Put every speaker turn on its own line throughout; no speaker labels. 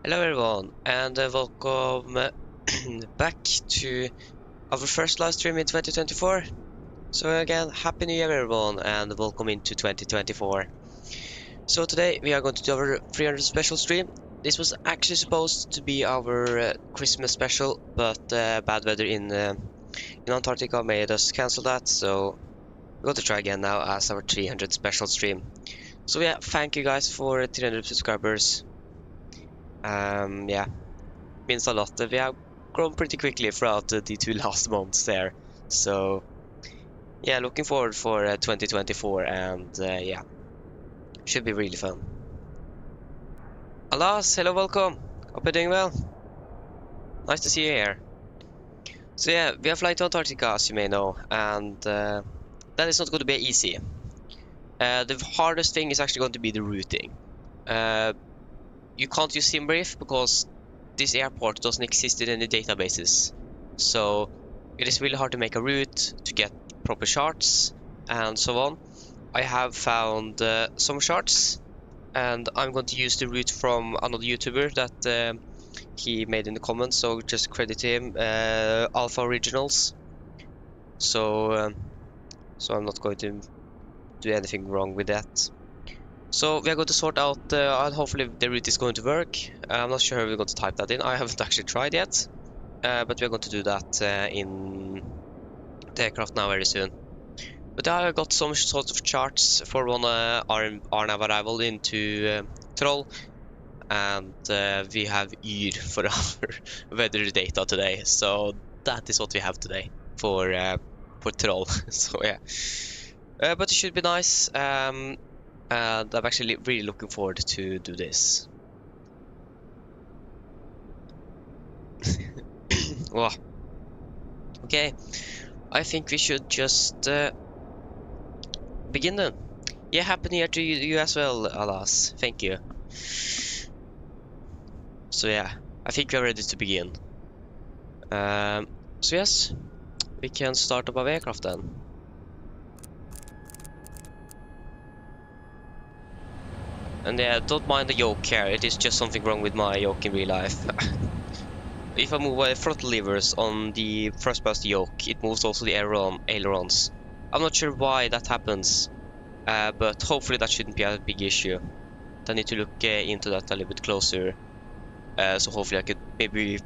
Hello everyone, and welcome back to our first live stream in 2024. So again, Happy New Year everyone, and welcome into 2024. So today we are going to do our 300 special stream. This was actually supposed to be our Christmas special, but bad weather in Antarctica made us cancel that, so we're going to try again now as our 300 special stream. So yeah, thank you guys for 300 subscribers. Yeah, means a lot. We have grown pretty quickly throughout the 2 last months there. So yeah, looking forward for 2024, and yeah, should be really fun. Alas, hello, welcome. Hope you're doing well. Nice to see you here. So yeah, we are flying to Antarctica, as you may know, and that is not going to be easy. The hardest thing is actually going to be the routing. You can't use SimBrief because this airport doesn't exist in any databases. So it is really hard to make a route, to get proper charts, and so on. I have found some charts, and I'm going to use the route from another YouTuber that he made in the comments, so just credit him, Alpha Originals. So I'm not going to do anything wrong with that. So we are going to sort out, and hopefully the route is going to work. I'm not sure how we're going to type that in. I haven't actually tried yet, but we're going to do that in Takeoff now very soon. But I got some sort of charts for one RNAV arrival into Troll, and we have YR for our weather data today. So that is what we have today for Troll. So yeah, but it should be nice. And I'm actually really looking forward to do this. Wow. Okay, I think we should just begin then. Yeah, happy New Year to you as well, Alas. Thank you. So yeah, I think we're ready to begin. So yes, we can start up our aircraft then. And yeah, don't mind the yoke here, it is just something wrong with my yoke in real life. If I move my throttle levers on the first pass yoke, it moves also the ailerons. I'm not sure why that happens, but hopefully that shouldn't be a big issue. I need to look into that a little bit closer, so hopefully I could maybe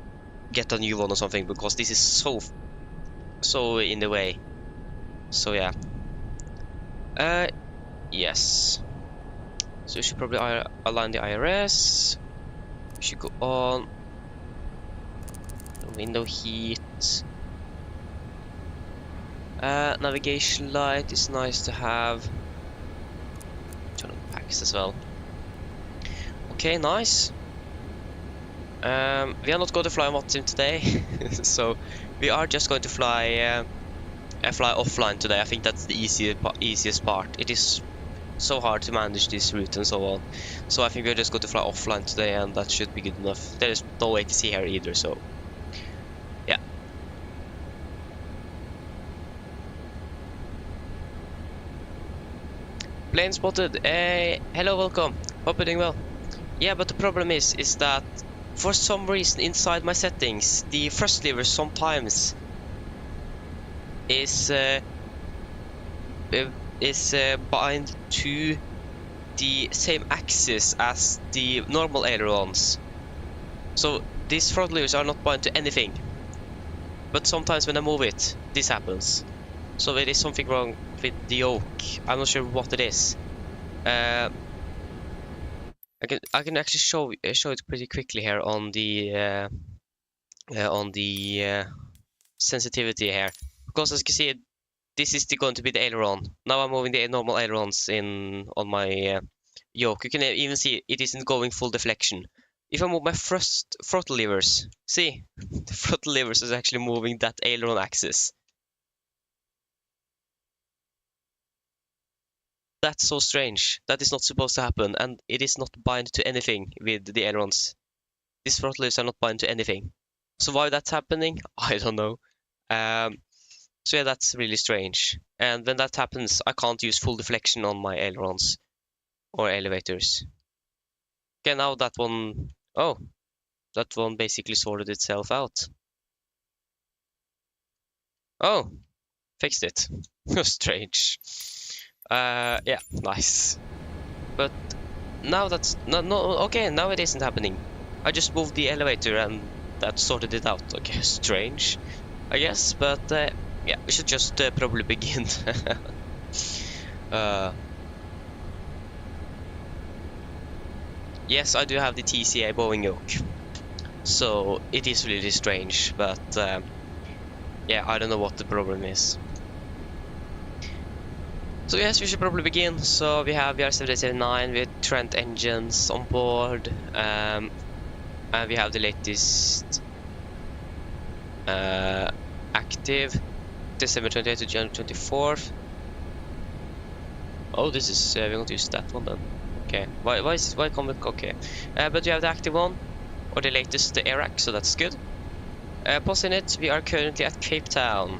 get a new one or something, because this is so in the way. So yeah. Yes. So we should probably align the IRS. We should go on. Window heat. Navigation light is nice to have. Turn on packs as well. Okay, nice. We are not going to fly on Watsim today, so we are just going to fly offline today. I think that's the easiest part. It is so hard to manage this route and so on. So I think we're just going to fly offline today, and that should be good enough. There is no ATC here either, so yeah. Plane spotted. Hey, hello, welcome. Hope you're doing well. Yeah, but the problem is that for some reason inside my settings, the thrust lever sometimes is bind to the same axis as the normal ailerons. So these throttle levers are not bound to anything. But sometimes when I move it, this happens. So there is something wrong with the yoke. I'm not sure what it is. I can actually show it pretty quickly here on the sensitivity here, because as you can see, this is going to be the aileron. Now I'm moving the normal ailerons on my yoke. You can even see it isn't going full deflection. If I move my throttle levers, see, the throttle levers is actually moving that aileron axis. That's so strange. That is not supposed to happen, and it is not bind to anything with the ailerons. These throttle levers are not bind to anything. So why that's happening, I don't know. So yeah, that's really strange. And when that happens, I can't use full deflection on my ailerons or elevators. Okay, now that one. Oh, that one basically sorted itself out. Oh, fixed it. Strange. Yeah, nice. But now that's no. Okay, now it isn't happening. I just moved the elevator and that sorted it out. Okay, strange, I guess. But yeah, we should just probably begin. Yes, I do have the TCA Boeing yoke, so it is really strange. But yeah, I don't know what the problem is. So yes, we should probably begin. So we have VR779 with Trent engines on board, and we have the latest active December 28th to January 24th. Oh, this is we're going to use that one then. Okay, why comic? Okay, but we have the active one, or the latest, the AirX, so that's good. Posting it, we are currently at Cape Town.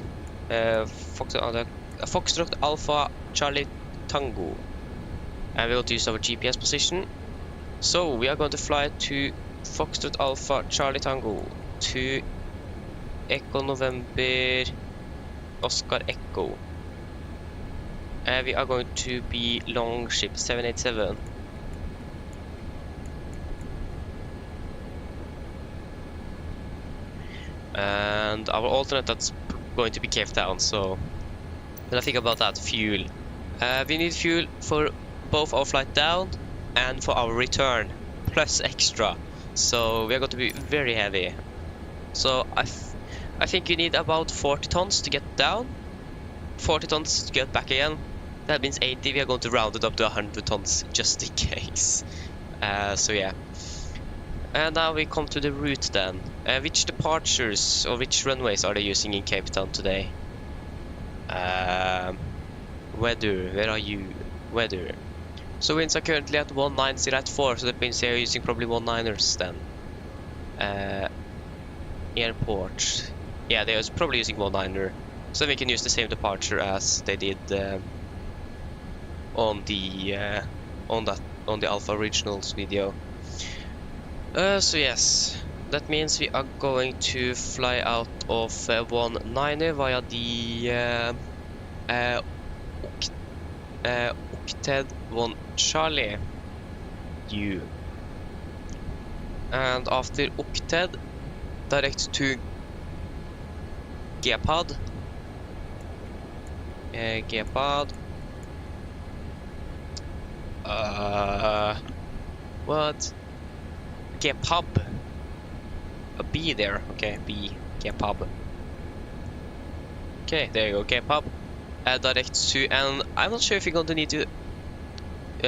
Foxtrot Alpha Charlie Tango, and we will use our GPS position. So we are going to fly to Foxtrot Alpha Charlie Tango to Echo November Oscar Echo. We are going to be Longship 787. And our alternate, that's going to be Cape Town. So when I think about that, fuel. We need fuel for both our flight down and for our return, plus extra. So we are going to be very heavy. So I think you need about 40 tons to get down, 40 tons to get back again. That means 80. We are going to round it up to 100 tons just in case. So yeah. And now we come to the route then. Which departures or which runways are they using in Cape Town today? Weather, where are you? Weather. So winds are currently at 190 at 4, so that means they are using probably 19ers then. Airport. Yeah, they are probably using 19er. So we can use the same departure as they did on the Alpha Originals video. So yes, that means we are going to fly out of 19er via the Octet 1 Charlie U, and after Octet direct to Gepard. Gepard. What? Gepub. A B there. Okay, B. Gepub. Okay, there you go. Gepub. Direct to, and I'm not sure if you're going to need to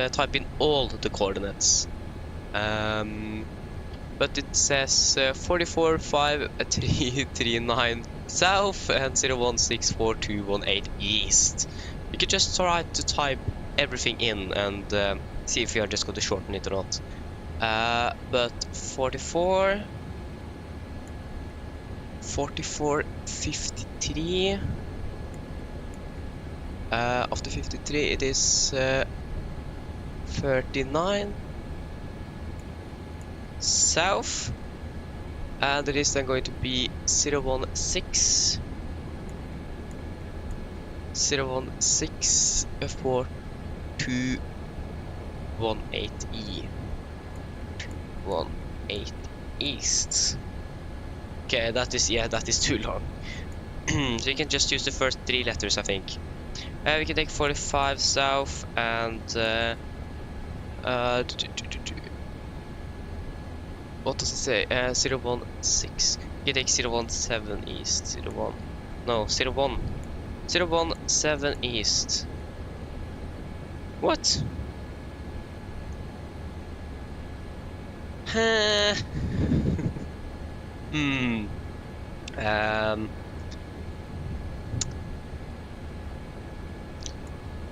type in all the coordinates. But it says 445339 south and 01642118 east. You could just try to type everything in and see if you are just going to shorten it or not. But 4453 after 53 it is 39 south, and it is then going to be 016 4218E 218 east. Okay, that is, yeah, that is too long. So you can just use the first 3 letters, I think. We can take 45 south and what does it say? 016. You can take 017 east. 01. No, 01. 017 east. What?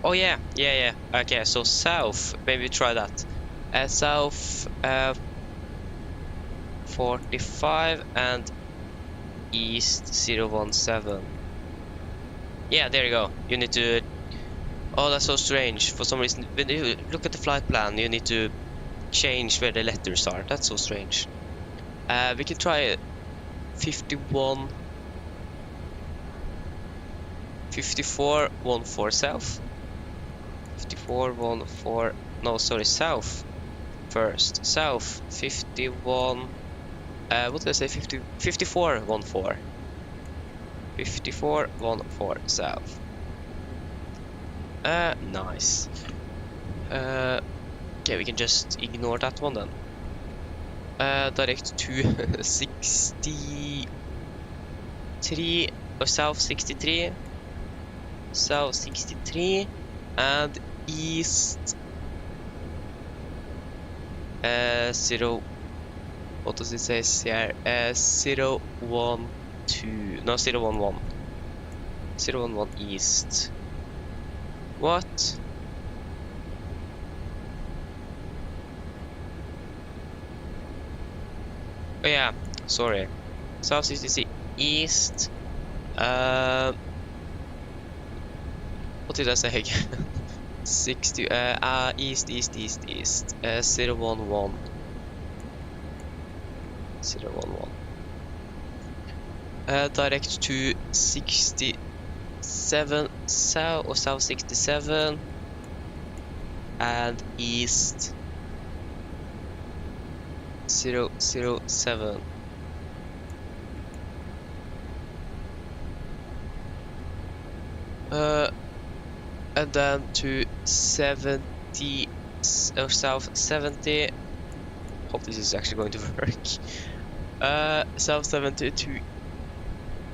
Oh yeah. Okay, so south. Maybe try that. South 45 and east 017. Yeah, there you go. You need to. Oh, that's so strange. For some reason, when you look at the flight plan, you need to change where the letters are. That's so strange. We can try 51 5414 south. 5414. No, sorry, south first. South 51. What did I say? 5414. 5414 south. Nice. Okay, we can just ignore that one then. Direct to 63 or south 63. South 63 and east 0. What does it say here? 012. No, 011. 011 east. What? Oh yeah, sorry. South 63 east. What did I say again? 60. East. 011. 011. Direct to 67 south or south 67 and east 007. And then to 70 or south 70. Hope this is actually going to work. South 70 to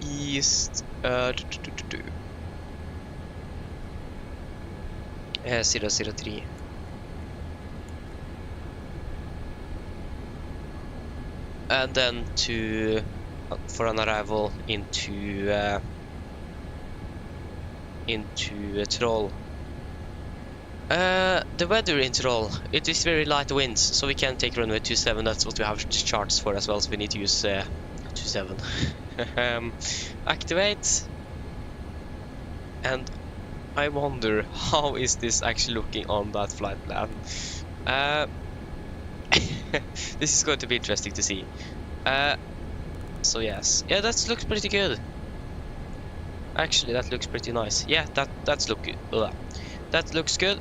east 003. And then to for an arrival into Troll. The weather in Troll, it is very light winds, so we can take runway 27. That's what we have charts for as well, so we need to use 27. Activate. And I wonder how is this actually looking on that flight plan. This is going to be interesting to see. So yes, yeah, that looks pretty good. Actually, that looks pretty nice. Yeah, that's look good. That looks good.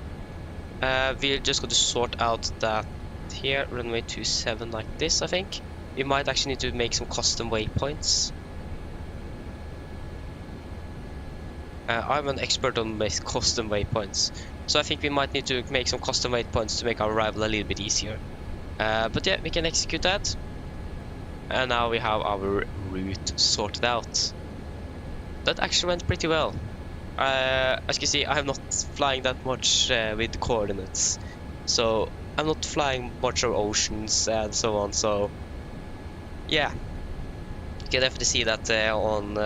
We're just going to sort out that here, runway 27 like this, I think. We might actually need to make some custom waypoints. I'm an expert on custom waypoints, so I think we might need to make some custom waypoints to make our arrival a little bit easier. But yeah, we can execute that. And now we have our route sorted out. That actually went pretty well. As you can see, I'm not flying that much with the coordinates, so I'm not flying much of oceans and so on. So yeah, you can definitely see that on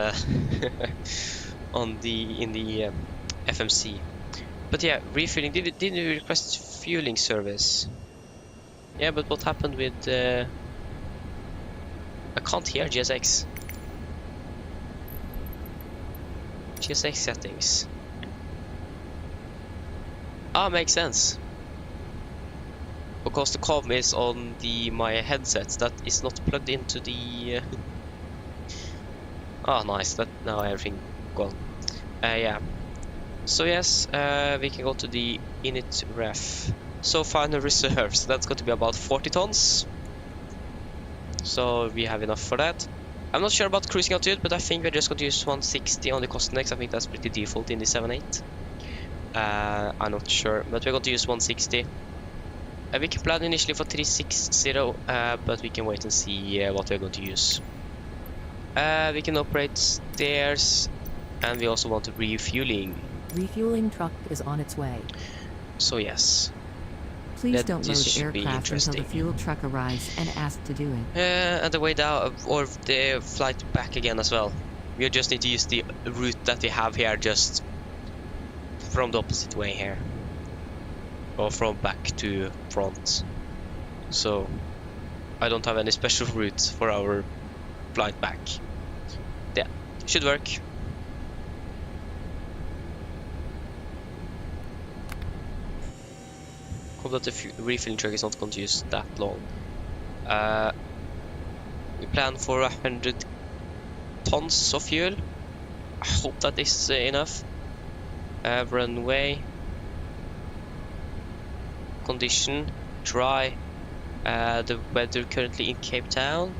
in the FMC. But yeah, refueling. Did you request fueling service? Yeah, but what happened with? I can't hear GSX. GSX settings. Ah, makes sense. Because the comm is on my headset that is not plugged into the. Ah, nice. That now everything gone. Yeah. So yes, we can go to the init ref. So final reserves. That's going to be about 40 tons. So we have enough for that. I'm not sure about cruising altitude, but I think we're just going to use 160 on the cost index. I think that's pretty default in the 7.8. I'm not sure, but we're going to use 160. We can plan initially for 360, but we can wait and see what we're going to use. We can operate stairs, and we also want refueling.
Refueling truck is on its way.
So yes.
Please don't load the aircraft until the fuel truck arrives and ask to do it.
And the way down, or the flight back again as well. We just need to use the route that we have here, just from the opposite way here. Or from back to front. So, I don't have any special routes for our flight back. Yeah, should work. Hope that the refilling truck is not going to use that long. We plan for 100 tons of fuel. I hope that is enough. Runway. Condition. Dry. The weather currently in Cape Town.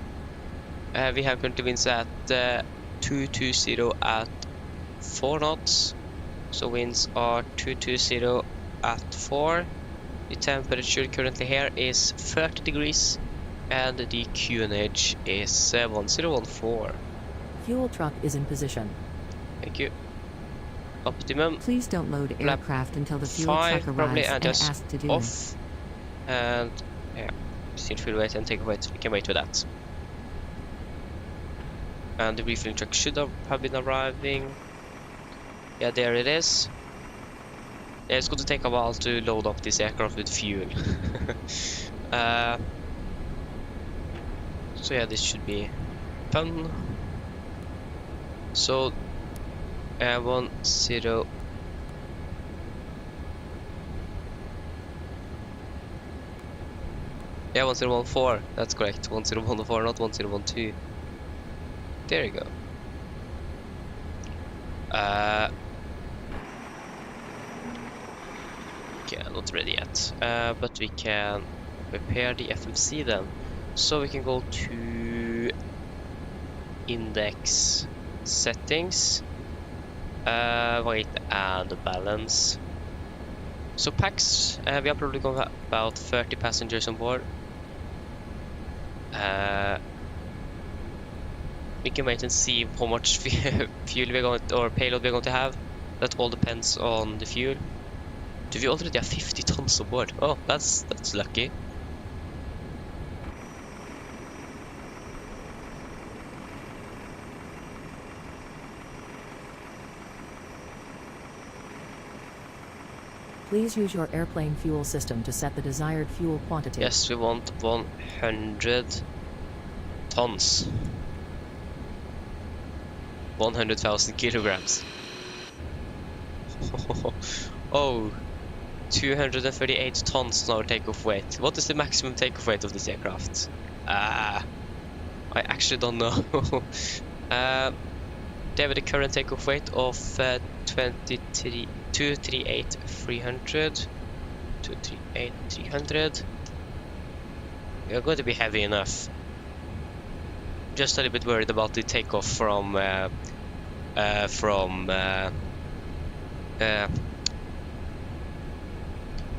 We have currently winds at 220 at 4 knots. So winds are 220 at 4. The temperature currently here is 30 degrees. And the QNH is 1014.
Fuel truck is in position.
Thank you. Optimum.
Please don't load aircraft until the fuel
5
truck
probably,
arrives
and
and
just
asked to do.
off. And yeah, still fuel weight and take weight. We can wait with that. And the refueling truck should have been arriving. Yeah, there it is. Yeah, it's going to take a while to load up this aircraft with fuel. So yeah, this should be fun. So 10. Yeah, 1014. That's correct. 1014, not 1012. There you go. Okay, not ready yet. But we can prepare the FMC then. So we can go to index settings, weight and balance. So packs, we are probably going to have about 30 passengers on board. We can wait and see how much fuel we're going to, or payload we're going to have. That all depends on the fuel. Do we already have 50 tons on board? Oh, that's lucky.
Please use your airplane fuel system to set the desired fuel quantity.
Yes, we want 100 tons. 100,000 kilograms. Oh, 238 tons on our takeoff weight. What is the maximum takeoff weight of this aircraft? I actually don't know. They have the current takeoff weight of 238,300. 238,300. We are going to be heavy enough. Just a little bit worried about the takeoff from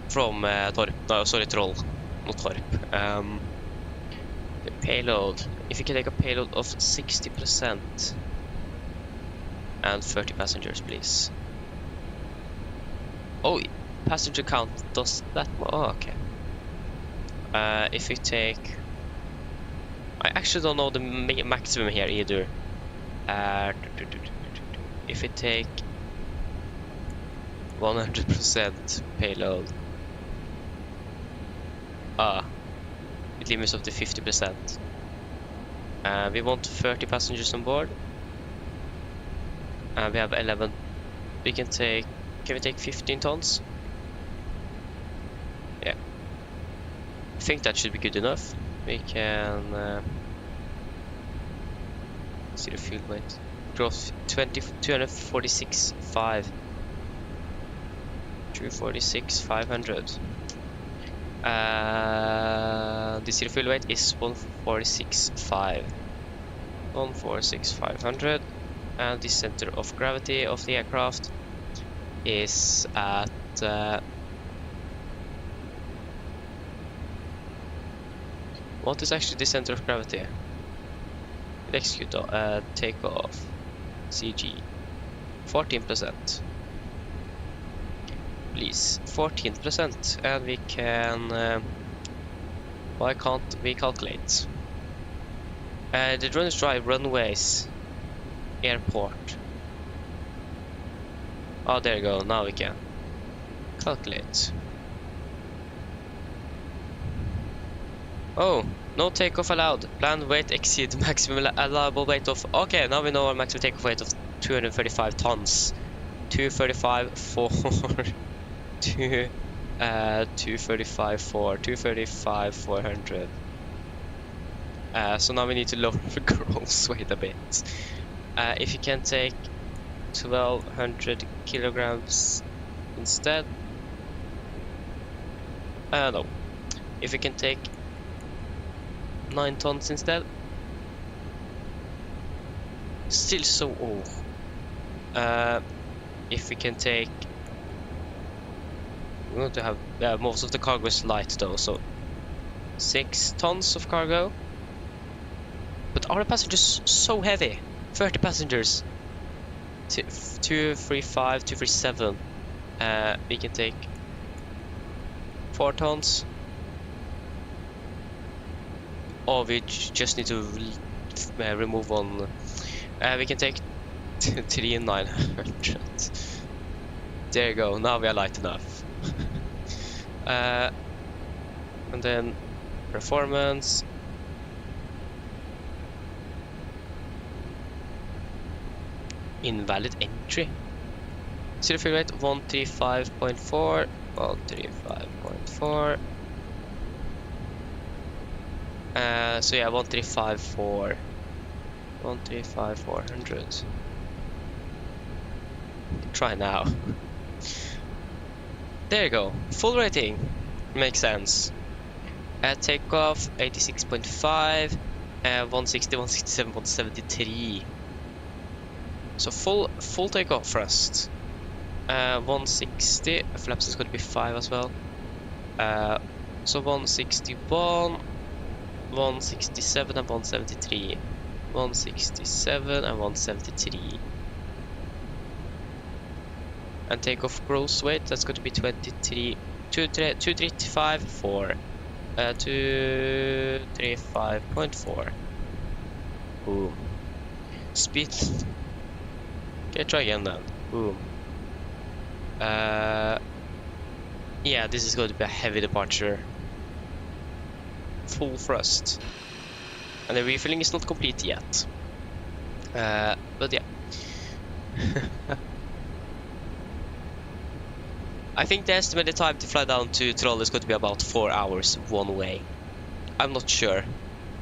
Torp. No, sorry, Troll, not Torp. The payload. If you can take a payload of 60% and 30 passengers, please. Oh, passenger count does that? Oh, okay. If we take, I actually don't know the maximum here either. If we take 100% payload. It limits up to 50%. We want 30 passengers on board. We have 11. We can take. Can we take 15 tons? Yeah. I think that should be good enough. We can see the fuel weight. Gross 246.5. 246,500. The zero fuel weight is 146.5. 146,500. And the center of gravity of the aircraft is at what is actually the center of gravity? Execute takeoff CG 14%. Please, 14%, and we can. Why can't we calculate? The drone is dry runways. Airport. Oh, there you go. Now we can calculate. Oh, no takeoff allowed. Planned weight exceed maximum allowable weight of. Okay, now we know our maximum takeoff weight of 235 tons. 235 for 235 for 235 400. So now we need to lower the gross weight a bit. If you can take 1200 kilograms instead. No. If you can take 9 tons instead. Still so if we can take, we want to have most of the cargo is light though, so 6 tons of cargo. But are the passengers so heavy? 30 passengers. 235, 237. We can take 4 tons. Oh, we just need to remove one. We can take 3,900. There you go. Now we are light enough. And then performance. Invalid entry. Zero fuel rate 135.4. 135.4. So yeah, 135.4. 135,400. Try now. There you go. Full rating. Makes sense. Takeoff 86.5. 160, 167, 173. So full takeoff thrust. 160. Flaps is going to be 5 as well. So 161, 167 and 173. 167 and 173. And takeoff gross weight, that's going to be 23, 235.4. 235.4. Boom. Speed. Okay, try again then. Boom. Yeah, this is going to be a heavy departure. Full thrust. And the refueling is not complete yet. But yeah. I think the estimated time to fly down to Troll is going to be about 4 hours one way. I'm not sure.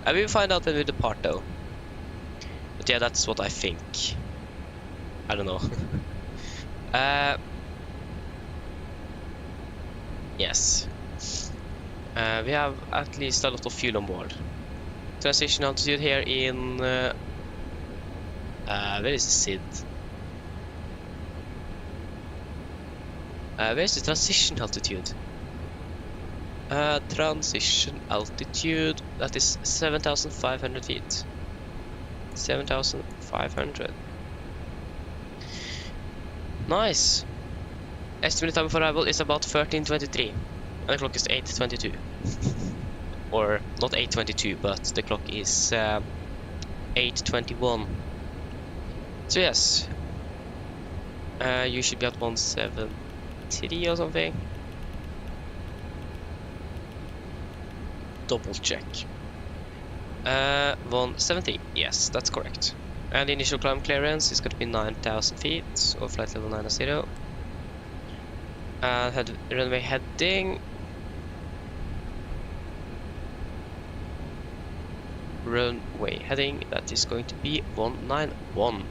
I will find out when we depart though. But yeah, that's what I think. I don't know. Yes. We have at least a lot of fuel on board. Transition altitude here in... where is the SID? Where's the transition altitude? Transition altitude, that is 7,500 feet. 7,500. Nice. Estimated time for arrival is about 13:23. And the clock is 8:22. Or not 8:22, but the clock is 8:21. So yes. You should be at 173 or something. Double check. 170. Yes, that's correct. And the initial climb clearance is going to be 9,000 feet, or flight level 90. And runway heading. Runway heading, that is going to be 191.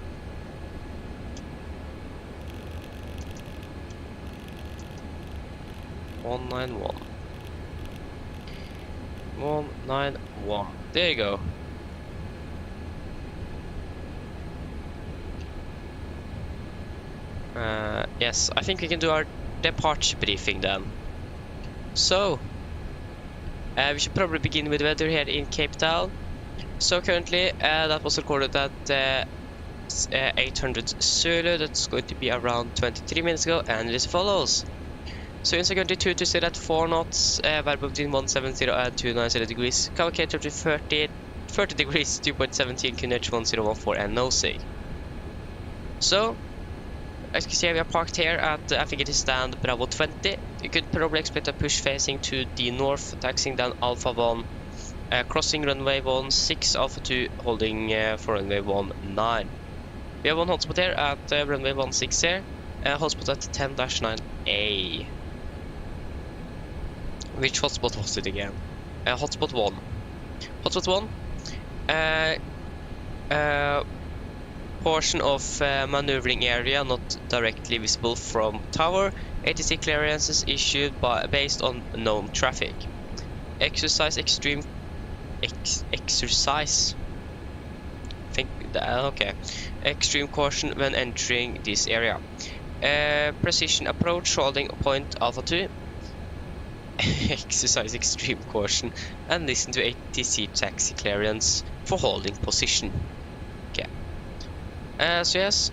There you go. Yes, I think we can do our departure briefing then. So, we should probably begin with weather here in Cape Town. So currently, that was recorded at 800 Zulu. That's going to be around 23 minutes ago, and it is as follows. So winds are going to sit at 4 knots, variable between 170 and 290 degrees. Calculate up to 30 degrees, 2.17 QNH 1014, and no sig. So, as you can see, we are parked here at, I think it is stand Bravo 20. You could probably expect a push facing to the north, taxiing down Alpha 1, crossing runway 16, Alpha 2, holding for runway 19. We have one hotspot here at runway 16 here, hotspot at 10-9A. Which hotspot was it again? Hotspot 1. Hotspot 1, Portion of maneuvering area not directly visible from tower. ATC clearances issued based on known traffic. Exercise extreme exercise. Extreme caution when entering this area. Precision approach holding point Alpha 2. Exercise extreme caution and listen to ATC taxi clearance for holding position. Okay. So yes,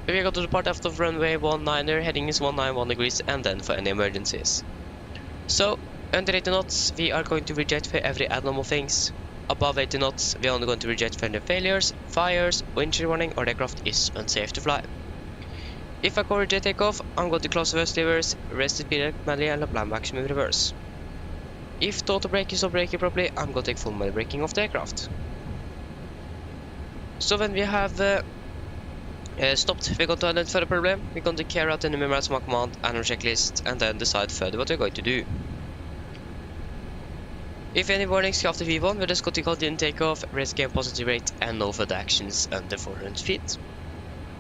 we got to depart after runway 19er, heading is 191 degrees, and then for any emergencies. So under 80 knots, we are going to reject for every abnormal things. Above 80 knots, we are only going to reject for any failures, fires, wind shear warning, or the aircraft is unsafe to fly. If I go reject takeoff, I'm going to close the first levers, rest the speed manually, and apply maximum reverse. If the auto brake is not braking properly, I'm going to take full manual braking of the aircraft. So when we have stopped, we're going to identify the problem, we're going to carry out the numerous mark command and a checklist, and then decide further what we're going to do. If any warnings after V1, we're just going to continue takeoff, raise game positive rate, and no further actions under 400 feet.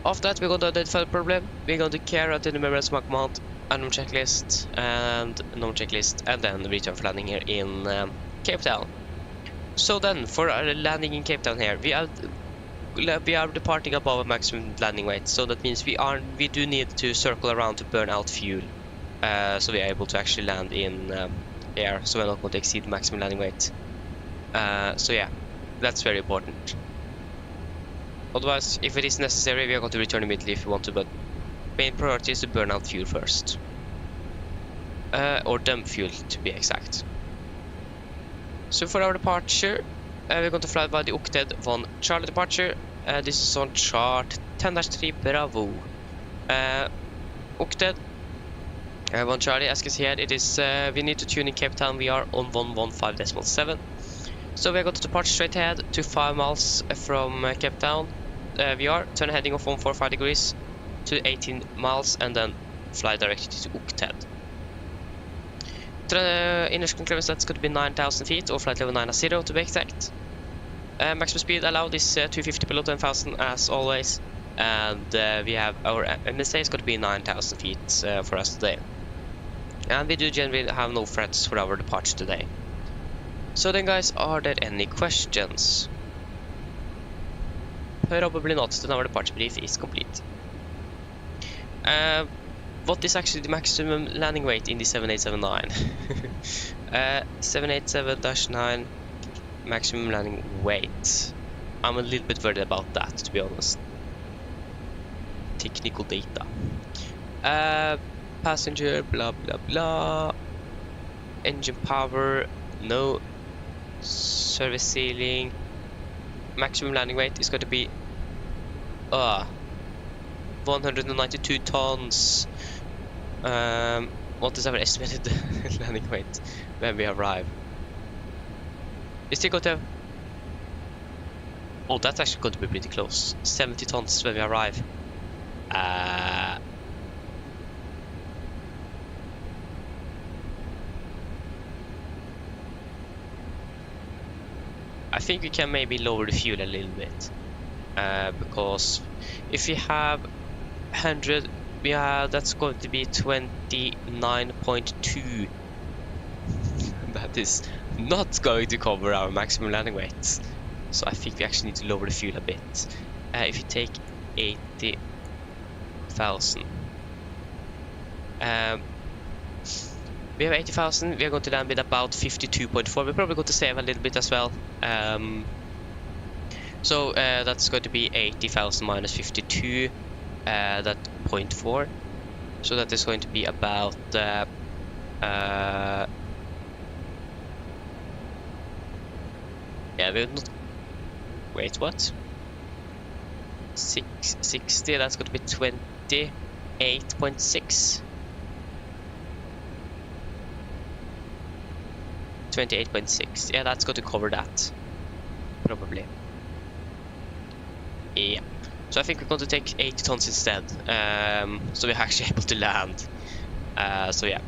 After that, we're going to identify the problem, we're going to carry out the numerous mark command and a checklist, and then return for landing here in Cape Town. So then, for our landing in Cape Town here, we are departing above a maximum landing weight, so that means we do need to circle around to burn out fuel, so we are able to actually land in air, so we're not going to exceed maximum landing weight. So yeah, that's very important. Otherwise, if it is necessary, we are going to return immediately if we want to, but main priority is to burn out fuel first, or dump fuel to be exact. So for our departure, we're going to fly by the Octet 1 Charlie departure. This is on chart 10-3 Bravo. Octet 1 Charlie, as you can see here, it is we need to tune in Cape Town. We are on 115.7. So we are going to depart straight ahead to 5 miles from Cape Town. We are turn heading of 145 degrees to 18 miles and then fly directly to Octet. Inertial clearance, that's going to be 9,000 feet, or flight level 9 to be exact. Maximum speed allowed is 250 below 10,000 as always, and we have our MSA is going to be 9,000 feet for us today. And we do generally have no threats for our departure today. So then guys, are there any questions? Probably not, then our departure brief is complete. What is actually the maximum landing weight in the 7879? 787-9 maximum landing weight. I'm a little bit worried about that, to be honest. Technical data. Passenger, blah blah blah. Engine power, no. Service ceiling. Maximum landing weight is going to be 192 tons. What is our estimated landing weight when we arrive? Is it going to have... Oh, that's actually going to be pretty close. 70 tons when we arrive. I think we can maybe lower the fuel a little bit, because if we have 100, that's going to be 29.2. That is not going to cover our maximum landing weight, so I think we actually need to lower the fuel a bit. If you take 80,000, we have 80,000. We are going to land with about 52.4. We're probably going to save a little bit as well. So that's going to be 80,000 minus 52. That 0.4. So that is going to be about yeah, we're not... Wait, what? 660, that's going to be 28.6. 28.6. Yeah, that's going to cover that. Probably. Yeah. So I think we're going to take 80 tons instead. So we're actually able to land. So yeah.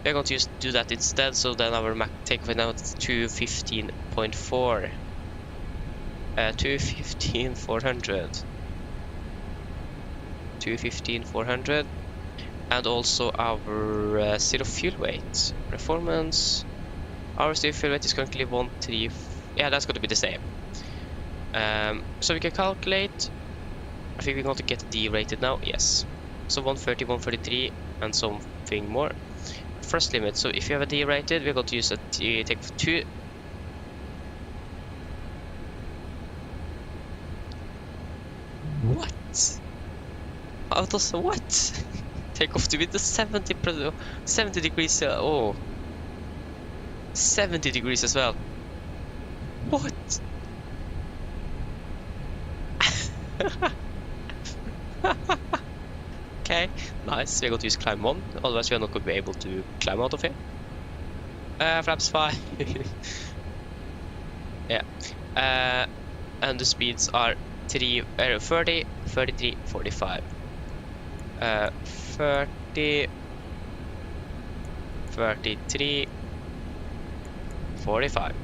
We're going to do that instead. So then our takeoff now is 215.4. 215,400. 215,400. And also our zero fuel weight. Performance. Our zero fuel weight is currently 130. Yeah, that's going to be the same. So we can calculate. I think we're going to get derated now. Yes. So 130, 133, and something more. First limit. So if you have a derated, we're going to use a Takeoff 2. What? How does what? Takeoff to be the 70 degrees. 70 degrees as well. What? Okay, nice. We're going to use climb 1, otherwise we are not going to be able to climb out of here. Flaps 5. Yeah. And the speeds are 30, 33, 45. 30, 33, 45.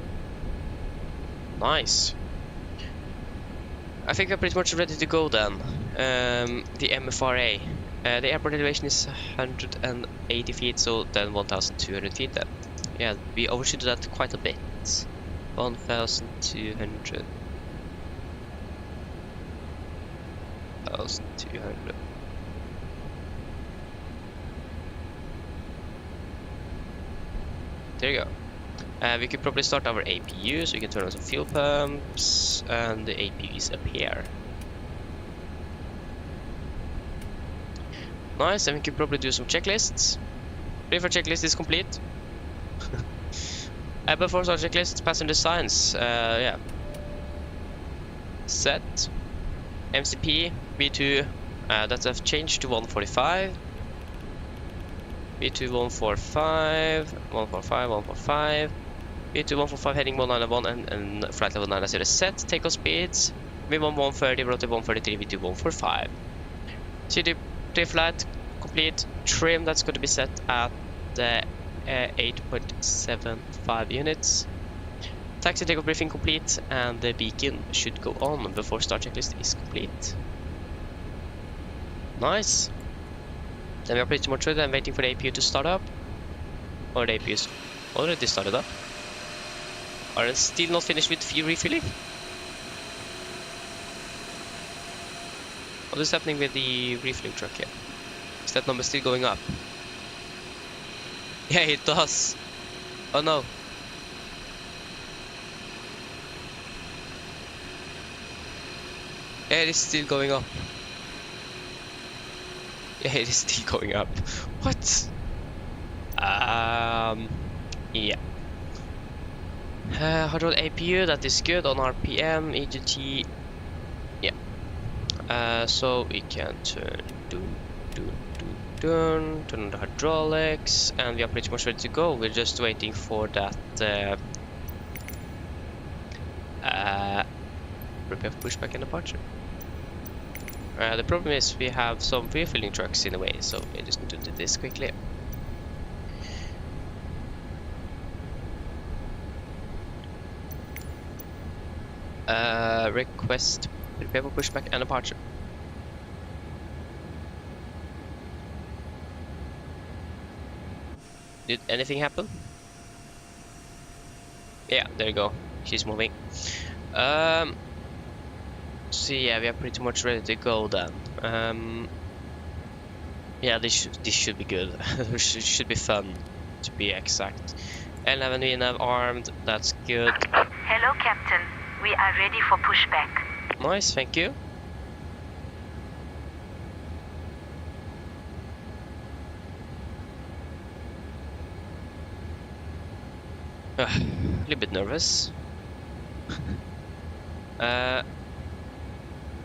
Nice. I think we're pretty much ready to go then. The MFRA. The airport elevation is 180 feet, so then 1,200 feet then. Yeah, we overshot that quite a bit. 1,200. 1,200. There you go. We could probably start our APU, so we can turn on some fuel pumps, and the APU is up here. Nice, and we could probably do some checklists. Prefer checklist is complete. Before start checklist, passenger signs. Yeah. Set. MCP, V2, that's a change to 145. V2 145, 145, 145. V2 145 heading 191 and flight level 990 set. Takeoff speeds. V1 130, rotate 133, V2 145. CD flight complete. Trim, that's going to be set at 8.75 units. Taxi takeoff briefing complete, and the beacon should go on before start checklist is complete. Nice. Then we are pretty much ready. I'm waiting for the APU to start up. Or the APU is already started up. Are they still not finished with fuel refilling? What is happening with the refueling truck here? Is that number still going up? Yeah, it does. Oh no. Yeah, it is still going up. Yeah, it is still going up. What? Yeah. Hard road APU, that is good on RPM, EGT. Yeah. So we can turn on the hydraulics, and we are pretty much ready to go. We're just waiting for that prepare for pushback and departure. The problem is we have some refueling trucks in the way, so we're just going to do this quickly. Request prepare for pushback and departure. Did anything happen? Yeah, there you go. She's moving. So yeah, we are pretty much ready to go then. Yeah, this should be good. should be fun, to be exact. 11 we have armed. That's good.
Hello, Captain. We are ready for pushback.
Nice, thank you. A little bit nervous.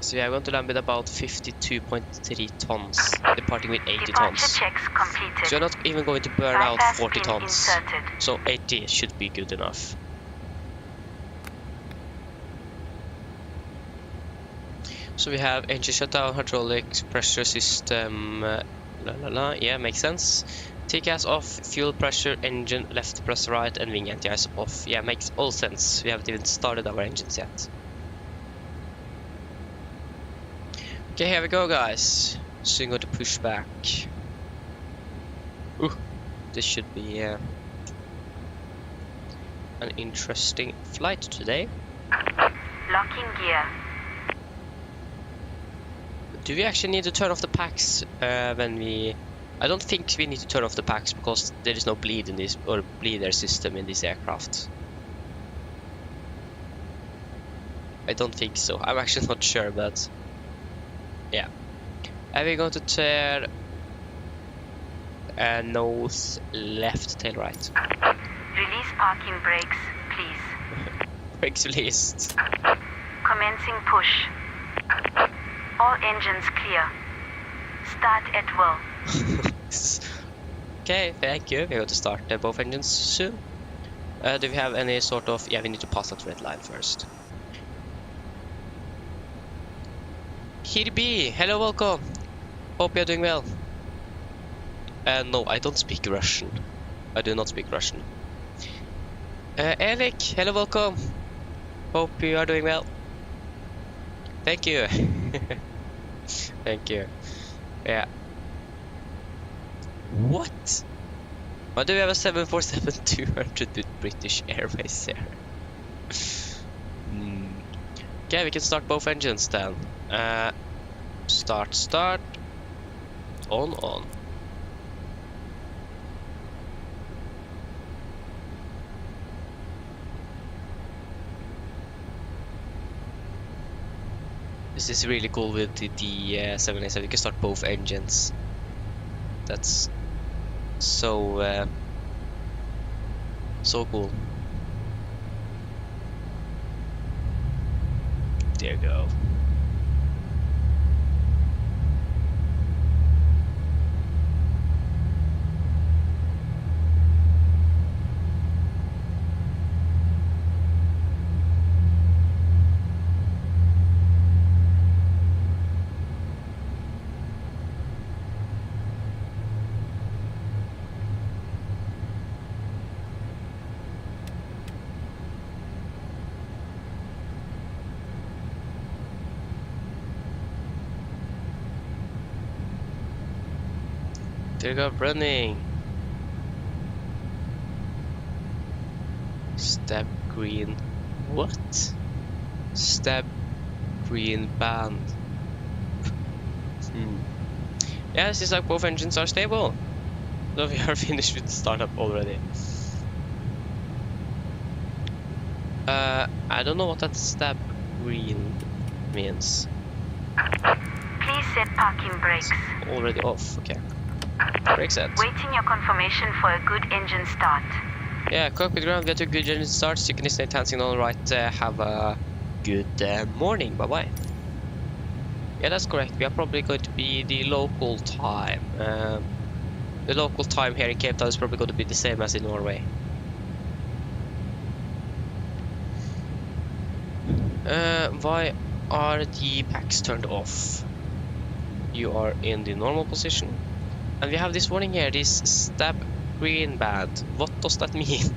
So yeah, I'm going to land with about 52.3 tons, departing with 80
Departure
tons.
checks completed.
So you're not even going to burn out
Bypass
40
pin
tons.
inserted.
So 80 should be good enough. So we have engine shutdown, hydraulics, pressure system, yeah, makes sense. TCAS off, fuel pressure, engine left press right, and wing anti-ice off. Yeah, makes all sense. We haven't even started our engines yet. Okay, here we go, guys. Single to pushback. Ooh, this should be an interesting flight today.
Locking gear.
Do we actually need to turn off the packs when we... I don't think we need to turn off the packs because there is no bleed in this, or bleeder system in this aircraft. I don't think so. I'm actually not sure, but yeah. And we're going to tear nose left, tail right.
Release parking brakes, please.
Brakes released.
Commencing push. All engines clear. Start at will.
Okay, thank you. We're going to start both engines soon. Do we have any sort of... Yeah, we need to pass that red line first. Kirby, hello, welcome. Hope you're doing well. No, I don't speak Russian. I do not speak Russian. Erik, hello, welcome. Hope you are doing well. Thank you. Thank you. Yeah. What? Why do we have a 747-200 with British Airways here? Okay, we can start both engines then. Start. On. This is really cool with the 787. You can start both engines. That's so cool. There you go. There you go, running. Step green. What? Step green band. Yeah, it seems like both engines are stable. So we are finished with the startup already. I don't know what that step green means.
Please set parking brakes.
Already off, okay. Brake set.
Waiting your confirmation for a good engine start.
Yeah, cockpit ground, we have a good engine start. Synchronized hand signal right. Have a good morning. Bye bye. Yeah, that's correct. We are probably going to be the local time. The local time here in Cape Town is probably going to be the same as in Norway. Why are the packs turned off? You are in the normal position. And we have this warning here, this stab green band. What does that mean?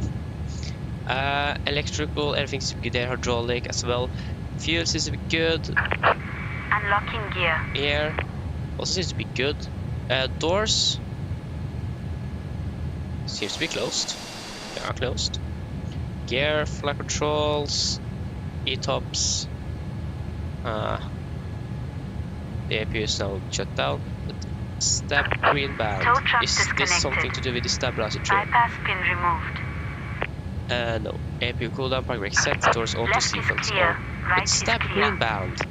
Electrical, everything seems to be there, hydraulic as well. Fuel seems to be good.
Unlocking gear.
Air also seems to be good. Doors seems to be closed. They are closed. Gear, flight controls, E-tops. The APU is now shut down. Stab green band. Is this something to do with the stabilizer trim?
Bypass pin removed.
No. APU cooldown, park brake set, doors auto sequence on. It's stab green band.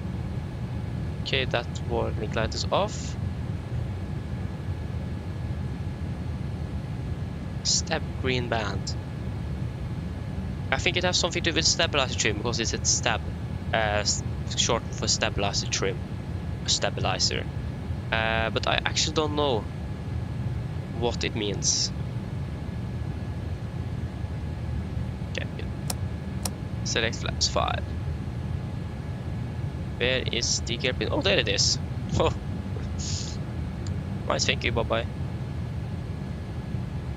Okay, that warning light is off. Stab green band. I think it has something to do with stabilizer trim because it's a stab, short for stabilizer trim, stabilizer. But I actually don't know what it means. Okay, good. Select flaps 5. Where is the gear pin? Oh, there it is. Oh, nice. Thank you. Bye bye.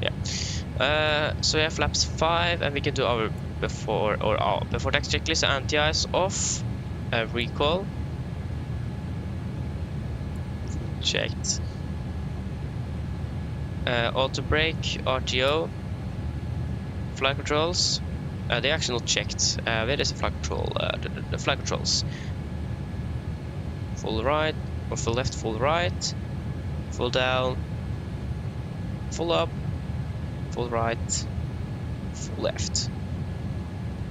Yeah. So we have flaps 5, and we can do our before tax checklist. Anti-ice off. Recall. checked. Auto brake, RTO, flight controls. They're actually not checked. Where is the flight control? The flight controls. Full right, or full left, full right, full down, full up, full right, full left.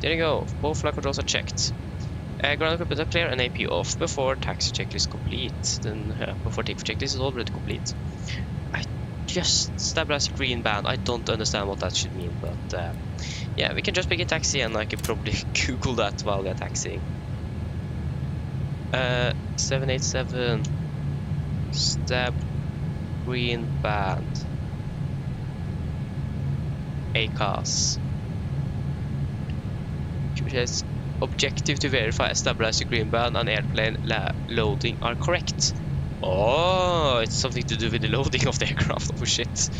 There you go. Both flight controls are checked. Ground equipment up clear and AP off before taxi checklist complete. Then before takeoff checklist is already complete. I just stabilized the green band. I don't understand what that should mean, but yeah, we can just pick a taxi and I can probably Google that while we are taxiing. 787 stab green band ACAS. Says objective to verify stabilize the green band and airplane loading are correct. Oh, it's something to do with the loading of the aircraft. Oh shit.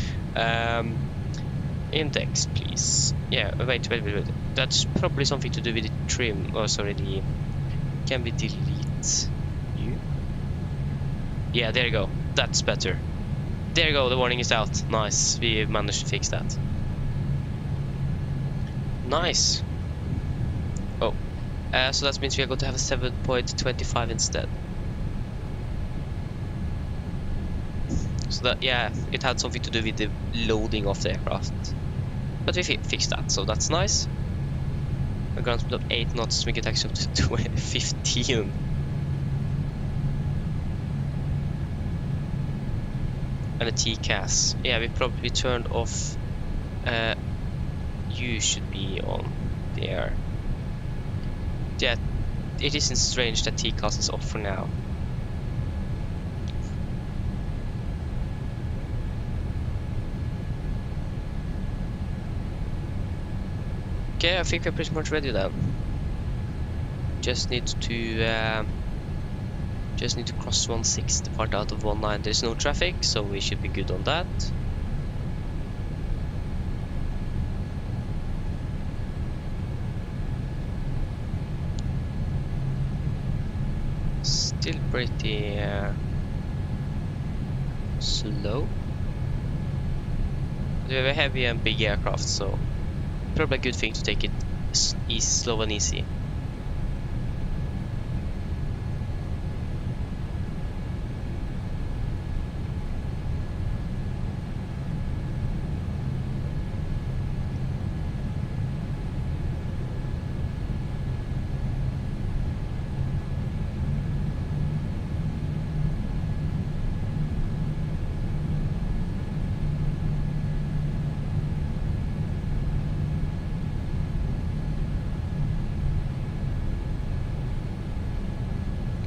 Index, please. Yeah, wait. That's probably something to do with the trim. Oh, sorry, the can we delete you? Yeah, there you go. That's better. There you go. The warning is out. Nice. We managed to fix that. Nice. Oh, so that means we are going to have a 7.25 instead. So that, yeah, it had something to do with the loading of the aircraft. But we fixed that, so that's nice. A ground speed of 8 knots, we can taxi up to 15. And a TCAS. Yeah, we probably turned off. You should be on there. Yeah, it isn't strange that TCAS is off for now. Okay, I think we're pretty much ready then. Just need to cross 16, depart out of 19. There's no traffic, so we should be good on that. Still pretty slow. We have a heavy and big aircraft, so probably a good thing to take it slow and easy.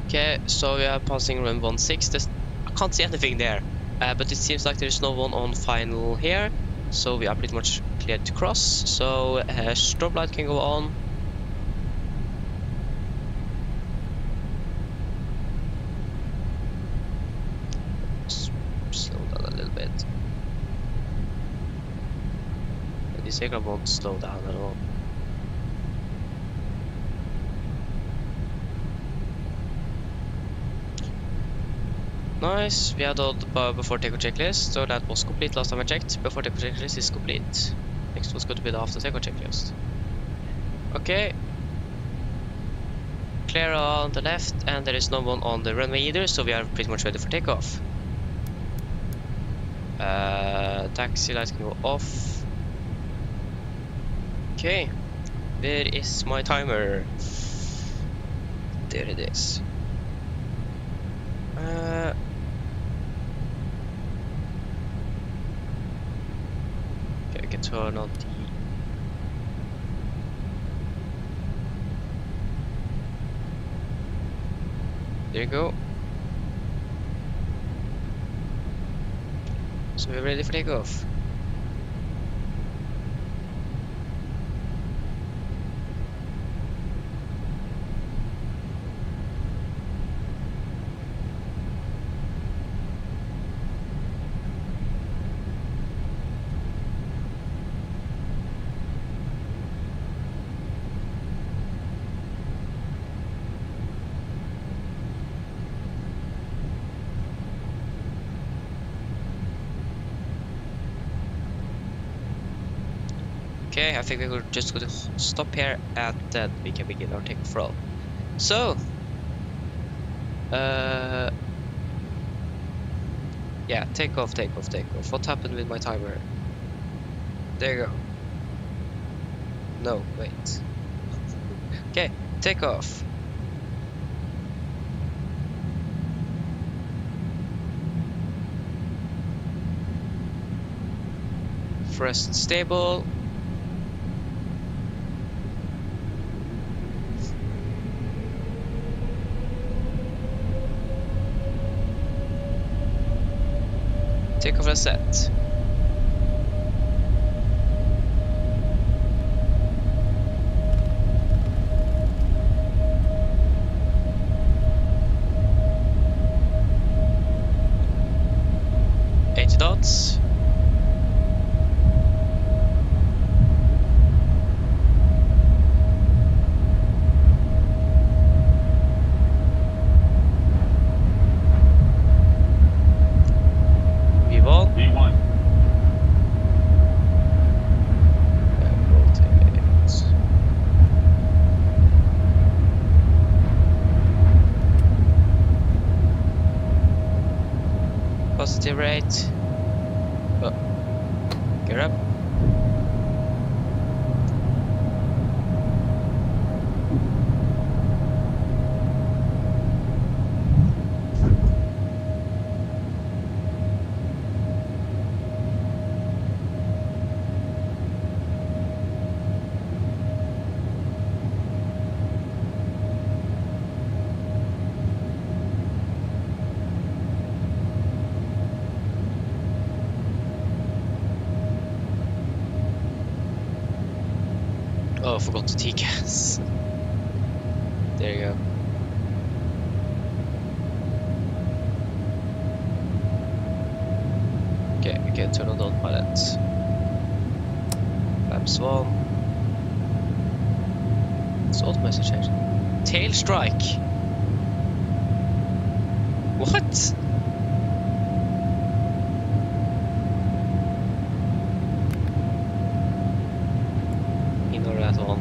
Okay, so we are passing run 16. I can't see anything there, but it seems like there's no one on final here, so we are pretty much cleared to cross. So strobe light can go on. Slow down a little bit. This aircraft won't slow down at all. Nice, we had all the before takeoff checklist, so that was complete last time I checked. Before takeoff checklist is complete. Next was going to be the after takeoff checklist. Okay. Clear on the left, and there is no one on the runway either, so we are pretty much ready for takeoff. Taxi lights can go off. Okay. Where is my timer? There it is. Okay, I can turn on the there you go. So we're ready for takeoff. Okay, I think we're just going to stop here and then we can begin our takeoff roll. So, yeah, takeoff. What happened with my timer? There you go. No, wait. Okay, takeoff. Thrust stable. Takeoff is set. Dots. V1.
V1.
Rotate. Positive rate. Oh. Gear up. Oh, I forgot to T-gas. There you go. Okay, we can turn on the autopilot. Flaps 1. It's auto message change. Tail strike. What? Ignore that one.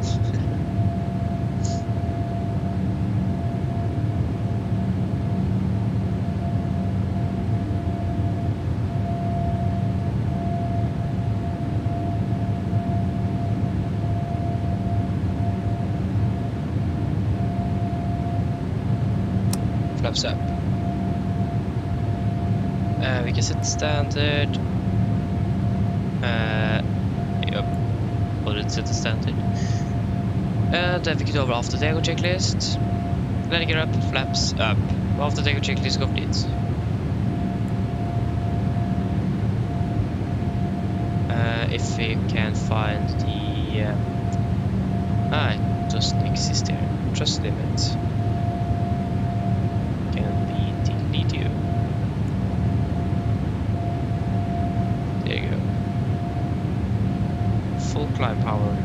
Flaps up. We can set standard. Yep. Already set the standard. Then we can go over after Takeoff checklist. Landing gear up, flaps up. After Takeoff checklist complete. If we can find the it doesn't exist here. Thrust limit. Can we delete you? There you go. Full climb power.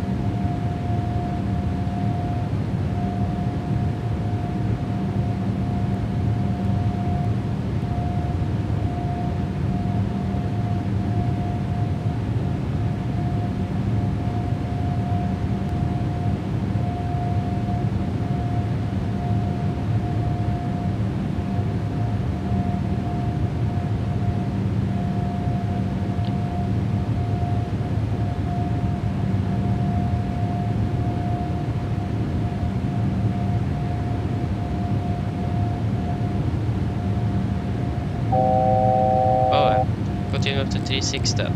Continue up to 36 then.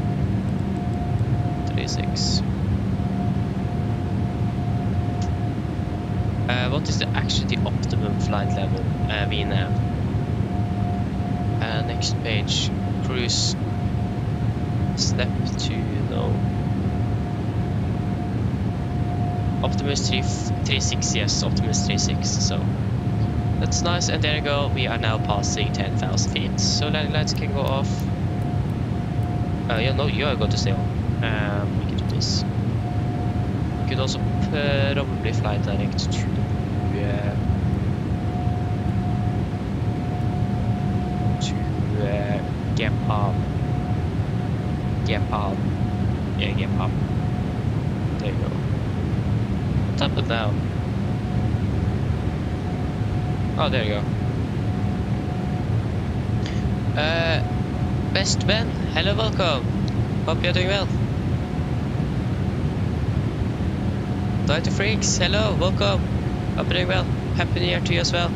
36. What is actually the optimum flight level we now? Next page. Cruise. Step 2, no. Optimus 36, yes, Optimus 36, so that's nice, and there you go, we are now passing 10,000 feet, so landing lights can go off. No, you are going to stay on. We can do this. We could also probably fly direct to Gepal. Yeah, Gepal. What happened now? Oh, there you go. Best Ben, hello, welcome. Hope you're doing well. Die to Freaks, hello, welcome. Hope you're doing well. Happy New Year to you as well.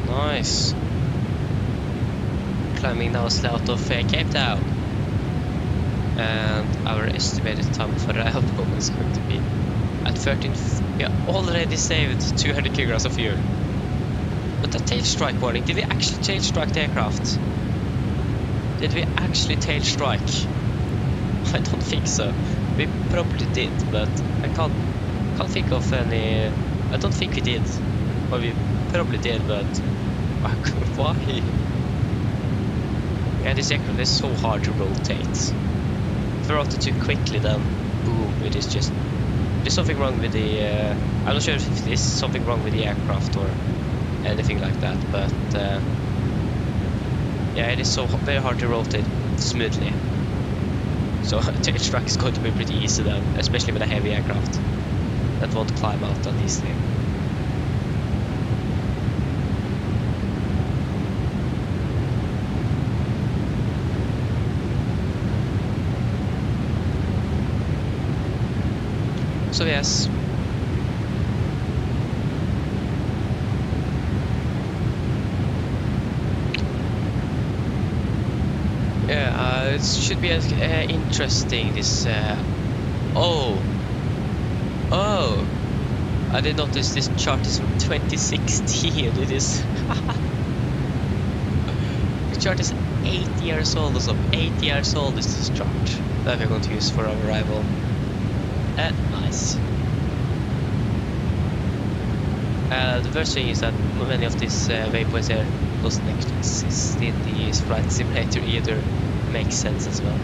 Nice. Climbing now out of Cape Town. And our estimated time for Railroad is going to be at 13. We already saved 200 kilograms of fuel. But the tail strike warning, did we actually tail strike the aircraft? Did we actually tail strike? I don't think so. We probably did, but I can't think of any. I don't think we did. Or we probably did, but why? Yeah, this aircraft is so hard to rotate. If I rotate too quickly, then boom, it is just. There's something wrong with the. I'm not sure if there's something wrong with the aircraft or anything like that, but yeah, it is so very hard to rotate smoothly. So tail strike is going to be pretty easy then, especially with a heavy aircraft that won't climb out on these things. So yes. Yeah, it should be interesting. This. Oh, I did notice this chart is from 2016. It is. The chart is 8 years old or so. 8 years old is this chart that we're going to use for our arrival. Nice. The first thing is that many of these waypoints here doesn't actually exist in the flight simulator either. Makes sense as well.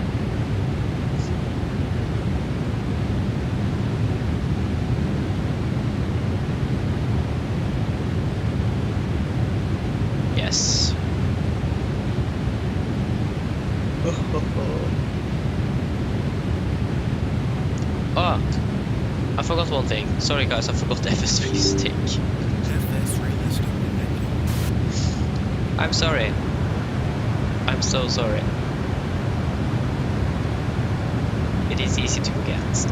Yes. Oh, I forgot one thing. Sorry guys, I forgot the FS3 stick. I'm sorry. I'm so sorry. It is easy to forget.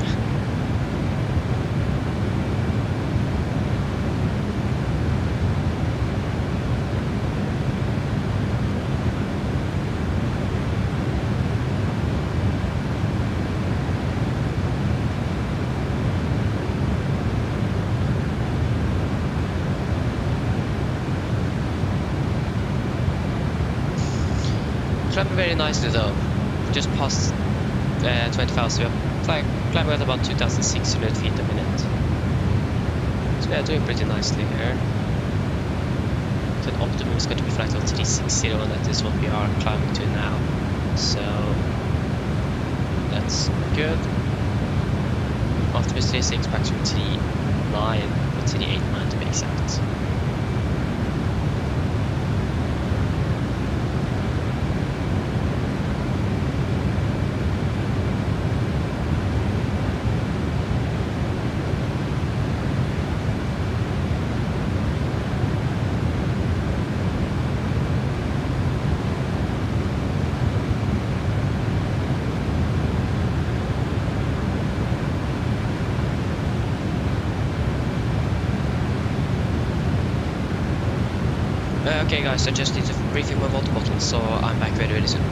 Climbing very nicely though. Just past 20,000. We are climbing at about 2,600 feet a minute. So we are doing pretty nicely here. So the optimum is going to be flight level 360, and that is what we are climbing to now. So that's good. Optimus 36 back to 39, or 389 to be exact. Okay guys, I just need to refill my water bottle, so I'm back very soon.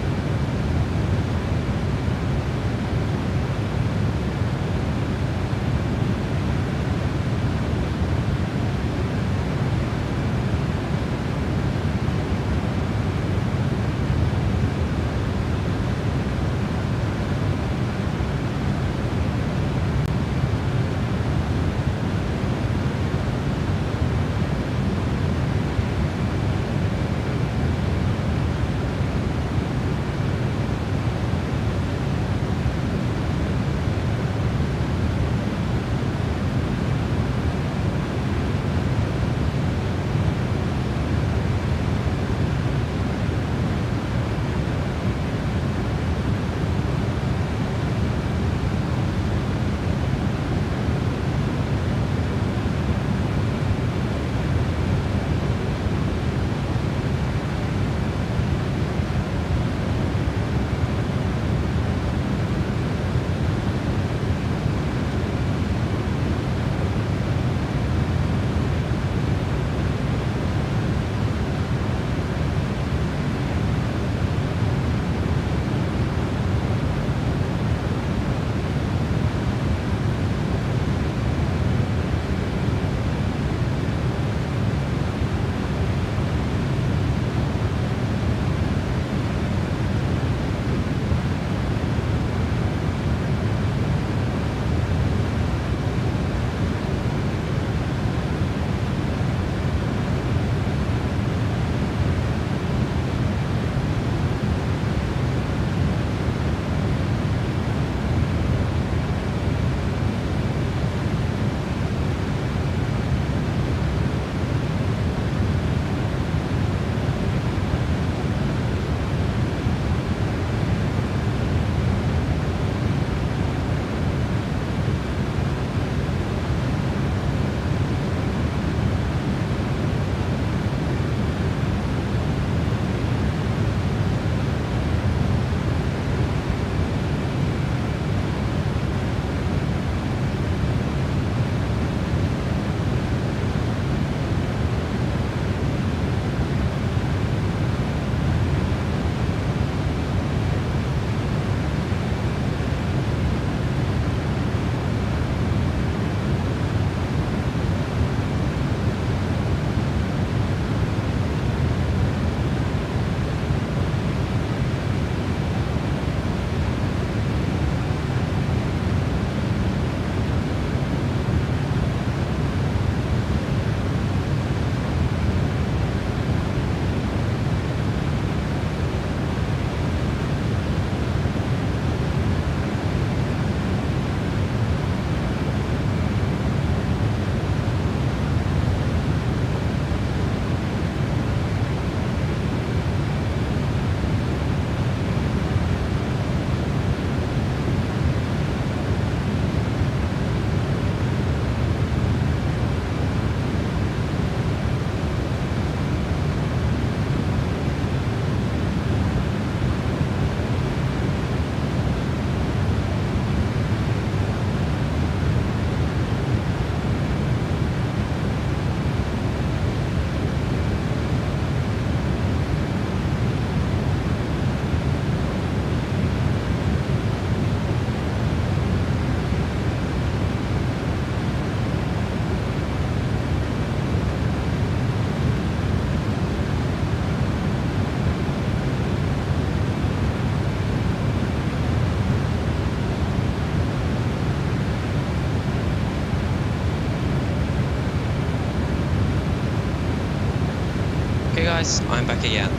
Okay guys, I'm back again.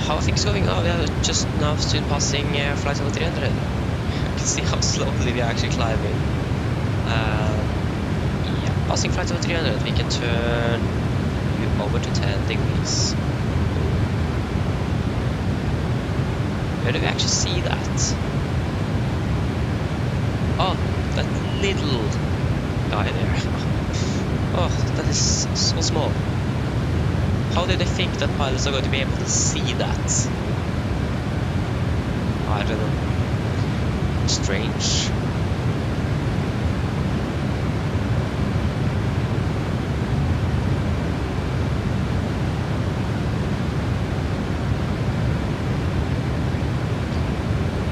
How are things going? Oh, we are just now soon passing flight over 300. You can see how slowly we are actually climbing. Yeah, passing flight over 300, we can turn over to 10 degrees. Where do we actually see that? Oh, that little guy there. Oh, that is so small. How do they think that pilots are going to be able to see that? I don't know. Strange.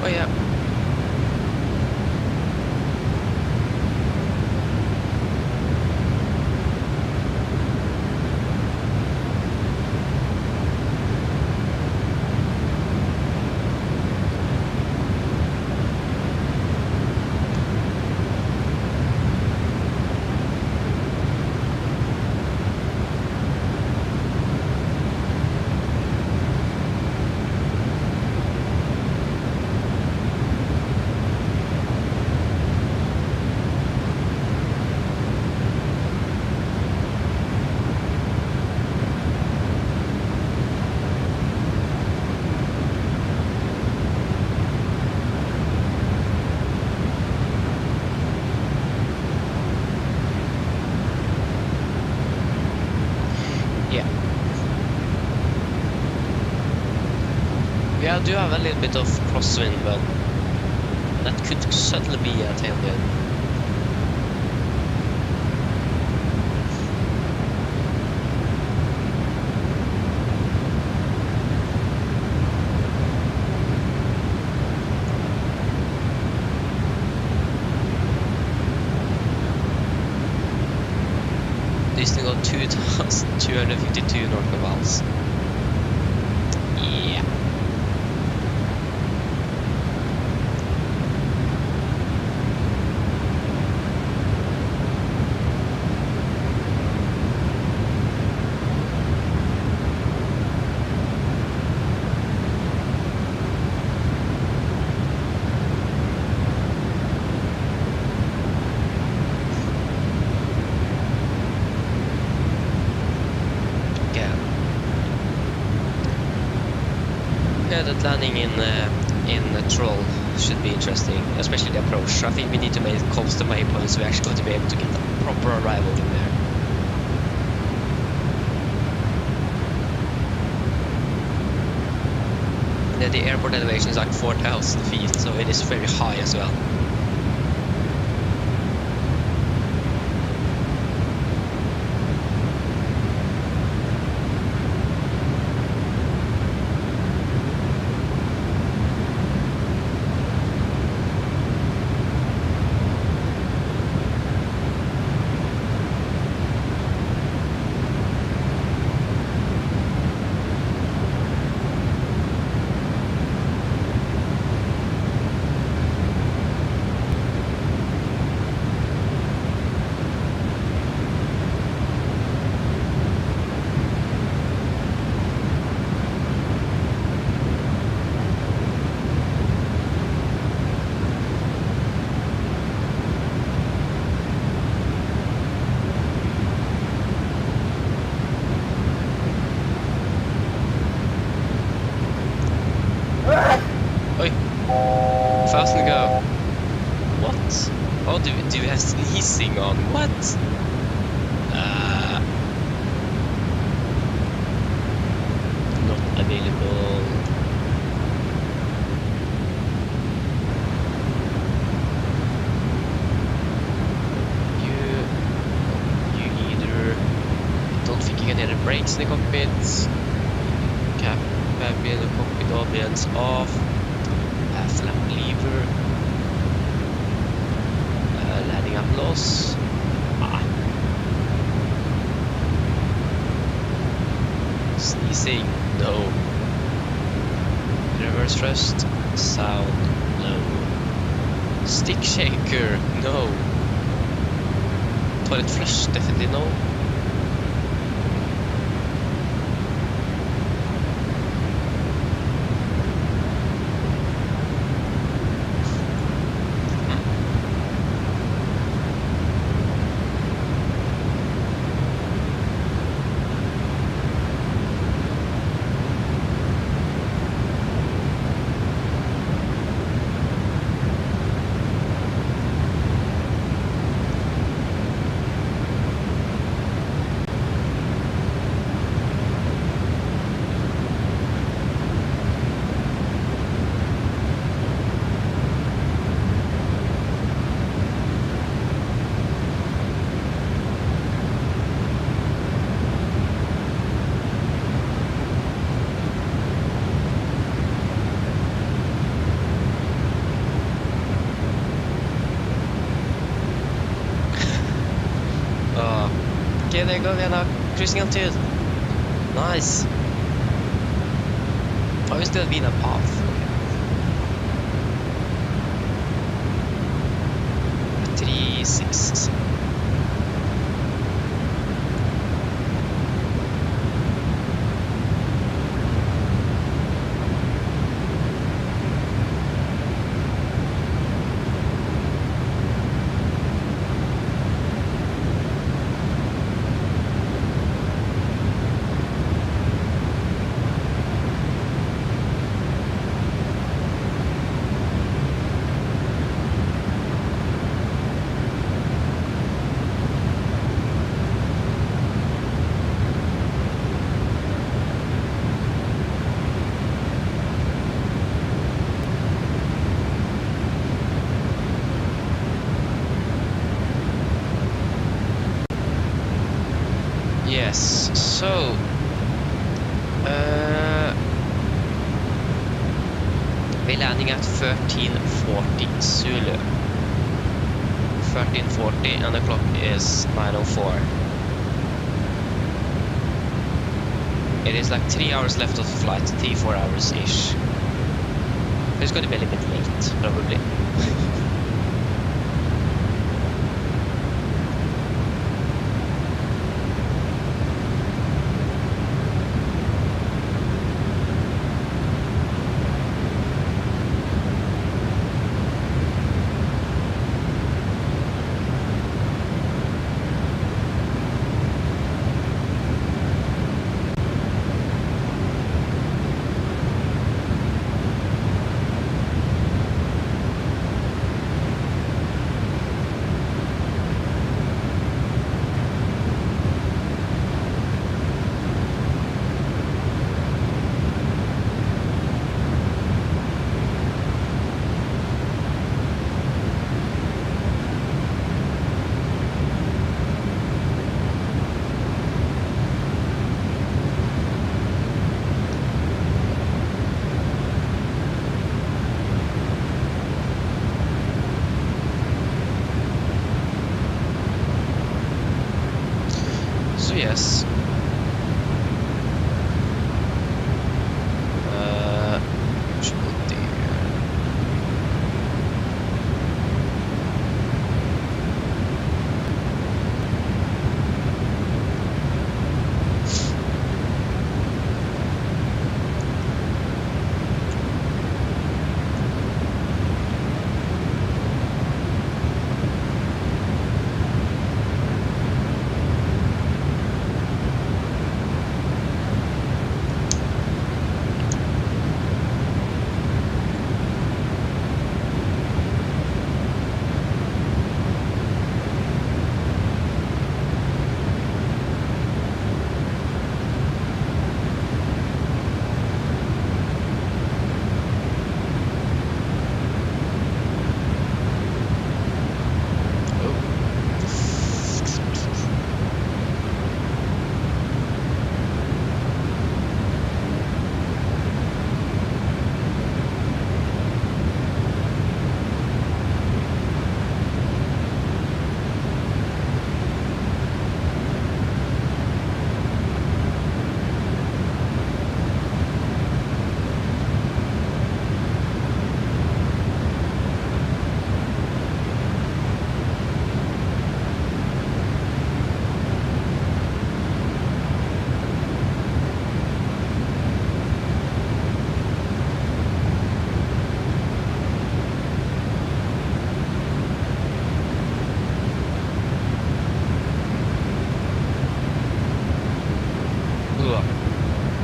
Oh yeah. Yeah, I do have a little bit of crosswind, but that could certainly be a tailwind. This thing got 2,252 nautical miles. Yeah. Yeah, that landing in Troll should be interesting, especially the approach. I think we need to make coast the waypoint so we're actually going to be able to get a proper arrival in there. And then the airport elevation is like 4,000 feet, so it is very high as well. Fast and go. What? Oh, do we have sneezing on? What? Not available. You either. I don't think you can hear the brakes in the cockpit. Cap, cabin, the cockpit audience off. Flap lever. Landing up loss. Sneezing. No. Reverse thrust. Sound. No. Stick shaker. No. Toilet flush. Definitely no. there you go, we are now cruising altitude. Nice. Oh, we still be in a path. 3-6. Yes, so we're landing at 1340 Zulu. 1340 and the clock is 9:04. It is like 3 hours left of the flight, 3-4 hours ish. It's going to be a little bit late, probably. Yes.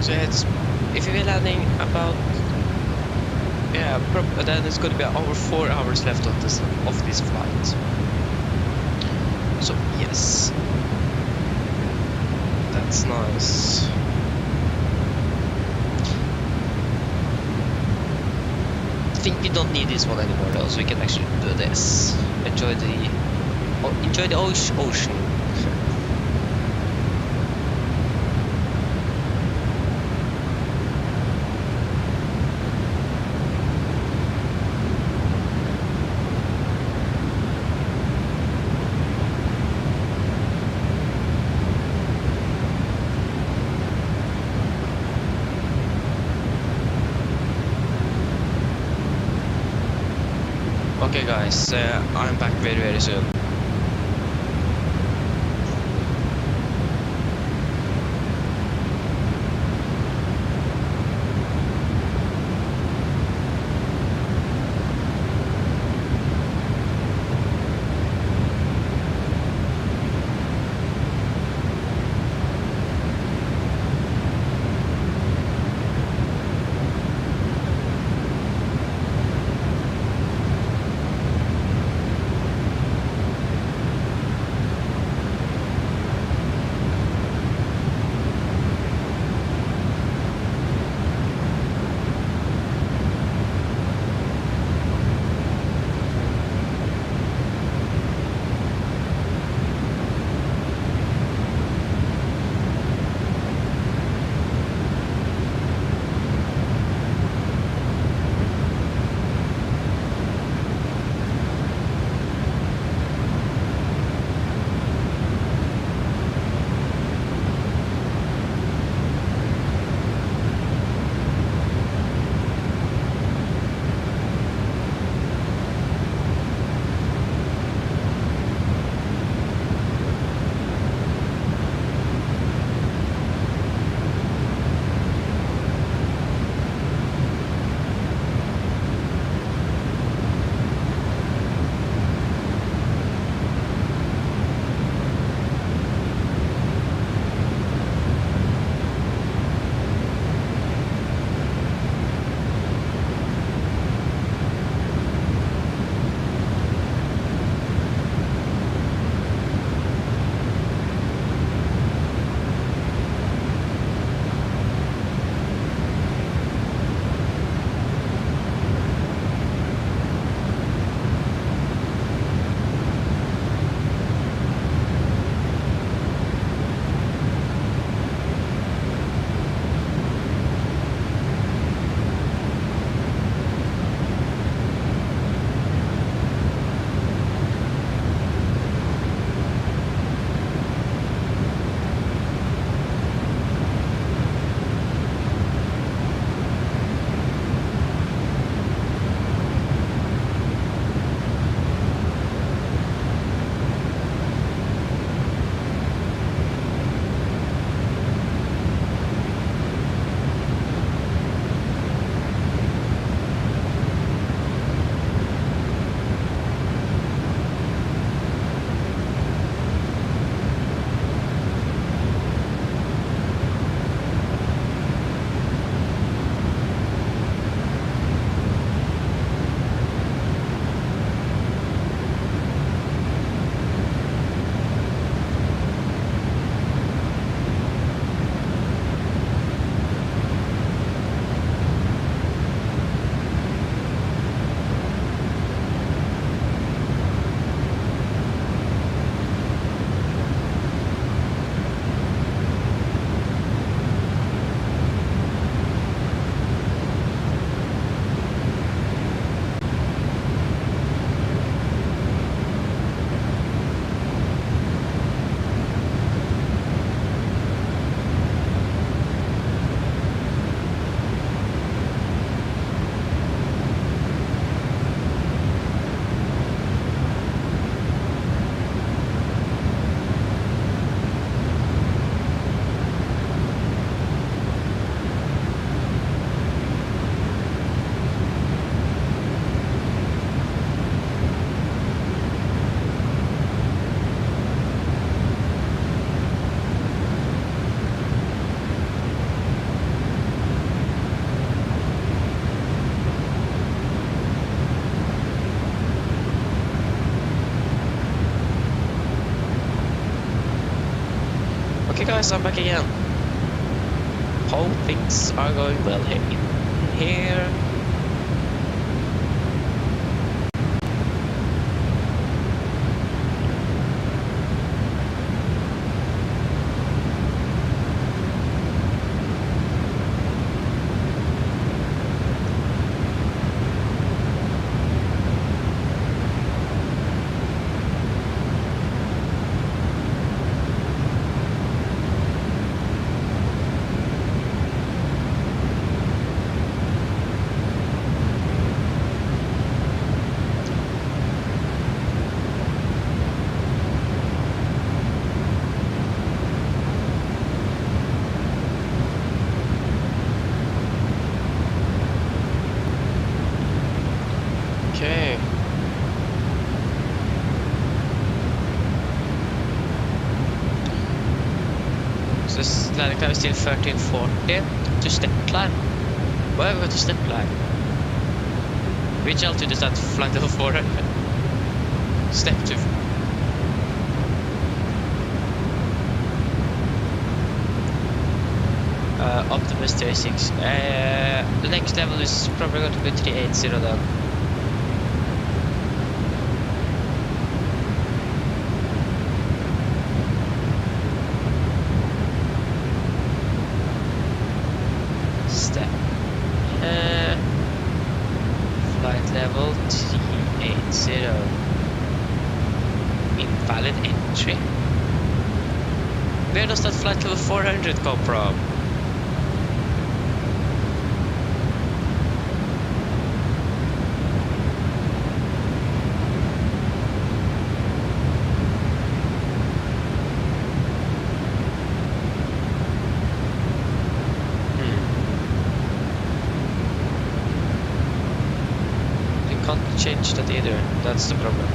So it's, if you're landing about, yeah, then it's going to be over 4 hours left of this flight. So yes, that's nice. I think we don't need this one anymore though, so we can actually do this. Enjoy the ocean. Okay guys, I'm back very soon. Okay guys, I'm back again. Hope things are going well here. landing time is still 1340. To step climb. Why have we got to step climb? Which altitude is that? Flight level 400? Step 2. Optimus 36. The next level is probably going to be 380 then. Step. Flight level 380. Invalid entry. Where does that flight level 400 come from? Change that either, that's the problem.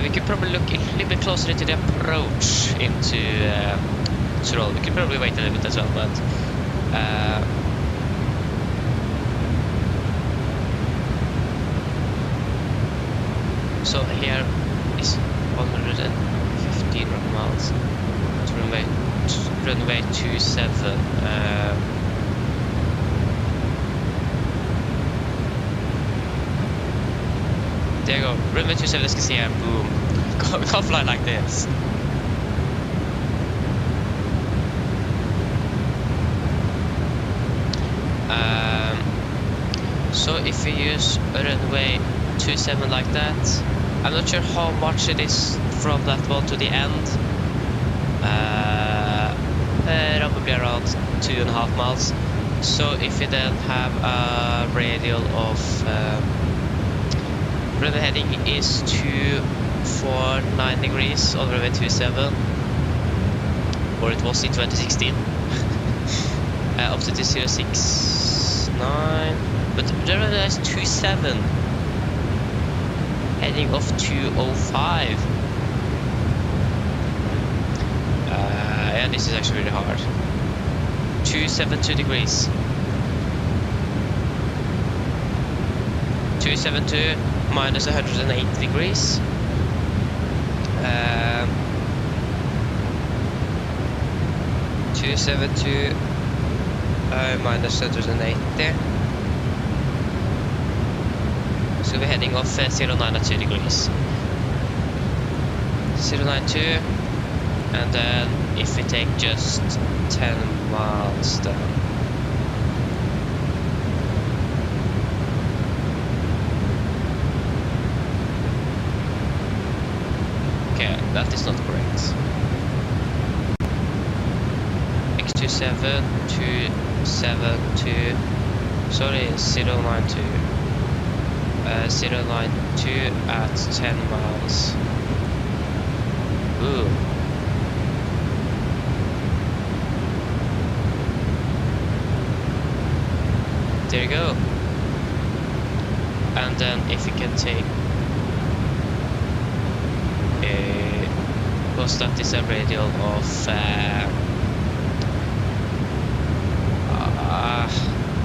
We could probably look a little bit closer into the approach into Tyrol. We could probably wait a little bit as well, but so here is 115 miles to runway 27. There you go, runway 27, let's see here, boom. Can't fly like this. So if we use a runway 27 like that, I'm not sure how much it is from that one to the end. Probably around 2.5 miles. So if we then have a radial of runway heading is 249 degrees on runway 27, or it was in 2016. Up to 069, but the runway is 27, heading of 205. Yeah, this is actually really hard. 272 degrees. 272 minus 180 degrees. 272 minus 180. So we're heading off 092 degrees. 092, and then if we take just 10 miles down. That is not correct. X27 272, 092. 092 092 at 10 miles. Ooh. There you go. And then if you can take a, because that is a radial of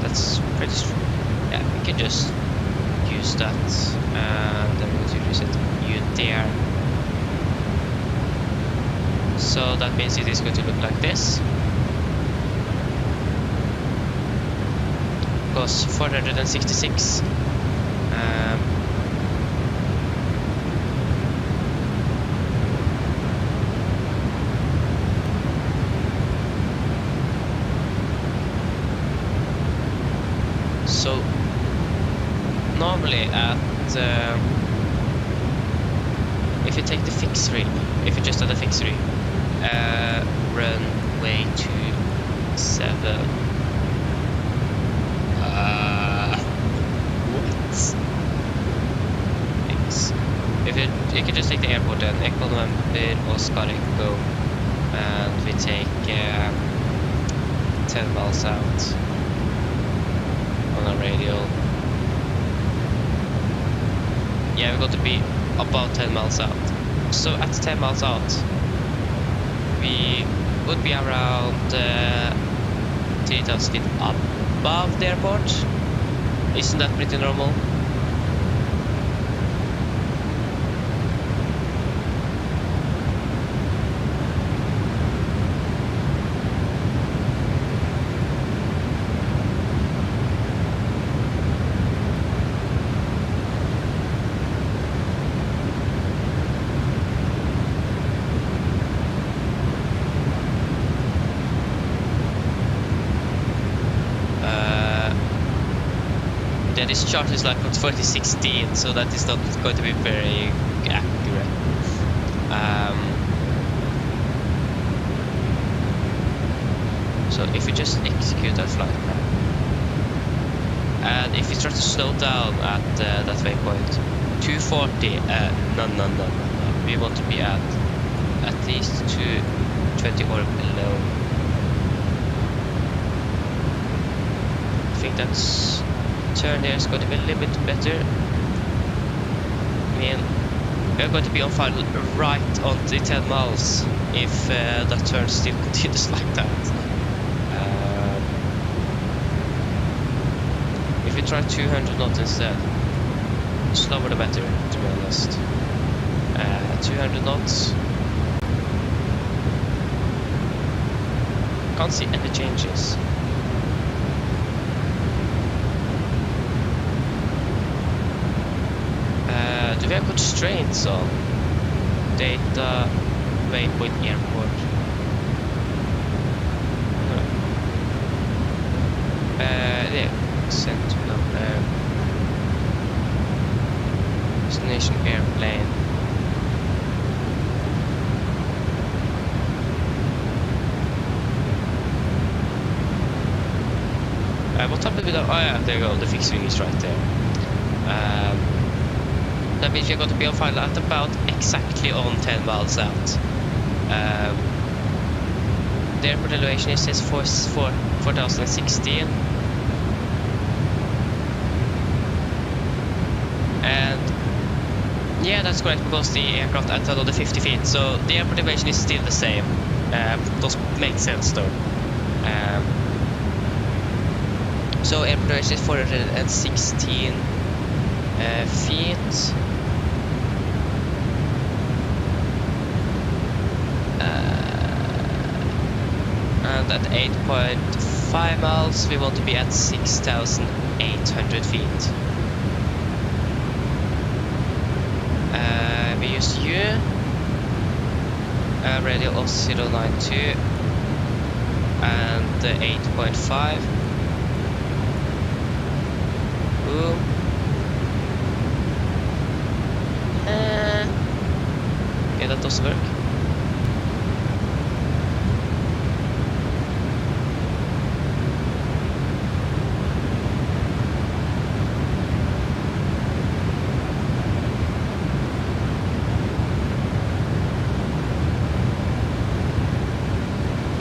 that's pretty strong. Yeah, we can just use that, and then we'll use it there. So that means it is going to look like this. Goes 466. So normally at if you take the fixed rig, if you just had a fixed rig, runway 27. What? Things. If you can just take the airport and Echo November Oscar Echo, and we take 10 miles out on a radial. Yeah, we're going to be about 10 miles out. So at 10 miles out, we would be around 3,000 feet above the airport. Isn't that pretty normal? Yeah, this chart is like from 2016, so that is not going to be very accurate. So if we just execute that flight plan, and if we try to slow down at that waypoint, 240, no, we want to be at least 220 or below. I think that's turn there is going to be a little bit better. I mean, we're going to be on fire right on the 10 miles if that turn still continues like that. If we try 200 knots instead, slower the better, to be honest. 200 knots. Can't see any changes. Do we have constraints on data waypoint airport? Yeah, send to destination airplane. What happened with that? Oh yeah, there you go, the fixed wing is right there. That means you're going to be on fire at about exactly on 10 miles out. The airport elevation is 4016. And yeah, that's correct, because the aircraft entered on the 50 feet, so the airport elevation is still the same. Does make sense though. So airport elevation is 416 feet. And at 8.5 miles, we want to be at 6,800 feet. We use U, radial of 092, and 8.5. Boom. Yeah, that doesn't work.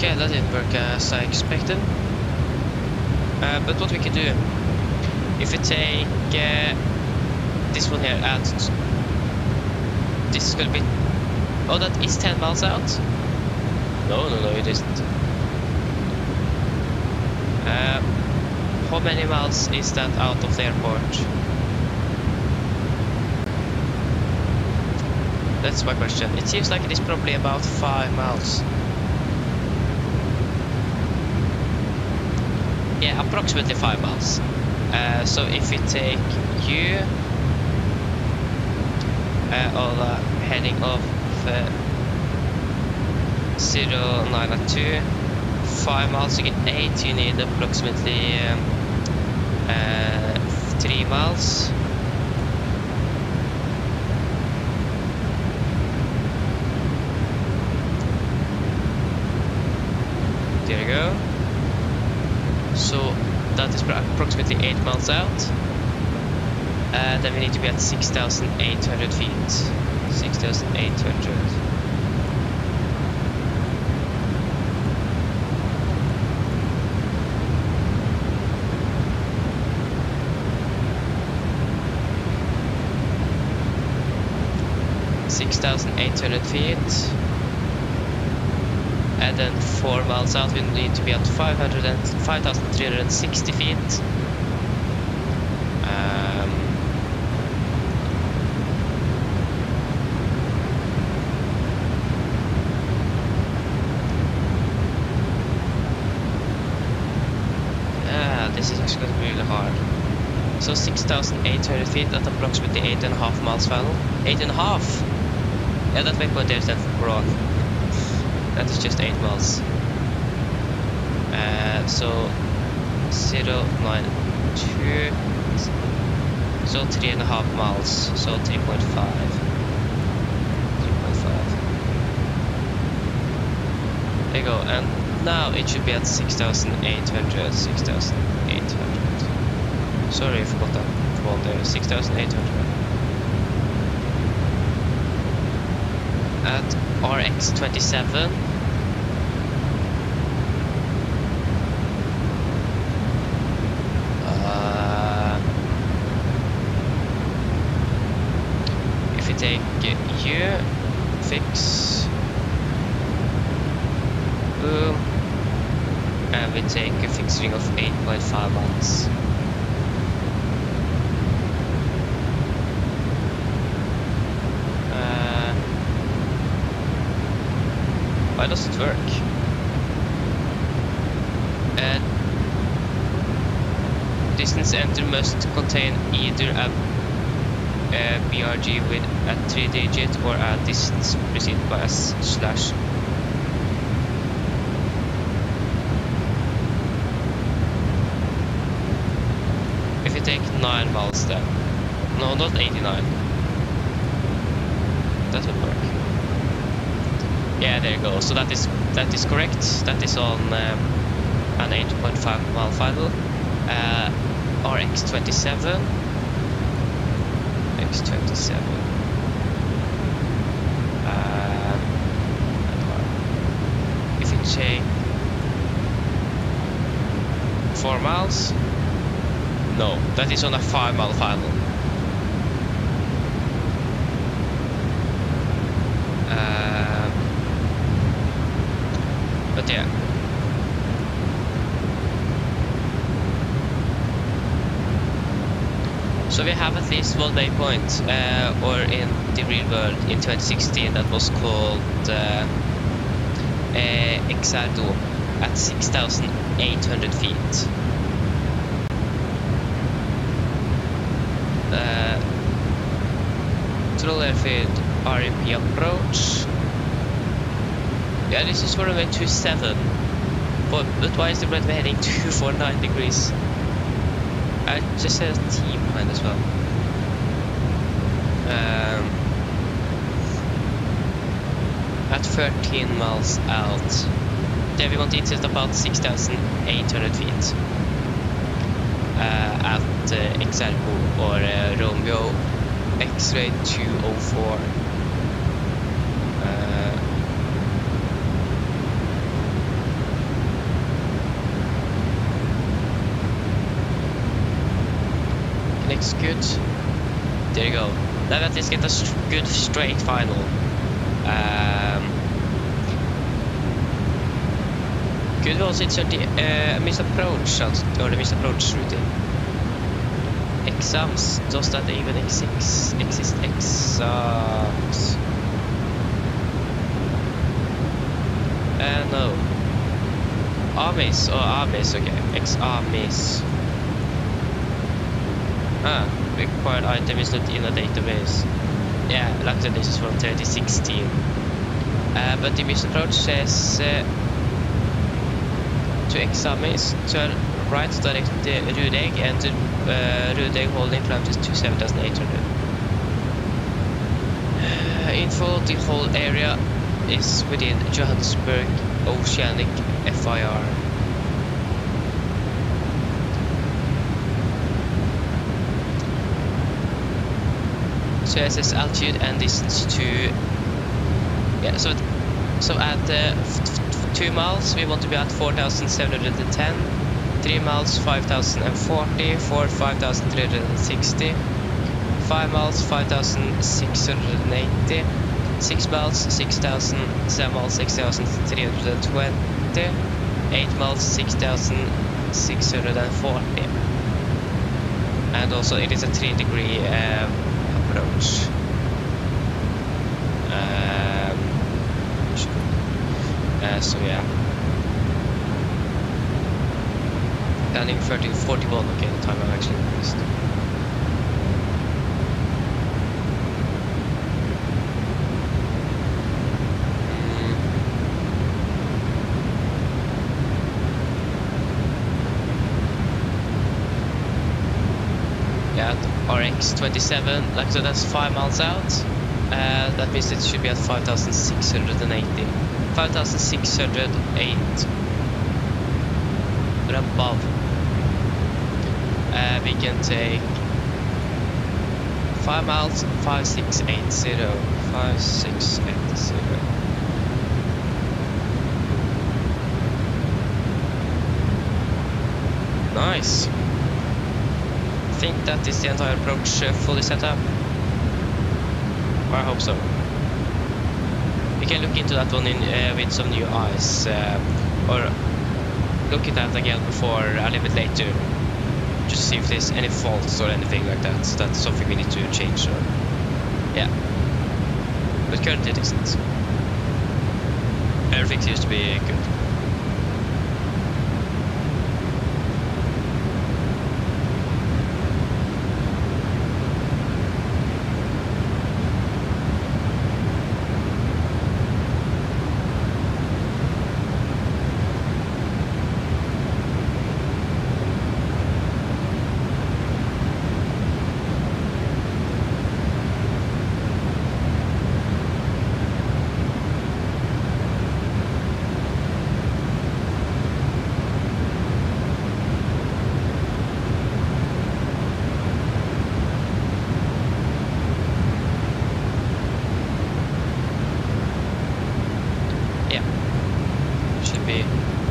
Okay, that didn't work as I expected. But what we can do, if we take this one here at, this is gonna be, oh, that is 10 miles out? No, it isn't. How many miles is that out of the airport? That's my question. It seems like it is probably about 5 miles. Yeah, approximately 5 miles. So if we take you on the heading of 0902, 5 miles to get 8, you need approximately 3 miles. There you go. So that is approximately 8 miles out. Then we need to be at 6,800 feet. 6,800. feet, and then 4 miles out we need to be at 5,360 feet. This is actually going to be really hard. So 6,800 feet at approximately 8.5 miles final. 8.5! Yeah, that waypoint there is then wrong. That is just 8 miles. So 0.92. So 3.5 miles. So 3.5. 3.5. There you go. And now it should be at 6,800. 6,800. Sorry, I forgot that one there. 6,800. At RX 27. If we take here, fix, boom, and we take a fixed ring of 8.5 miles. Why does it work? Distance enter must contain either a BRG with a 3-digit or a distance preceded by a slash. If you take 9 miles then. No, not 89. That would work. Yeah, there you go. So that is correct. That is on an 8.5 mile final. RX 27. X27. If you take 4 miles, no, that is on a 5 mile final. But yeah. So we have at least one waypoint, or in the real world in 2016 that was called Exardo at 6,800 feet. Troll airfield RMP approach. Yeah, this is for runway 27. But why is the runway heading 249 degrees? I just said a T behind as well. At 13 miles out. There we want to insert about 6,800 feet. At Exarco or Romeo X-ray 204. That's good. There you go. Now at least get a good straight final. Could we also insert the missed approach or the missed approach routine? Exams, does that even exist? Exams. No. Armies, armies, okay. Armies. Required item is not in a database. Yeah, luckily this is from 2016. But the missed approach says to examines, turn right direct Rudeg and Rudeg holding climb to 7,800. Info, the whole area is within Johannesburg Oceanic FIR. So it says altitude and distance to, yeah, so at 2 miles we want to be at 4,710, 3 miles 5,040, 4 5,360, 5 miles 5,680, 6 miles 6,000, 7 miles 6,320, 8 miles 6,640, and also it is a 3-degree approach. So yeah, landing 1341. Okay, the time I've actually missed. Yeah, RX 27. Like so, that's 5 miles out. That means it should be at 5,680. 5,608 but above. We can take 5 miles 5680. 5680. Nice. I think that is the entire approach fully set up. Or I hope so. We can look into that one in with some new eyes, or look at that again before a little bit later, just see if there's any faults or anything like that. So that's something we need to change. Or yeah, but currently it isn't. Everything seems to be good.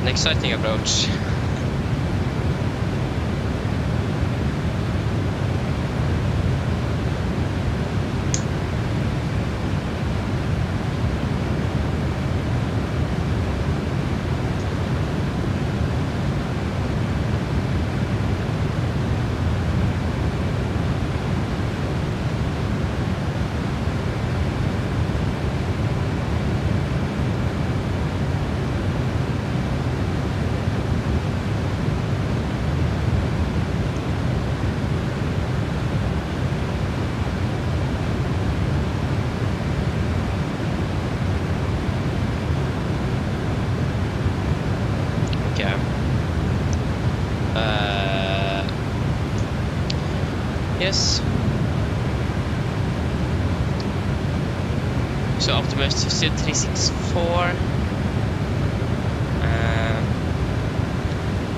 Exciting approach. Yes. So Optimus still 364.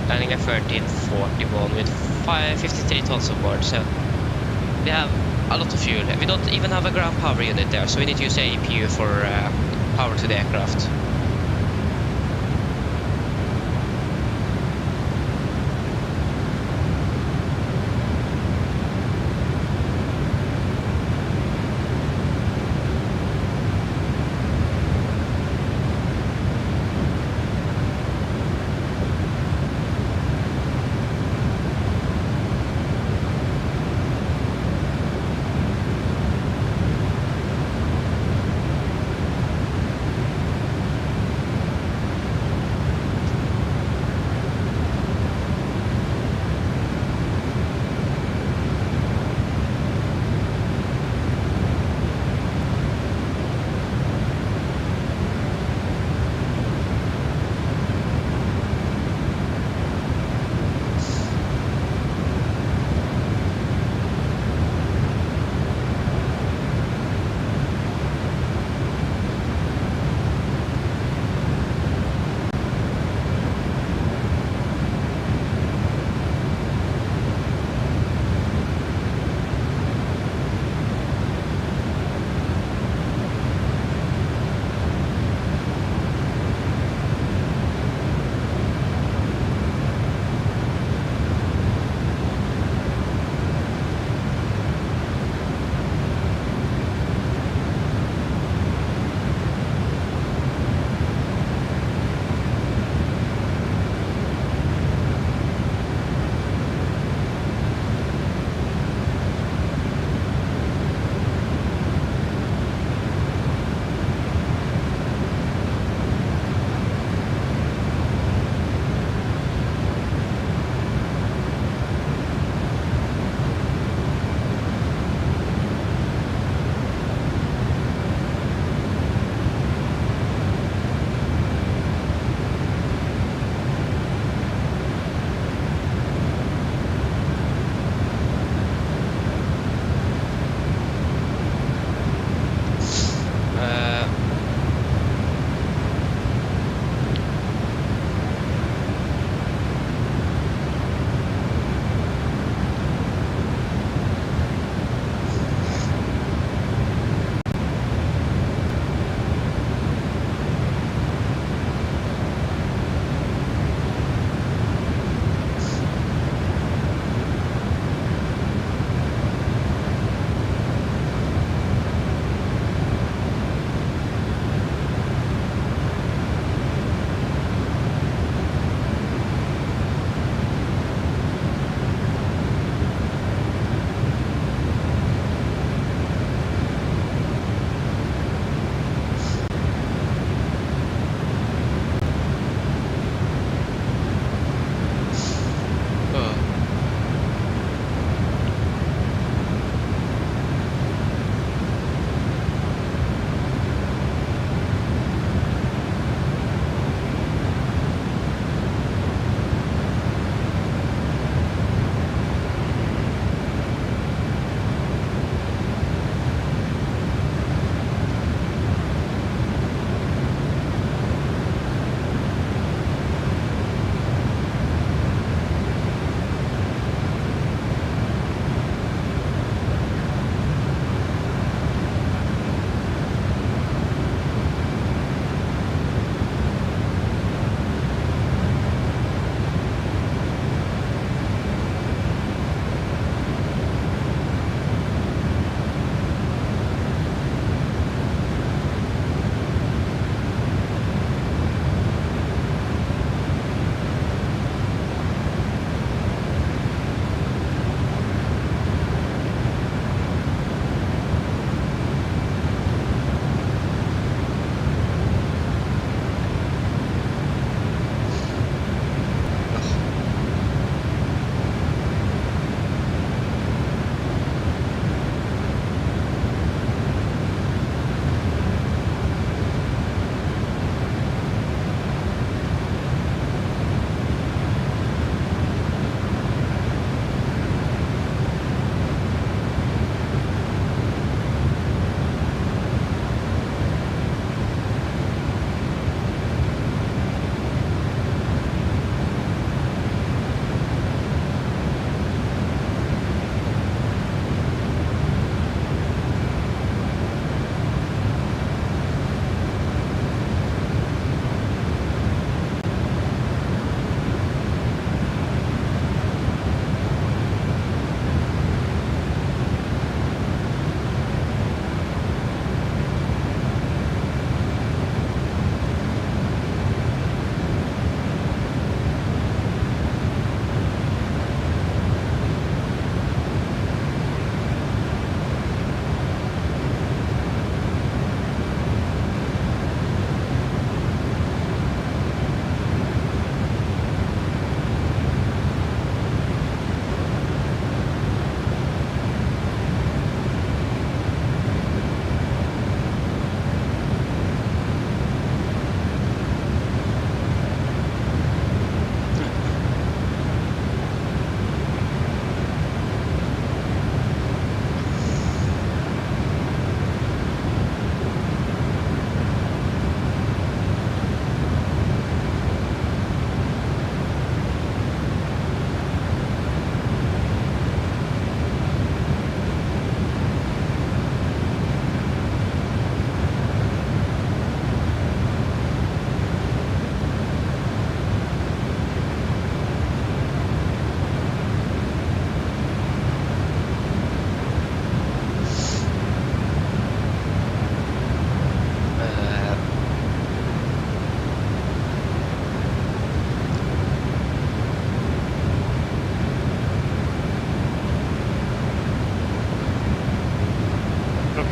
Landing at 1341 with 53 tons of board. So we have a lot of fuel. We don't even have a ground power unit there, so we need to use a APU for power to the aircraft.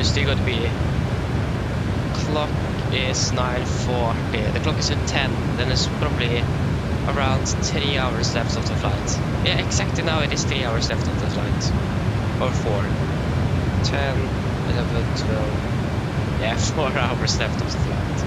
still going to be... Clock is 9:40. The clock is at 10. Then it's probably around 3 hours left of the flight. Yeah, exactly now it is 3 hours left of the flight. Or 4. 10, 11, 12... Yeah, 4 hours left of the flight.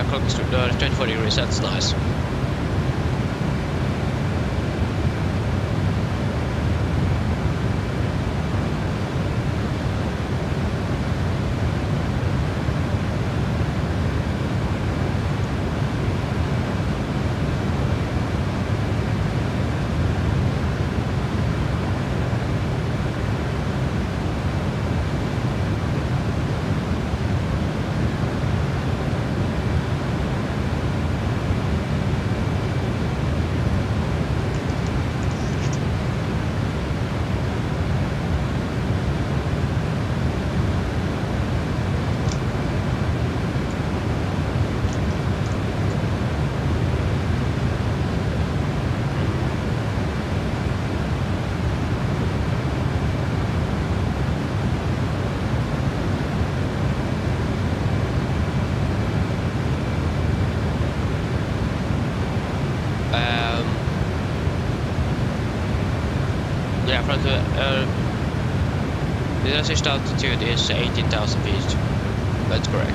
Clock is 24 degrees, that's nice. Yeah, from the designated altitude is 18,000 feet. That's correct.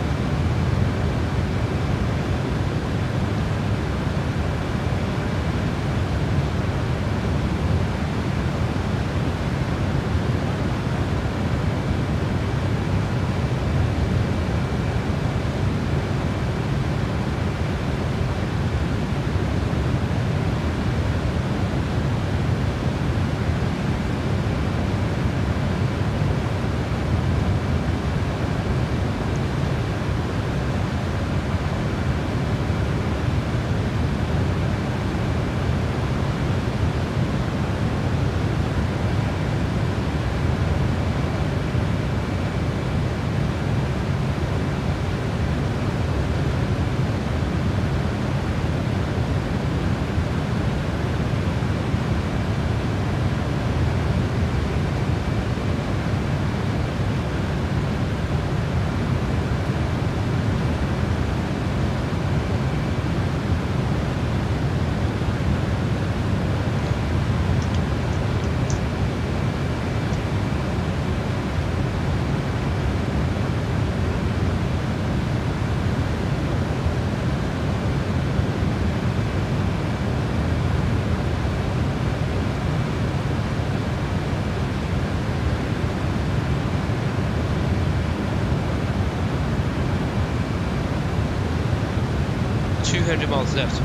Miles left.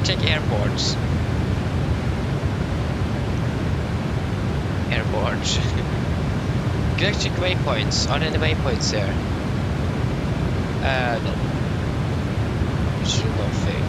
Quick check airports. Airports. Quick check waypoints. Are there any waypoints there? No. There's nothing.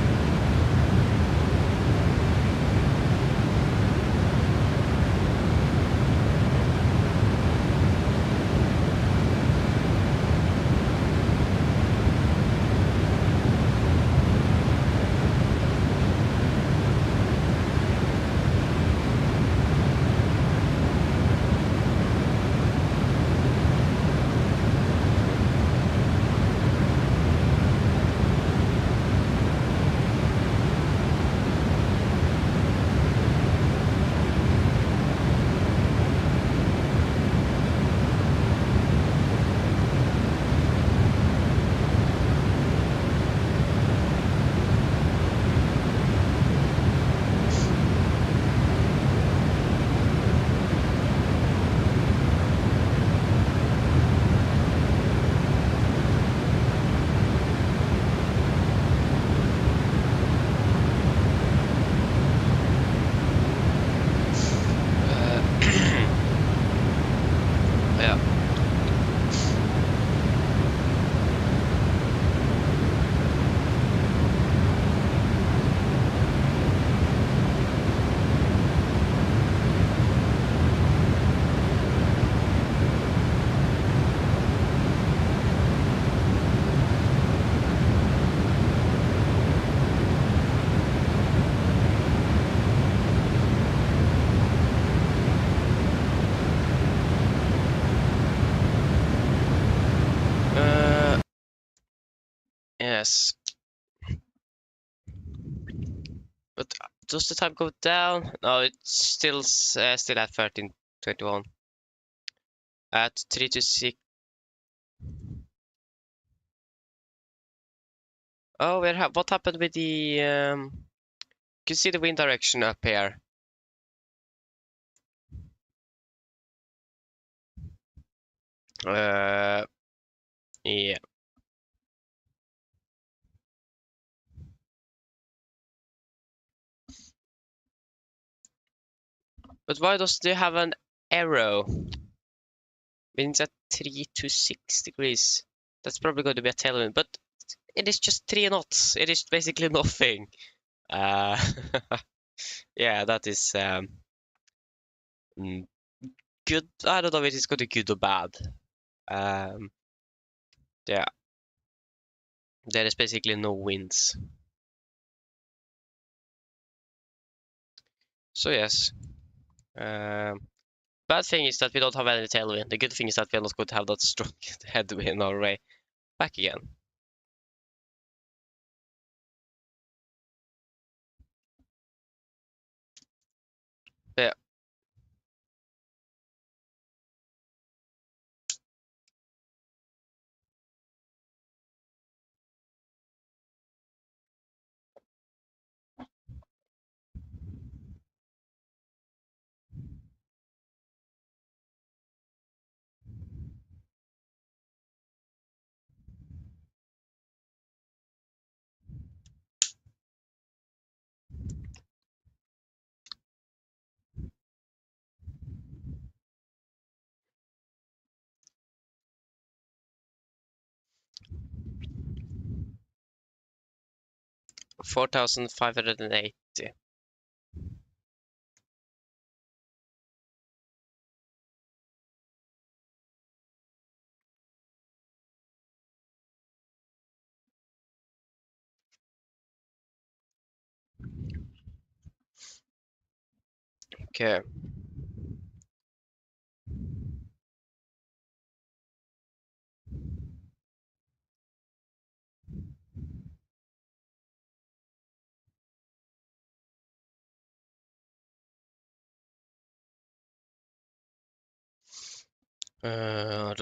Yeah. Yes. But does the time go down? No, it's still at 13:21. At 3 to 6. Oh, what happened with the you can see the wind direction up here. Yeah. But why does they have an arrow? Winds at 3 to 6 degrees. That's probably going to be a tailwind, but it is just 3 knots. It is basically nothing. Uh, yeah, that is good. I don't know if it's going to be good or bad. Yeah, there is basically no winds. So yes. Bad thing is that we don't have any tailwind. The good thing is that we are not going to have that strong headwind our way back again. Yeah. $4,580. Okay. Uh,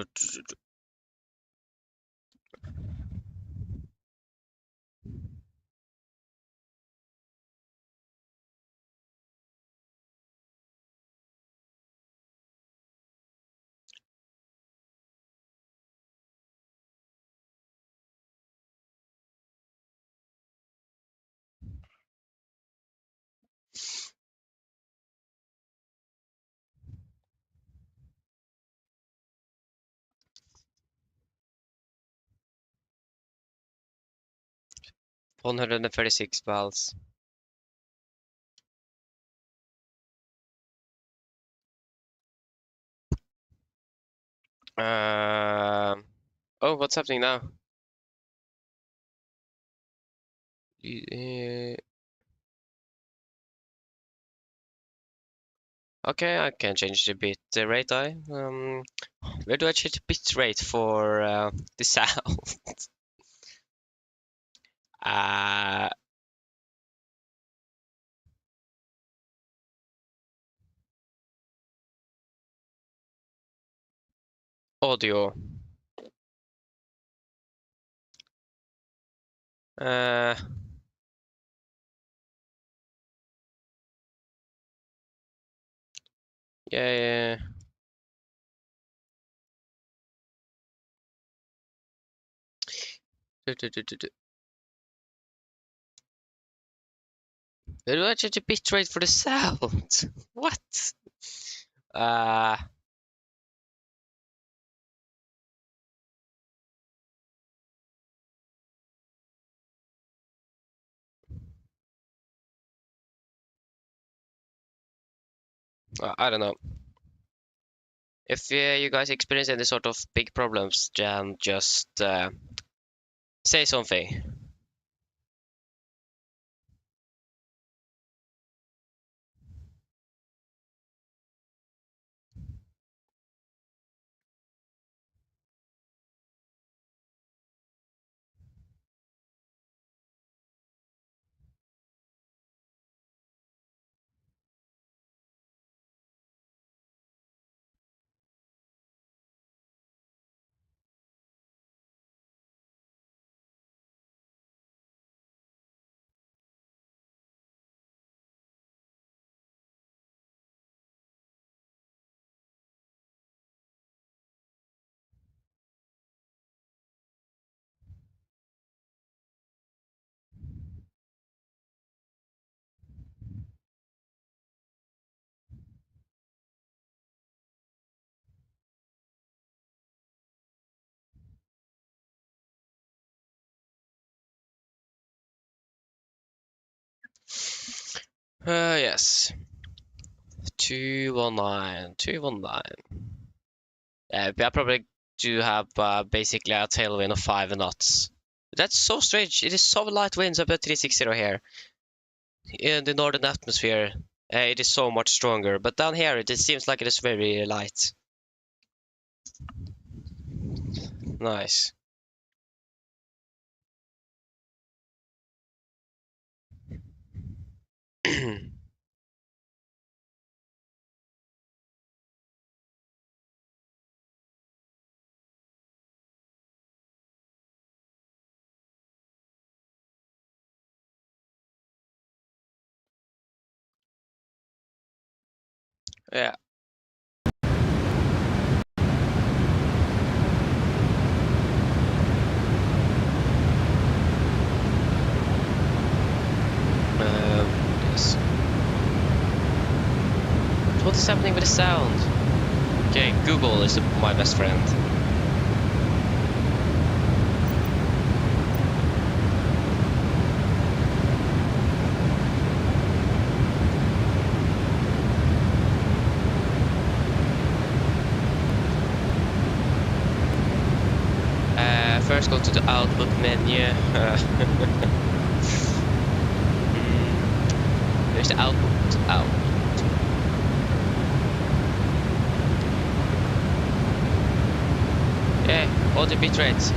136 bells. Oh, what's happening now? Okay, I can change the bit rate. Where do I change the bit rate for the sound? uh, Audio. Uh, yeah. Where do I change the bit rate for the sound? What? Uh, I don't know. If you guys experience any sort of big problems, then just say something. Yes. 219. Yeah, we probably do have basically a tailwind of 5 knots. That's so strange. It is so light winds up at 360 here. In the northern atmosphere, it is so much stronger. But down here, it seems like it is very light. Nice. Yeah. Yes. What is happening with the sound? Okay, Google is my best friend. First go to the Outlook menu. There's the output out. Yeah, audio bitrate.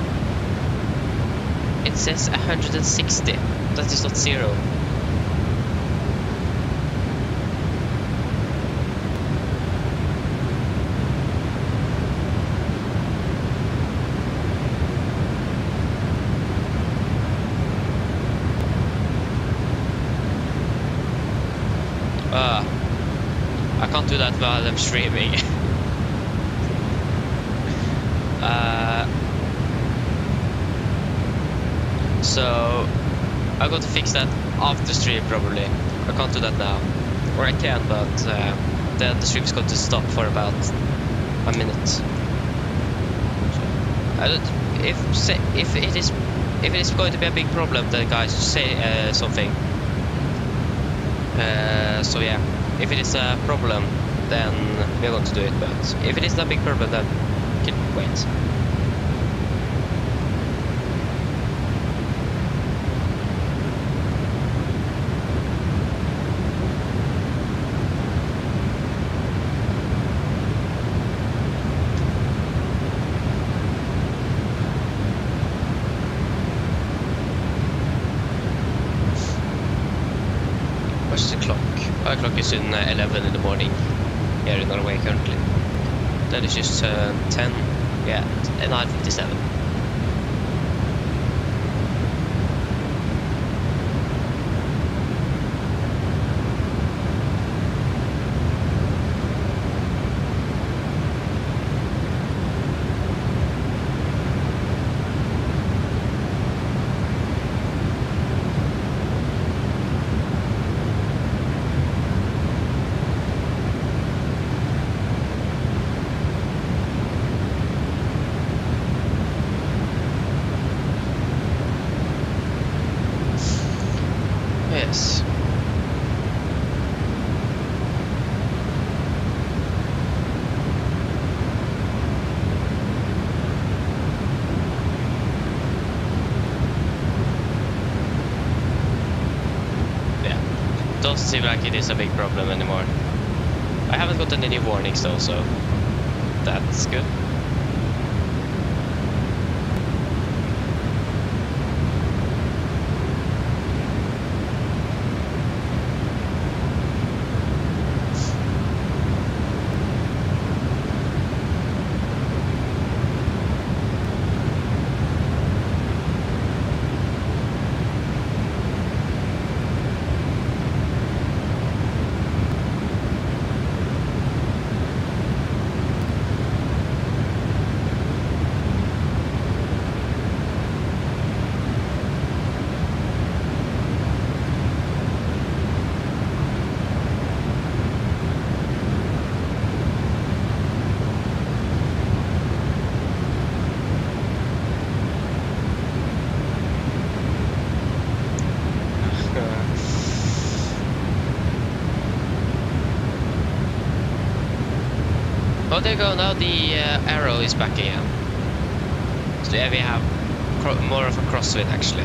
It says 160. That is not 0. I can't do that while I'm streaming. So I'm going to fix that after stream probably. I can't do that now, or I can, but then the stream is going to stop for about a minute. I don't. If if it's going to be a big problem, then guys say something. So yeah, if it is a problem, then we're going to do it. But if it is not a big problem, then we can wait. What's the clock? Our clock is in 11 in the morning here in Norway currently. Then it's just 10, yeah, 9:57. Yes. Yeah. Doesn't seem like it is a big problem anymore. I haven't gotten any warnings though, so that's good. Oh, there you go, now the arrow is back again. So yeah, we have more of a crosswind actually.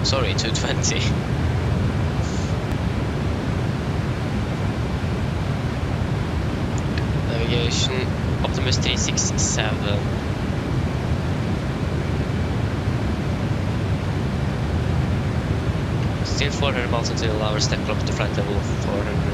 Sorry, 220. Navigation, Optimus 367. Still 400 miles until our step clock to flight level 400.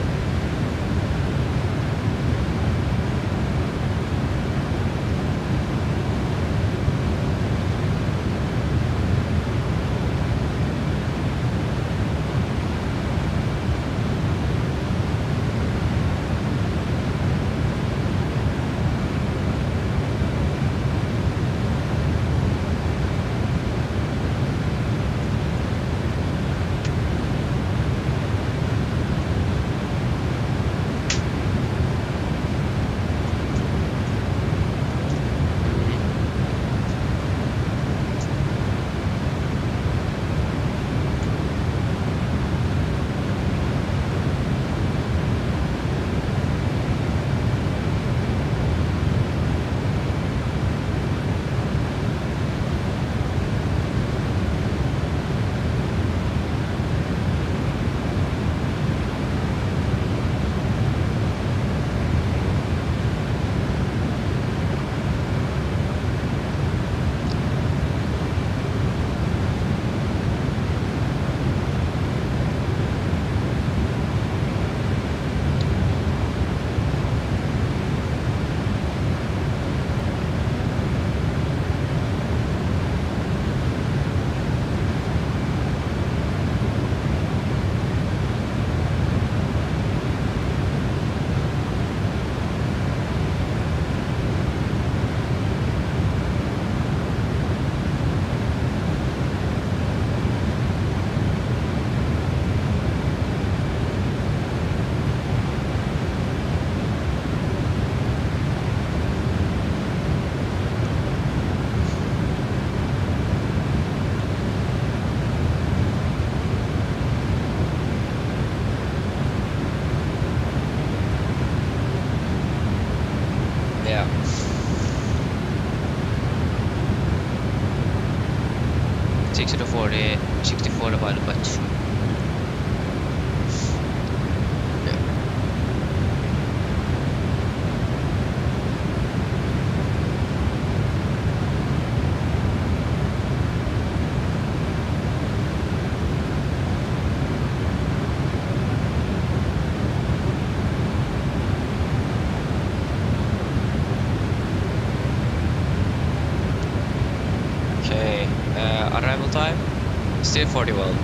Yeah. Six to the 40, 64 divided by 2. Arrival time, still 41.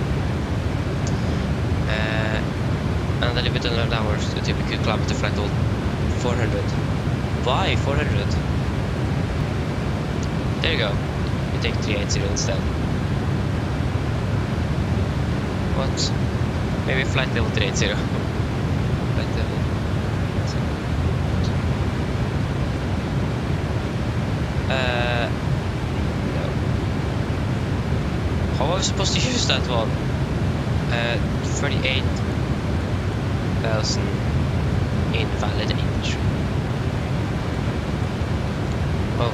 And a little bit under an hour until we could climb to flight level 400. Why 400? There you go. We take 380 instead. What? Maybe flight level 380. Flight level. How am I supposed to use that one? 38,000 invalid entry. Oh.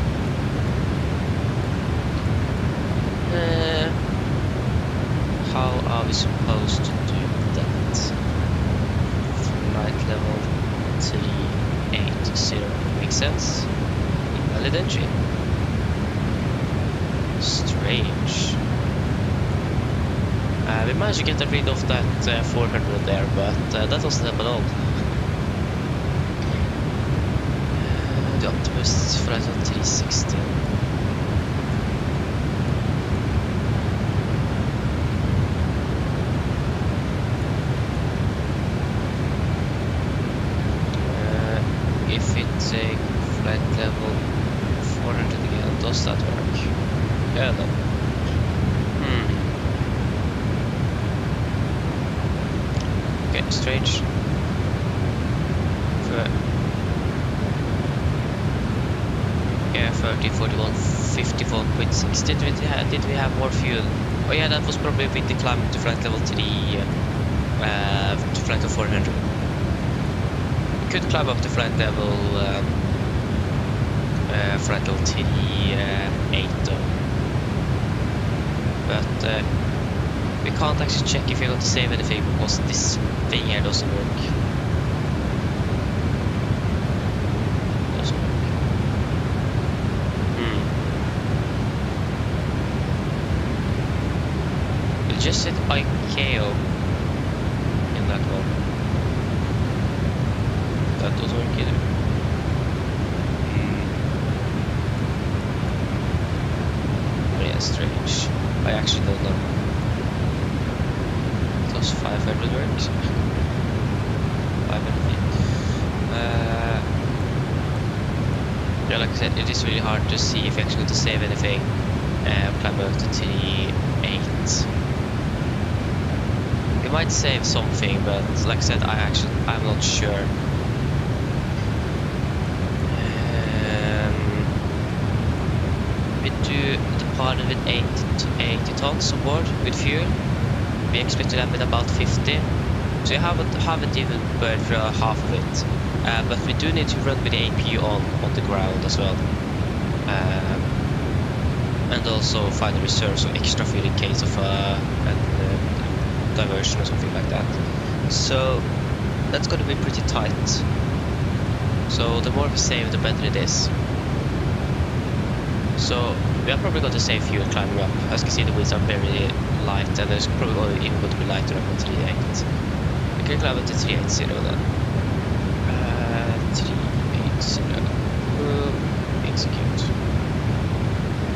How are we supposed to do that? Flight level 380 makes sense. Invalid entry. Strange. We managed to get rid of that 400 there, but that doesn't help at all. The Optimus flight on 360. If it take flight level 400 again, does that work? Yeah, no. Okay, strange. Yeah, 30, 41, 54.6. Did we have more fuel? Oh yeah, that was probably with the climb to flight level 3, to flight level 400. We could climb up to flight level 3, 8 though. But we can't actually check if you're going to save anything because this thing here doesn't work. Doesn't work. We just said IKO in that one. That doesn't work either. Yeah, strange. I actually don't know. Those 500 works. 500 feet. Yeah, like I said, it is really hard to see if you're actually going to save anything. Climb up to 3.8. We might save something, but like I said, I'm not sure. We do departed with 80 tons on board with fuel. We expect to land with about 50. So you haven't even burned for half of it. But we do need to run with AP on the ground as well. And also find a reserve, so extra fuel in case of a diversion or something like that. So that's going to be pretty tight. So the more we save, the better it is. So we are probably going to save fuel climbing up. As you can see, the winds are very light, and there's probably even going to be lighter up on 3.8. We can climb up to 3.80 then. 3.80. Execute.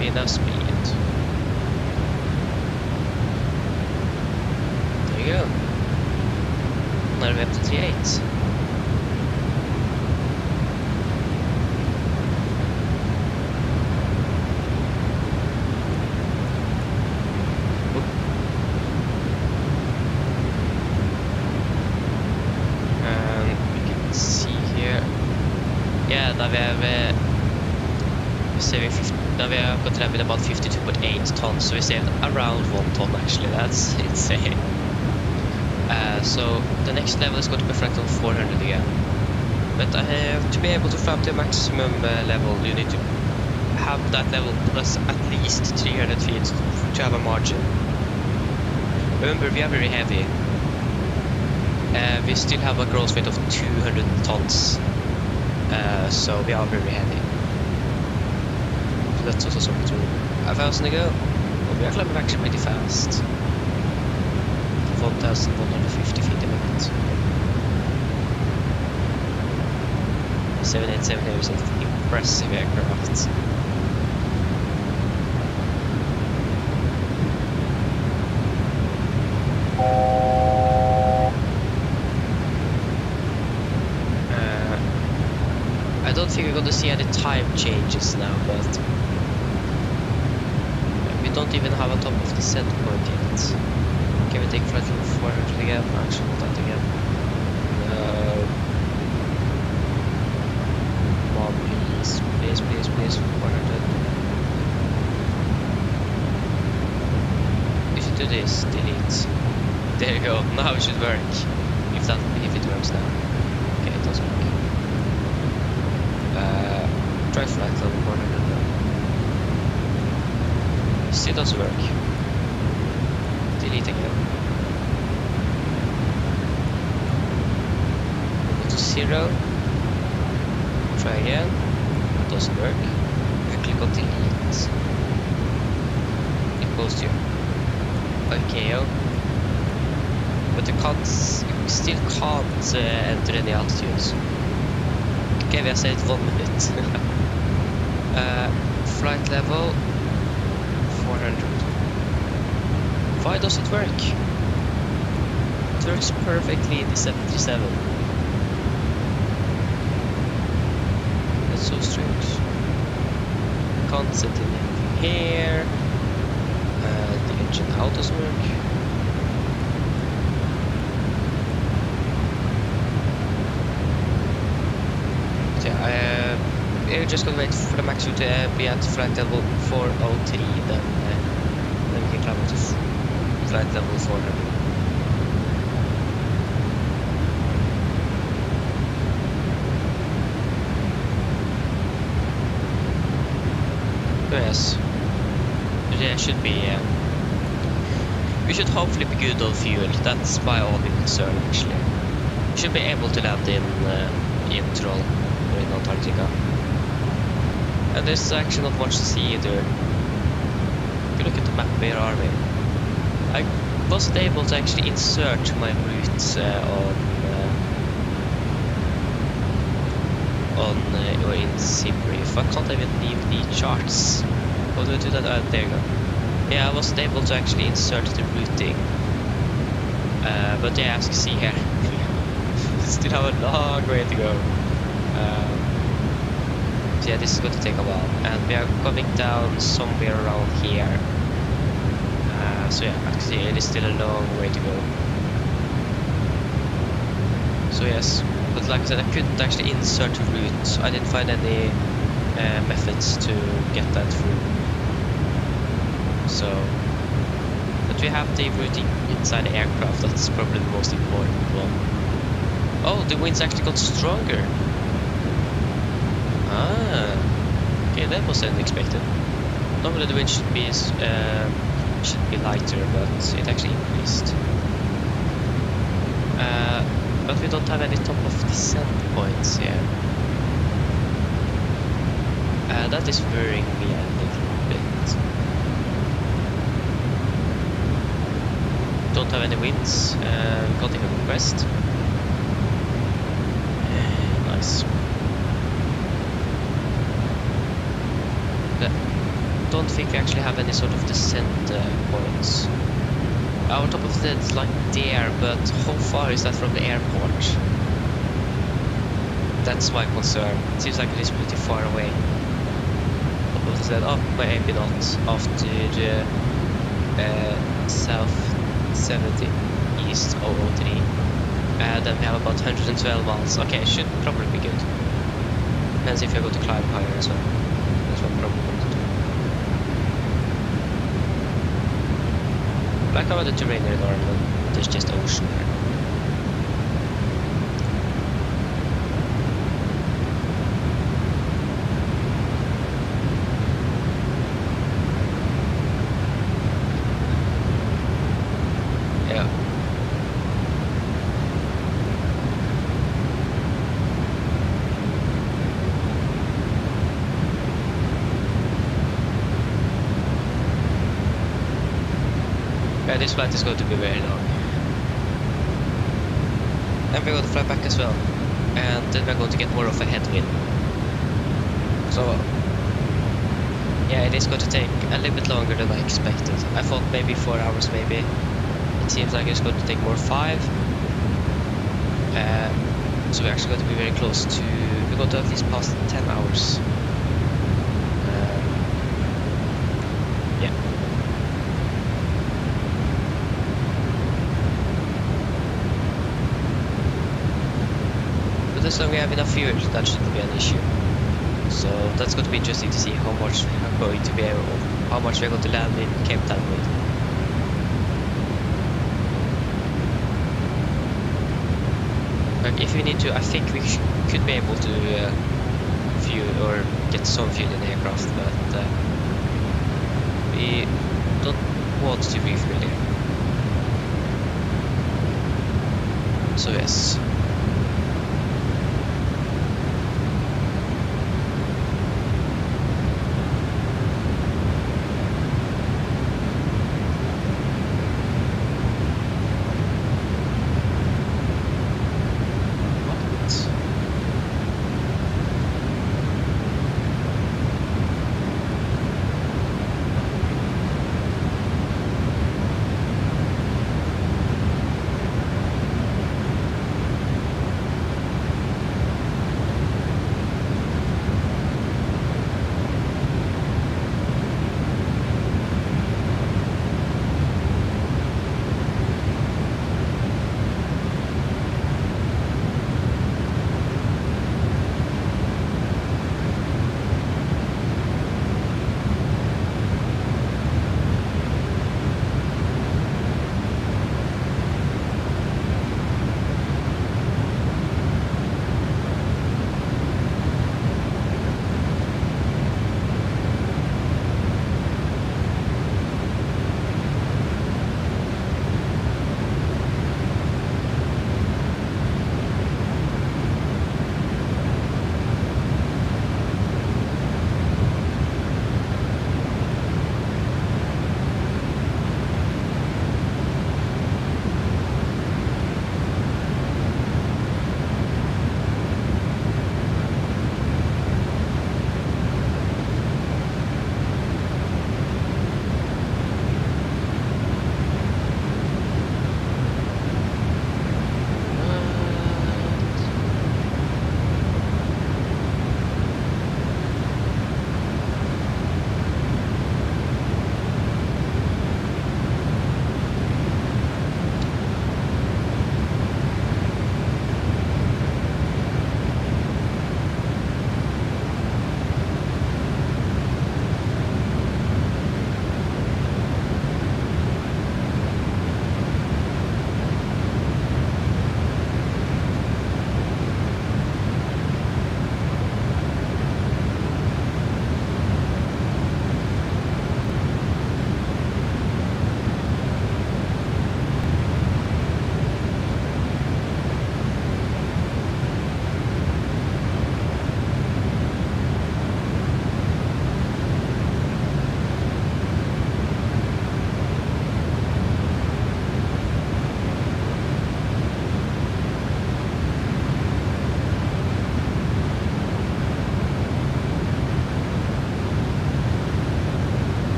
Enough speed. There you go. Now we're up to 3.8. Now we have got to land with about 52.8 tons, so we saved around 1 ton actually. That's insane. So the next level is going to be flight level 400 again. But to be able to fly up to a maximum level, you need to have that level plus at least 300 feet to have a margin. Remember, we are very heavy. We still have a gross weight of 200 tons, so we are very heavy. That's also something to 1,000 to go. Well, we are climbing actually pretty fast. 1,150 feet a minute. 787 here is an impressive aircraft. I don't think we're going to see any time changes now, but we don't even have a top of the set point yet. Can we take flight level 400 again? Actually, not that again. No. Come on, please. Please, please, please. 400. If you do this, delete. There you go. Now it should work. If it works now. Okay, it does work. Try flight level 400 now. Still doesn't work. Delete again. Go to 0. Try again. Doesn't work. If you click on delete, it goes to IKO. But you still can't enter any altitudes. Okay, we have saved 1 minute. Flight level 400. Why does it work? It works perfectly in the 737. That's so strange. Can't set anything here. The engine out doesn't work. We're just gonna wait for the max to be at flight level 403, then we can climb to flight level 400. Yes, there should be We should hopefully be good on fuel. That's my only concern, actually. We should be able to land in Troll or in Antarctica. And there's actually not much to see either. If you look at the map, where are we? I wasn't able to actually insert my routes or in Simbrief. I can't even leave the charts. How do I do that? There you go. Yeah, I wasn't able to actually insert the routing. But yeah, as you see here, we still have a long way to go. So yeah, this is going to take a while, and we are coming down somewhere around here. So yeah, actually it is still a long way to go. So yes, but like I said, I couldn't actually insert the route. I didn't find any methods to get that through. So, but we have the routing inside the aircraft. That's probably the most important one. Oh, the winds actually got stronger. Ah, okay, that was unexpected. Normally the wind should be lighter, but it actually increased. But we don't have any top of descent points here. That is worrying me a little bit. Don't have any winds. Got even request. Nice. Don't think we actually have any sort of descent points. Our top of the is like there, but how far is that from the airport? That's my concern. It seems like it is pretty far away. Top of the, oh, maybe not. After south 70, east 003. Then we have about 112 miles. Okay, should probably be good. Depends if you're going to climb higher as well. That's what I'm probably going to do. Like how the terrain is normal, there's just ocean here. Yeah. Yeah, this flight is going to be very long. And we're going to fly back as well. And then we're going to get more of a headwind. So, yeah, it is going to take a little bit longer than I expected. I thought maybe 4 hours, maybe. It seems like it's going to take more 5. So we're actually going to be very close to... We're going to at least pass 10 hours. Yeah. As long as we have enough fuel, that shouldn't be an issue. So that's going to be interesting to see how much we're going to be able, how much we're going to land in Cape Town with. Like if we need to, I think we could be able to fuel or get some fuel in the aircraft, but we don't want to refuel here. So yes.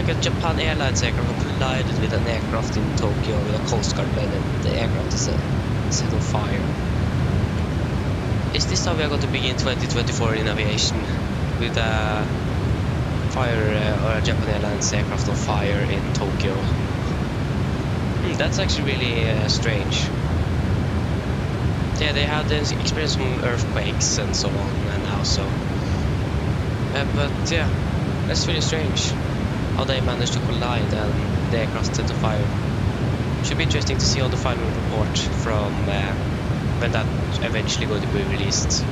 like a Japan Airlines aircraft collided with an aircraft in Tokyo with a Coast Guard plane, and the aircraft is set on fire. Is this how we are going to begin 2024 in aviation? With a fire or a Japan Airlines aircraft on fire in Tokyo? That's actually really strange. Yeah, they had experienced some earthquakes and so on, and now so. But yeah, that's really strange how they managed to collide and the aircraft set on fire. Should be interesting to see all the final report from when that eventually going to be released.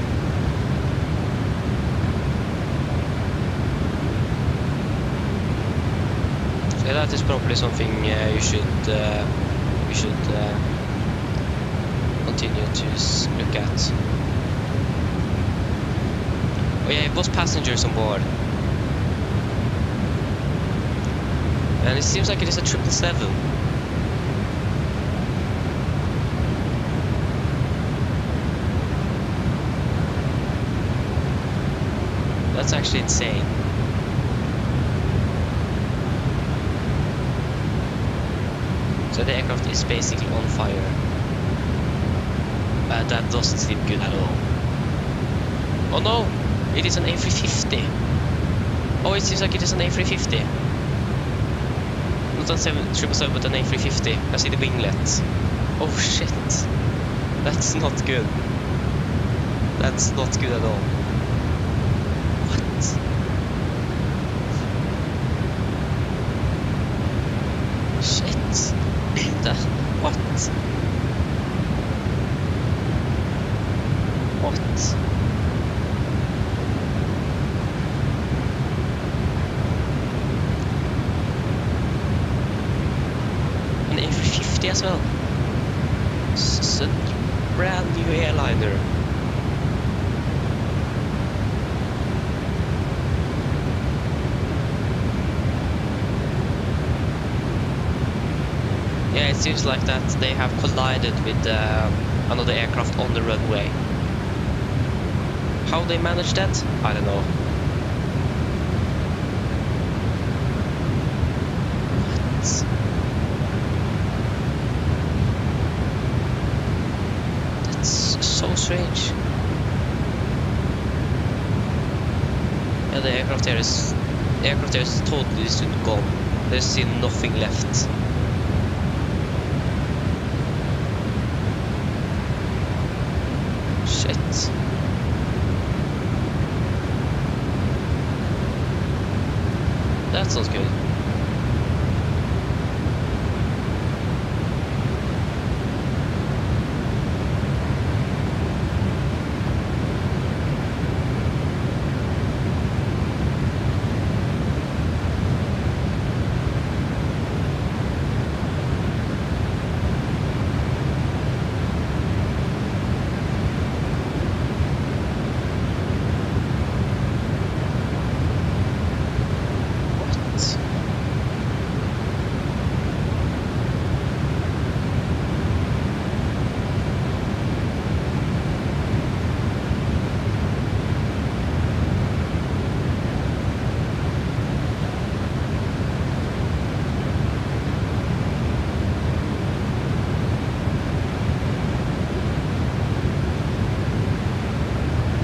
So that is probably something you should continue to look at. Oh yeah, it was passengers on board. And it seems like it is a 777. That's actually insane. So the aircraft is basically on fire. That doesn't seem good at all. Oh no! It is an A350. Oh, it seems like it is an A350. Not a 777, but an A350. I see the winglet. Oh shit. That's not good. That's not good at all. What? Shit. What? What? An A350 as well. It's a brand new airliner. Yeah, it seems like that they have collided with another aircraft on the runway. How they managed that? I don't know. What? That's so strange. Yeah, the aircraft here is totally soon gone. There's nothing left. Shit. That sounds good.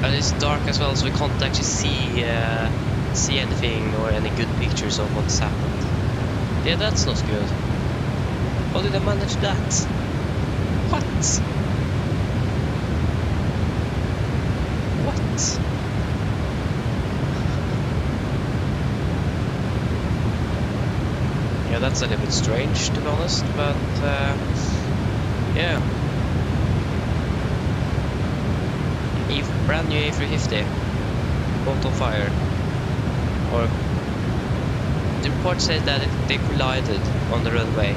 It's dark as well, so we can't actually see anything or any good pictures of what's happened. Yeah, that's not good. How did I manage that? What? What? Yeah, that's a little bit strange, to be honest, but yeah. Brand new A350, both on fire. Or the report said that they collided on the runway.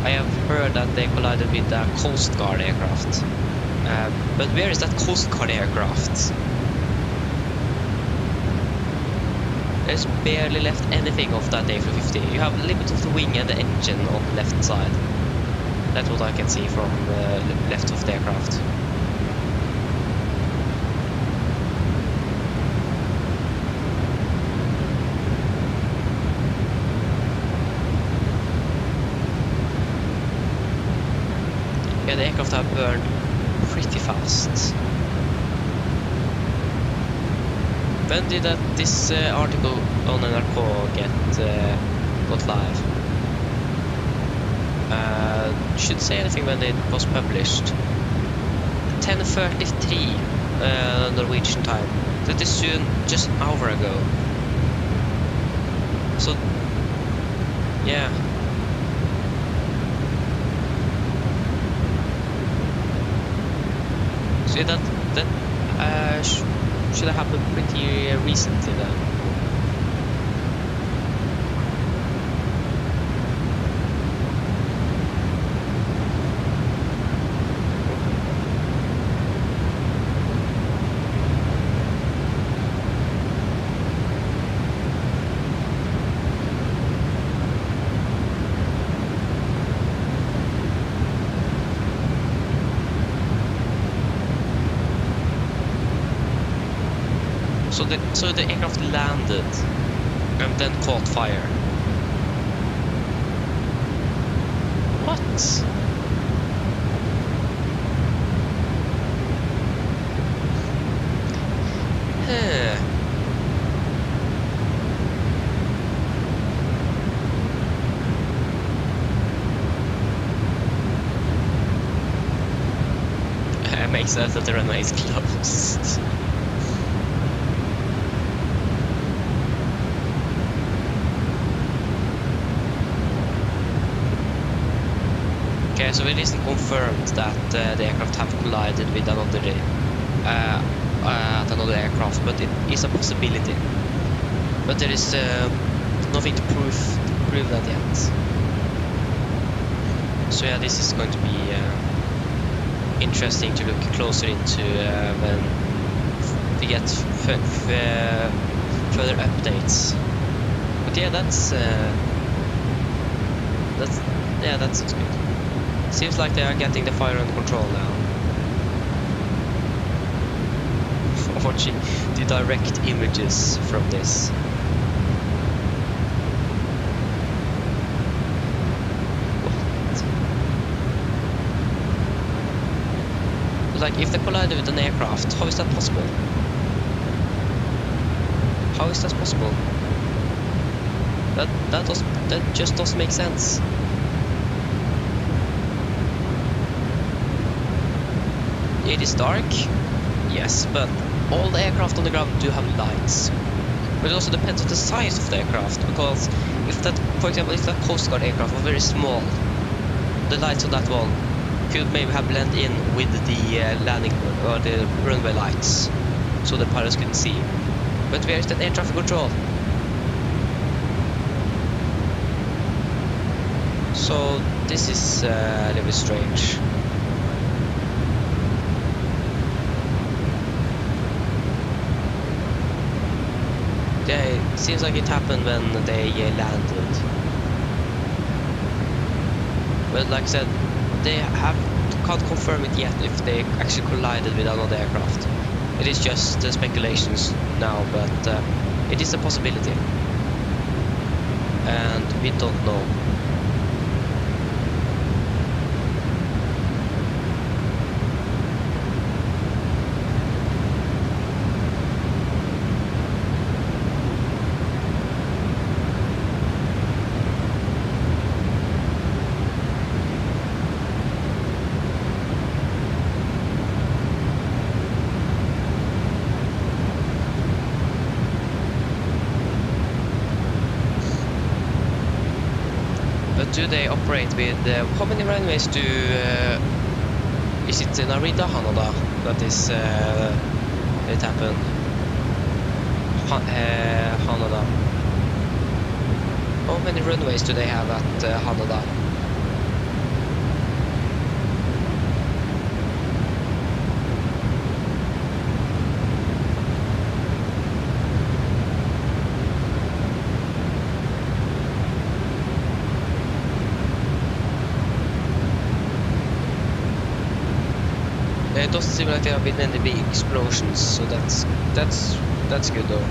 I have heard that they collided with a Coast Guard aircraft. But where is that Coast Guard aircraft? There's barely left anything of that A350. You have a little bit of the wing and the engine on the left side. That's what I can see from the left of the aircraft. Yeah, the aircraft have burned pretty fast. When did this article on NRK got live? Should say anything when it was published. 10:33 Norwegian time. That is soon, just an hour ago. So, yeah. So that should have happened pretty recently then. So the aircraft landed and then caught fire. What? Huh. It makes sense that the runway is closed. Okay, so it isn't confirmed that the aircraft have collided with another aircraft, but it is a possibility. But there is nothing to prove that yet. So yeah, this is going to be interesting to look closer into when we get further updates. But yeah, that sounds good. Seems like they are getting the fire under control now. Watching the direct images from this. What? Like, if they collided with an aircraft, how is that possible? How is that possible? That just doesn't make sense. It is dark, yes, but all the aircraft on the ground do have lights. But it also depends on the size of the aircraft, because if that, for example, if that Coast Guard aircraft was very small, the lights on that one could maybe have blended in with the landing or the runway lights, so the pilots couldn't see. But where is the air traffic control? So this is a little bit strange. Yeah, it seems like it happened when they landed. But like I said, they can't confirm it yet if they actually collided with another aircraft. It is just speculations now, but it is a possibility. And we don't know. Do they operate with how many runways do is it Narita Hanada that is it happened? Hanada. How many runways do they have at Hanada? It doesn't seem like there have been any big explosions, so that's good though.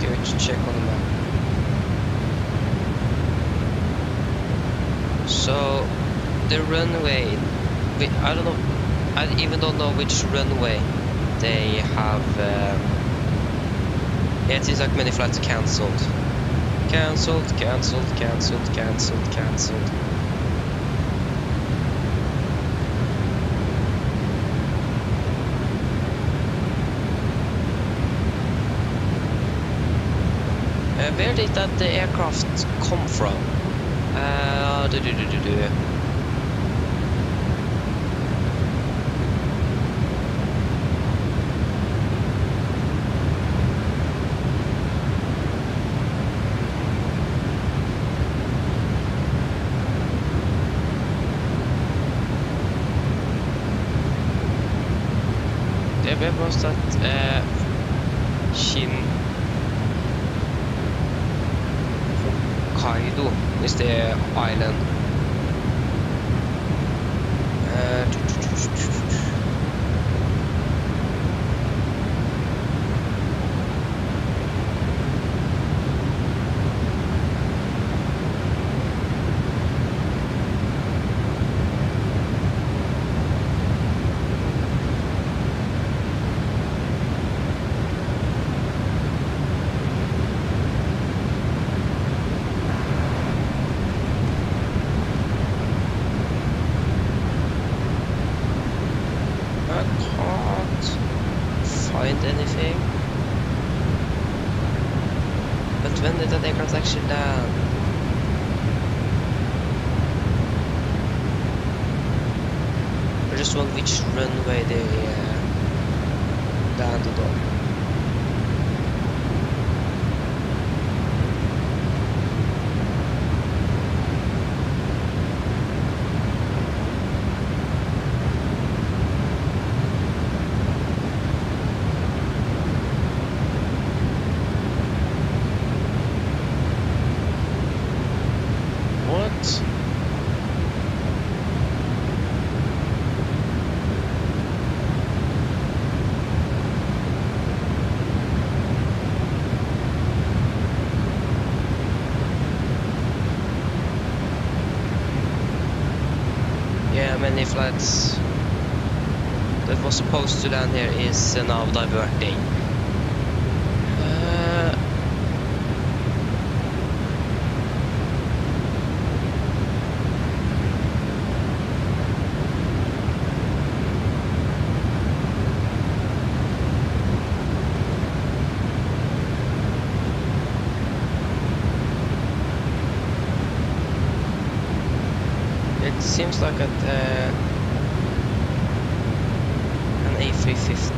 Good. Let's check on the map. So the runway, I don't know, I even don't know which runway they have. Yeah, it seems like many flights are cancelled. Cancelled. Where did the aircraft come from? Where was that? Hokkaido is the island. Anything, but when did that aircraft actually land? I just wonder which runway they landed on. Many flights that was supposed to land here is now diverting. It seems like an A350.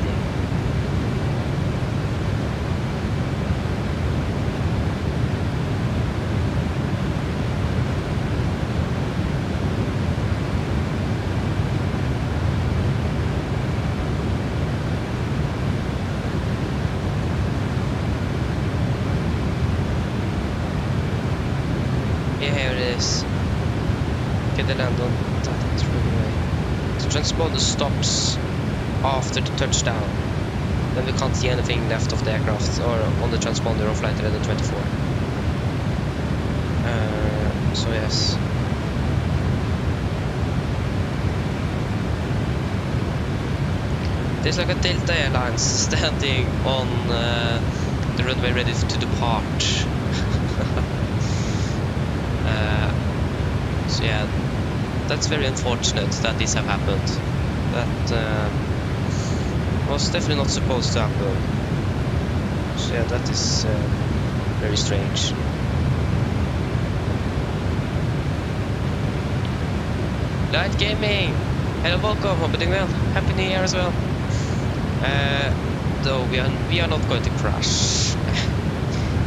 Yeah, here it is. Get the land on that runway. The transponder stops after the touchdown. Then we can't see anything left of the aircraft or on the transponder on flight level 24. So yes. There's like a Delta Airlines standing on the runway ready to depart. So yeah, that's very unfortunate that this have happened. That was definitely not supposed to happen. So yeah, that is very strange. Light Gaming! Hello, welcome, hope you're doing well. Happy New Year as well. Though we are not going to crash.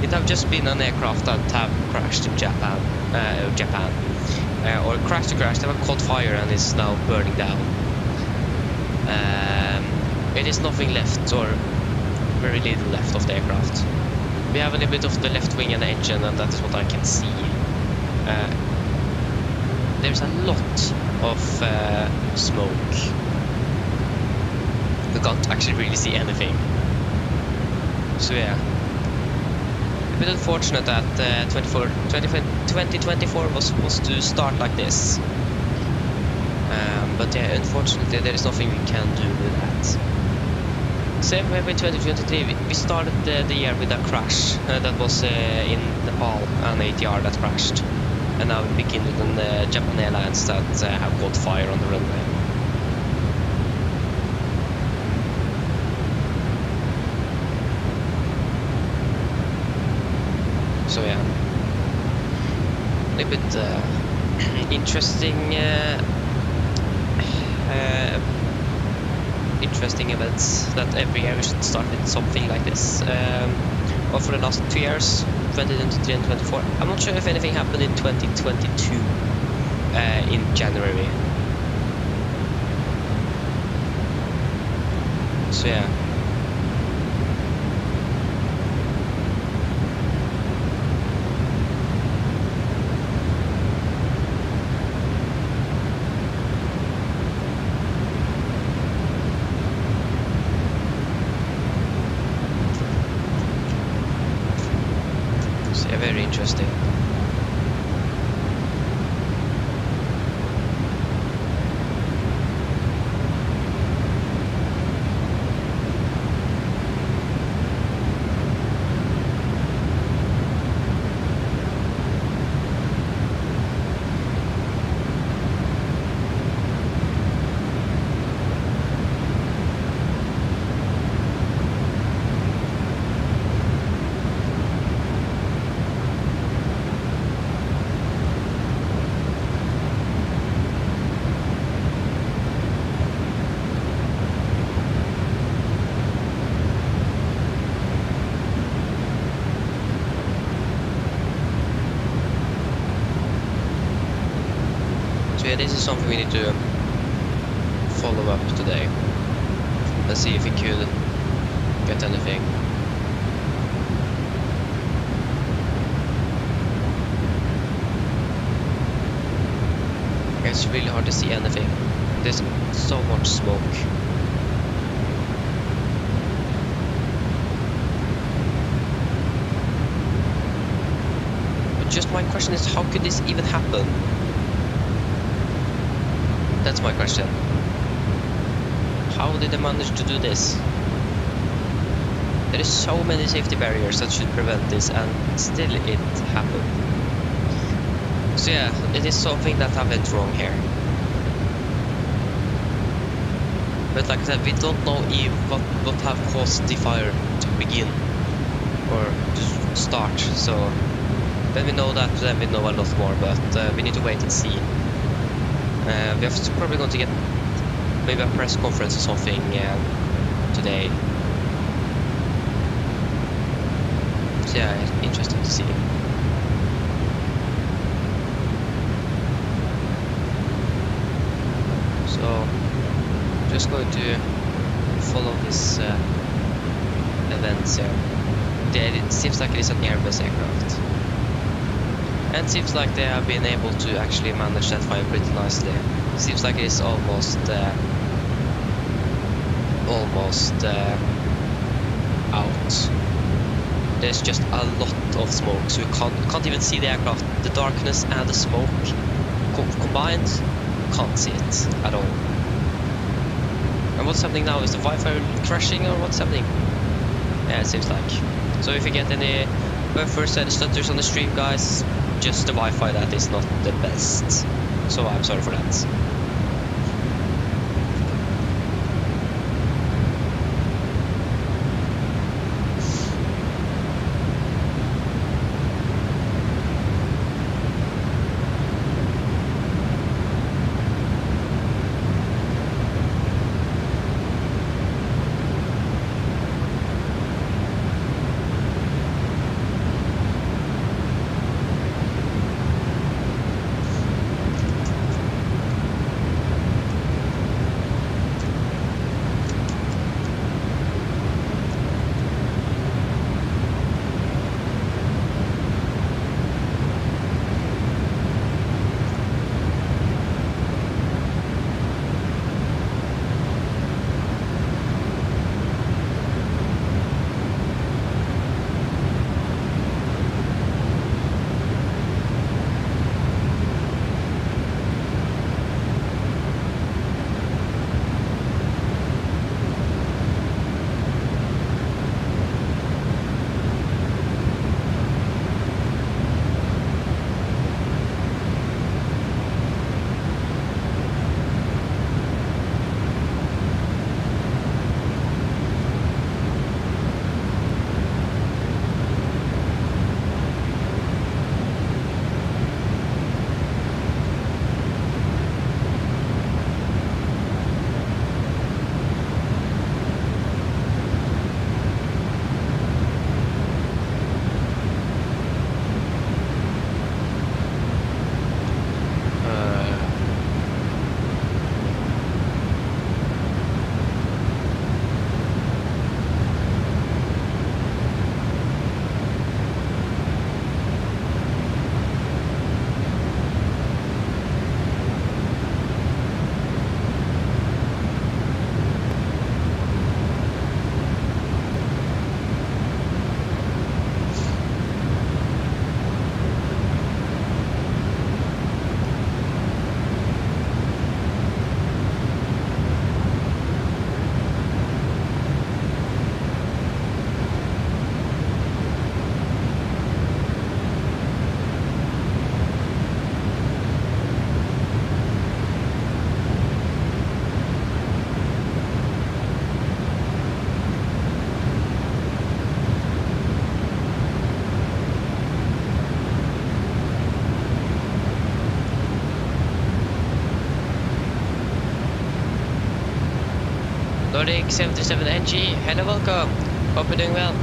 It have just been an aircraft that have crashed in Japan. Or crash to crash, they have caught fire and is now burning down. It is nothing left, or very little left of the aircraft. We have a little bit of the left wing and the engine, and that is what I can see. There's a lot of smoke. We can't actually really see anything. So yeah. a bit unfortunate that 2024 was supposed to start like this. But yeah, unfortunately there is nothing we can do with that. Same way with 2023, we started the year with a crash that was in Nepal, an ATR that crashed. And now we begin with the Japan Airlines that have caught fire on the runway. So yeah, a little bit interesting events that every year we should start with something like this. Or for the last 2 years, 2023 and 2024. I'm not sure if anything happened in 2022 in January. So yeah. Very interesting. So yeah, this is something we need to follow up today. Let's see if we could get anything. It's really hard to see anything. There's so much smoke. But just my question is, how could this even happen? That's my question. How did they manage to do this? There is so many safety barriers that should prevent this, and still it happened. So yeah, it is something that went wrong here. But like I said, we don't know if what have caused the fire to begin or to start. So when we know that, then we know a lot more. But we need to wait and see. We are probably going to get maybe a press conference or something today. So yeah, interesting to see. So just going to follow this events here. It seems like it is an Airbus aircraft. And it seems like they have been able to actually manage that fire pretty nicely. Seems like it's almost out. There's just a lot of smoke, so you can't even see the aircraft. The darkness and the smoke combined, can't see it at all. And what's happening now? Is the Wi-Fi crashing or what's happening? Yeah, it seems like. So if you get any buffers and stutters on the stream, guys, just the Wi-Fi that is not the best. So I'm sorry for that. Nordic 77NG, hello, welcome. Hope you're doing well.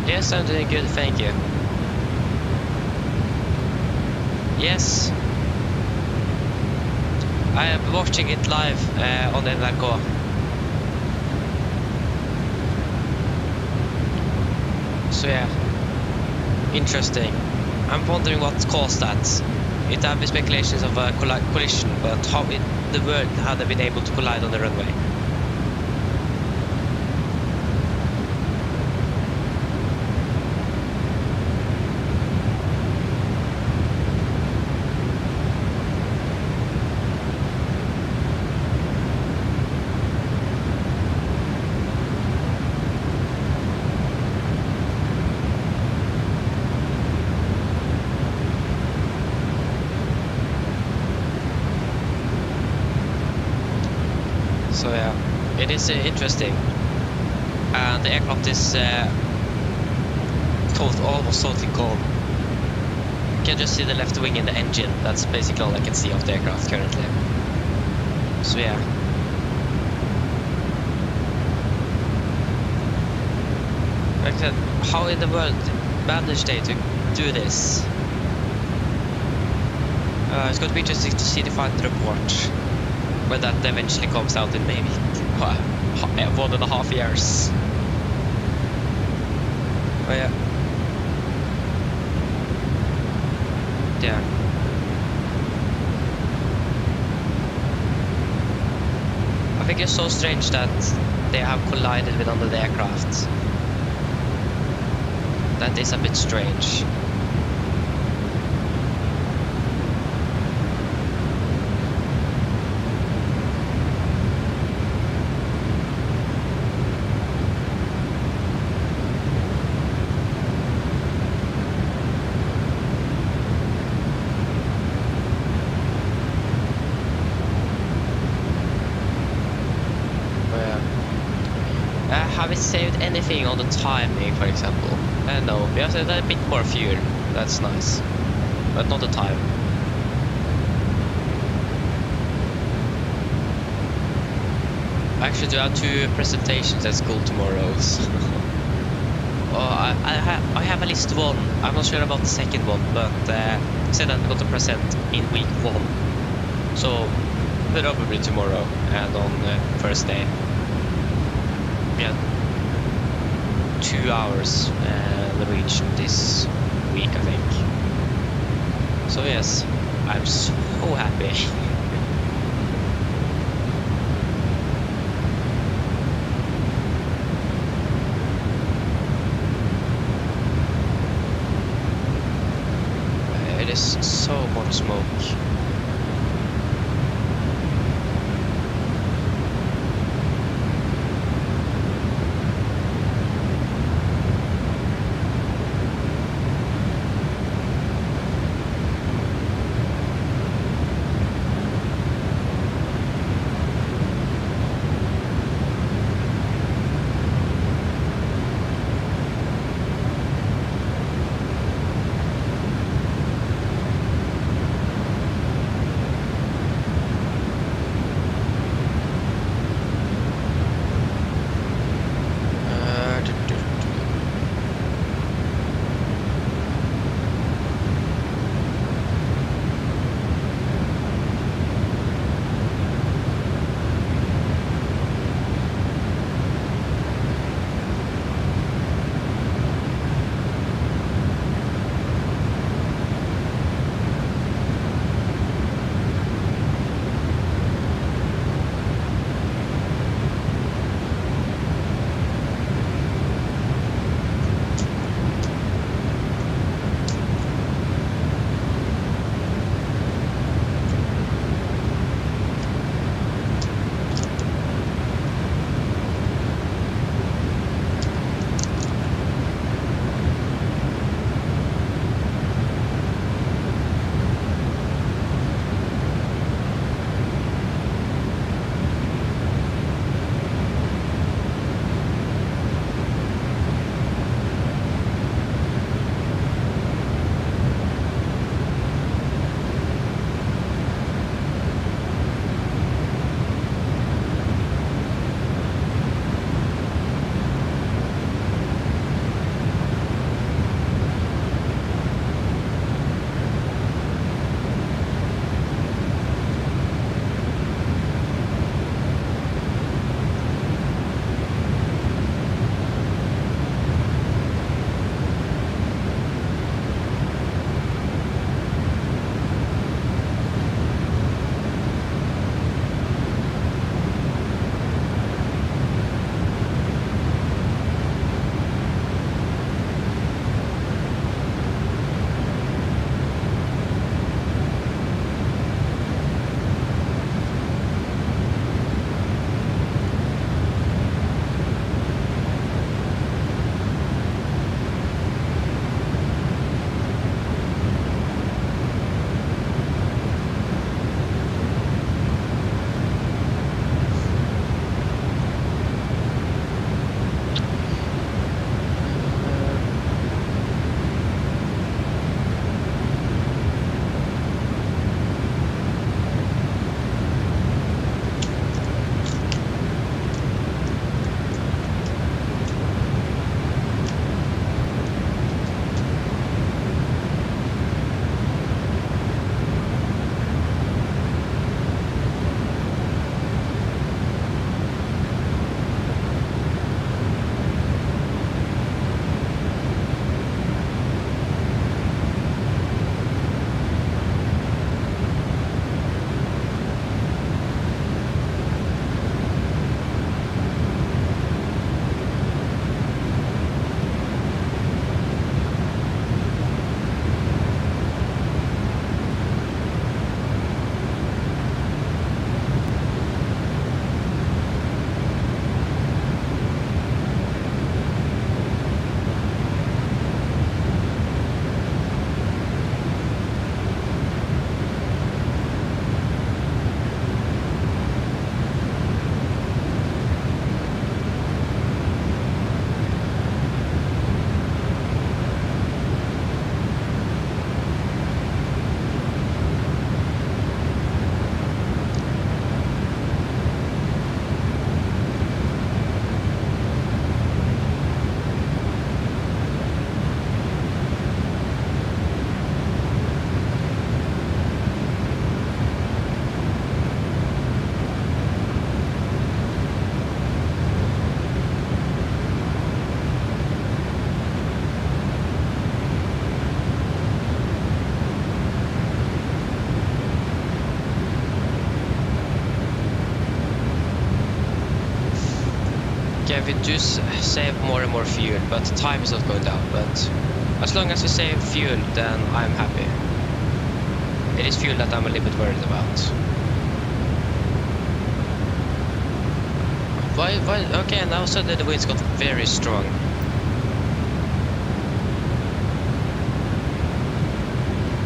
Yes, I'm doing good, thank you. Yes. I am watching it live on NRK. So yeah, interesting. I'm wondering what caused that. It have been speculations of a collision, but how in the world had they been able to collide on the runway? So yeah, it is interesting, and the aircraft is almost totally gone. You can just see the left wing and the engine. That's basically all I can see of the aircraft currently. So yeah. Like I said, how in the world managed they to do this? It's going to be interesting to see the final report when that eventually comes out in maybe 1.5 years. Oh yeah. Yeah. I think it's so strange that they have collided with another aircraft. That is a bit strange. Have it saved anything on the timing, for example? No, we have a bit more fuel. That's nice. but not the time. I actually do have 2 presentations at school tomorrow. So I have at least one. I'm not sure about the second one, but I said I'm going to present in week 1. So probably tomorrow and on first day. Yeah, 2 hours reach this week, I think. So yes, I'm so happy. It is so much smoke. okay, we do save more and more fuel, but time is not going down. But as long as we save fuel, then I'm happy. It is fuel that I'm a little bit worried about. Why? Okay, now suddenly the winds got very strong.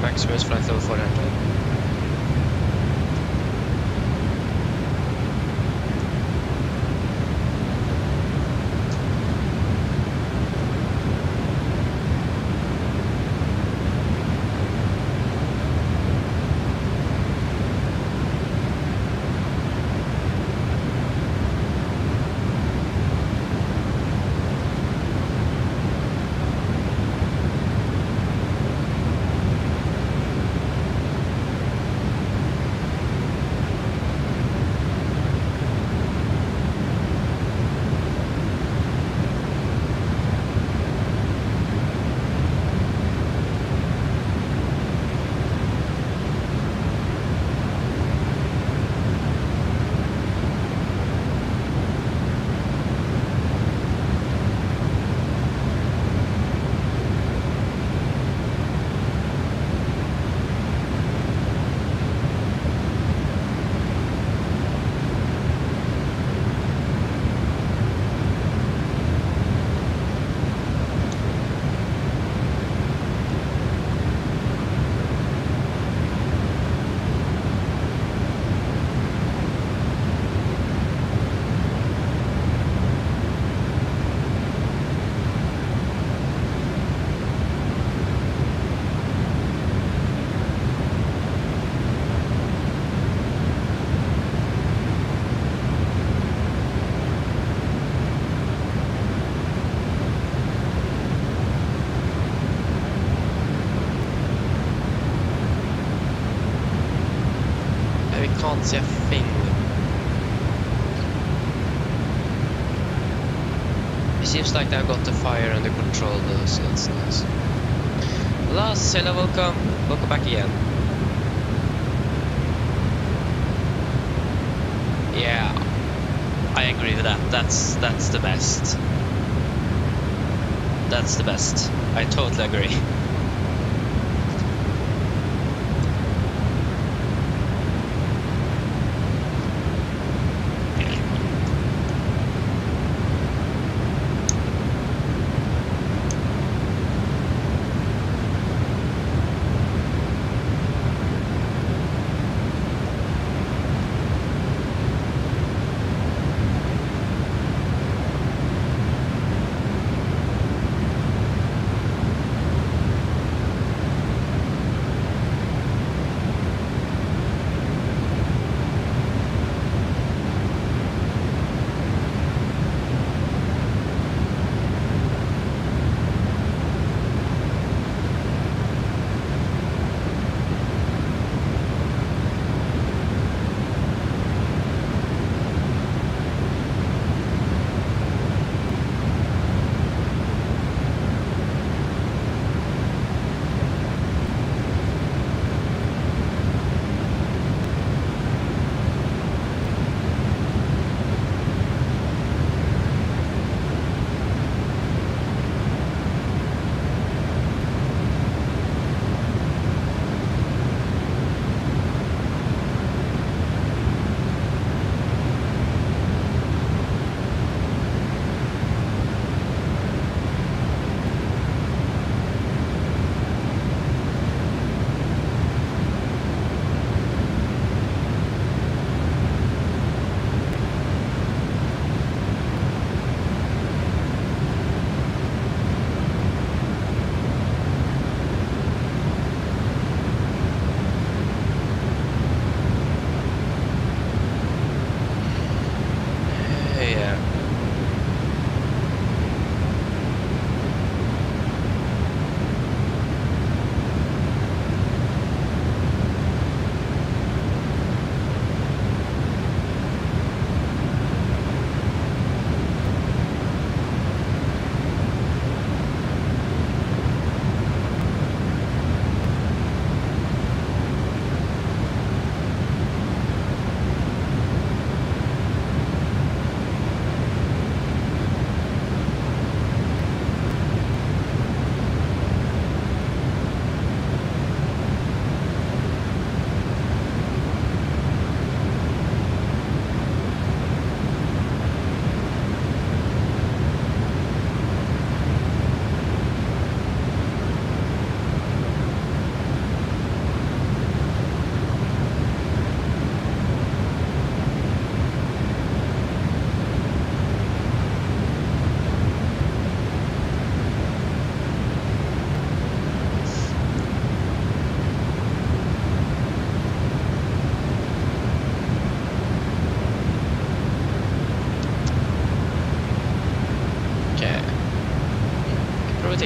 Maximum flight level 400. Can't see a thing. It seems like they've got the fire under control though, so that's nice. Last hello, welcome back again. Yeah, I agree with that. That's the best. That's the best. I totally agree.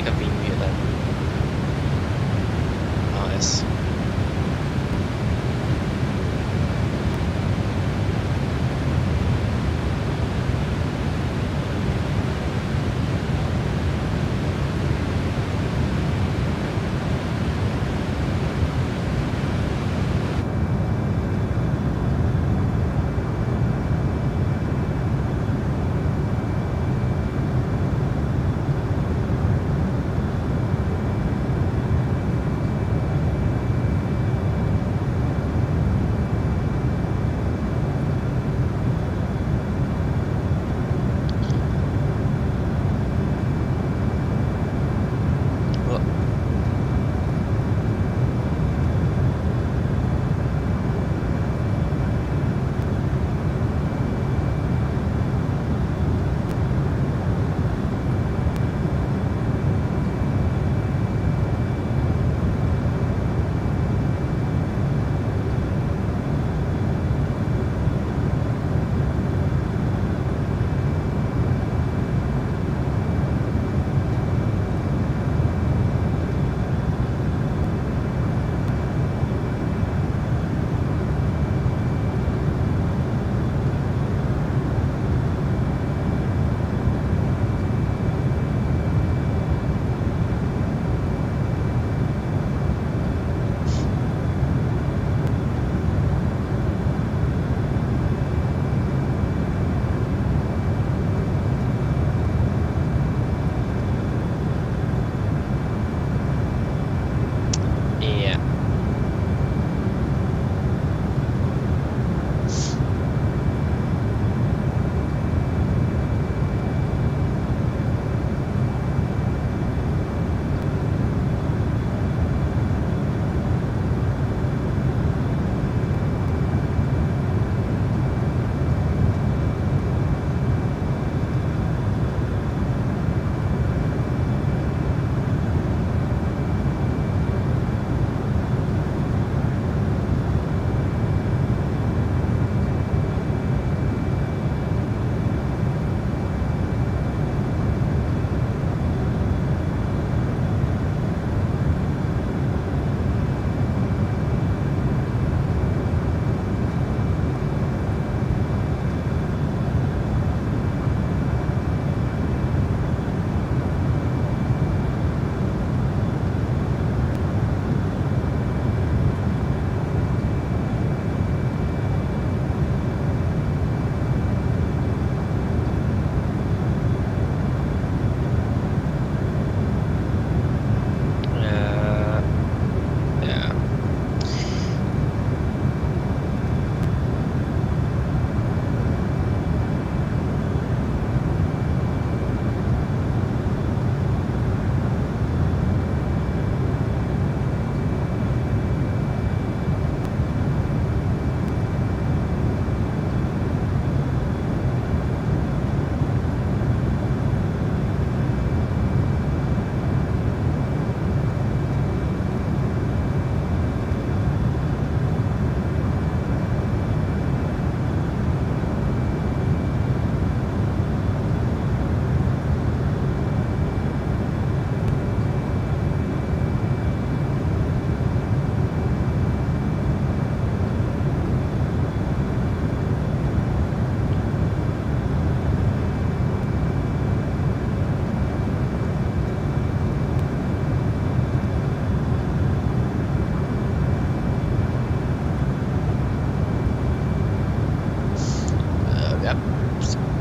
take a beam view then. Nice.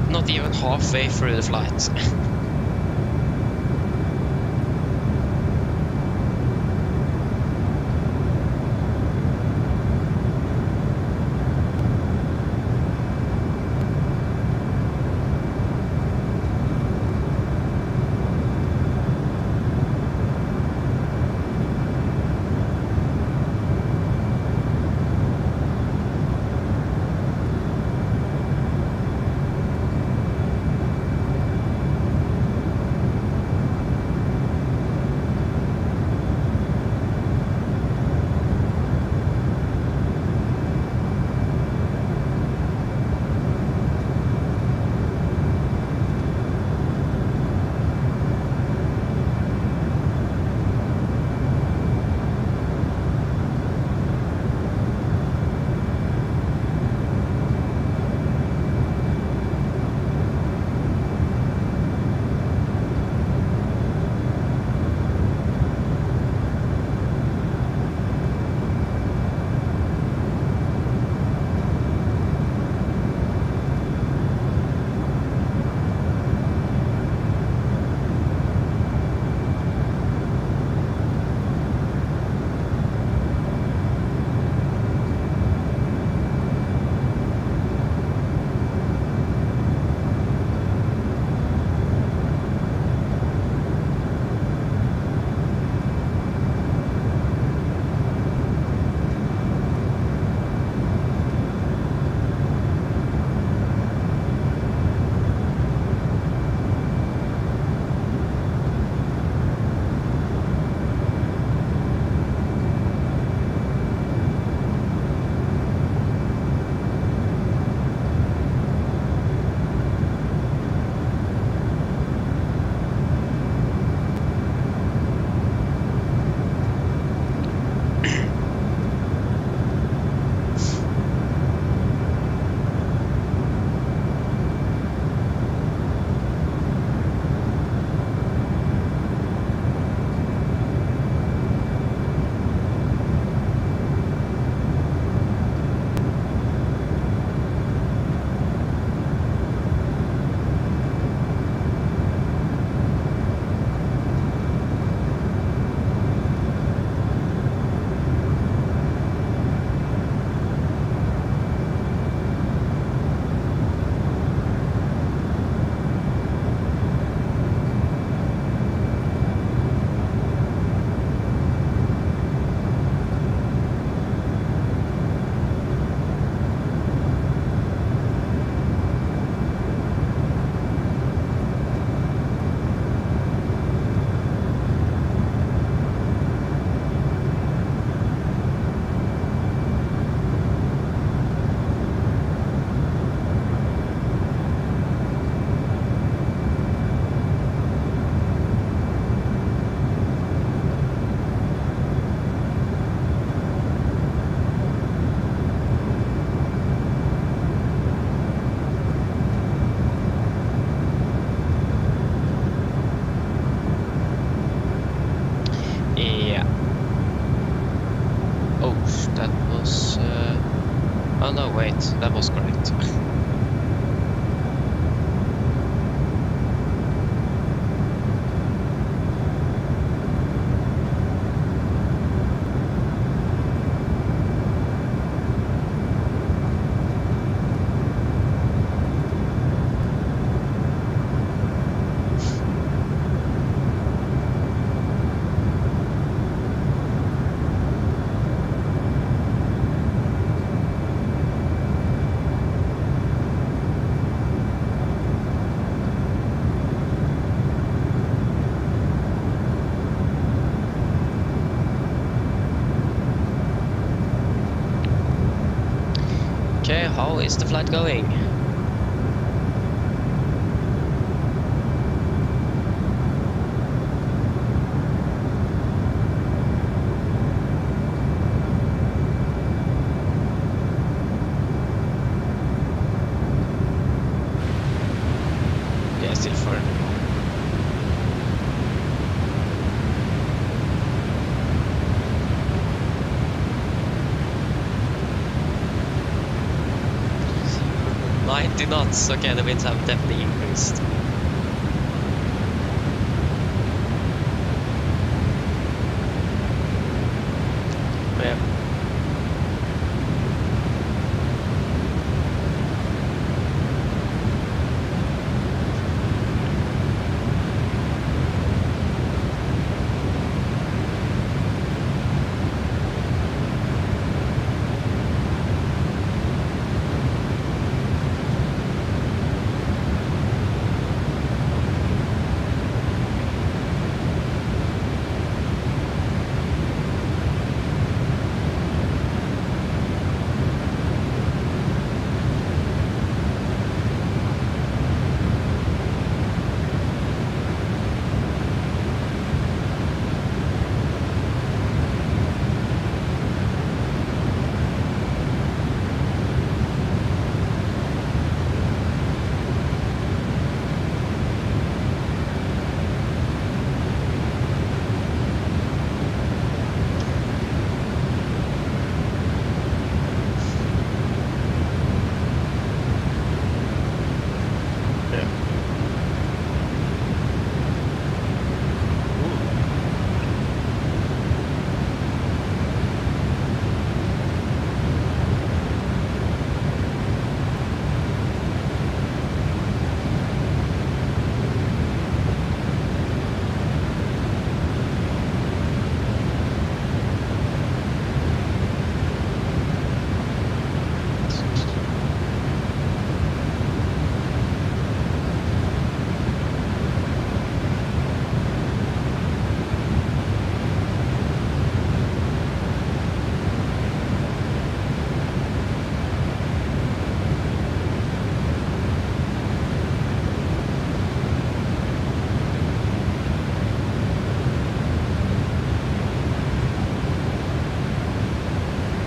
Not even halfway through the flight. is the flight going? Yeah, still far. Knots. Okay, the winds have definitely increased. Yeah.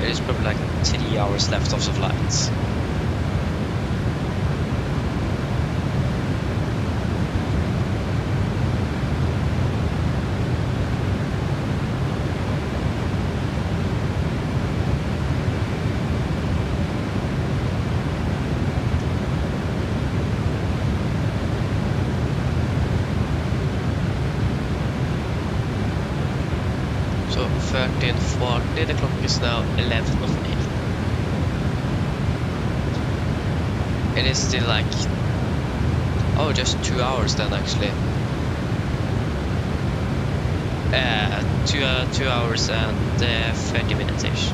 There's probably like 3 hours left of the flights. So 13:40, the clock is now 11:08. It is still like, oh, just 2 hours then actually. 2 hours and 30 minutes ish.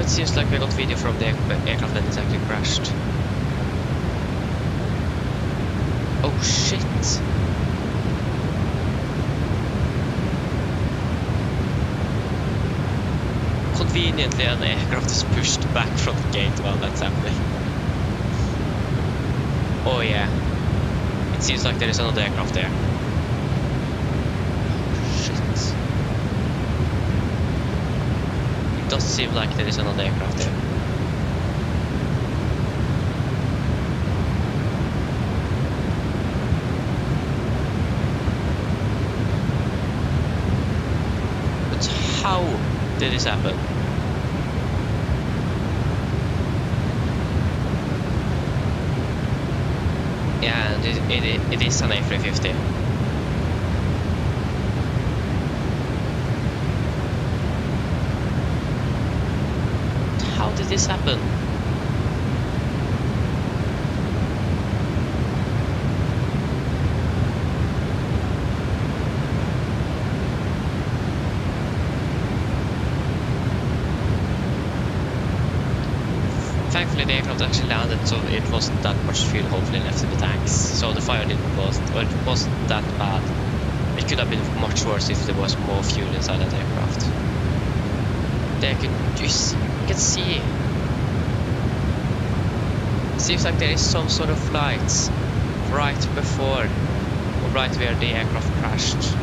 It seems like we got video from the aircraft that is actually crashed. Oh shit! conveniently an aircraft is pushed back from the gate while that's happening. Oh yeah. It seems like there is another aircraft there. Shit. It does seem like there is another aircraft there. But how did this happen? Yeah, and it is an A350. How did this happen? Thankfully the aircraft actually landed, so it wasn't that much fuel hopefully left in the tanks. So the fire didn't cause, or it wasn't that bad. It could have been much worse if there was more fuel inside that aircraft. There you can see. It seems like there is some sort of flights right before, or right where the aircraft crashed.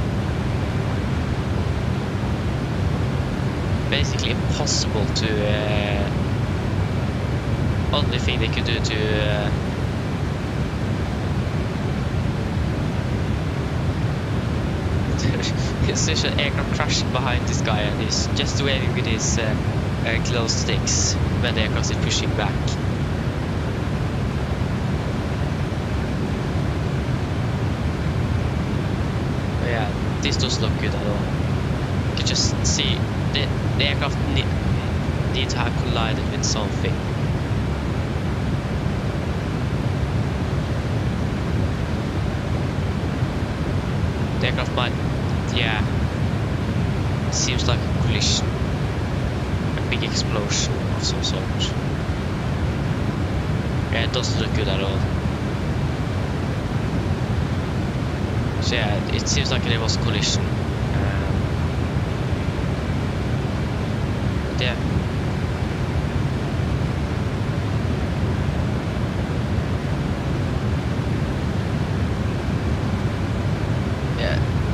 Basically impossible to. Only thing they could do to it's such an aircraft crashing behind this guy, and he's just waving with his closed sticks when the aircraft is pushing back. But yeah, this doesn't look good at all. You can just see the aircraft need to have collided with something. The aircraft might, yeah, seems like a collision, a big explosion of some sort. Yeah, it doesn't look good at all. So yeah, it seems like there was a collision. But yeah.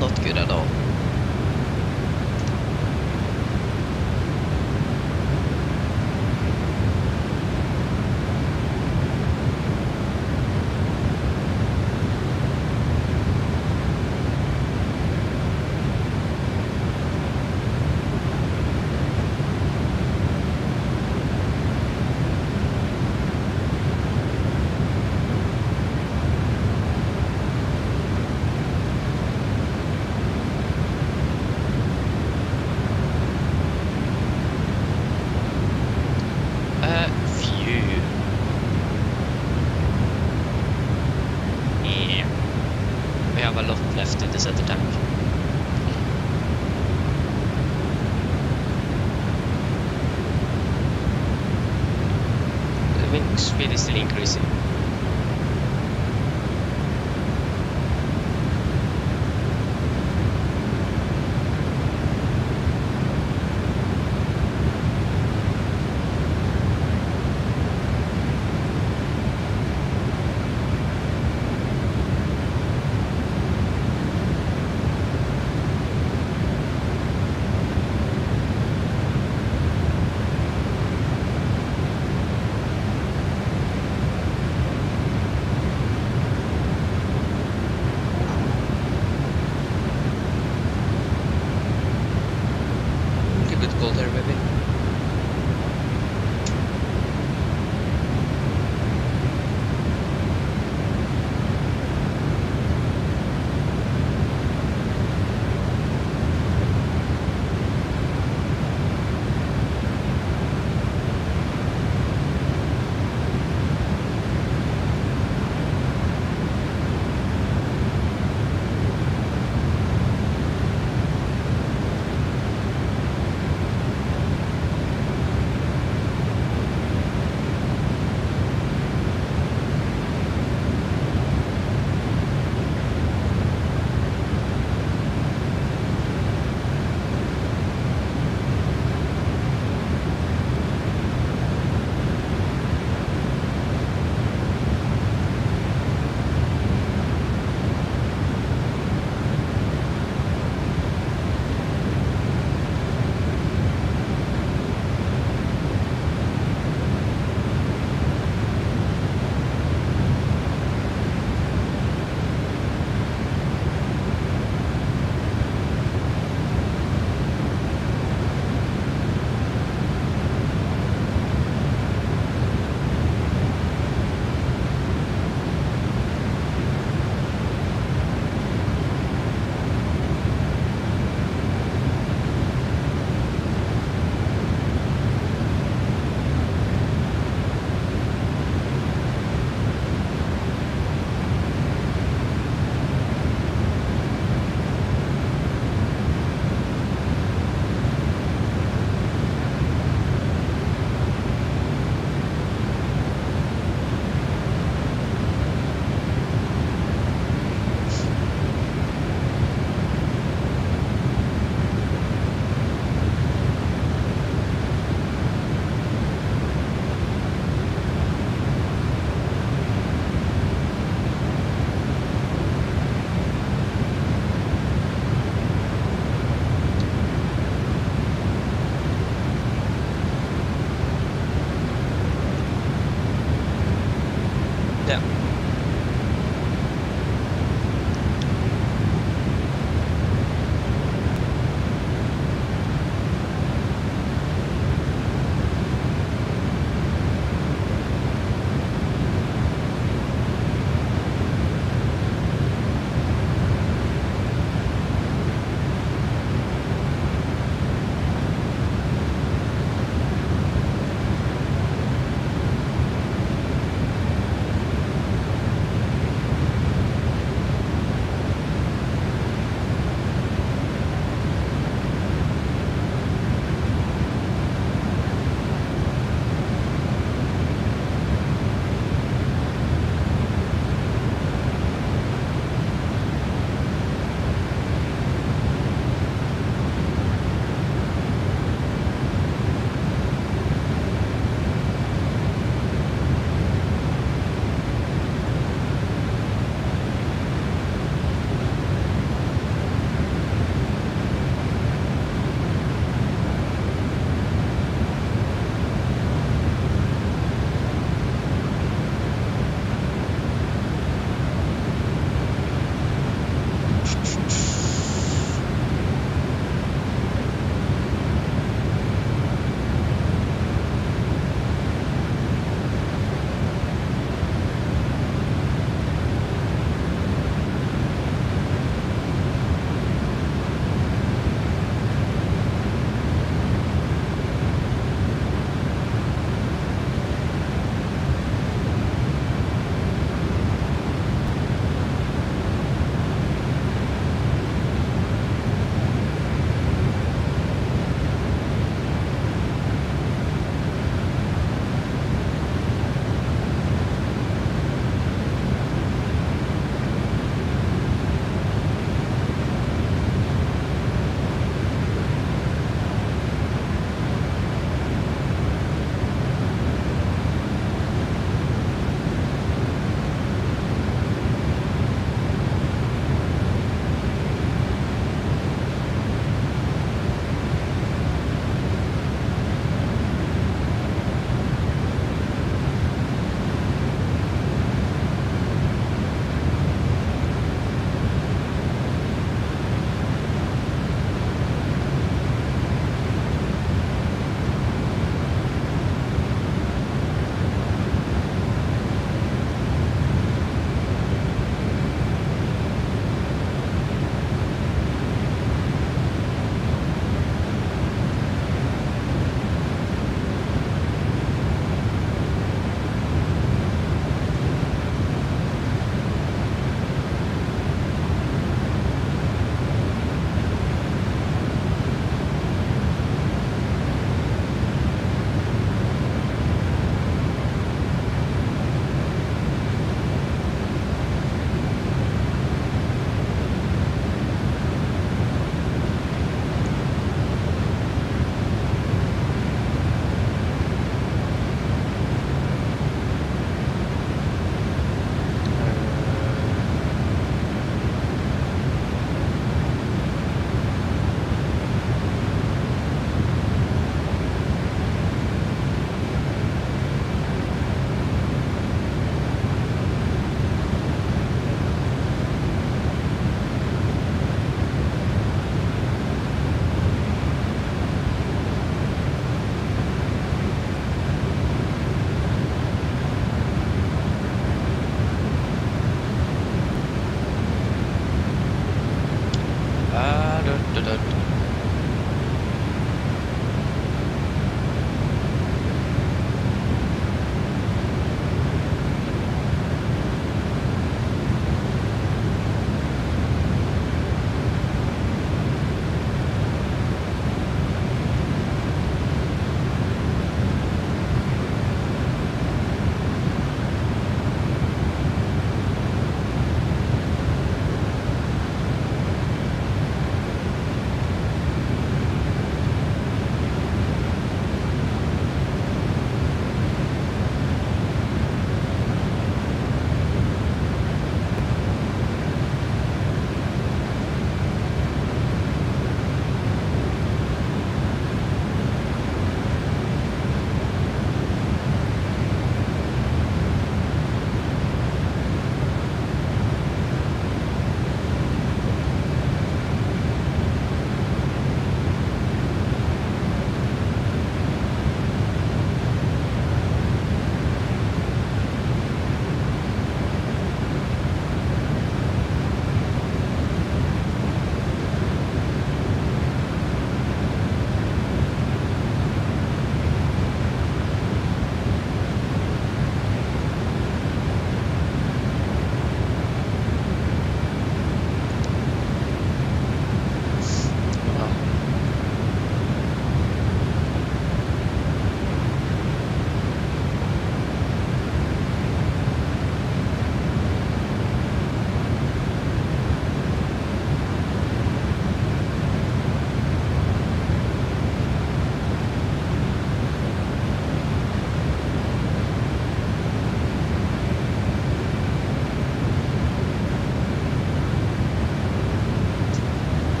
Not good at all. Speed is still increasing.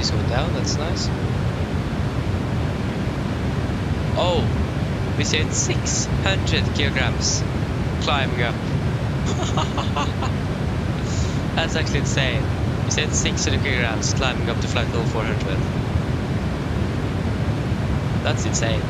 is going down, that's nice. Oh, we said 600 kilograms climbing up. That's actually insane. We said 600 kilograms climbing up to flight level 400. That's insane.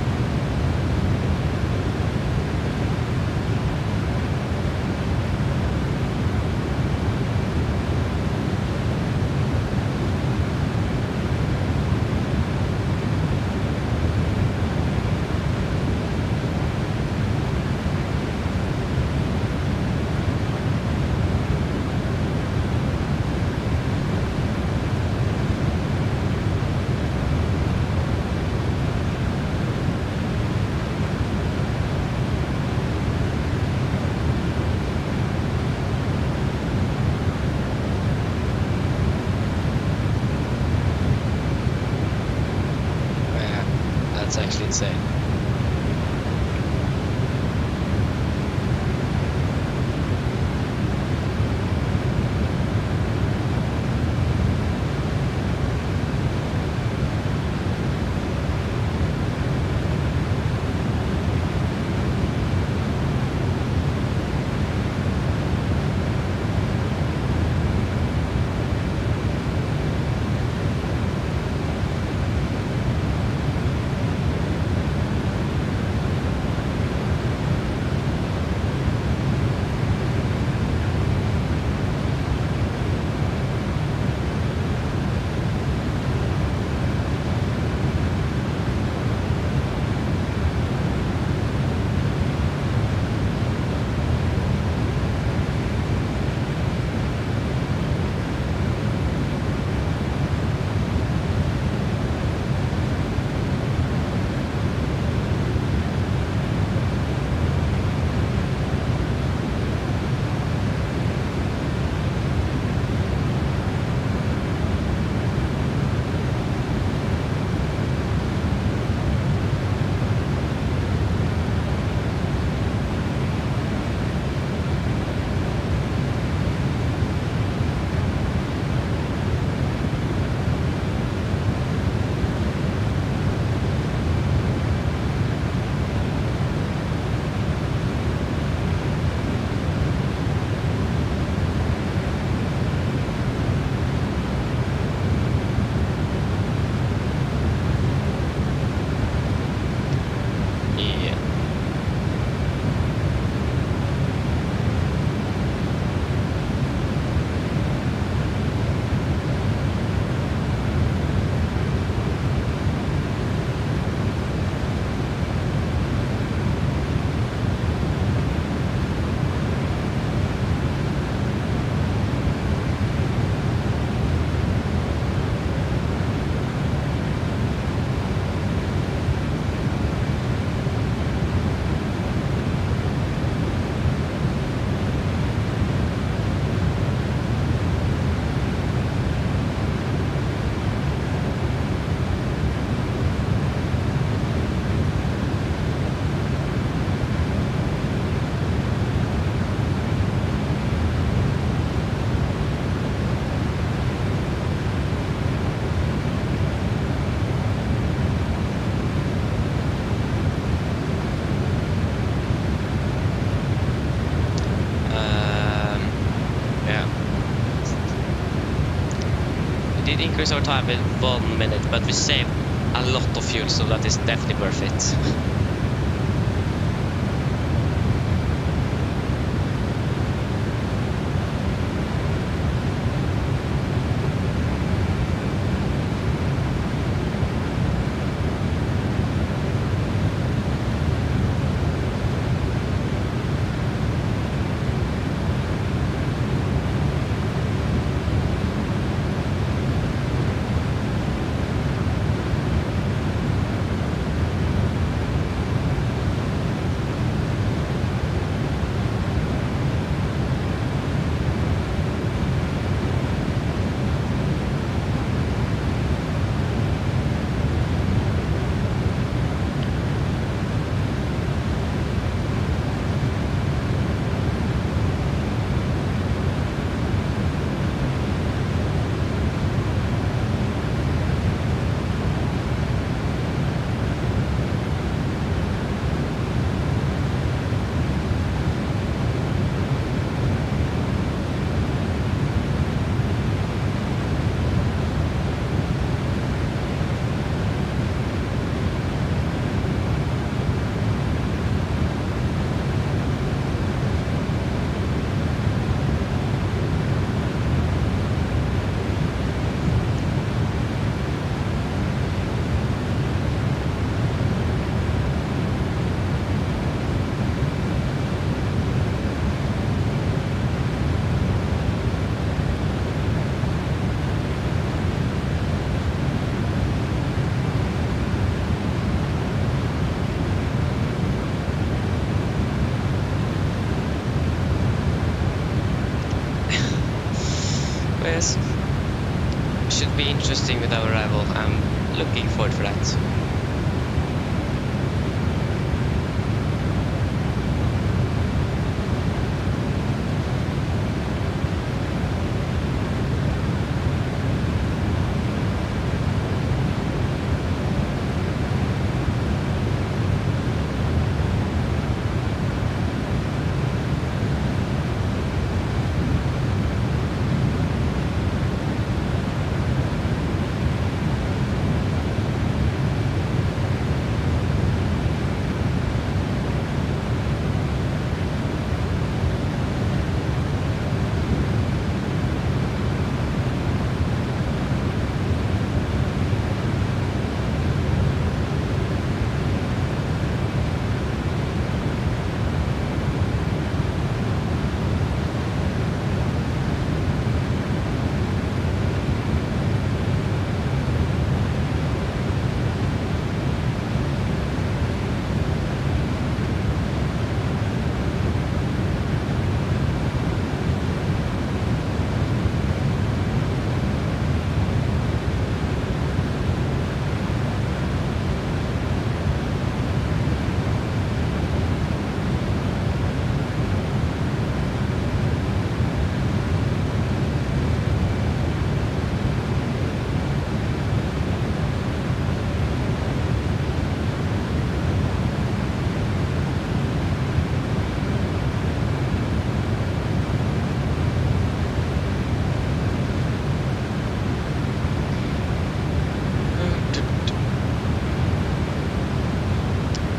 That's actually insane. Did increase our time with 1 minute, but we saved a lot of fuel, so that is definitely worth it. Anyways, should be interesting with our arrival. I'm looking forward for that.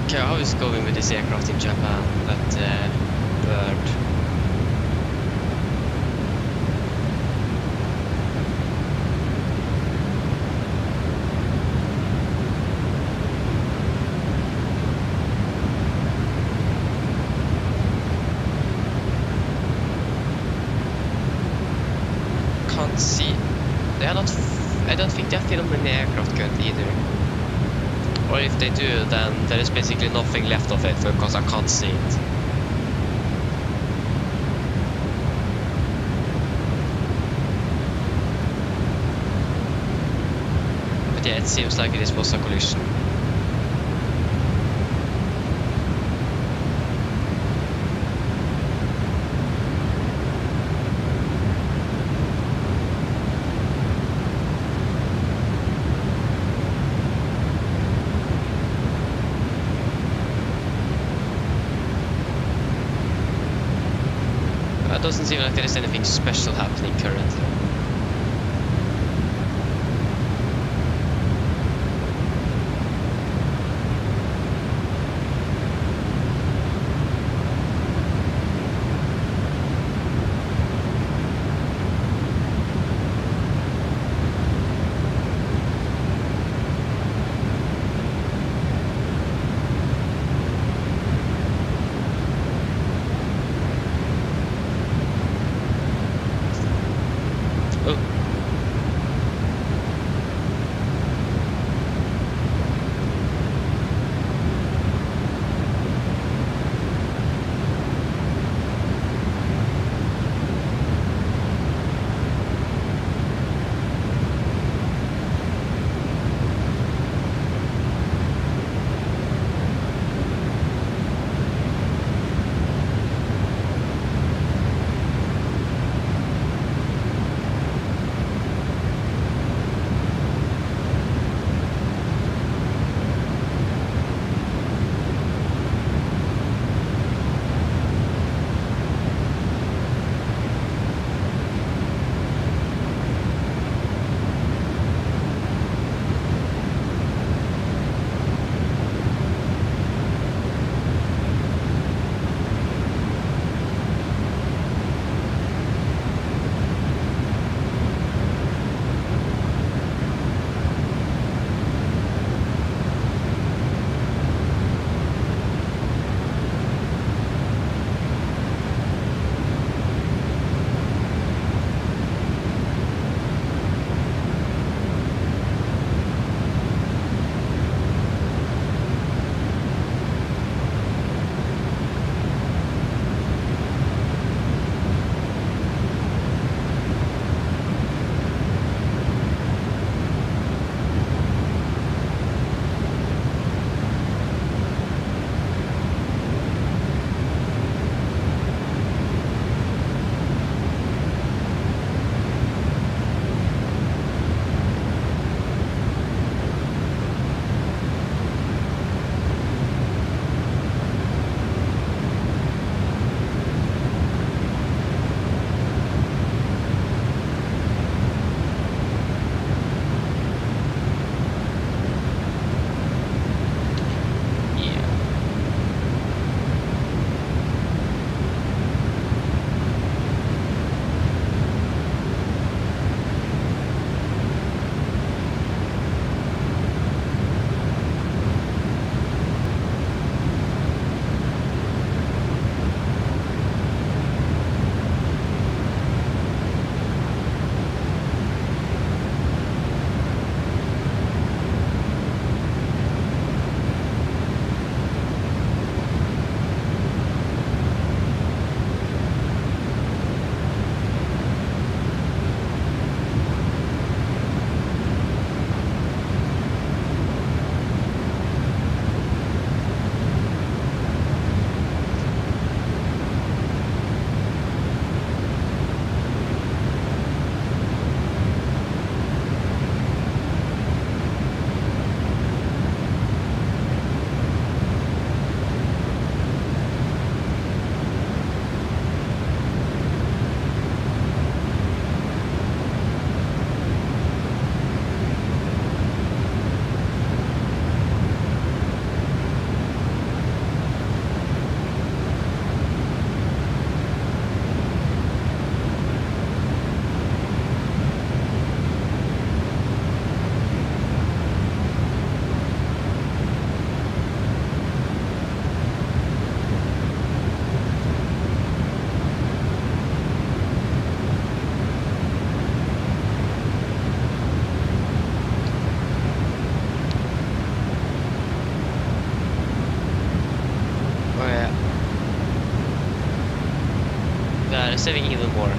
Okay, how is it going with this aircraft in Japan? That bird. Can't see. They are not. I don't think they're filming the aircraft currently either. Or if they do, then there is basically nothing left of it because I can't see it. But yeah, it seems like it was a collision. It doesn't seem like there is anything special happening currently. saving even more.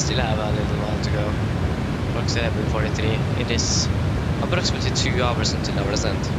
still have a little while to go. Clock 7:43. It is approximately 2 hours until our descent.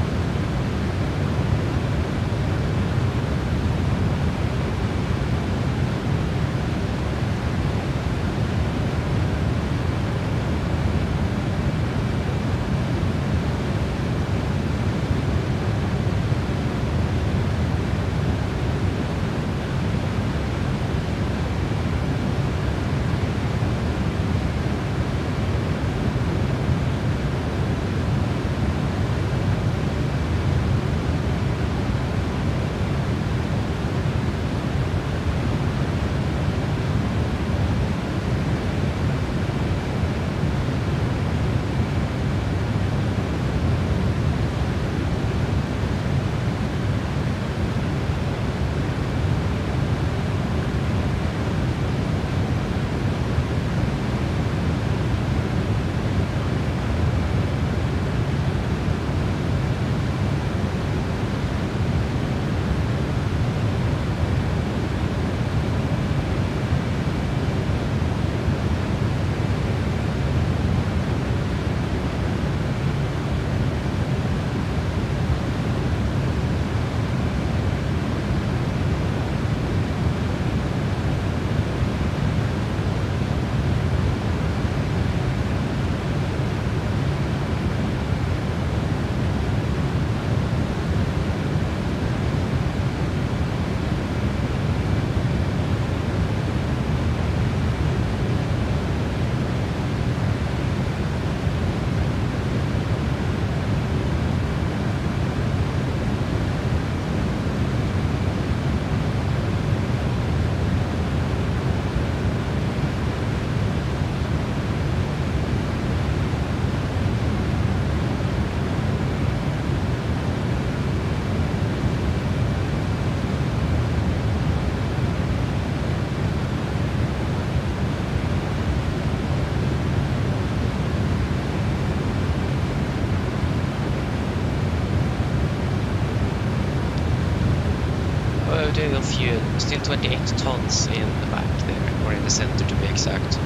fuel, still 28 tons in the back there, or in the center to be exact.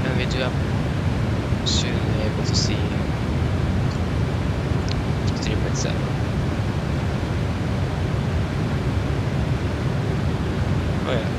And we do have soon be able to see 3.7. Oh yeah.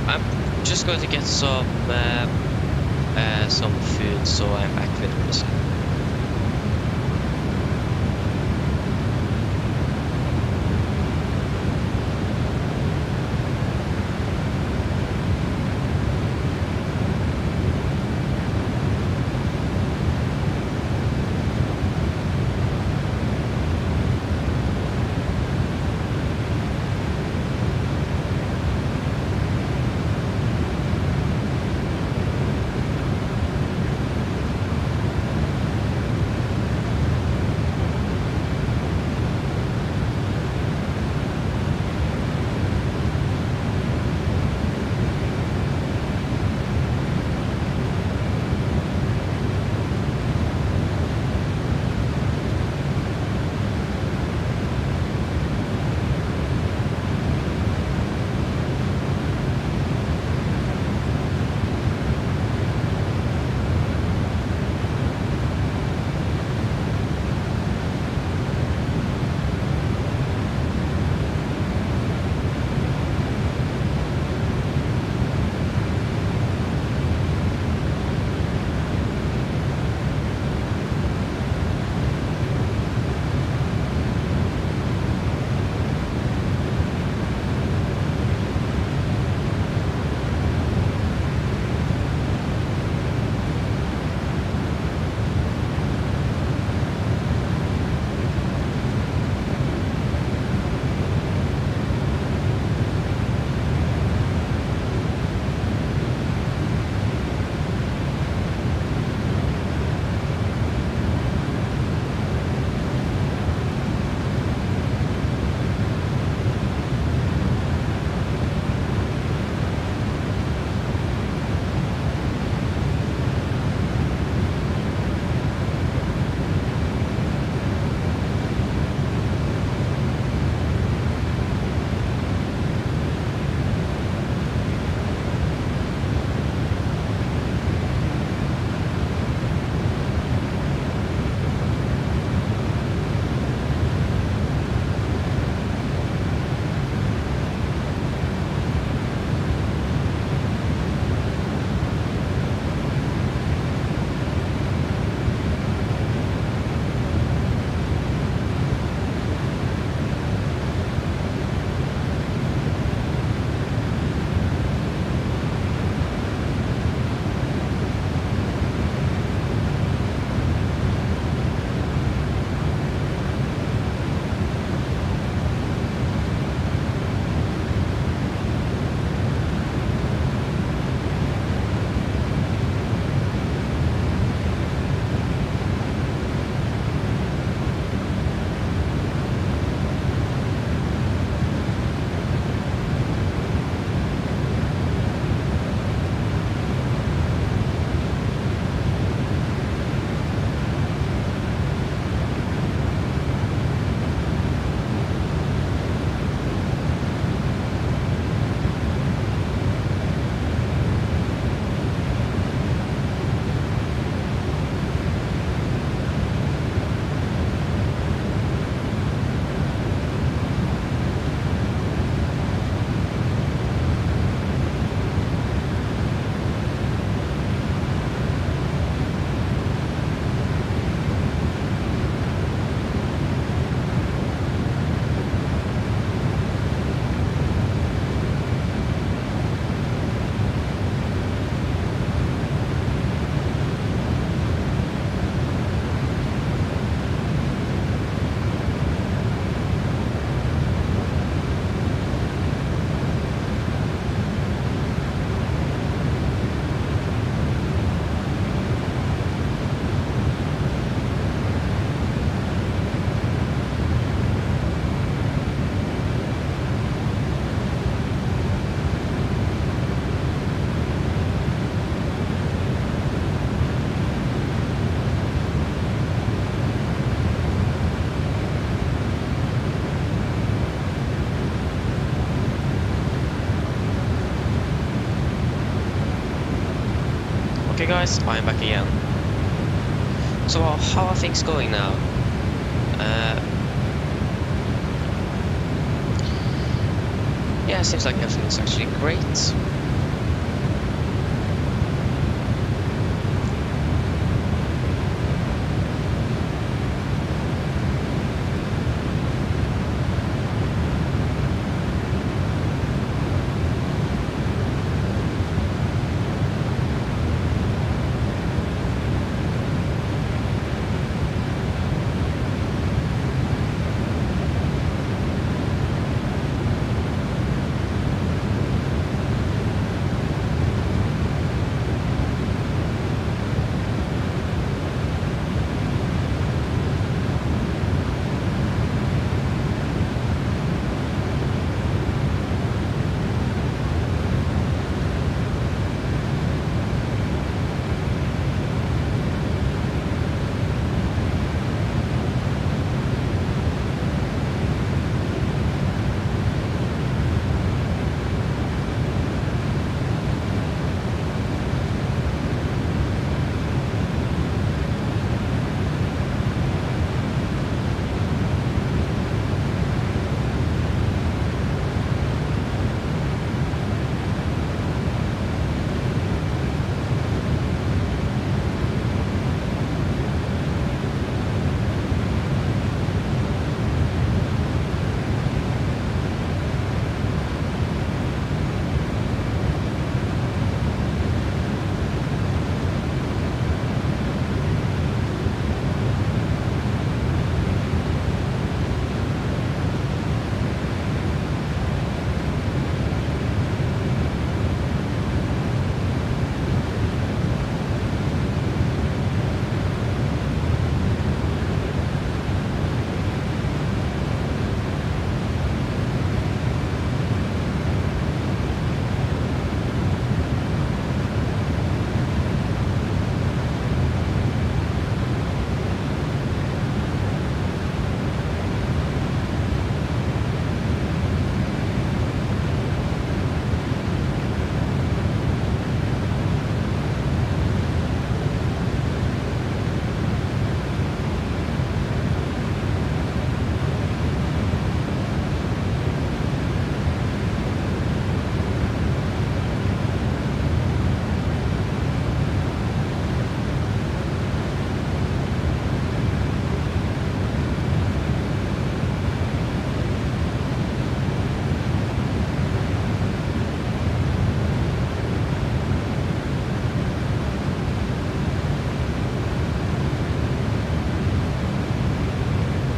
I'm just going to get some food, so I'm back with this. Okay guys, I'm back again. So how are things going now? Yeah, seems like everything is actually great.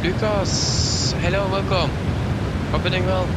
Lucas, hello, welcome. Hope you're doing well.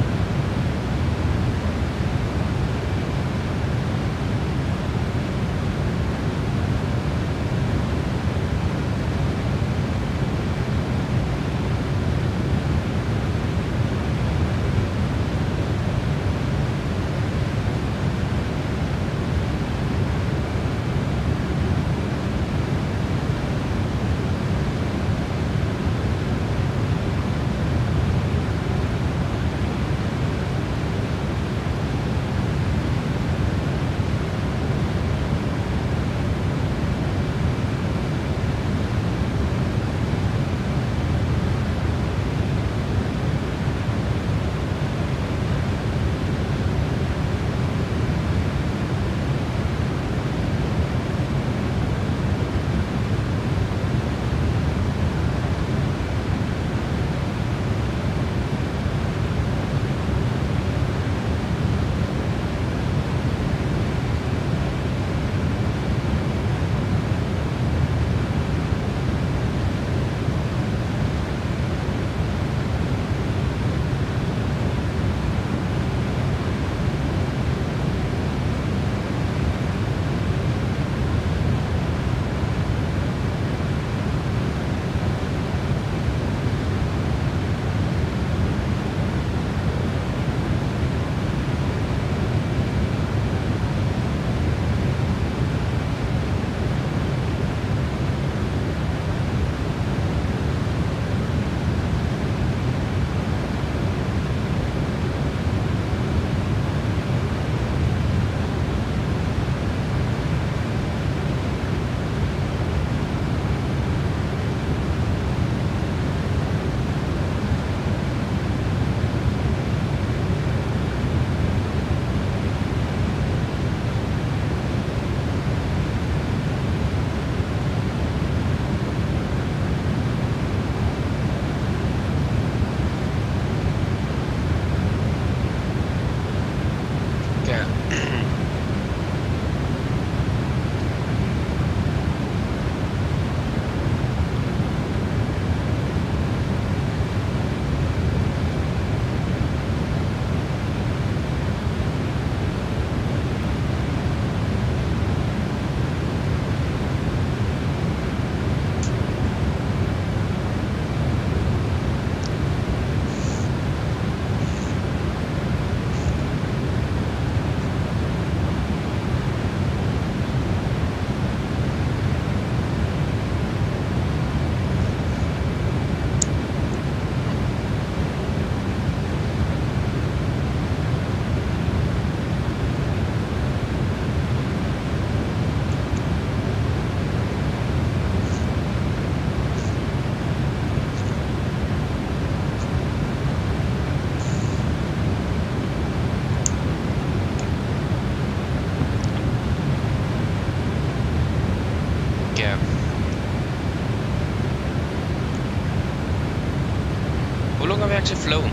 actually flown.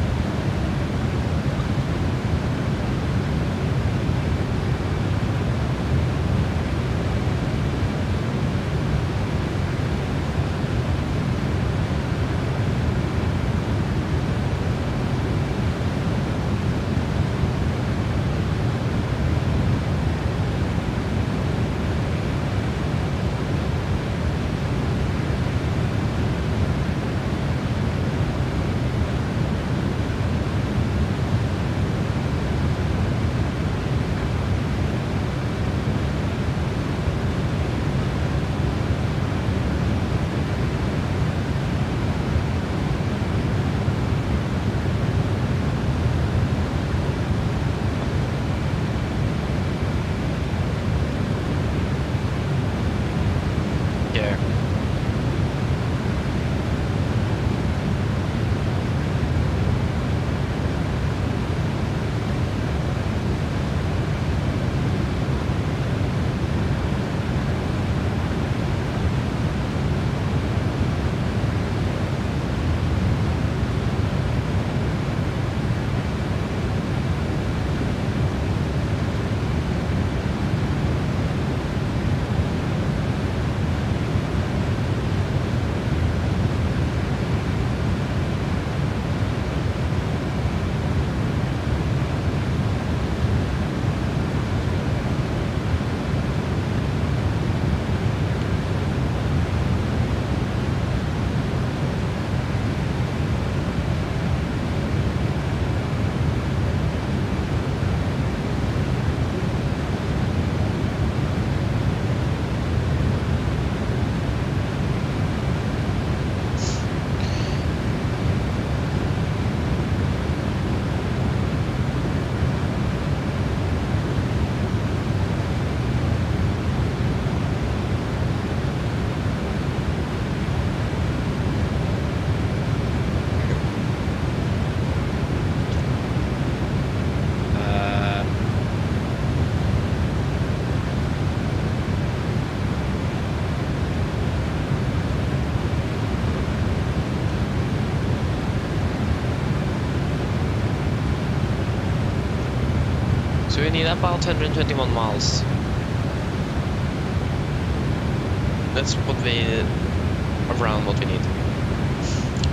So we need about 121 miles. That's what we around what we need.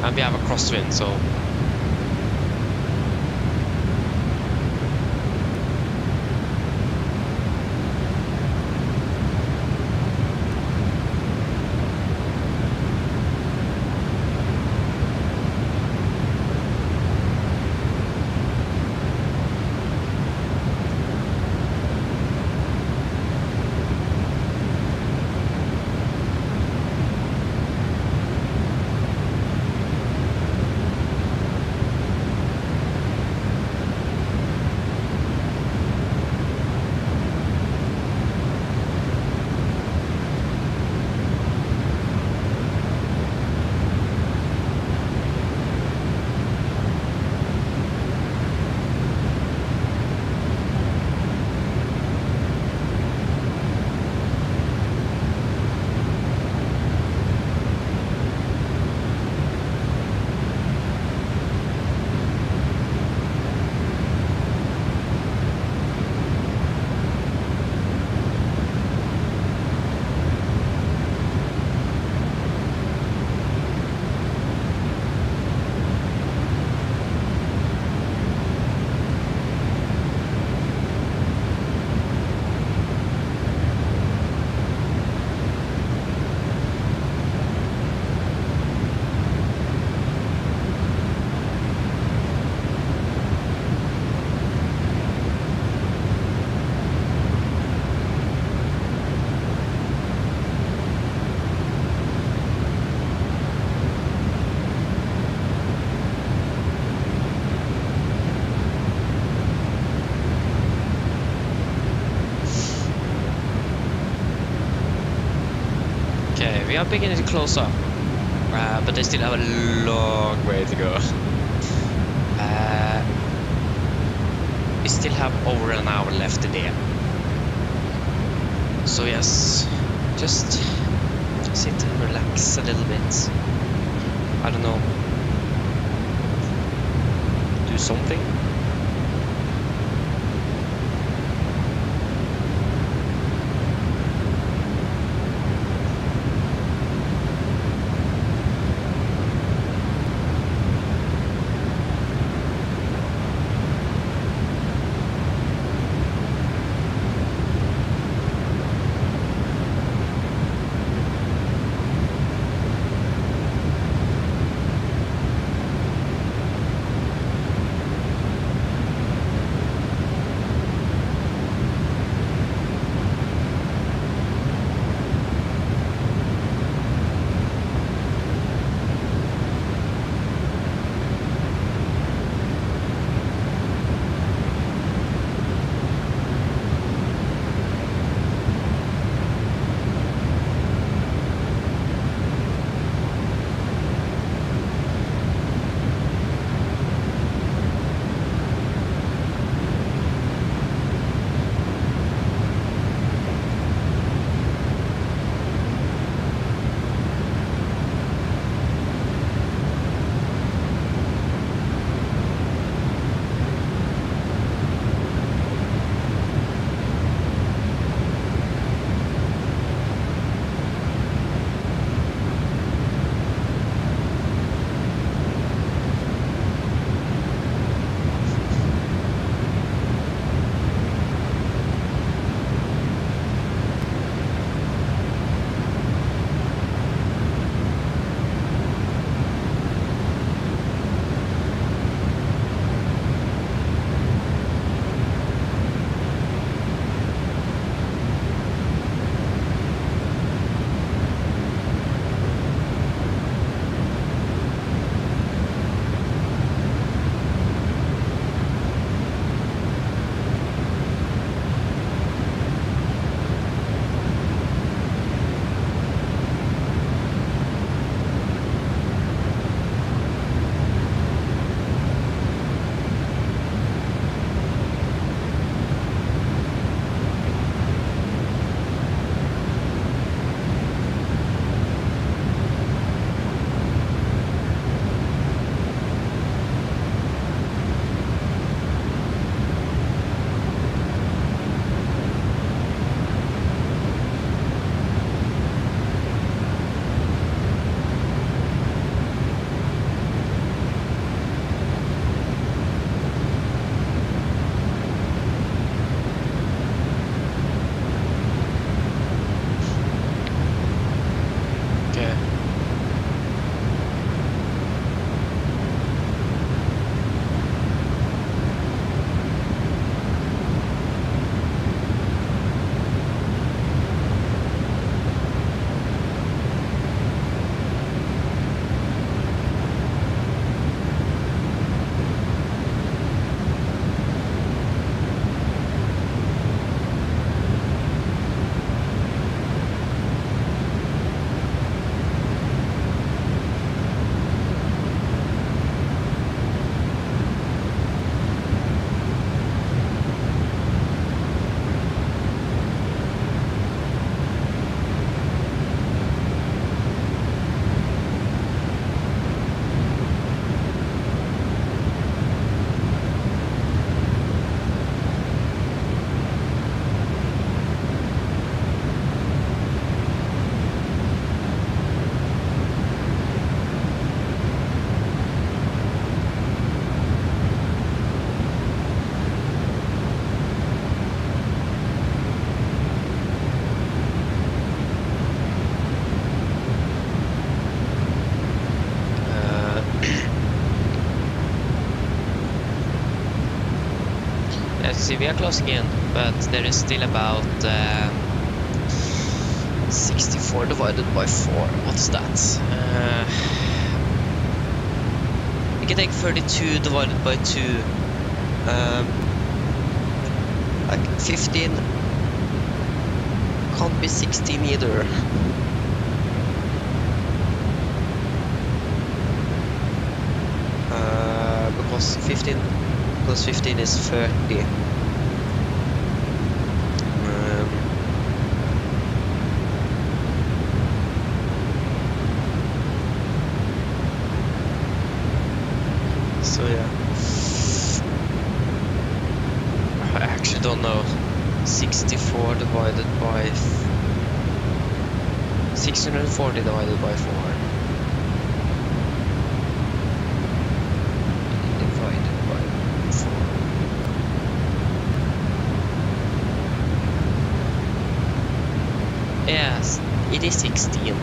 And we have a crosswind, so we are beginning to close up, but they still have a long way to go. We still have over an hour left in the air. So yes, just sit and relax a little bit. I don't know. something. See, we are closing in, but there is still about 64 divided by 4. What's that? We can take 32 divided by 2. Like 15 can't be 16 either. Because 15 plus 15 is 30. So yeah. divided by 640 divided by 4. Divided by 4. Yes, it is 16.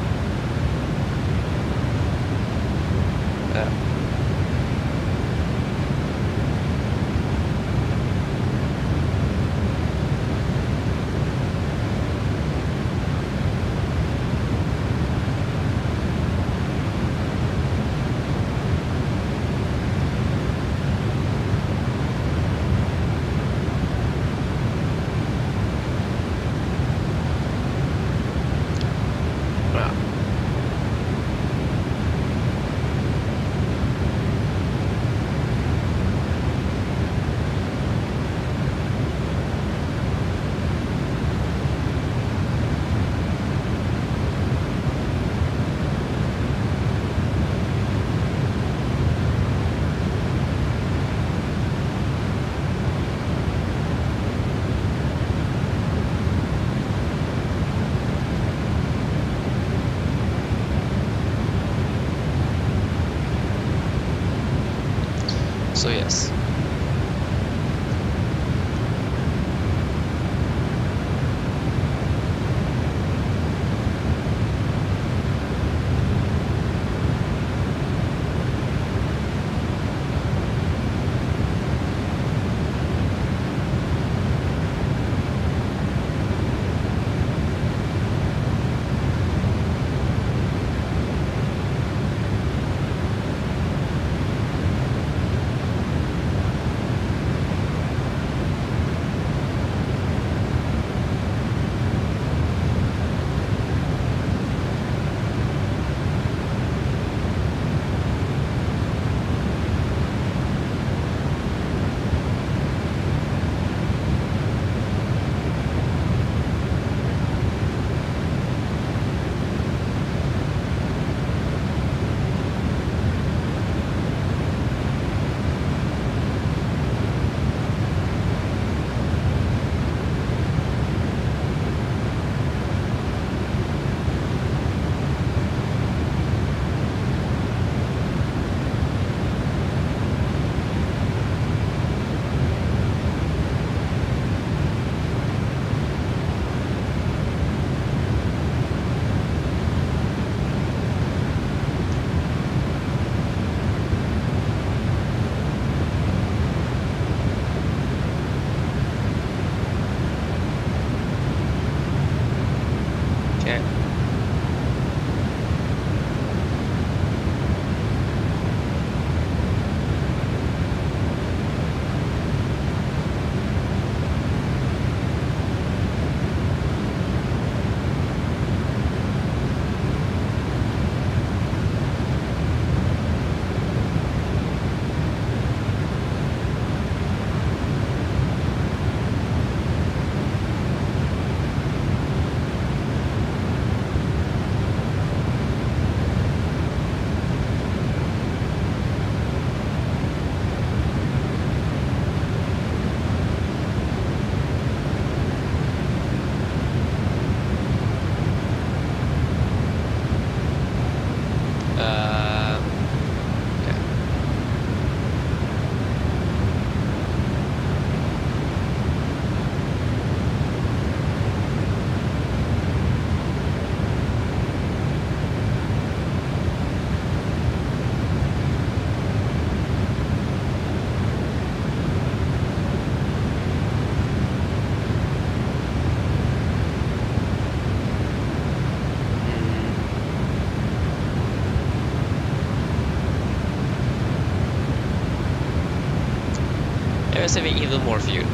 So yes. Saving even more fuel.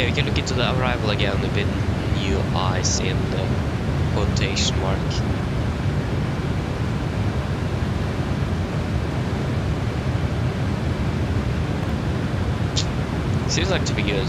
Okay, we can look into the arrival again with new eyes in the quotation mark. Seems like to be good.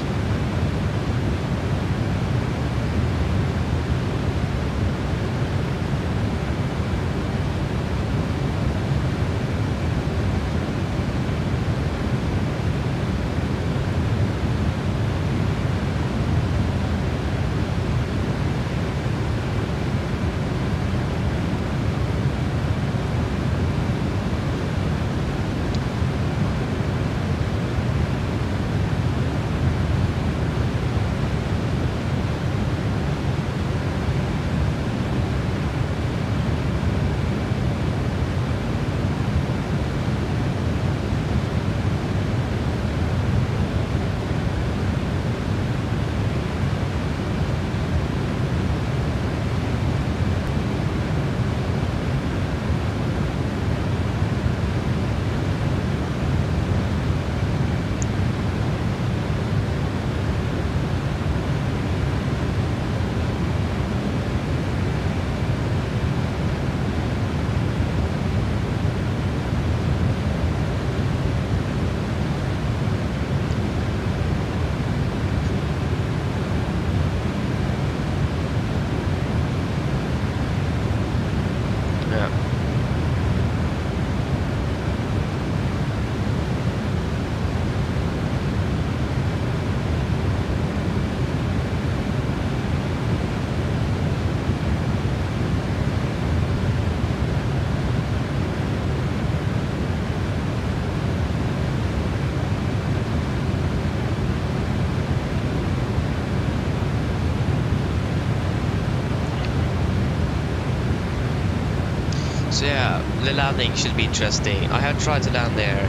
So yeah, the landing should be interesting. I have tried to land there.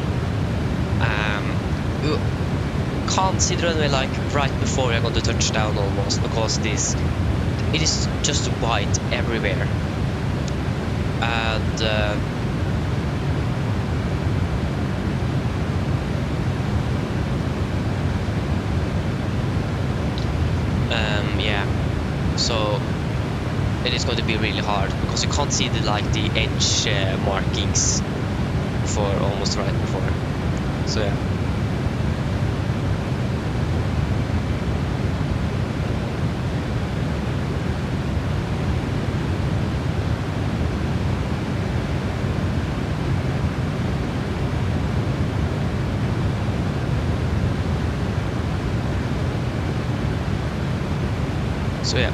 You can't see the runway like right before you're going to touch down almost, because it is just white everywhere. And yeah, so it is going to be really hard because you can't see the edge markings for almost right before. So yeah. So yeah.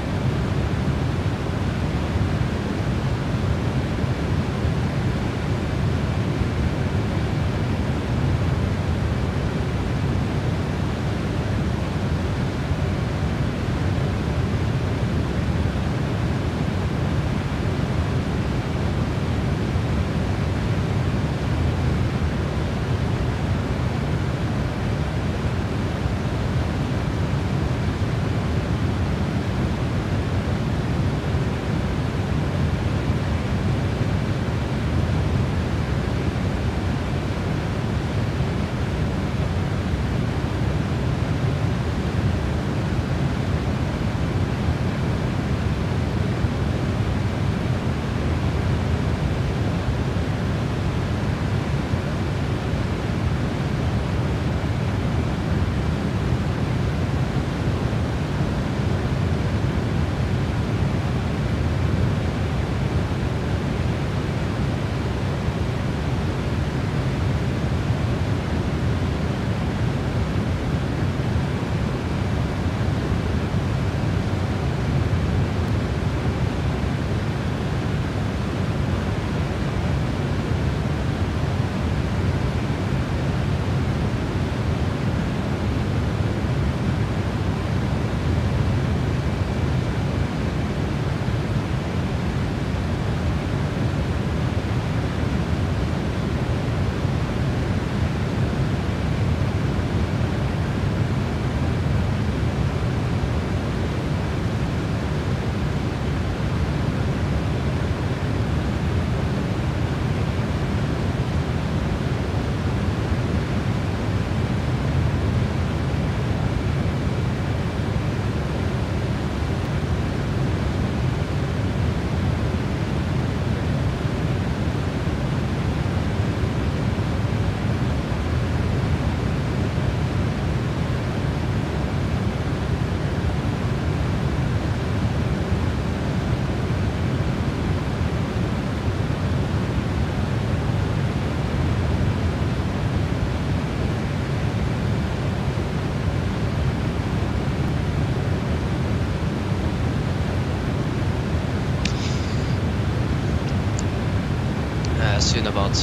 soon about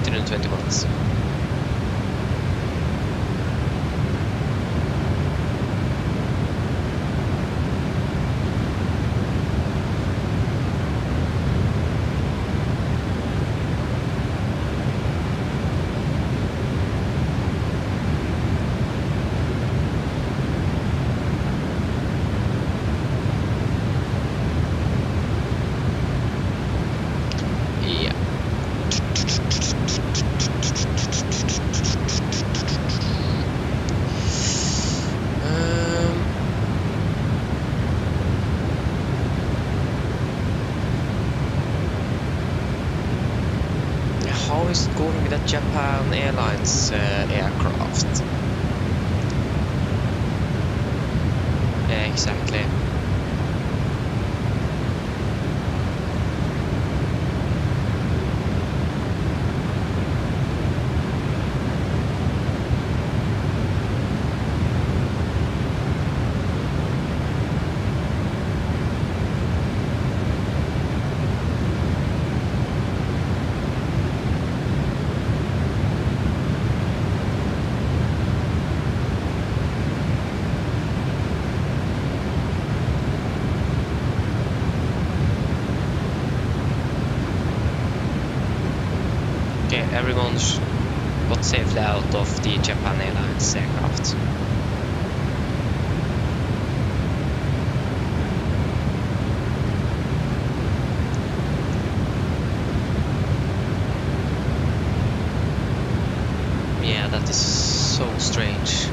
320 months. How is it going with that Japan Airlines aircraft? Exactly. Okay, everyone's got safely out of the Japan Airlines aircraft. Yeah, that is so strange.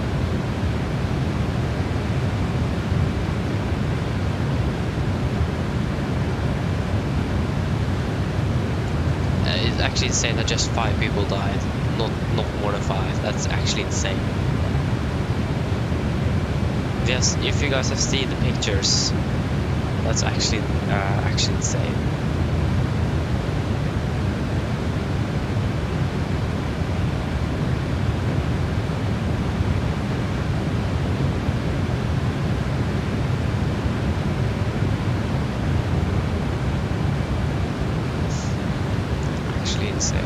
It's actually insane that just 5 people died, not more than 5. That's actually insane. Yes, if you guys have seen the pictures, that's actually insane. Insane.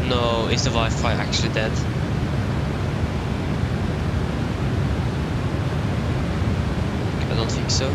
No, is the Wi-Fi actually dead? I don't think so.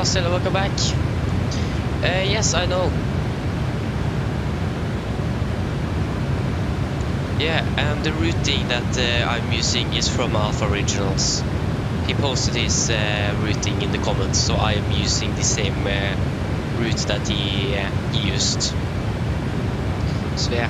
Tobias, hello, welcome back. Yes, I know. Yeah, and the routing that I'm using is from Alpha Originals. He posted his routing in the comments, so I am using the same route that he used. So yeah.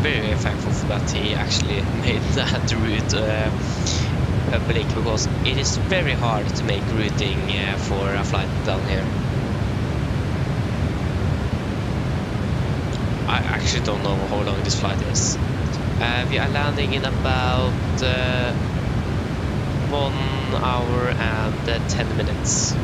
Very thankful for that he actually made that route public, because it is very hard to make routing for a flight down here. I actually don't know how long this flight is. We are landing in about 1 hour and 10 minutes.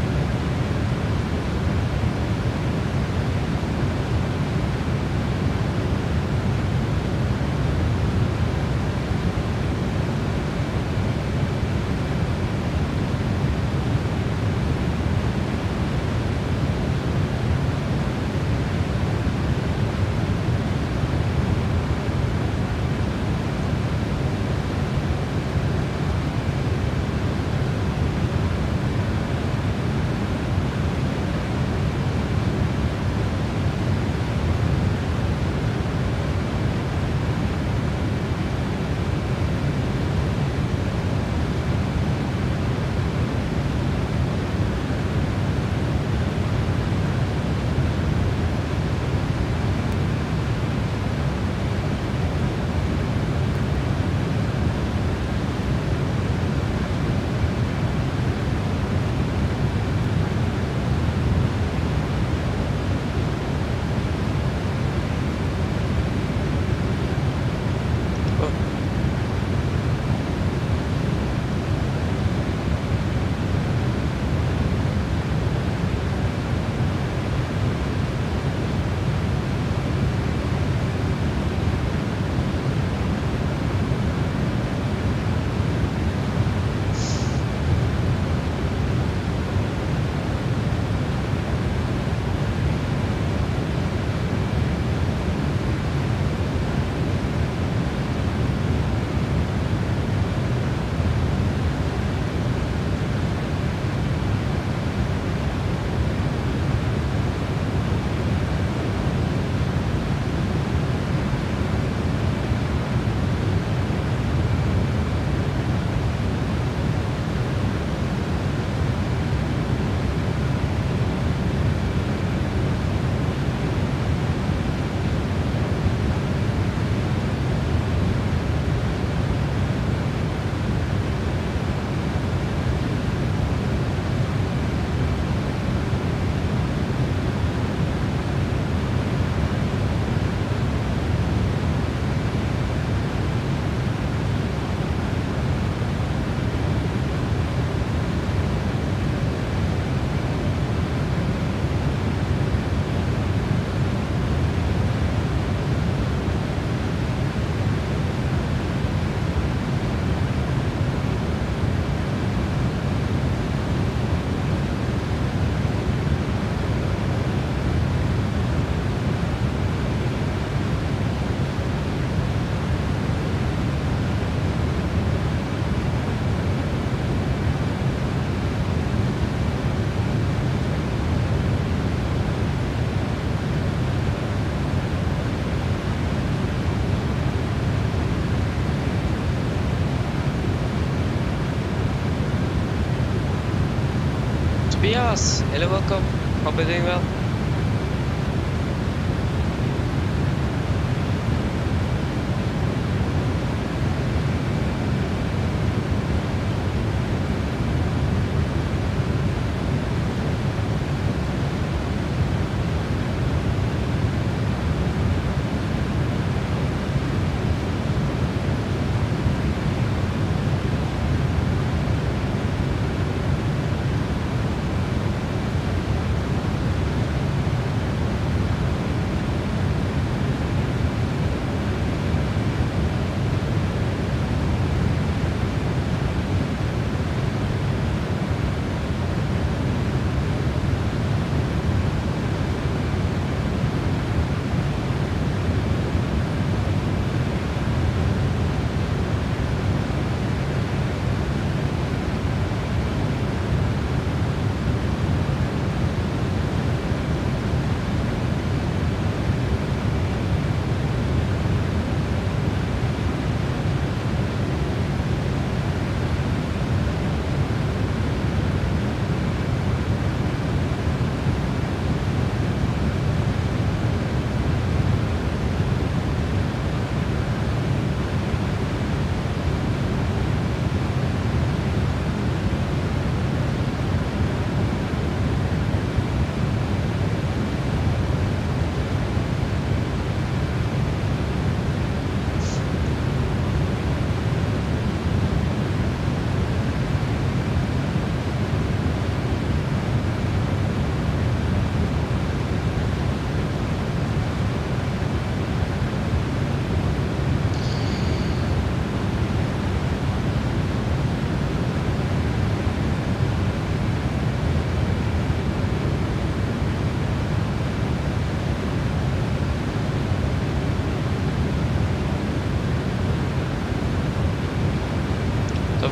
Tobias, hello, welcome. Hope you're doing well.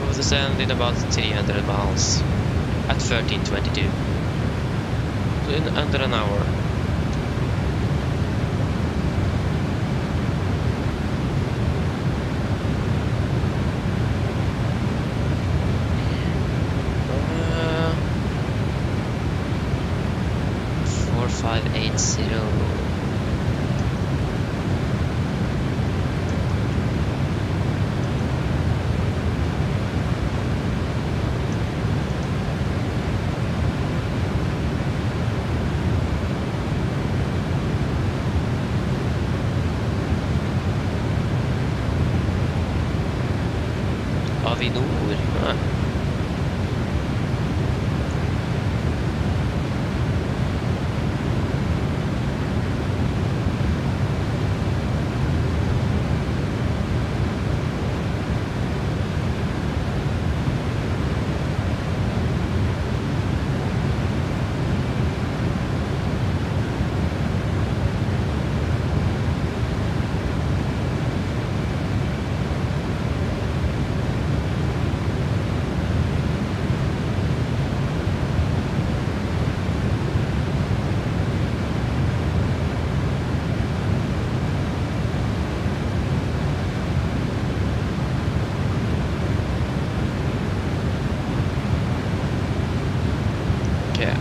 will descend in about 300 miles at 1322. So in under an hour. Uh, 4580. Avinor. Ja.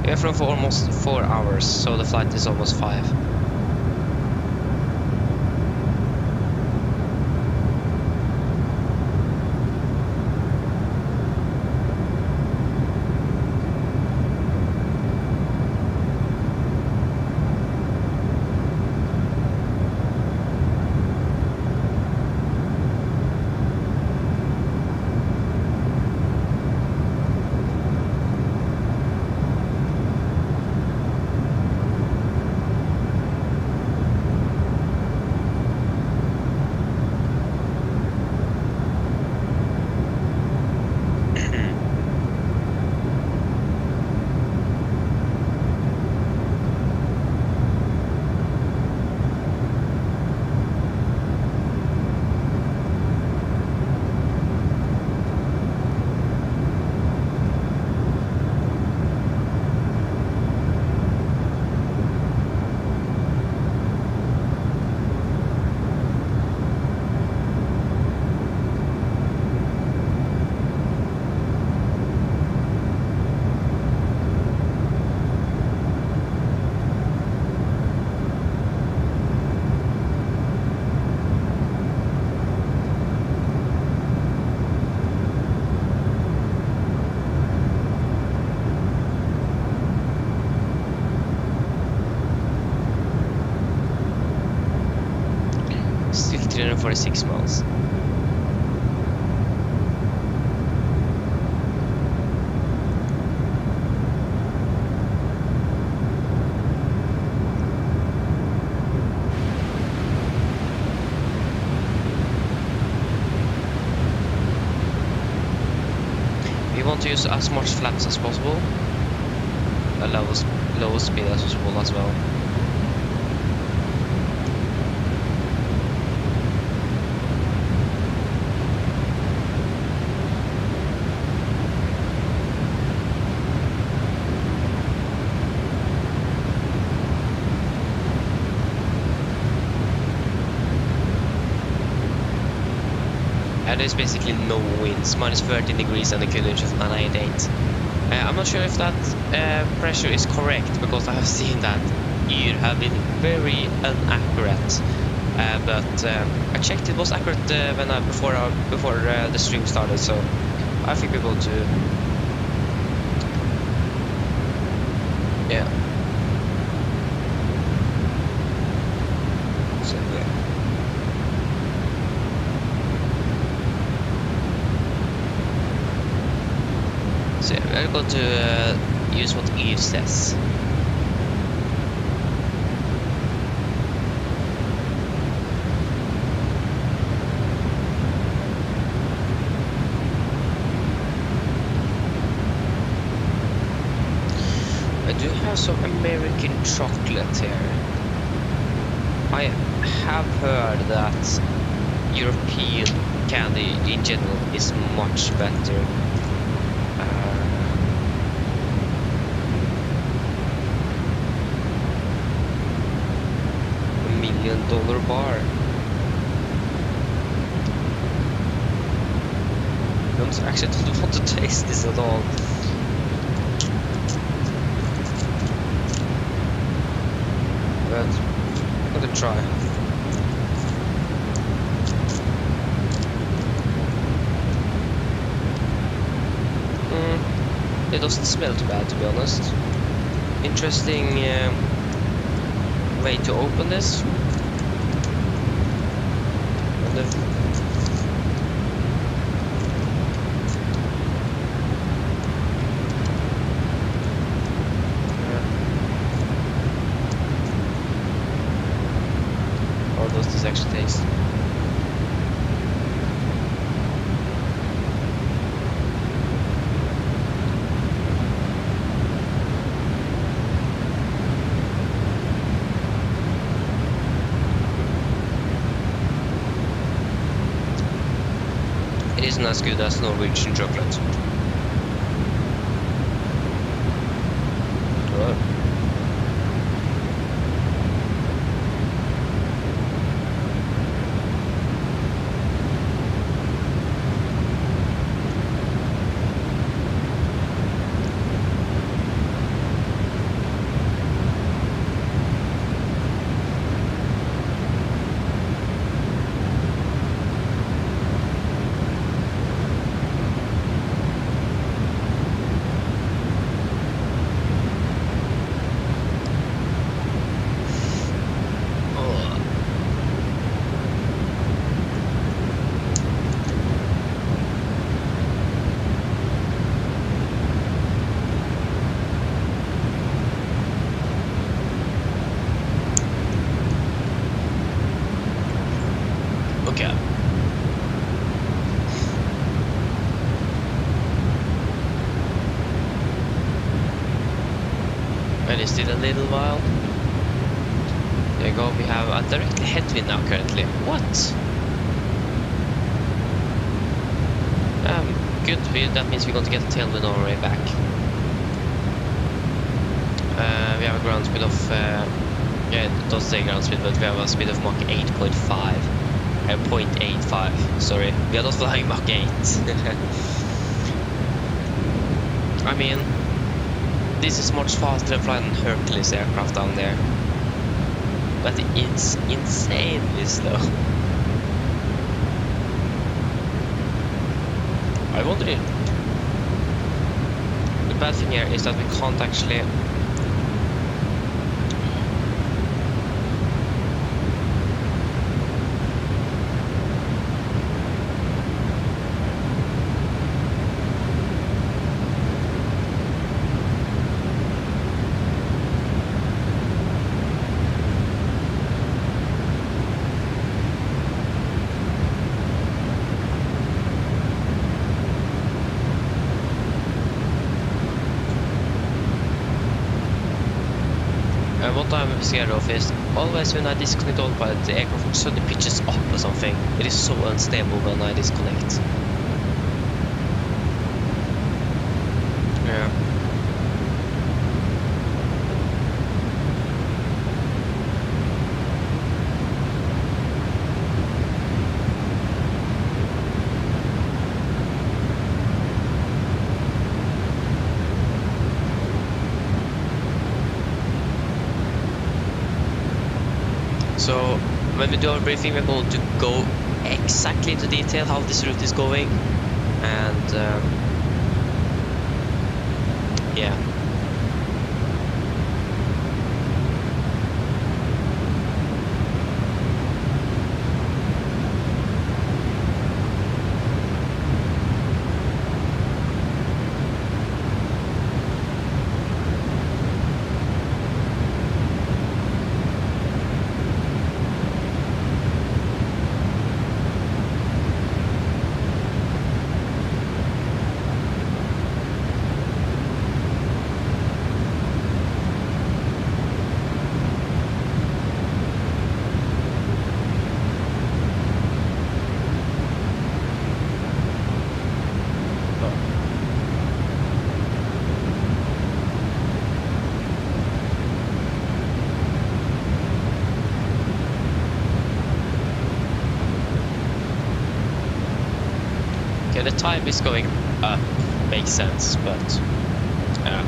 We have flown for almost 4 hours, so the flight is almost 5. Still 346 miles. to use as much flaps as possible. Lowest speed as possible as well. And there's basically no winds, minus 13 degrees and the cooling is 98. I'm not sure if that pressure is correct, because I have seen that you have been very inaccurate. But I checked it was accurate before the stream started, so I think we're able to. Yeah. So, So we're going to use what Eve says. I do have some American chocolate here. I have heard that European candy in general is much better. $1 million bar. I actually don't want to taste this at all. But I'm gonna try. It doesn't smell too bad, to be honest. Interesting way to open this. How does this actually taste? It isn't as good as Norwegian chocolate. Right. Okay. And it's still a little while. There you go, we have a direct headwind now currently. What? Good, that means we're going to get a tailwind on our way back. We have a ground speed of, yeah, it doesn't say ground speed, but we have a speed of Mach 8.5. 0.85, sorry. We are not flying Mach 8. I mean, this is much faster than flying Hercules aircraft down there. But it's insanely slow. I wonder if... The bad thing here is that we can't actually... And what I'm scared of is always when I disconnect autopilot, the aircraft suddenly pitches up or something. It is so unstable when I disconnect. Yeah. So when we do our briefing, we're going to go exactly into detail how this route is going, and yeah. Okay, the time is going up, makes sense, but yeah.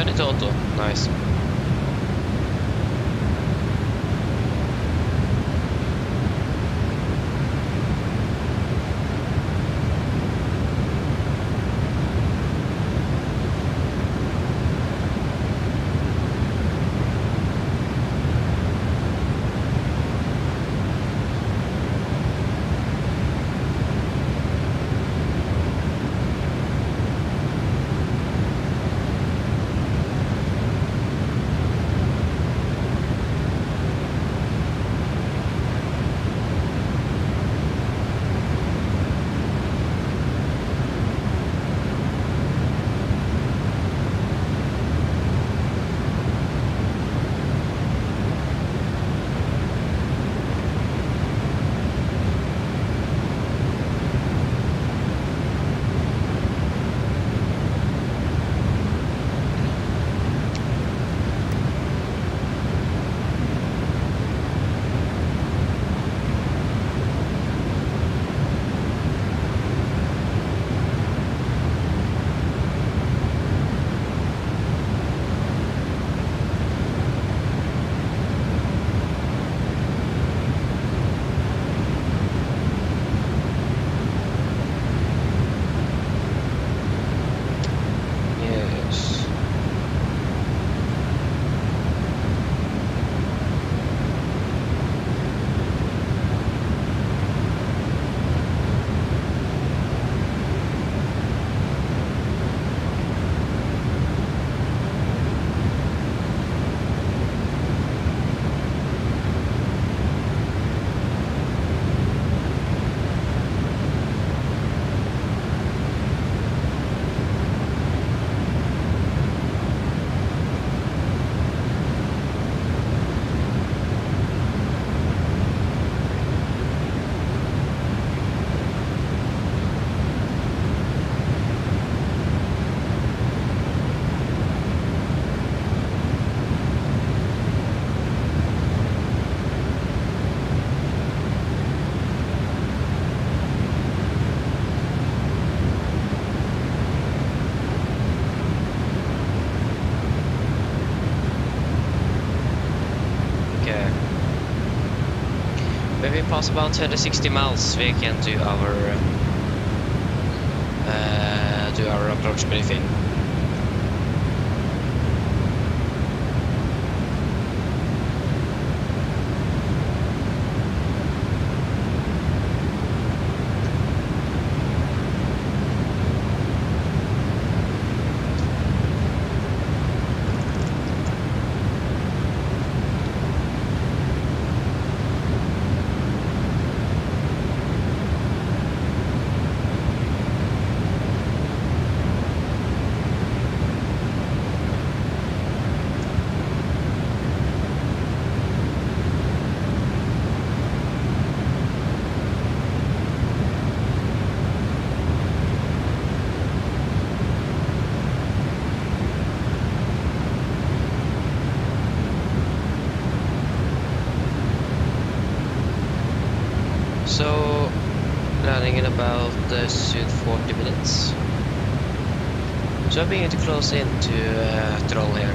into auto. Nice. When we pass about 160 miles, we can do our approach briefing. So, landing in about soon 40 minutes. So I'm beginning to close into Troll here.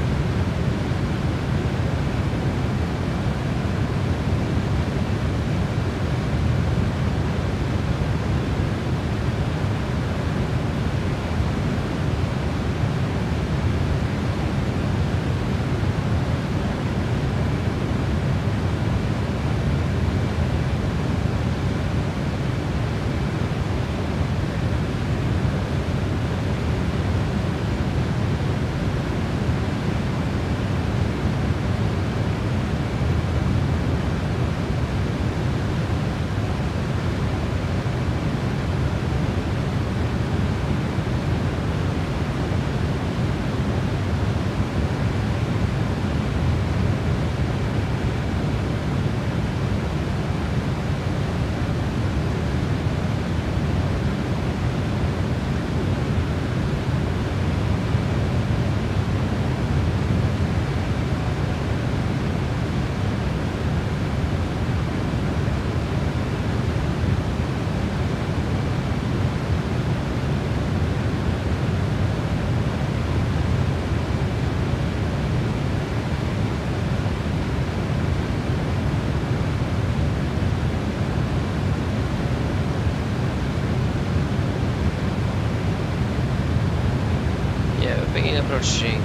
approaching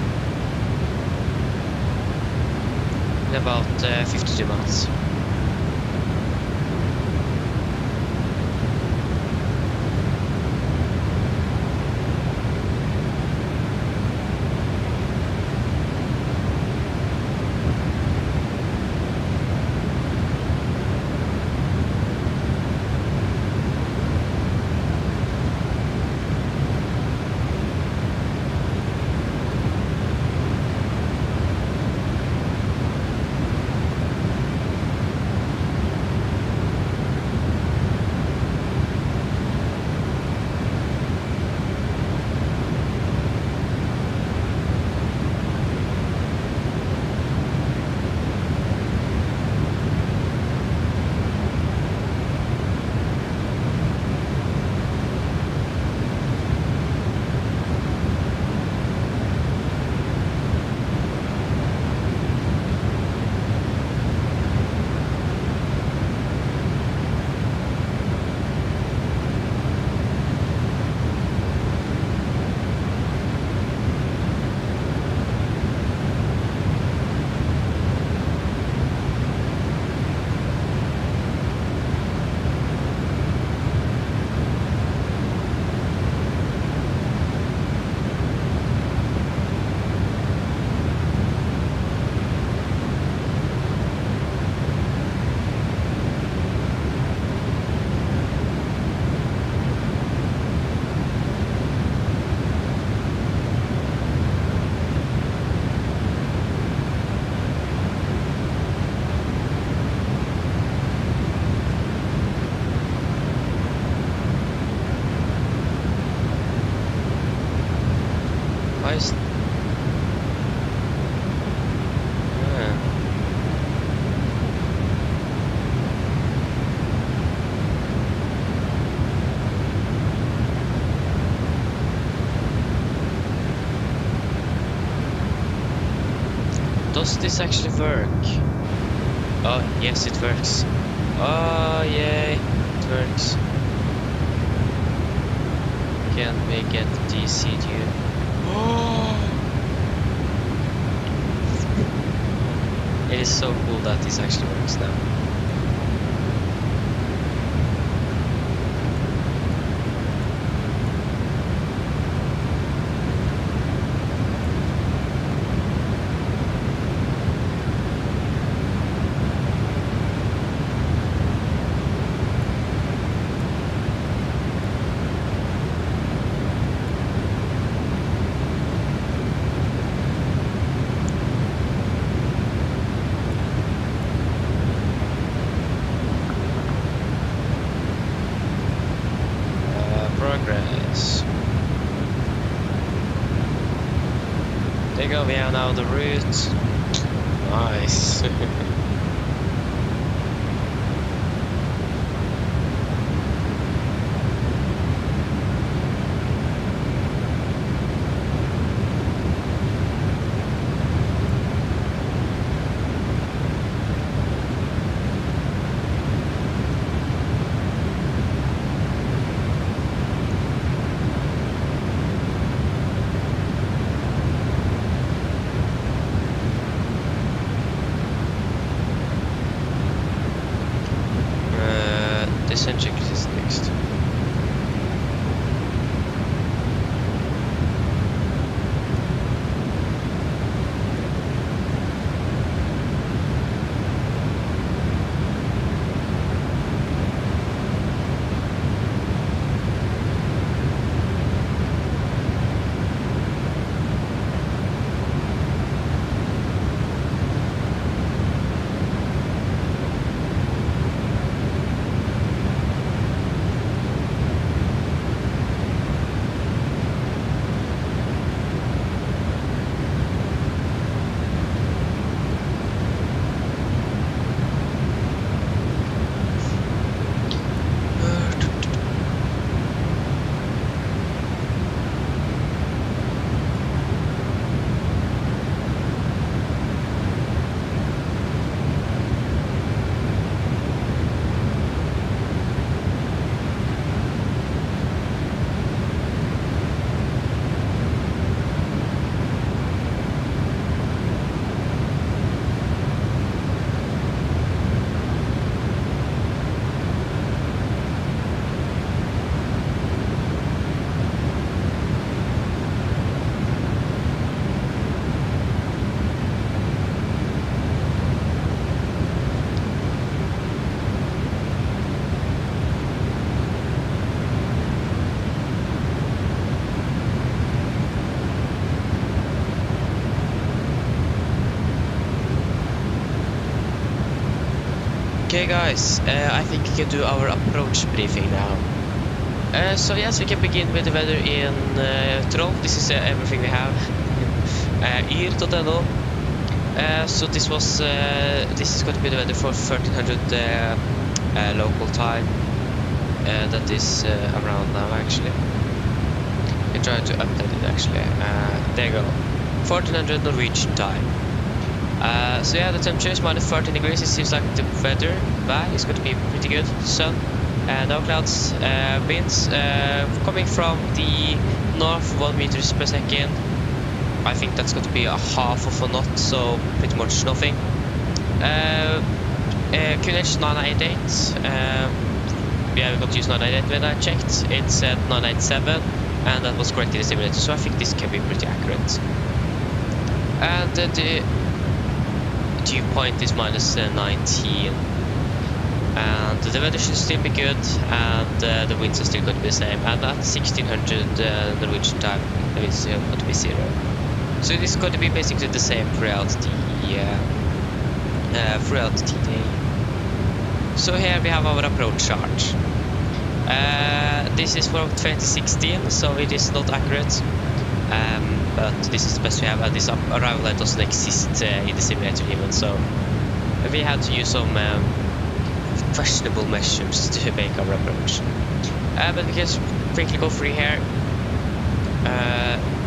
in about 52 miles. Why is... Does this actually work? Oh, yes, it works. Oh, yay, it works. Can we get DC dude? It is so cool that this actually works now. Progress. Takeoff, we have now the route. Nice. Eccentric is next. Okay guys, I think we can do our approach briefing now. So yes, we can begin with the weather in Troll. This is everything we have. Yr.no. So this is going to be the weather for 1300 local time. That is around now actually. I'm trying to update it actually. There you go. 1400 Norwegian time. So yeah, the temperature is minus 13 degrees. It seems like the weather is going to be pretty good. Sun, no clouds, winds coming from the north 1 meters per second. I think that's going to be a half of a knot, so pretty much nothing. QNH 988. Yeah, we got to use 988 when I checked. It said 987, and that was correct in the simulator, so I think this can be pretty accurate. And the dew point is minus 19, and the weather should still be good, and the winds are still going to be the same. And at 1600 Norwegian time, the winds are going to be 0. So it is going to be basically the same throughout the day. So here we have our approach chart. This is from 2016, so it is not accurate. But this is the best we have, and this arrival light doesn't exist in the simulator even, so we had to use some questionable measures to make our approach. But we can quickly go through here.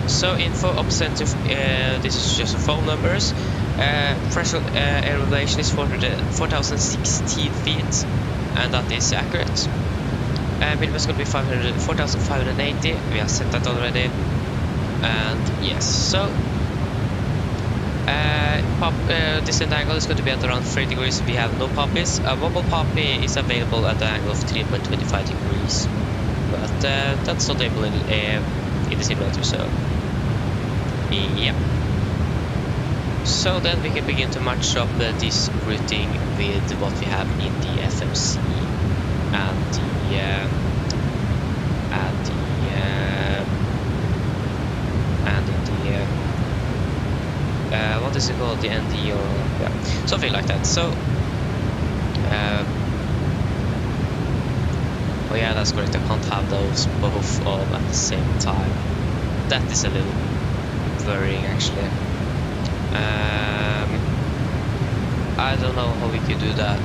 So info up center, this is just phone numbers. Threshold air elevation is 4016 feet, and that is accurate. Minimum is going to be 4580, we have set that already. And yes, so descent angle is going to be at around 3 degrees. We have no poppies. A wobble poppy is available at the angle of 3.25 degrees, but that's not able in the simulator, so yeah. So then we can begin to match up this routing with what we have in the FMC and what is it called, the ND or yeah, something like that. So oh yeah, that's correct, I can't have those both on at the same time. That is a little worrying actually. I don't know how we could do that.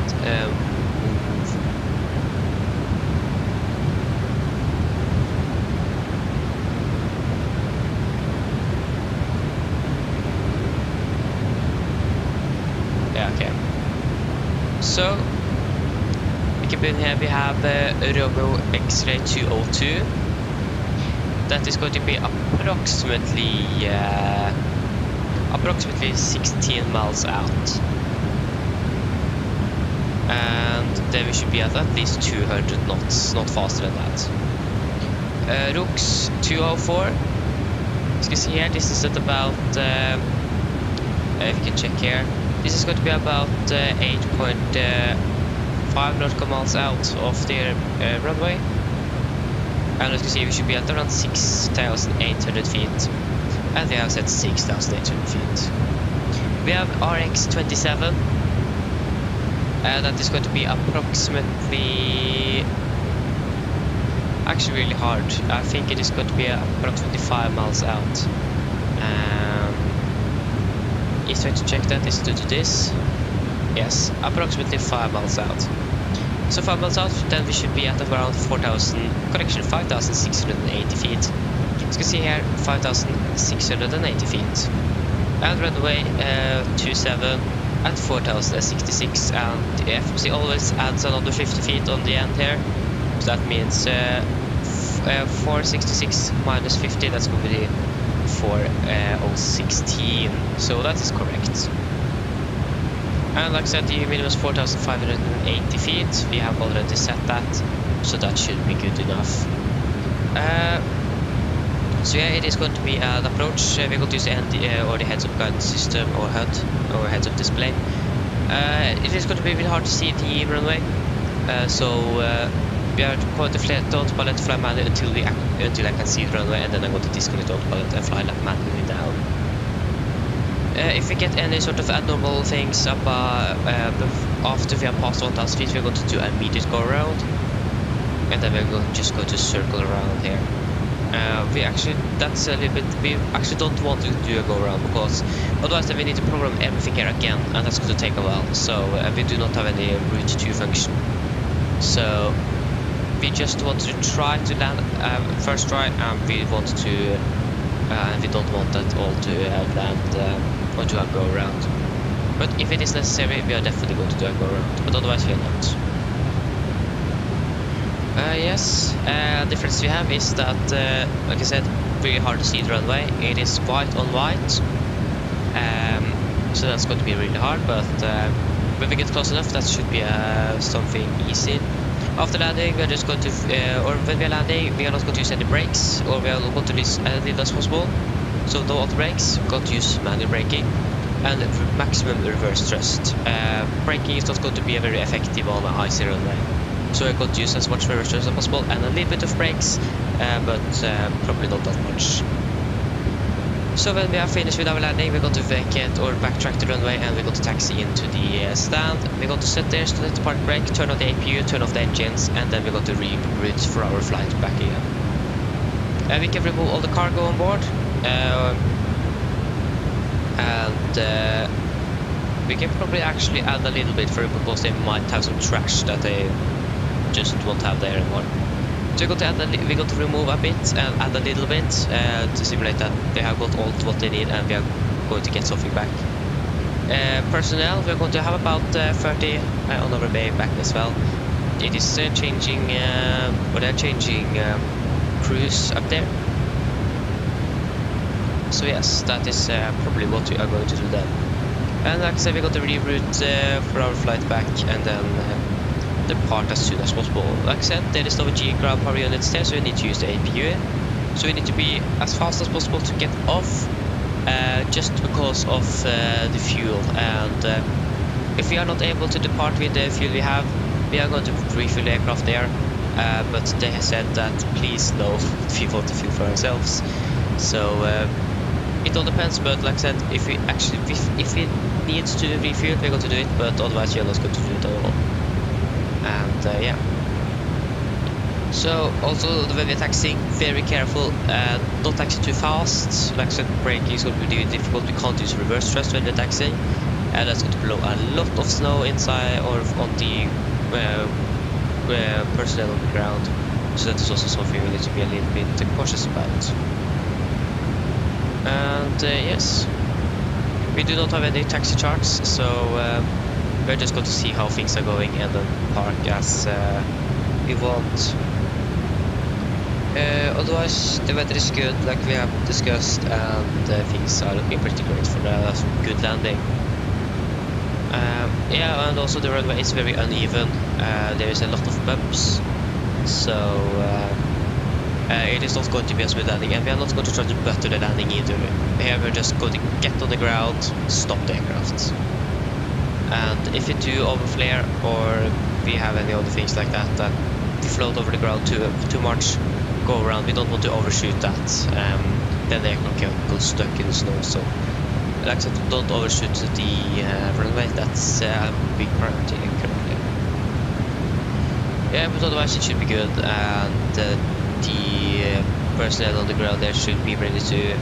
Yeah, okay. So we can begin here. We have Robo X-ray 202. That is going to be approximately 16 miles out, and then we should be at least 200 knots, not faster than that. Rux 204. As you can see here, this is at about if you can check here, this is going to be about 8.5 nautical miles out of the runway. And as you can see, we should be at around 6,800 feet. And we have set 6,800 feet. We have RX 27. That is going to be approximately... Actually really hard. I think it is going to be approximately 5 miles out. Easy way to check that is to do this. Yes, approximately 5 miles out. So 5 miles out, then we should be at around 5,680 feet. As you can see here, 5,680 feet. And runway 27 at 4,066, and the FMC always adds another 50 feet on the end here. So that means 466 minus 50, that's going to be 4,016. So that is correct. And like I said, the minimum is 4,580 feet. We have already set that, so that should be good enough. So yeah, it is going to be an approach. We're going to use the ND or the heads-up guidance system, or HUD, or heads-up display. It is going to be really hard to see the runway, so we are going to fly the autopilot, fly manually until I can see the runway, and then I'm going to disconnect the autopilot and fly manually down. if we get any sort of abnormal things up after we have passed 1,000 feet, we're going to do an immediate go around, and then we're just going to circle around here. That's a little bit. We actually don't want to do a go around because otherwise then we need to program everything here again, and that's going to take a while. So we do not have any route to function. So we just want to try to land first try, and we want to, and we don't want that all to land or to a go around. But if it is necessary, we are definitely going to do a go around. But otherwise, we are not. Yes, difference we have is that, like I said, really hard to see the runway. It is white on white, so that's going to be really hard. But when we get close enough, that should be something easy. After landing, we are just going to, or when we are landing, we are not going to use any brakes, or we are going to use as little as possible. So no auto brakes, we're going to use manual braking and maximum reverse thrust. Braking is not going to be very effective on an icy runway. So we're going to use as much reverse thrust as possible and a little bit of brakes, but probably not that much. So when we are finished with our landing, we're going to vacate or backtrack the runway, and we're going to taxi into the stand. We're going to sit there, let the park brake, turn on the APU, turn off the engines, and then we're going to reroute for our flight back again. We can remove all the cargo on board, and we can probably actually add a little bit for it because they might have some trash that they just won't have there anymore. So we're going to remove a bit and add a little bit to simulate that they have got all what they need, and we are going to get something back. Personnel, we're going to have about 30 on our way back as well. It is changing, they're changing crews up there. So yes, that is probably what we are going to do then. And like I said, we're going to reroute for our flight back, and then depart as soon as possible. Like I said, there is no G-grab power units there, so we need to use the APU. So we need to be as fast as possible to get off, just because of the fuel. And if we are not able to depart with the fuel we have, we are going to refuel the aircraft there. But they have said that please no, we want the fuel for ourselves. So it all depends. But like I said, if we need to refuel, we're going to do it. But otherwise, we are not going to do it at all. And yeah. So also when we're taxiing, very careful, don't taxi too fast. Like I said, braking is going to be difficult. We can't use reverse thrust when we're taxiing, and that's going to blow a lot of snow inside or on the personnel on the ground. So that is also something we need to be a little bit cautious about. And yes, we do not have any taxi charts, so we're just going to see how things are going and then park as we want. Otherwise, the weather is good, like we have discussed, and things are looking pretty great for a good landing. Yeah, and also the runway is very uneven. There is a lot of bumps, so it is not going to be a smooth landing, and we are not going to try to butter the landing either. Here we're just going to get on the ground, stop the aircraft. And if we do overflare, or we have any other things like that, that we float over the ground too much, go around, we don't want to overshoot that. Then the aircraft can go stuck in the snow. So, like I said, don't overshoot the runway. That's a big priority currently. Yeah, but otherwise it should be good, and the personnel on the ground there should be ready to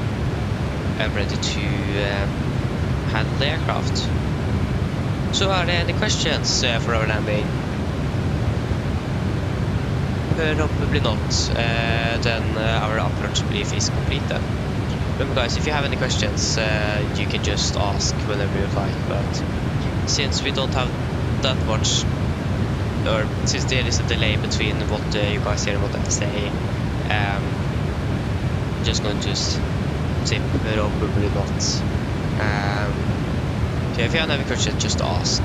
handle the aircraft. So are there any questions for our landing? Probably not. Then our approach brief is complete then. Remember guys, if you have any questions, you can just ask whenever you like, but since we don't have that much, or since there is a delay between what you guys hear and what I say, just going to say probably not. Yeah, if you have any questions, just ask.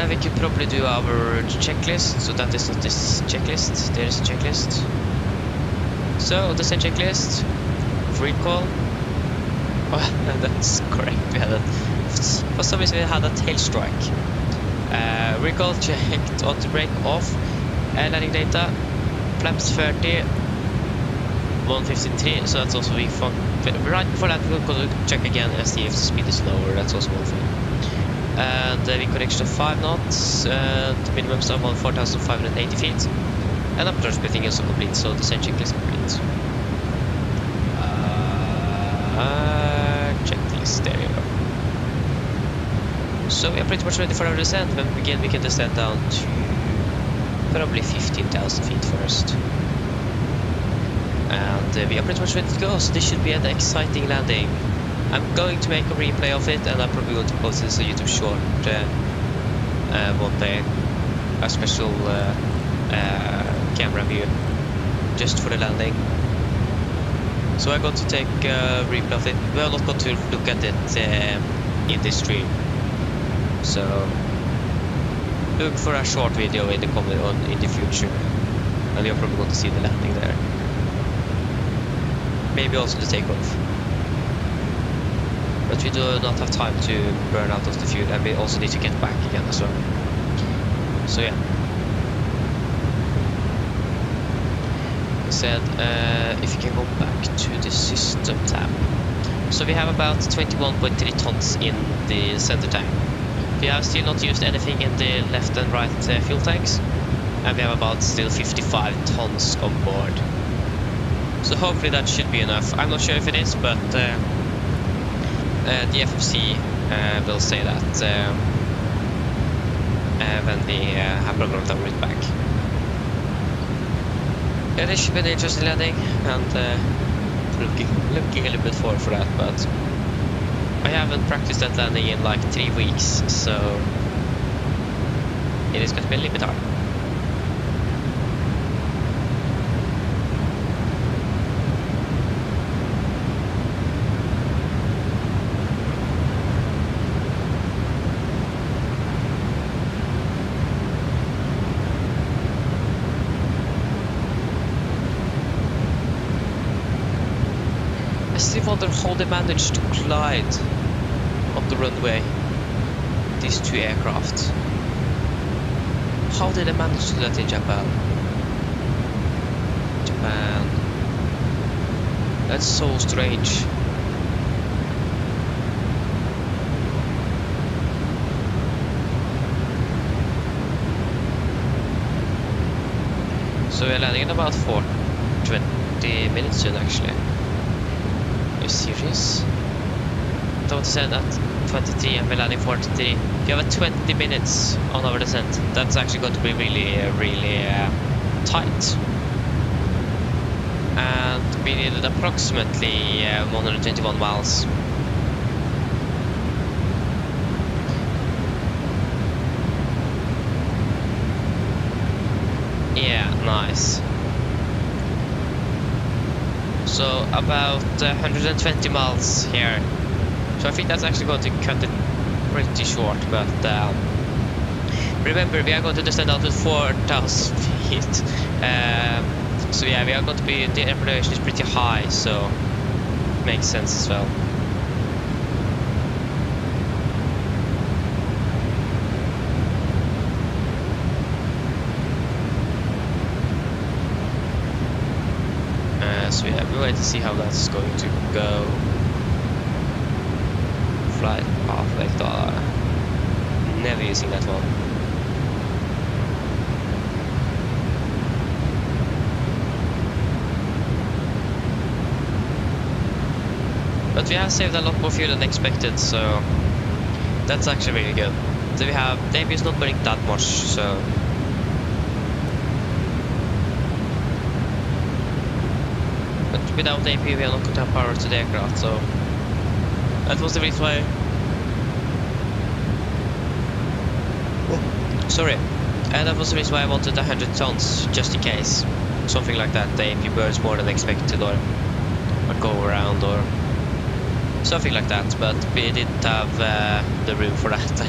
We could probably do our checklist, so that is not this checklist, there is a checklist. So, this is a checklist, recall. Oh, that's correct, we had for some reason we had a tail strike. Recall, checked auto brake off, landing data, flaps 30, 153, so that's also weak for. Right before that, we're going to check again and see if the speed is lower. That's also one thing. And the connection of 5 knots, the minimum stop on 4,580 feet. And upper splitting is also complete, so the centric is complete. Checklist, there you go. So we are pretty much ready for our descent. When we begin, we can descend down to probably 15,000 feet first. And we are pretty much ready to go, so this should be an exciting landing. I'm going to make a replay of it, and I'm probably going to post this as a YouTube short one day. A special camera view just for the landing. So I'm going to take a replay of it. We are not going to look at it in this stream. So look for a short video in the future, and you're probably going to see the landing there. Maybe also the takeoff. But we do not have time to burn out of the fuel, and we also need to get back again as well. So yeah. Said if you can go back to the system tab. So we have about 21.3 tons in the center tank. We have still not used anything in the left and right fuel tanks, and we have about still 55 tons on board. So hopefully that should be enough. I'm not sure if it is, but the FFC will say that when we have programmed our route back. Yeah, this should be an interesting landing, and looking a little bit forward for that, but I haven't practiced that landing in like 3 weeks, so it is going to be a little bit hard. I still wonder how they managed to collide on the runway, these two aircraft. How did they manage to do that in Japan? That's so strange. So we're landing in about 20 minutes soon, actually. Are you serious? I thought it said at 23 and we're landing 43. We have 20 minutes on our descent. That's actually going to be really tight. And we needed approximately 121 miles. Yeah, nice. So about 120 miles here. So I think that's actually going to cut it pretty short, but remember, we are going to descend down to 4,000 feet. So yeah, we are going to be, the air elevation is pretty high, so it makes sense as well. So yeah, we'll wait to see how that's going to go. Flight path vector. Never using that one. But we have saved a lot more fuel than expected, so that's actually really good. So we have, the AP is not burning that much, so without AP we are not going to have power to the aircraft, so that was the reason why. Sorry, that was the reason why I wanted 100 tons, just in case something like that, the AP burns more than expected, or go around or something like that, but we didn't have the room for that.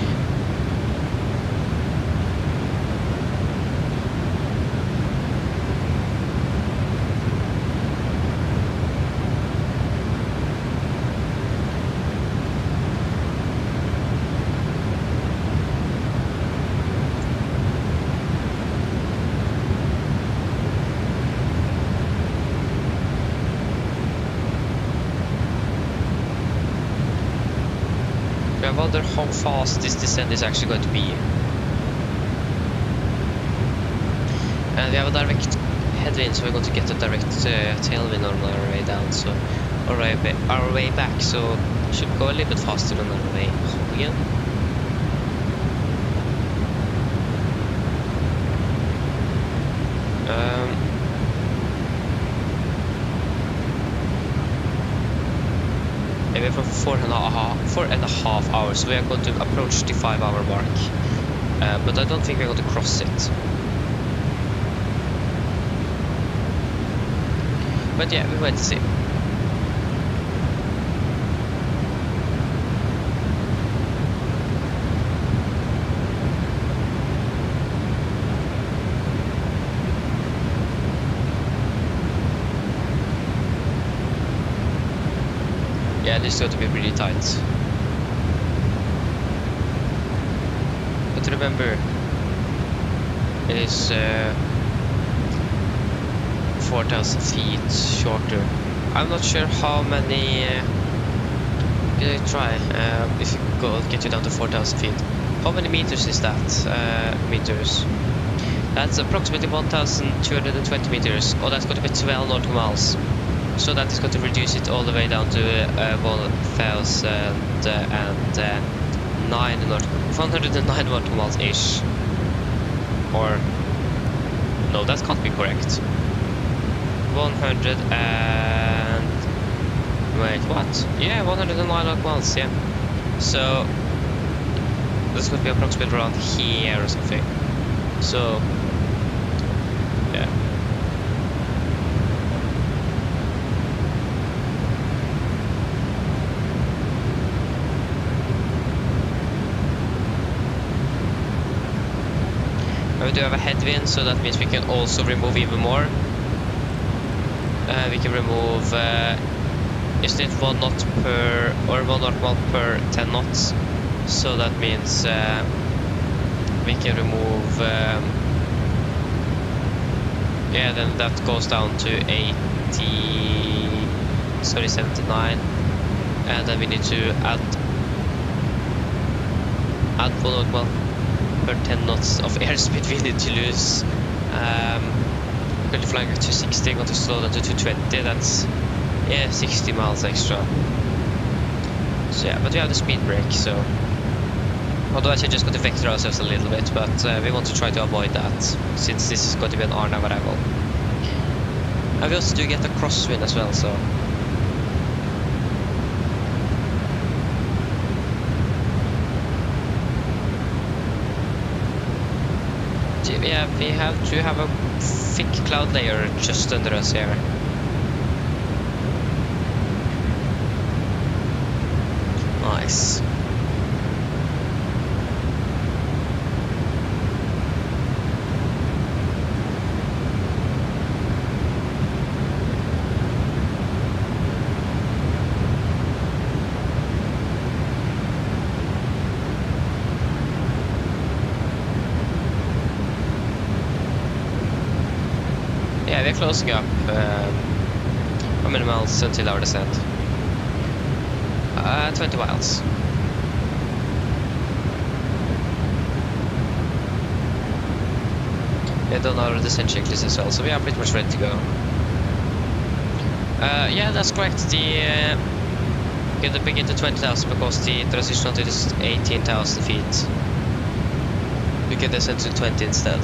wonder how fast this descent is actually going to be. And we have a direct headwind, so we're going to get a direct tailwind on our way down, so our way back, so should go a little bit faster than our way home again. Maybe for 4.5 hours, so we are going to approach the 5-hour mark, but I don't think we're going to cross it. But yeah, we wait to see. Yeah, this is going to be pretty tight. But remember, it is 4,000 feet shorter. I'm not sure how many. Can I try? If you get you down to 4,000 feet, how many meters is that? Meters. That's approximately 1,220 meters. Oh, that's going to be 12 nautical miles. So that is going to reduce it all the way down to 109 nautical miles ish. Or no, that can't be correct. 100 and wait, what? Yeah, 109 nautical miles. Yeah. So this could be approximately around here or something. So yeah. We do have a headwind, so that means we can also remove even more. We can remove, isn't it 1 knot per, or 1 knot mile per 10 knots? So that means we can remove, yeah, then that goes down to 79, and then we need to add 1 knot mile per 10 knots of airspeed we need to lose. Currently flying at 260, going to slow down to 220, that's, yeah, 60 miles extra. So yeah, but we have the speed brake, so otherwise we're just going to vector ourselves a little bit, but we want to try to avoid that, since this is going to be an R-nav arrival. And we also do get a crosswind as well, so yeah, we have to have a thick cloud layer just under us here. Nice. Yeah, we're closing up. How many miles until our descent? 20 miles. We have done our descent checklist as well, so we are pretty much ready to go. Yeah, that's correct. The gonna begin to 20,000 because the transition onto this is 18,000 feet. We can descend to 20 instead.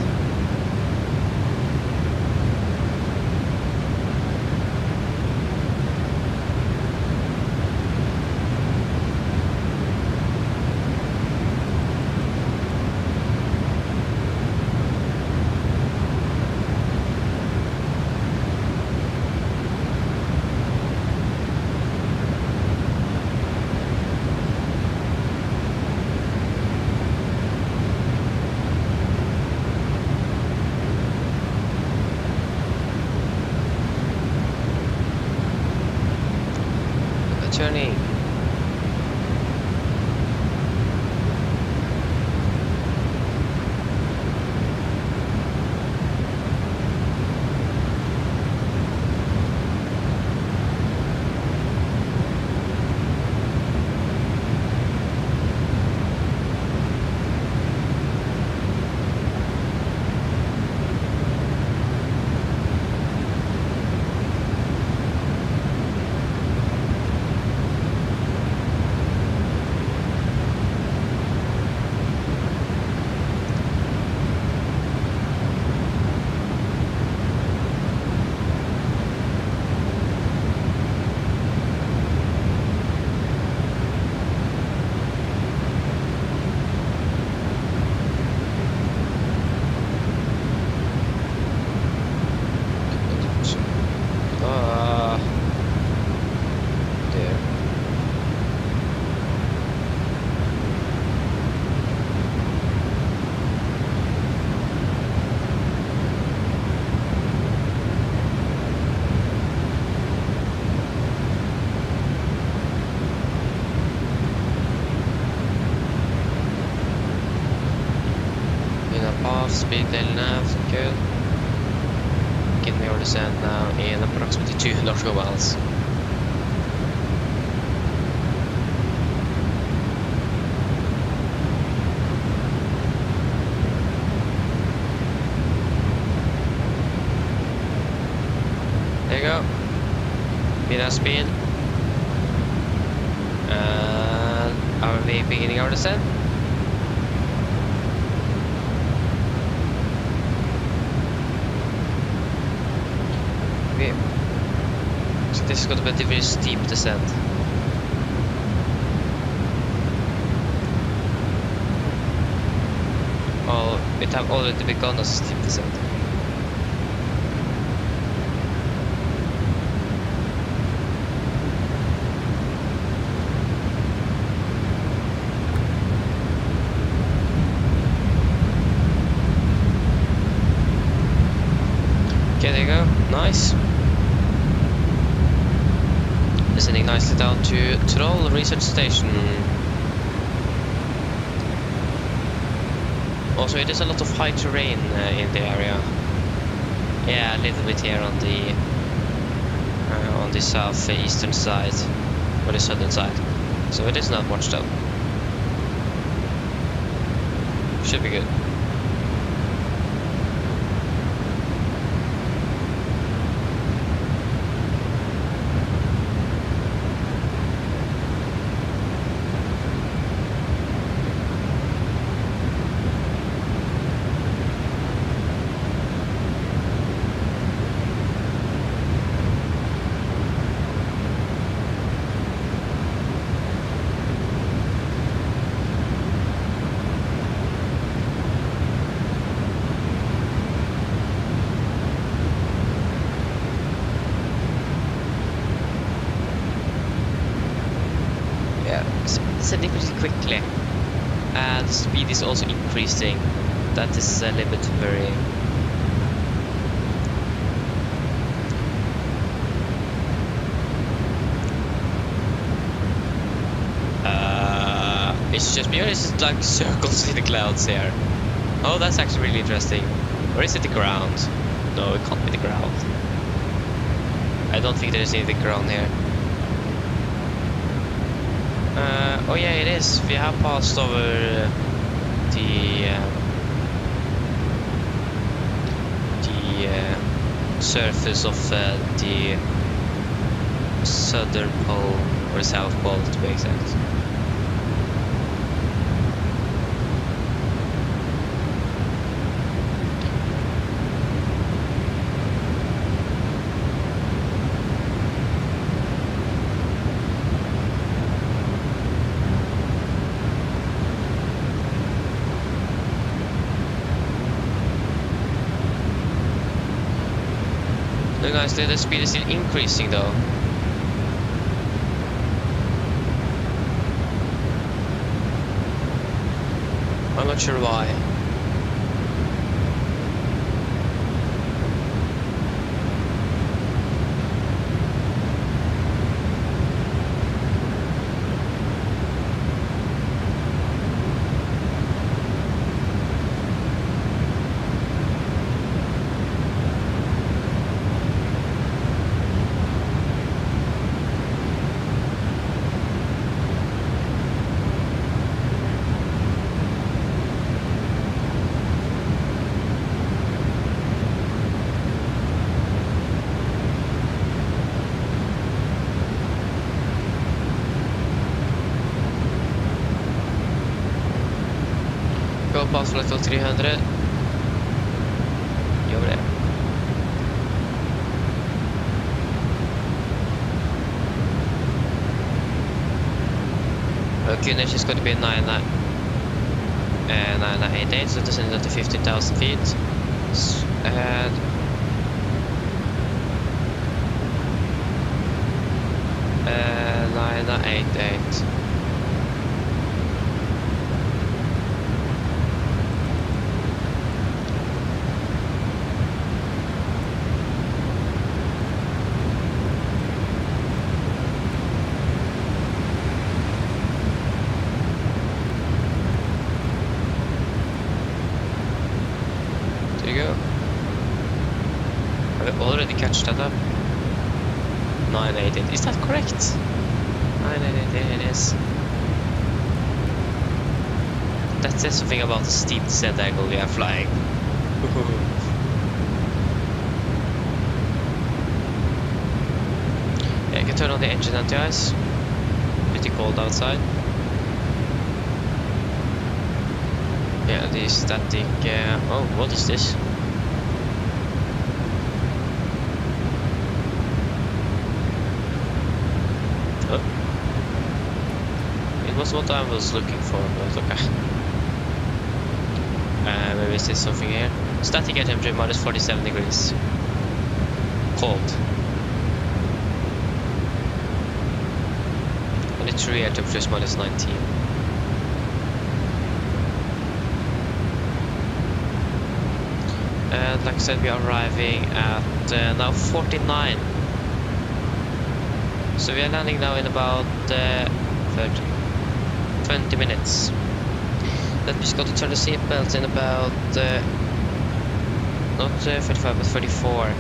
off, speed little nav, good. Get me over the sand now in approximately 2 nautical miles. There you go. Minus speed. And are we beginning our descent? Okay. So this is going to be a very steep descent. Oh, it have already begun a steep descent. Okay, there you go. Nice. Descending nicely down to Troll Research Station. Also, it is a lot of high terrain in the area. Yeah, a little bit here on the southeastern side, or the southern side. So it is not much though. Should be good. Descending pretty quickly, and the speed is also increasing. That is a little bit very it's just me, or is it like circles in the clouds here? Oh, that's actually really interesting. Or is it the ground? No, it can't be the ground. I don't think there is any ground here. Oh yeah, it is. We have passed over the surface of the southern pole, or south pole to be exact. Look nicely, the speed is still increasing though. I'm not sure why. Go past flight level 300. Gör det. Okay, next is going to be 9988, so descending down to 15,000 feet. And 9988. you go. Have we already catched that up? 988. Is that correct? 988 it is. That says something about the steep descent angle we are flying. Yeah, you can turn on the engine anti-ice. Pretty cold outside. Yeah, the static... oh, what is this? Oh. It was what I was looking for, but okay. Maybe is this something here? Static air temperature minus 47 degrees. Cold. Only true air temperature is minus 19. And like I said, we are arriving at now 49. So we are landing now in about 20 minutes. Then we just got to turn the seatbelt in about not 35 but 34.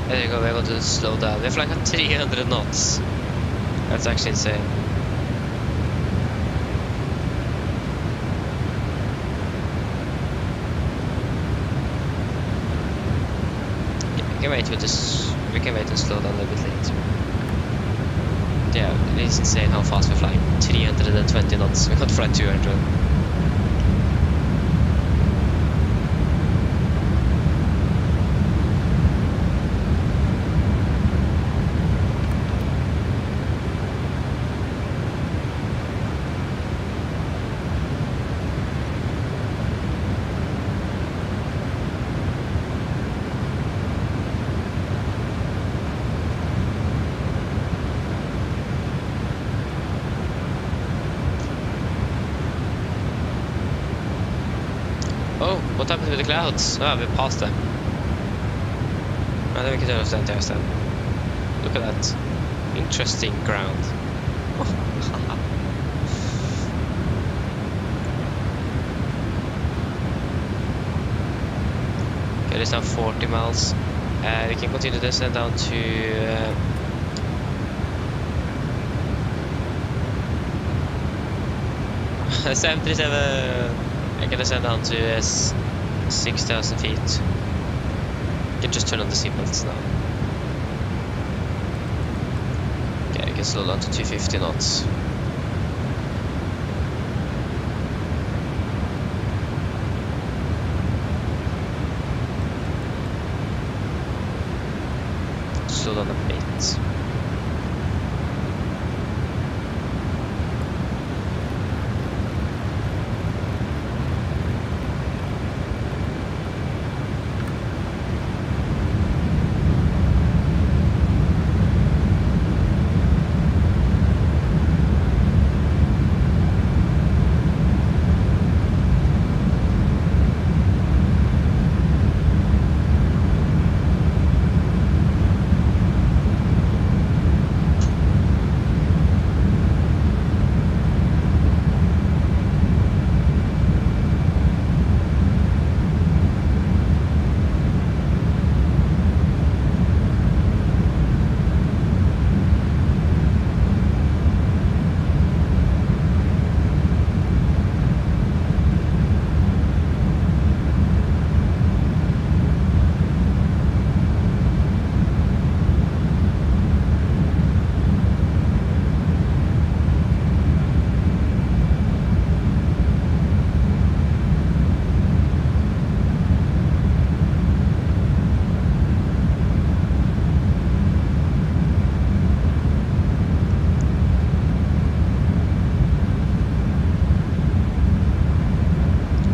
There you go, we're going to slow down. We're flying at 300 knots. That's actually insane. We can wait with this. We can wait and slow down a little bit later. Yeah, it is insane how fast we're flying. 320 knots. We can't fly 200. Oh, what happened with the clouds? Ah, we passed them. Then we can turn off the anti-ice then. Look at that. Interesting ground. Okay, it's now 40 miles. We can continue this and down to... 737. I can descend down to 6,000 feet. You can just turn on the seatbelts now. Okay, I can slow down to 250 knots. Slow down a bit.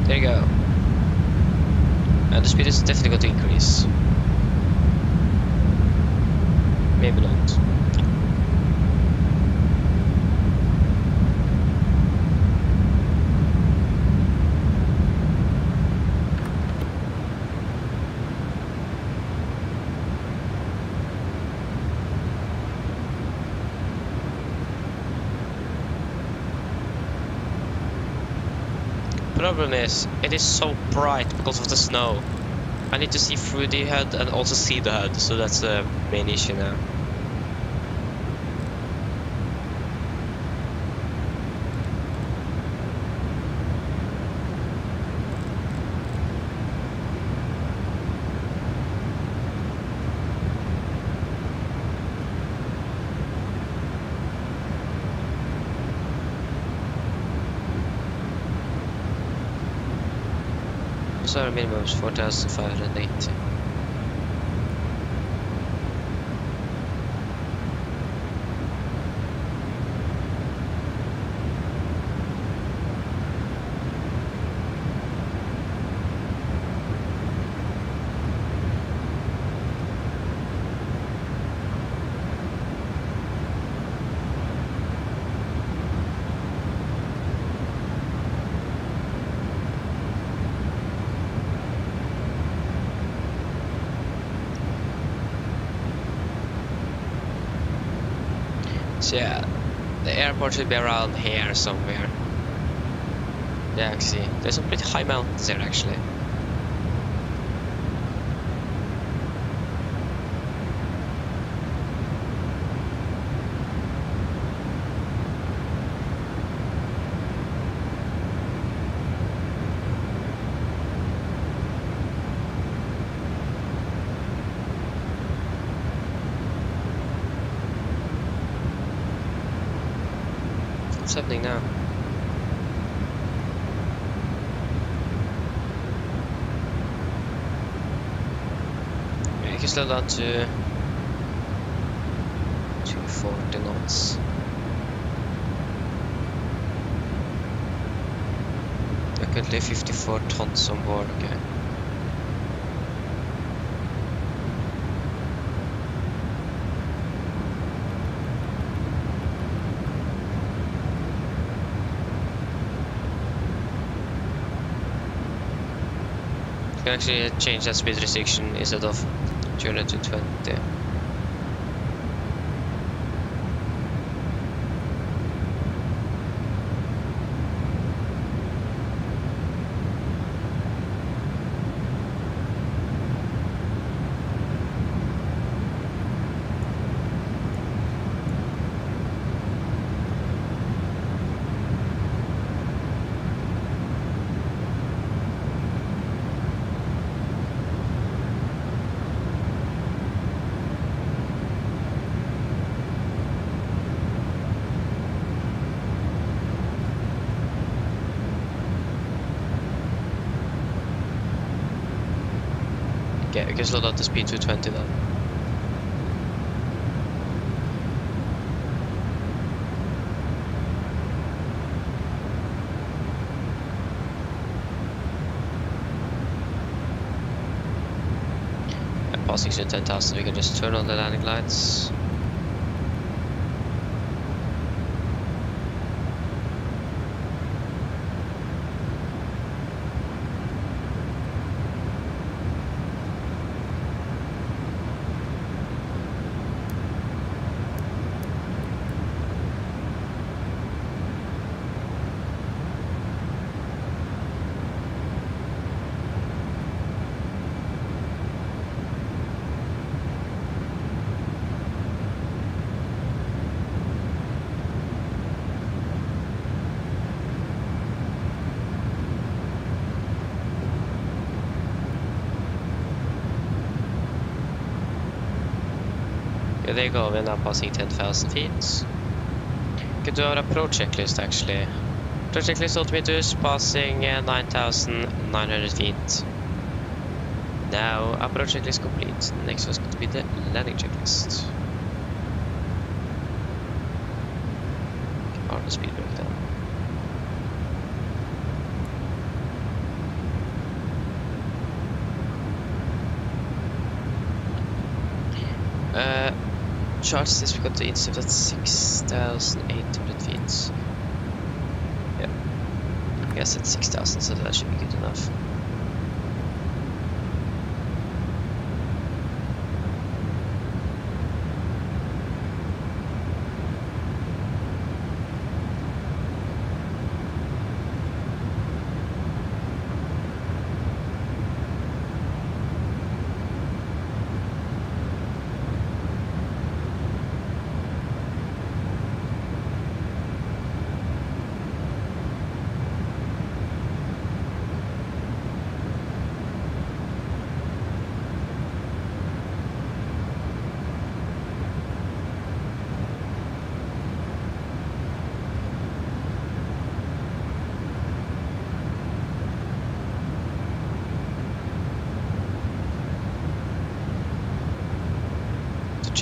There you go. And the speed is definitely going to increase. Maybe not. problem is, it is so bright because of the snow. I need to see through the HUD and also see the HUD, so that's the main issue now. So our minimum is 4,580. So yeah, the airport should be around here somewhere. Yeah, actually, there's some pretty high mountains there actually. What's happening now? You can slow down to 240 knots. Currently 54 tons on board, okay. You can actually change that speed restriction instead of 200 to 20. Okay, we can slow down to speed 220 then. And passing to 10,000, we can just turn on the landing lights. Yeah, there you go, we're now passing 10,000 feet. Could do our approach checklist actually. Approach checklist altimeters passing 9,900 feet. Now approach checklist complete. Next was going to be the landing checklist. Or the speed breakdown. Charge this, we got the intercept at 6,800 feet. Yeah, I guess it's 6,000, so that should be good enough.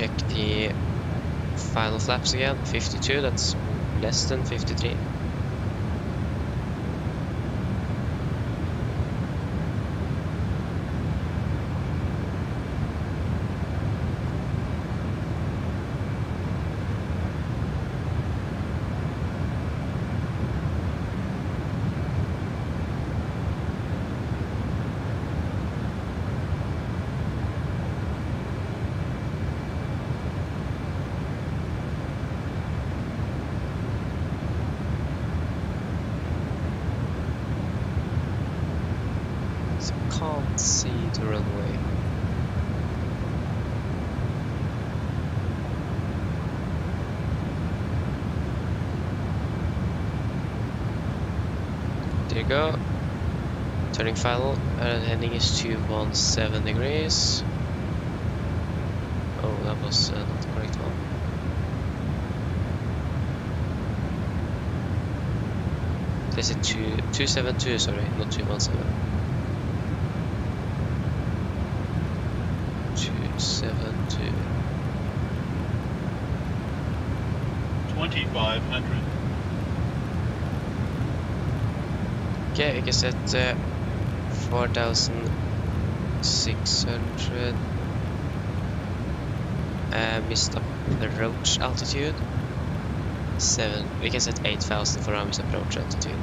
check the final flaps again. 52, that's less than 53. Can't see the runway. There you go. Turning final. Heading is 217 degrees. Oh, that was not the correct one. This is 272, sorry, not 217. 272.
2500.
Okay, we can set 4,600. Missed approach altitude. 7. We can set 8,000 for our missed approach altitude.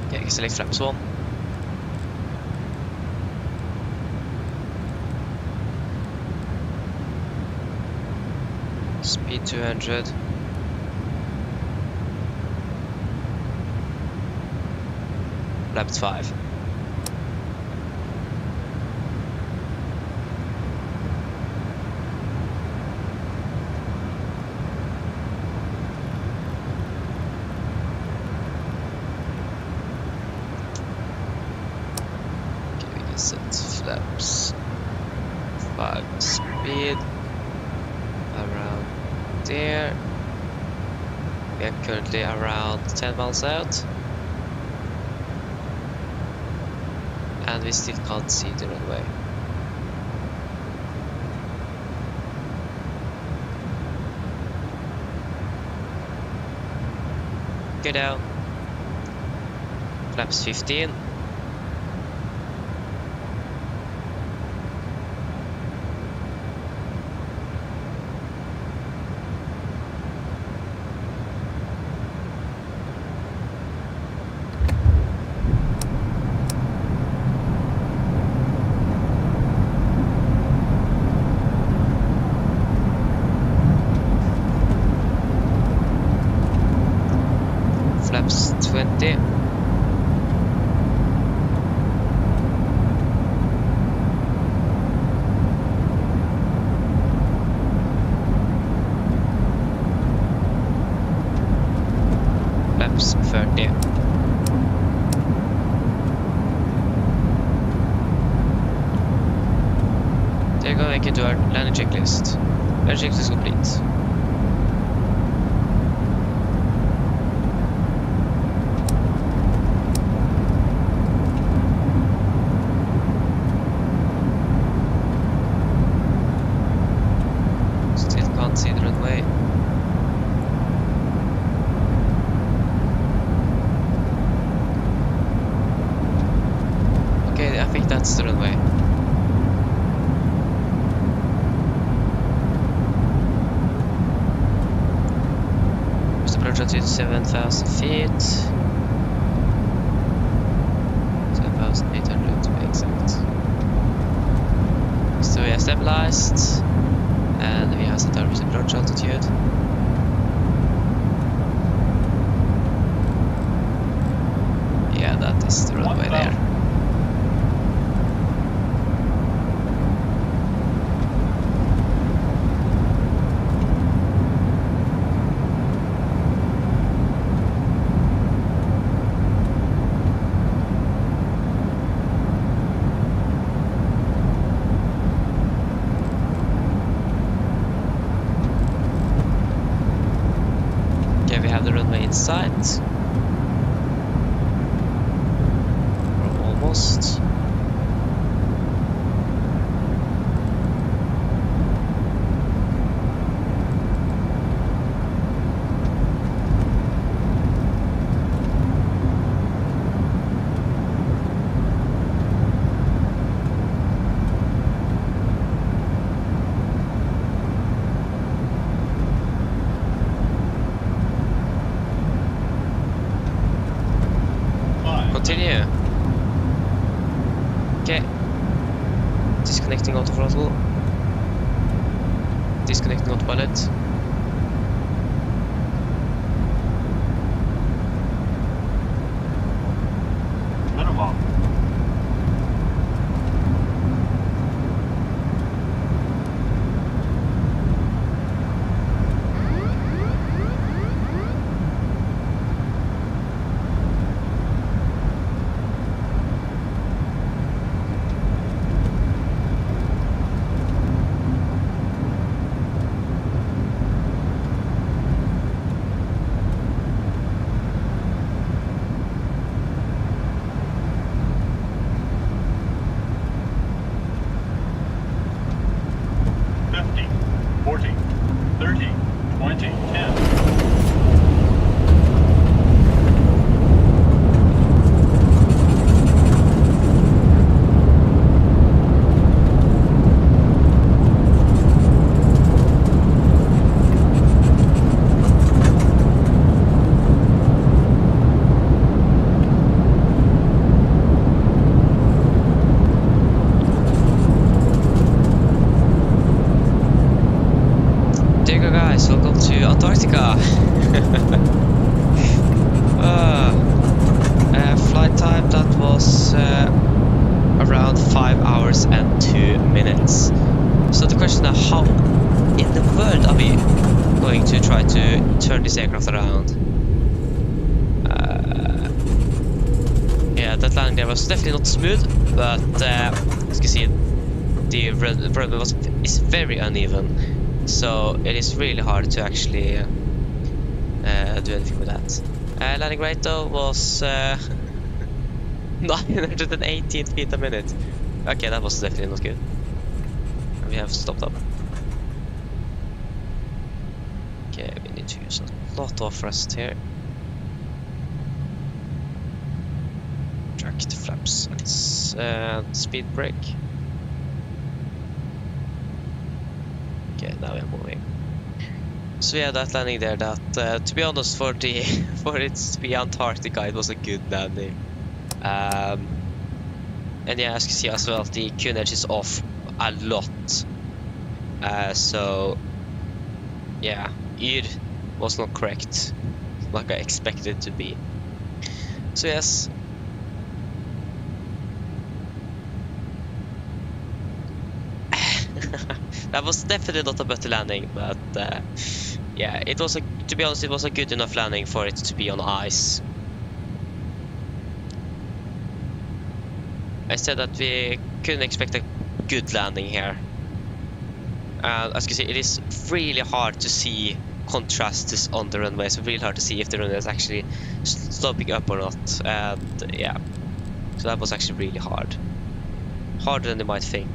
Okay, we can select flaps 1. Speed 200. Lap 5. Okay, we can set flaps 5 speed around there. We are currently around 10 miles out. And we still can't see the runway. Go down. Flaps 15. Flaps 20. Flaps 30. There you go, I can do our landing checklist. Landing checklist complete. See the runway. Okay, I think that's the runway. Just approach altitude 7,000 feet. 7,800 to be exact. So we are stabilized. And we have set our approach altitude. Yeah, that is the runway there. We have the runway in sight. Or almost. continue. Okay. Disconnecting autothrottle. Disconnecting autopilot.
Minimum.
Guys, welcome to Antarctica. Flight time that was around 5 hours and 2 minutes. So the question is, how in the world are we going to try to turn this aircraft around? Yeah, that landing there was definitely not smooth, but as you can see, the runway is very uneven. So it is really hard to actually do anything with that. Landing rate though was 918 feet a minute. Okay, that was definitely not good. And we have stopped up. Okay, we need to use a lot of thrust here. Track the flaps and speed brake. Okay, now we're moving. So yeah, that landing there, that to be honest, for it to be Antarctica, it was a good landing. And yeah, as you can see as well, the QNH is off a lot. So yeah, it was not correct, like I expected it to be. So yes. That was definitely not a better landing, but yeah, it was to be honest, it was a good enough landing for it to be on ice. I said that we couldn't expect a good landing here. As you can see, it is really hard to see contrasts on the runway. It's really hard to see if the runway is actually sloping up or not. And yeah, so that was actually really hard. Harder than you might think.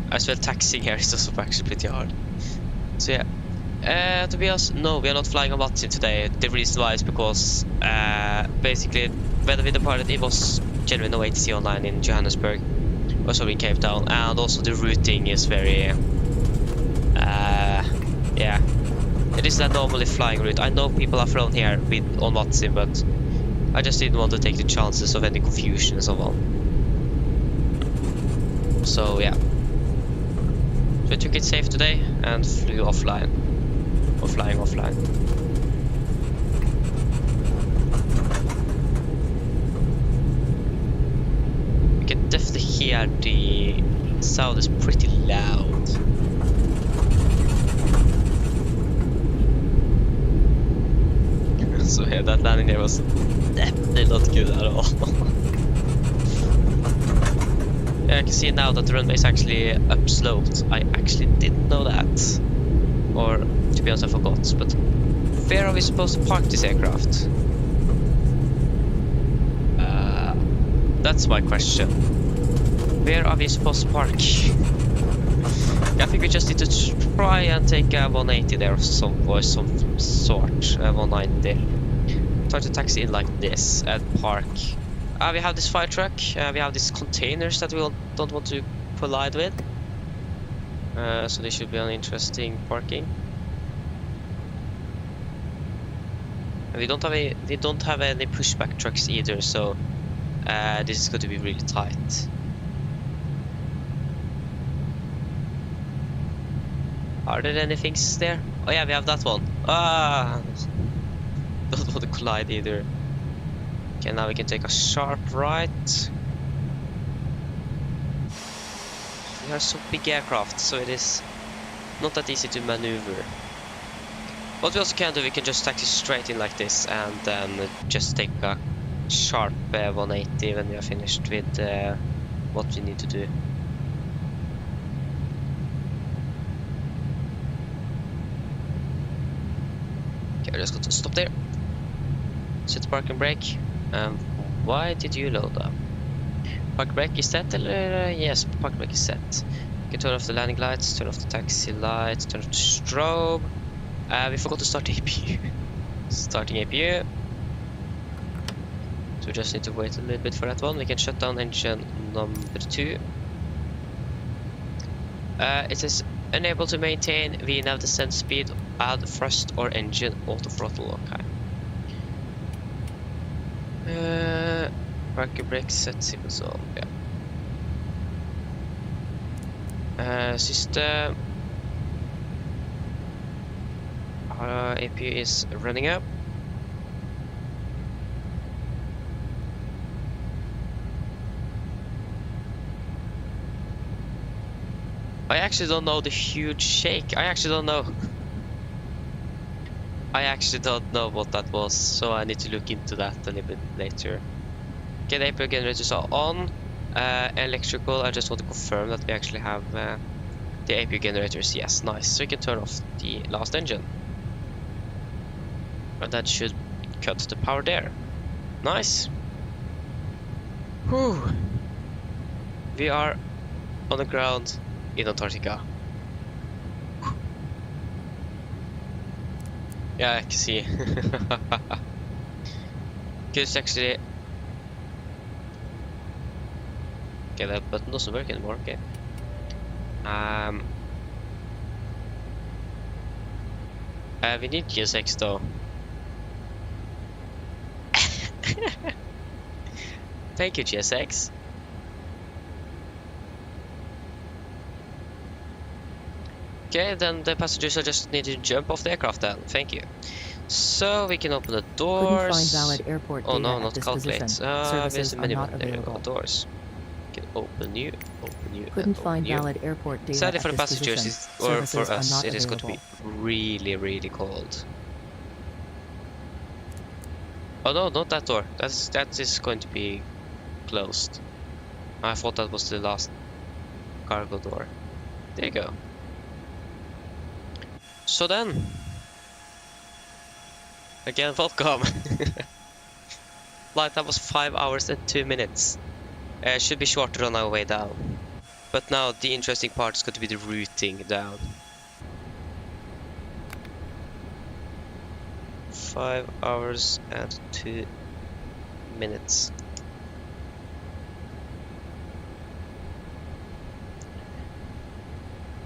As well, taxiing here is also actually pretty hard. So yeah, to be honest, no, we are not flying a Watson today. The reason why is because basically when we departed, it was generally no ATC online in Johannesburg, also in Cape Town, and also the routing is very yeah, it is a normally flying route. I know people are flown here on Watson, but I just didn't want to take the chances of any confusion and so on. So yeah. So I took it safe today and flew offline, or flying offline. You can definitely hear the sound is pretty loud. So yeah, that landing there was definitely not good at all. Yeah, I can see now that the runway is actually upsloped. I actually didn't know that. Or, to be honest, I forgot. But where are we supposed to park this aircraft? That's my question. Where are we supposed to park? I think we just need to try and take a 180 there of some sort. 190. Try to taxi in like this and park. We have this fire truck, we have these containers that we don't want to collide with. So this should be an interesting parking. And we don't have any pushback trucks either, so this is going to be really tight. Are there any things there? Oh yeah, we have that one. Ah, don't want to collide either. Okay, now we can take a sharp right. We have so big aircraft, so it is not that easy to maneuver. What we also can do, we can just taxi straight in like this and then just take a sharp 180 when we are finished with what we need to do. Okay, we're just going to stop there. Set the parking brake. Why did you load up? Park brake is set? Yes, park brake is set. You can turn off the landing lights, turn off the taxi lights, turn off the strobe. We forgot to start the APU. Starting APU. So we just need to wait a little bit for that one. We can shut down engine number 2. It is unable to maintain VNAV descent speed, add thrust or engine auto throttle. Okay. Parking brake set single zone. Yeah. System. APU is running up. I actually don't know the huge shake. I actually don't know. I actually don't know what that was, so I need to look into that a little bit later. Okay, the APU generators are on. Electrical, I just want to confirm that we actually have the APU generators. Yes, nice. So we can turn off the last engine. And that should cut the power there. Nice. Whew. We are on the ground in Antarctica. Yeah, I can see. Because actually... Okay, that button doesn't work anymore, okay. We need GSX though. Thank you, GSX. Okay, then the passengers are just need to jump off the aircraft then. Thank you. So we can open the doors.
Couldn't find valid airport
oh
data
no,
at
not
this
calculate.
position.
There's
Services
a
are
minimum.
not
There we go.
available.
Doors. We can open you,
Couldn't
and
find
open you.
valid airport data
Sadly
at
for the
this
passengers,
position.
or for
Services are
us,
not
it is going to be
available.
really, really cold. Oh no, not that door. That is going to be closed. I thought that was the last cargo door. There you go. So then, again, welcome. Flight that was 5 hours and 2 minutes. Should be shorter on our way down. But now the interesting part is going to be the routing down. 5 hours and 2 minutes.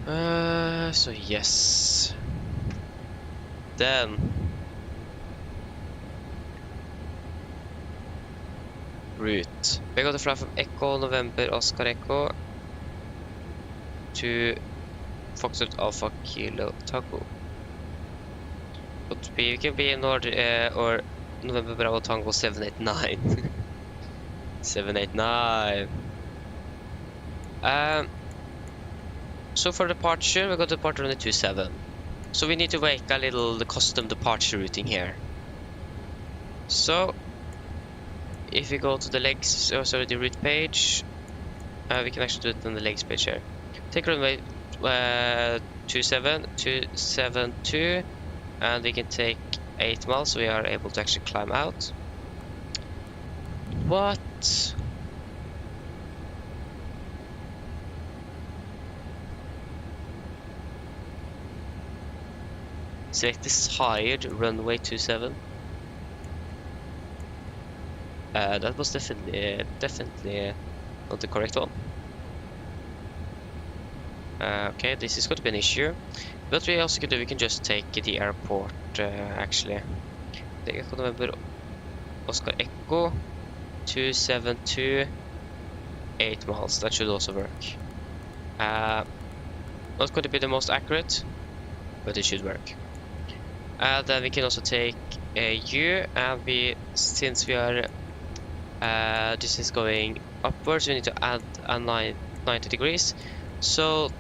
So yes. Then route. We got to fly from Echo November Oscar Echo to Foxtrot Alpha Kilo Taco. But we can be in order or November Bravo Tango 789. 789. So for departure, we got departure on the 27. So we need to make a little custom departure routing here. So if we go to the legs, oh sorry, the route page, we can actually do it on the legs page here. Take runway 272, and we can take 8 miles, so we are able to actually climb out. What? Select desired runway 27. That was definitely not the correct one. Okay, this is going to be an issue. But we also can do, we can just take the airport, actually. Echo November Oscar Echo 272 8 miles. That should also work. Not going to be the most accurate, but it should work. Then we can also take a U, and since we are this is going upwards, we need to add a 90 degrees. So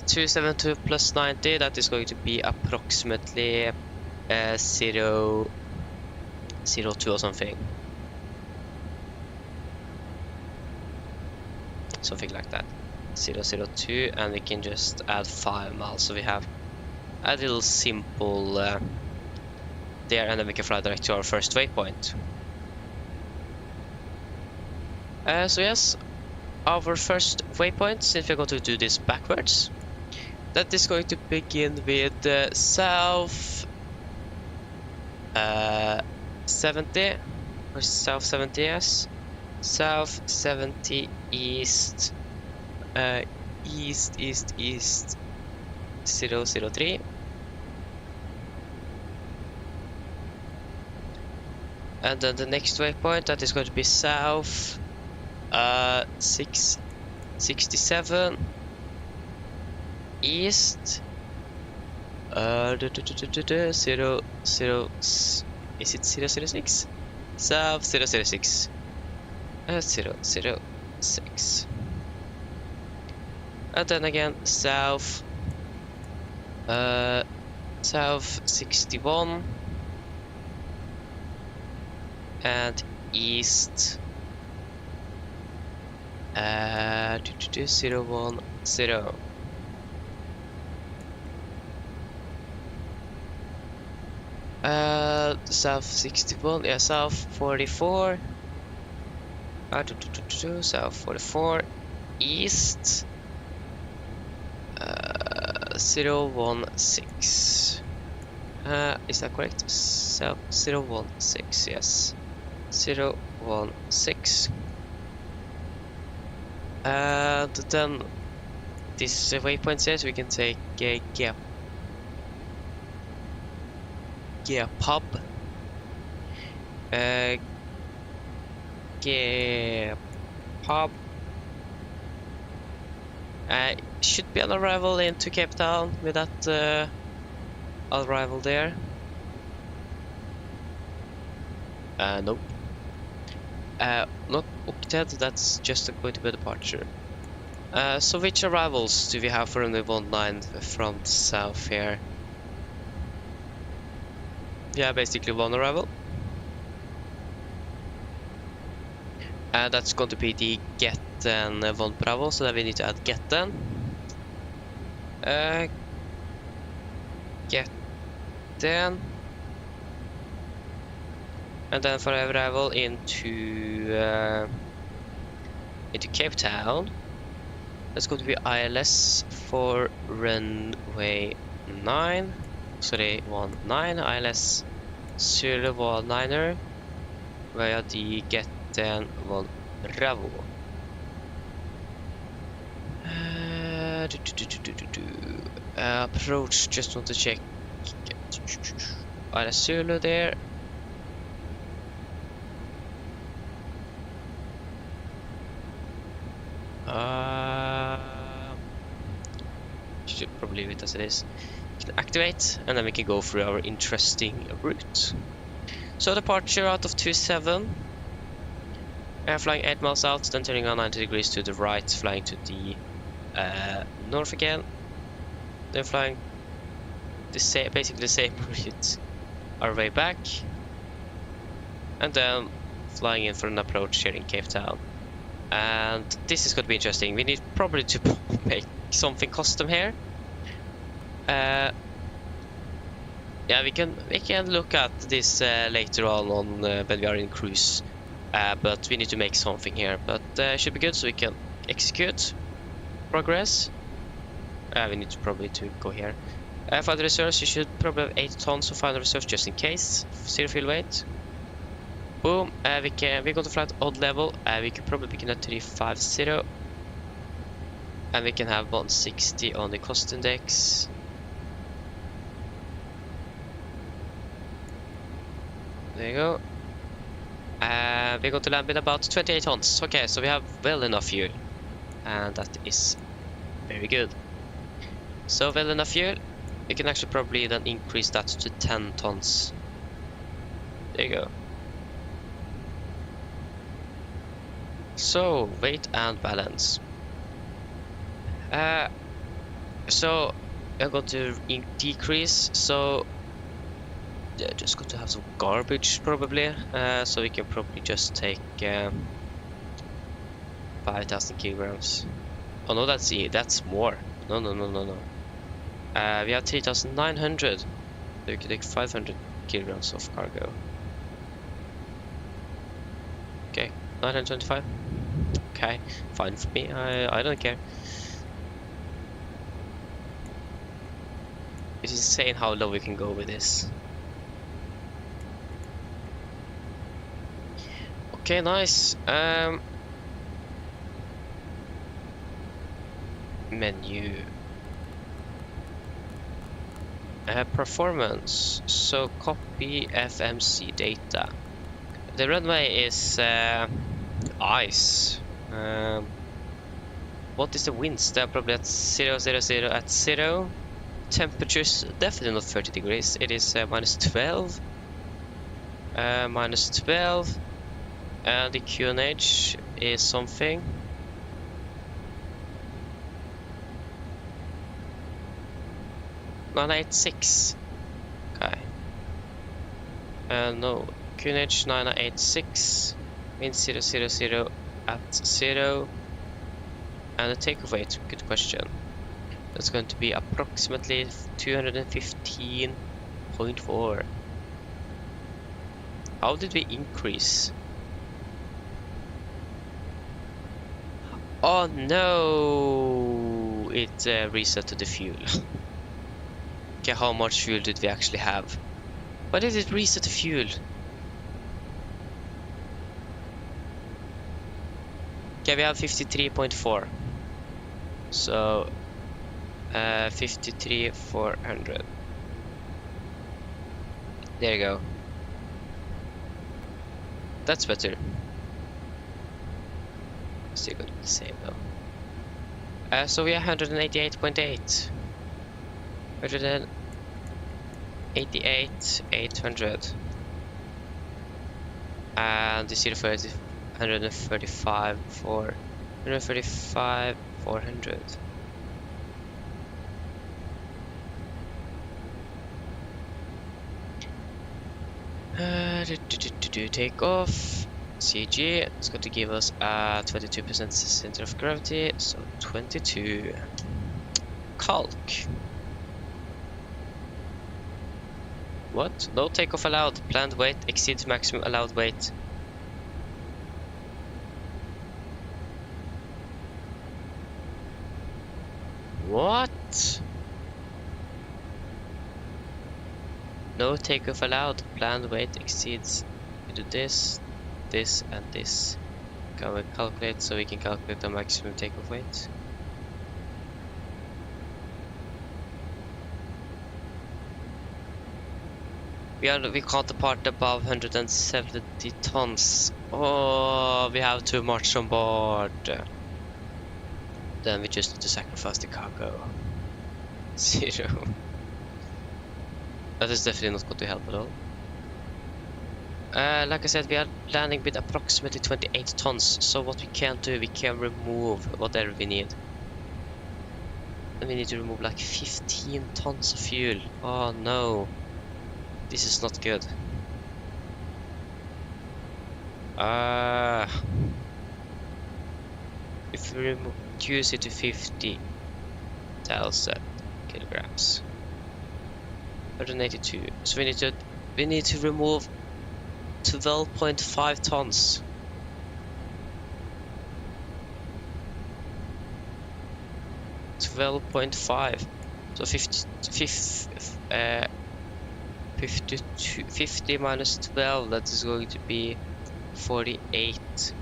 272 plus 90, that is going to be approximately 0.02 or something. Something like that. 0.02, and we can just add 5 miles. So we have a little simple there, and then we can fly direct to our first waypoint. So yes, our first waypoint, since we're going to do this backwards, that is going to begin with south 70, or south 70, yes, south 70 east, east 003. And then the next waypoint, that is going to be south 667 east 0 is it 006? South 006 006, and then again south south 61 and east 010. South 61, yeah, south 44, south 44, east 016. Is that correct? South 016, yes, 016. And then this waypoint says we can take a gap pub, should be on arrival into Cape Town with that arrival there. Nope. Not Octet, that's just going to be a departure. So which arrivals do we have for runway 19 from south here? Yeah, basically one arrival. That's going to be the Getten 1 Bravo, so that we need to add Getten. Getten. And then for arrival into Cape Town, that's going to be ILS for runway 9. Sorry, 19, ILS 019er via the Getten 1 Bravo. Approach, just want to check. ILS Zulu there. Should probably leave it as it is. Activate, and then we can go through our interesting route. So departure out of 27, flying 8 miles out, then turning on 90 degrees to the right, flying to the north again, then flying basically the same route our way back, and then flying in for an approach here in Cape Town. And this is going to be interesting. We need probably to make something custom here. Yeah, we can look at this later on when we are in cruise, but we need to make something here. But should be good, so we can execute progress. We need to probably go here. For the reserves, you should probably have 8 tons of final reserves just in case. 0 fuel weight. Boom. We're going to fly at odd level. We could probably begin at 350, and we can have 160 on the cost index. There you go. We're going to land with about 28 tons. Okay, so we have well enough fuel. And that is very good. So well enough fuel. We can actually probably then increase that to 10 tons. There you go. So, weight and balance. So I'm going to decrease. So yeah, just going to have some garbage probably. So we can probably just take 5,000 kilograms. Oh no, that's more. No. We have 3,900. So we can take 500 kilograms of cargo. Okay, 925. Okay, fine for me. I don't care. It's insane how low we can go with this. Okay, nice. Menu. Performance. So copy FMC data. The runway is ice. What is the winds? They're probably at 0, 0, 0 at 0. Temperatures definitely not 30 degrees. It is minus 12. Minus 12. And the QNH is something. $986. Okay. No. QNH 986 means 0, 0, 0 at 0. And the takeoff weight, good question. That's going to be approximately 215.4. How did we increase? Oh no! It reset the fuel. Okay, how much fuel did we actually have? Why did it reset the fuel? Okay, we have 53.4. So 53,400. There you go. That's better. Still gonna be the same though. So we are 188.8. 188,800. And the 0 is 135,400. Takeoff. CG. It's going to give us a 22% center of gravity. So 22. Calc. What? No takeoff allowed. Planned weight exceeds maximum allowed weight. What? No takeoff allowed. Planned weight exceeds. We do this, this, and this. Can we calculate so we can calculate the maximum takeoff weight? We can't depart above 170 tons. Oh, we have too much on board. Then we just need to sacrifice the cargo. 0. That is definitely not going to help at all. Like I said, we are landing with approximately 28 tons. So what we can do, we can remove whatever we need. And we need to remove like 15 tons of fuel. Oh no. This is not good. If we reduce it to 50,000 kilograms. 182. So we need to remove 12.5 tons. So 50 minus 12, that is going to be 48.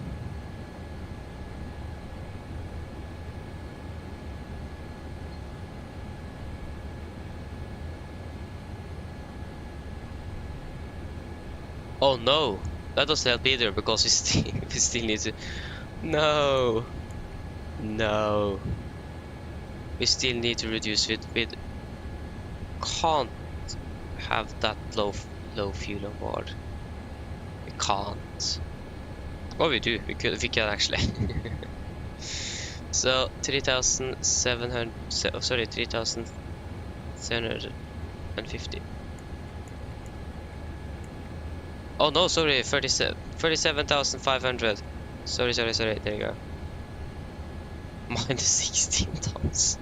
Oh no, that doesn't help either because we still need to. No, no, we still need to reduce it. We can't have that low fuel on board. We can't. Oh, we do. We can actually. So 3,700. Sorry, 3,750. Oh no, sorry, 37,500. Sorry. There you go. Minus 16 tons.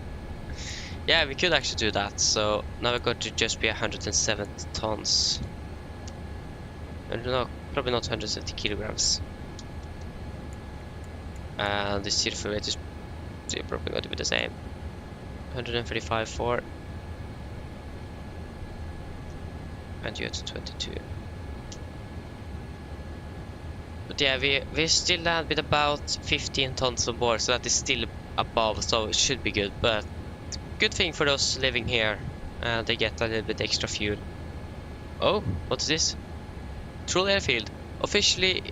Yeah, we could actually do that. So now we're going to just be 170 tons. And no, probably not 170 kilograms. And the sulfur weight is probably going to be the same. 135 for. And you at 22. But yeah, we still land with about 15 tons on board, so that is still above, so it should be good. But good thing for those living here, they get a little bit extra fuel. Oh, what's this? Troll airfield. Officially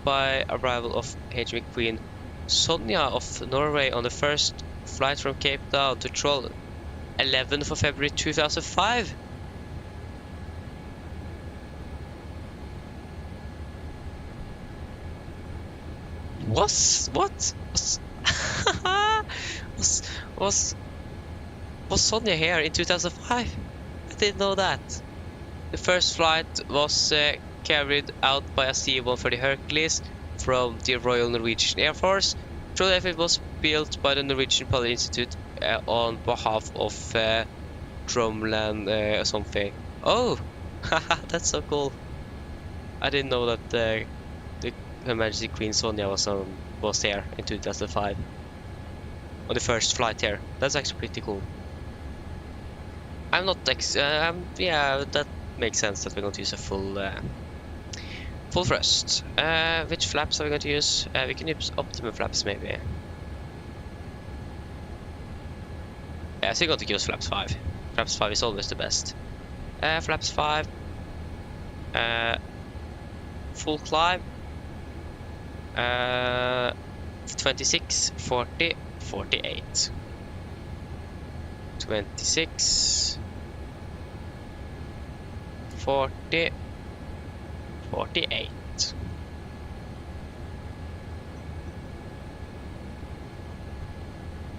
by arrival of HM Queen Sonja of Norway on the first flight from Cape Town to Troll, 11th of February 2005. What? Was Sonja here in 2005? I didn't know that. The first flight was carried out by a C-130 Hercules from the Royal Norwegian Air Force. Troll Airfield was built by the Norwegian Polar Institute on behalf of Drumland or something. Oh, that's so cool. I didn't know that Her Majesty Queen Sonja was here in 2005 on the first flight here. That's actually pretty cool. I'm not yeah, that makes sense that we're going to use a full thrust. Which flaps are we going to use? We can use optimum flaps maybe. Yeah, so we're going to use flaps 5. Flaps 5 is always the best. Flaps 5. Full climb. 26, 40, 48. 26, 40, 48.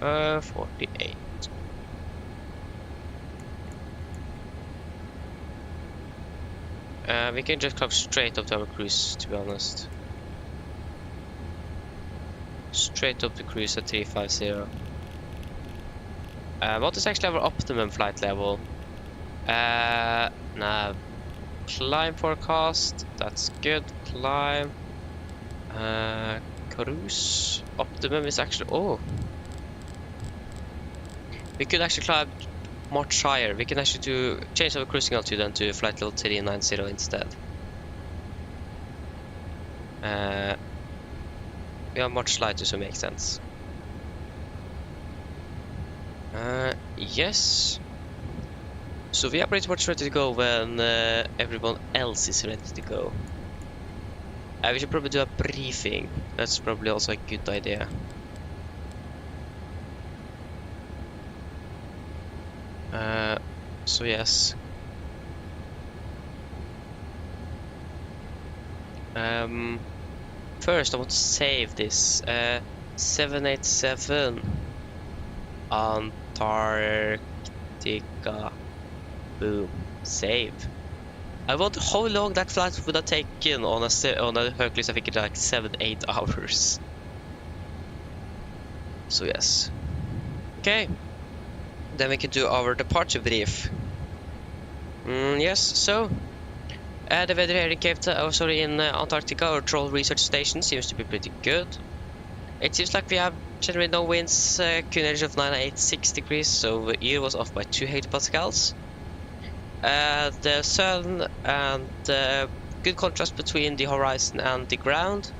Uh, 48. We can just come straight up to our cruise, to be honest. Straight up the cruise at 350. What is actually our optimum flight level? Now, climb forecast, that's good. Climb. Cruise. Optimum is actually, oh. We could actually climb much higher. We can actually change our cruising altitude then to flight level 390 instead. We are much lighter, so it makes sense. Yes. So we are pretty much ready to go when everyone else is ready to go. We should probably do a briefing. That's probably also a good idea. So yes. First I want to save this 787 Antarctica. Boom. Save. I wonder how long that flight would have taken on a Hercules. I think it's like 7-8 hours. So yes. Okay. Then we can do our departure brief. Yes, so the weather here in in Antarctica, or Troll Research Station, seems to be pretty good. It seems like we have generally no winds, Q energy of 986 degrees, so the ear was off by 2 hectopascals. The sun and good contrast between the horizon and the ground,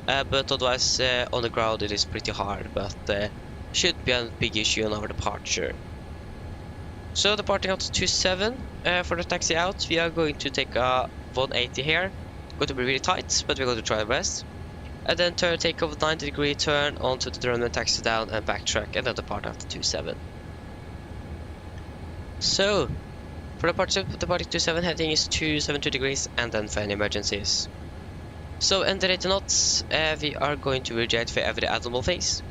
but otherwise on the ground it is pretty hard, but should be a big issue on our departure. So departing out to 27 for the taxi out, we are going to take a 180 here. Going to be really tight, but we're going to try our best. And then take off 90-degree turn onto the runway, taxi down and backtrack, and then depart after 27. So, for departure 27 heading is 272 degrees, and then for any emergencies. So under 80 knots, we are going to reject for every abnormal phase.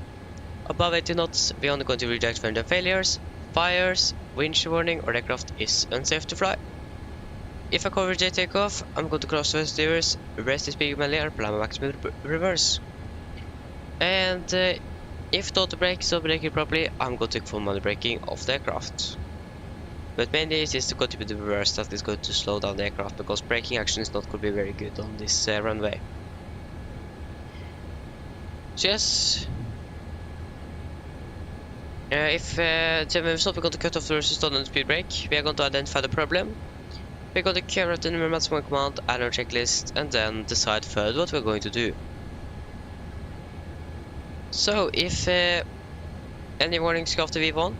Above 80 knots, we are only going to reject for engine failures, fires, wind shear warning, or aircraft is unsafe to fly. If I cover J takeoff, I'm going to cross the steers, rest the speed manually, and apply my maximum reverse. And if the auto brake is not braking properly, I'm going to take full manual braking of the aircraft. But mainly it is going to be the reverse that is going to slow down the aircraft, because braking action is not going to be very good on this runway. So yes, if we're not going to cut off the resistance on the speed brake, we are going to identify the problem. We're going to carry out the maximum command and our checklist, and then decide further what we're going to do. So if any warnings go after V1,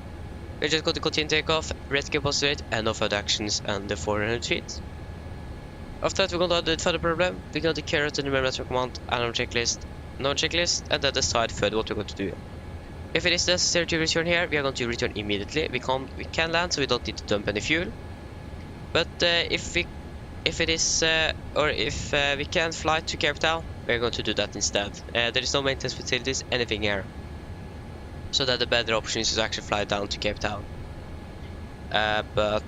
we're just going to continue takeoff, rescue positive, and no further actions under 400 feet. After that, we're going to identify the problem. We're going to carry out the maximum command and our checklist, non-checklist, and then decide further what we're going to do. If it is necessary to return here, we are going to return immediately. We can land, so we don't need to dump any fuel. But if we can fly to Cape Town, we're going to do that instead. There is no maintenance facilities, anything here. So that the better option is to actually fly down to Cape Town. But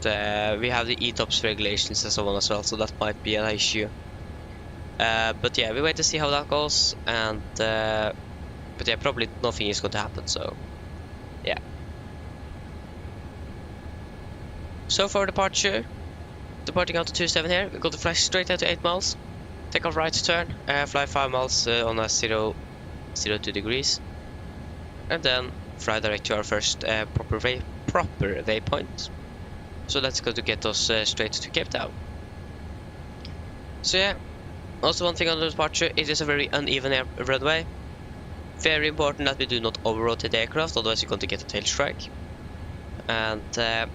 we have the ETOPS regulations and so on as well, so that might be an issue. But yeah, we wait to see how that goes, and but yeah, probably nothing is going to happen, so yeah. So for departure, departing out to 27 here, we're going to fly straight out to 8 miles, take off right turn, fly 5 miles on a 0, 2 degrees, and then fly direct to our first proper waypoint. So that's going to get us straight to Cape Town. So yeah, also one thing on the departure, it is a very uneven runway. Very important that we do not over-rotate the aircraft, otherwise you're going to get a tail strike. And the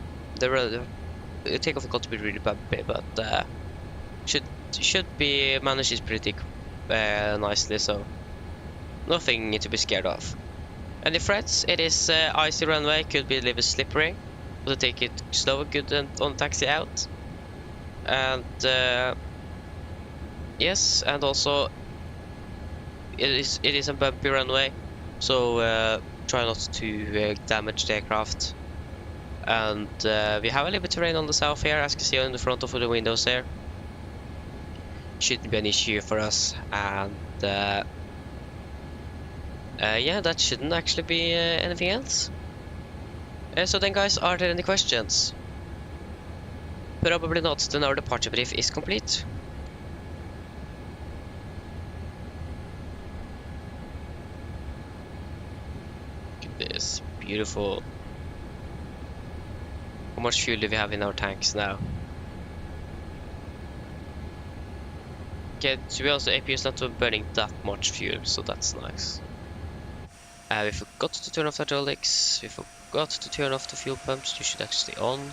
takeoff is going to be really bumpy, but should be managed pretty nicely, so nothing to be scared of. And the threats, it is icy runway, could be a little bit slippery, so take it slow and good on taxi out. And yes, and also it is a bumpy runway, so try not to damage the aircraft. And we have a little bit of terrain on the south here, as you can see on the front of the windows there. Shouldn't be an issue for us, and yeah, that shouldn't actually be anything else. So then guys, are there any questions? Probably not, then our departure brief is complete. Look at this, beautiful. How much fuel do we have in our tanks now? Okay, to be honest, the APU is not burning that much fuel, so that's nice. We forgot to turn off the hydraulics, we forgot to turn off the fuel pumps, you should actually stay on.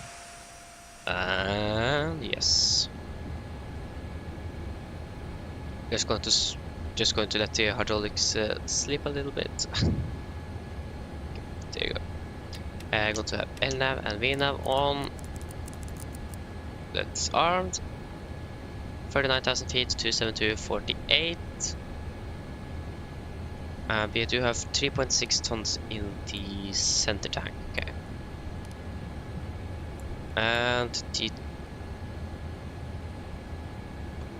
And yes. Just going to let the hydraulics sleep a little bit. There you go. I'm going to have LNAV and VNAV on. That's armed. 39,000 feet, 272.48. We do have 3.6 tons in the center tank. Okay. And the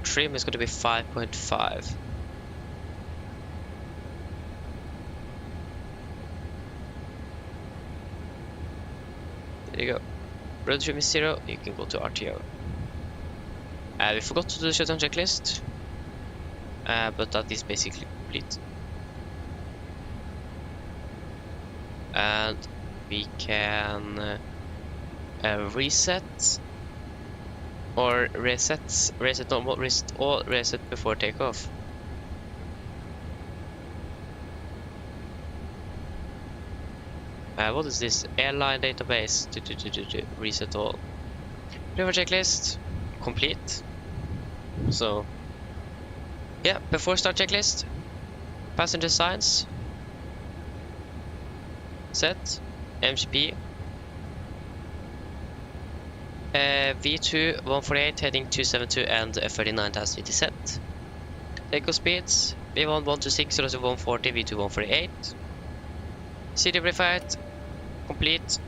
trim is going to be 5.5. There you go. Road trim is 0, you can go to RTO. We forgot to do the shutdown checklist, but that is basically complete. And we can reset or reset normal, reset before takeoff. What is this? Airline database. Reset all. River checklist. complete. So yeah, before start checklist, passenger signs set, MCP, V2 148 heading 272 and F39 has to be set. Takeoff speeds V1 126 0 to 140, V2 148. CD verified complete,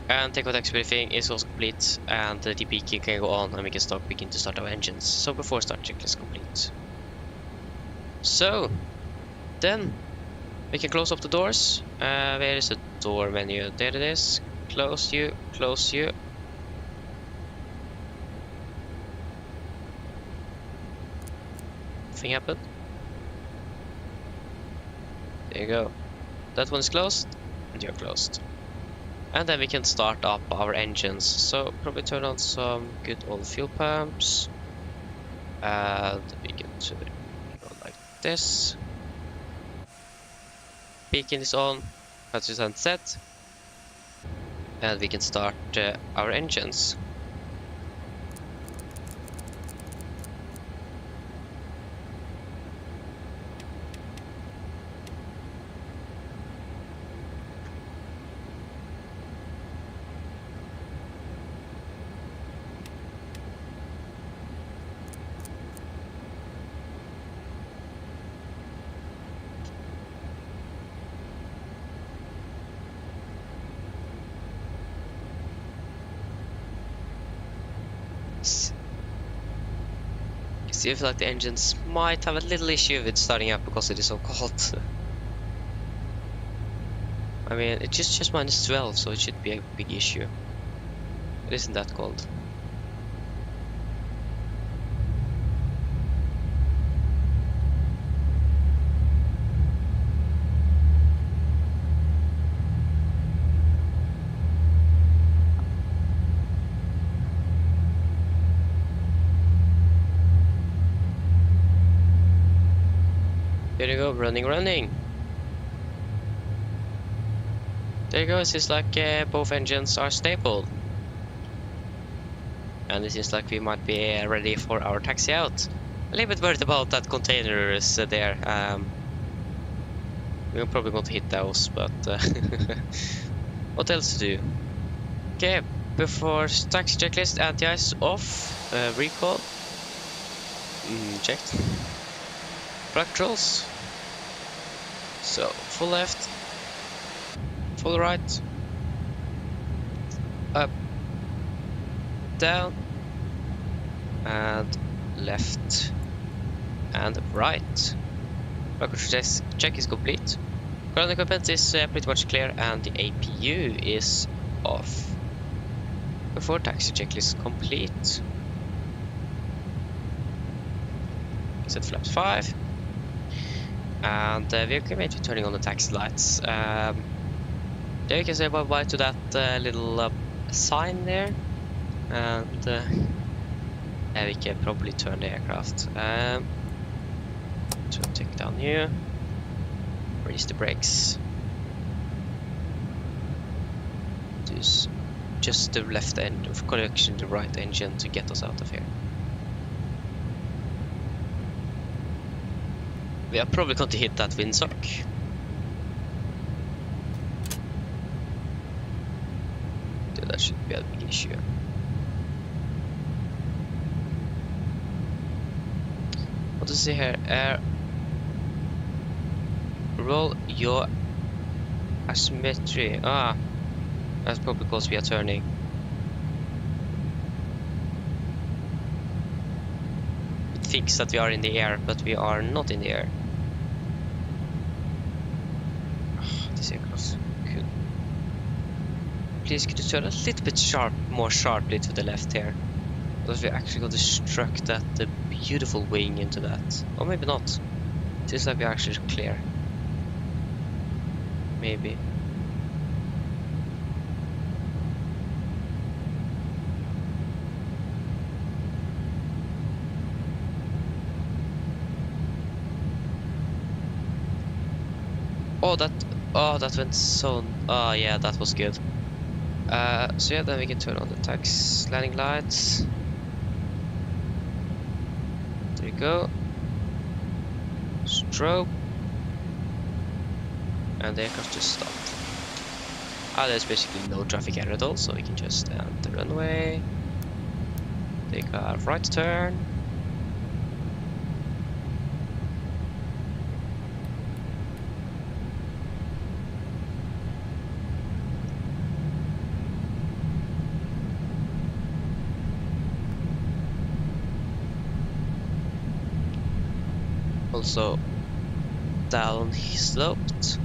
and takeoff taxi briefing is also complete, and the DP key can go on and we can begin to start our engines. So before start checklist complete. So then we can close up the doors. Where is the door menu? There it is. Close you, close you. Nothing happened. There you go. That one is closed, and you're closed. And then we can start up our engines. So probably turn on some good old fuel pumps. And we can go like this. Beacon is on, 100% set. And we can start our engines. See if like the engines might have a little issue with starting up because it is so cold. I mean, it's just minus 12, so it should be a big issue. It isn't that cold. There you go, running. There you go, it seems like both engines are stable. And it seems like we might be ready for our taxi out. A little bit worried about that container is there. We're probably going to hit those, but what else to do? Okay, before taxi checklist, anti-ice off, recall, checked. Flight controls. So full left, full right, up, down, and left, and right. Flight control check is complete. Ground equipment is pretty much clear, and the APU is off. Before taxi checklist complete. Set flaps 5. And we can maybe turning on the taxi lights. There you can say bye-bye to that little sign there. And we can probably turn the aircraft. So take down here. Release the brakes. Just the left end of connection, the right engine to get us out of here. We are probably going to hit that windsock. That should be a big issue. What does it say here? Roll your asymmetry. That's probably because we are turning. It thinks that we are in the air, but we are not in the air. This aircraft could. Please, could you turn a little bit more sharply to the left here? Because we actually got to struck that beautiful wing into that. Or maybe not. It seems like we are actually clear. Maybe. that went so. Oh yeah, that was good. So yeah, then we can turn on the taxi landing lights. There you go. Strobe. And the aircraft just stopped. There's basically no traffic here at all, so we can just enter the runway. Take a right turn. Also down sloped.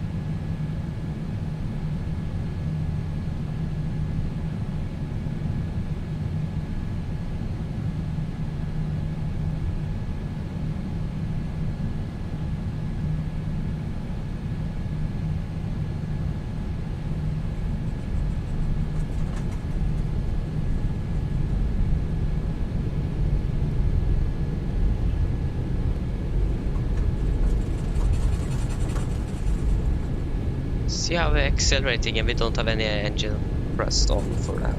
See how we're accelerating and we don't have any engine pressed on for now.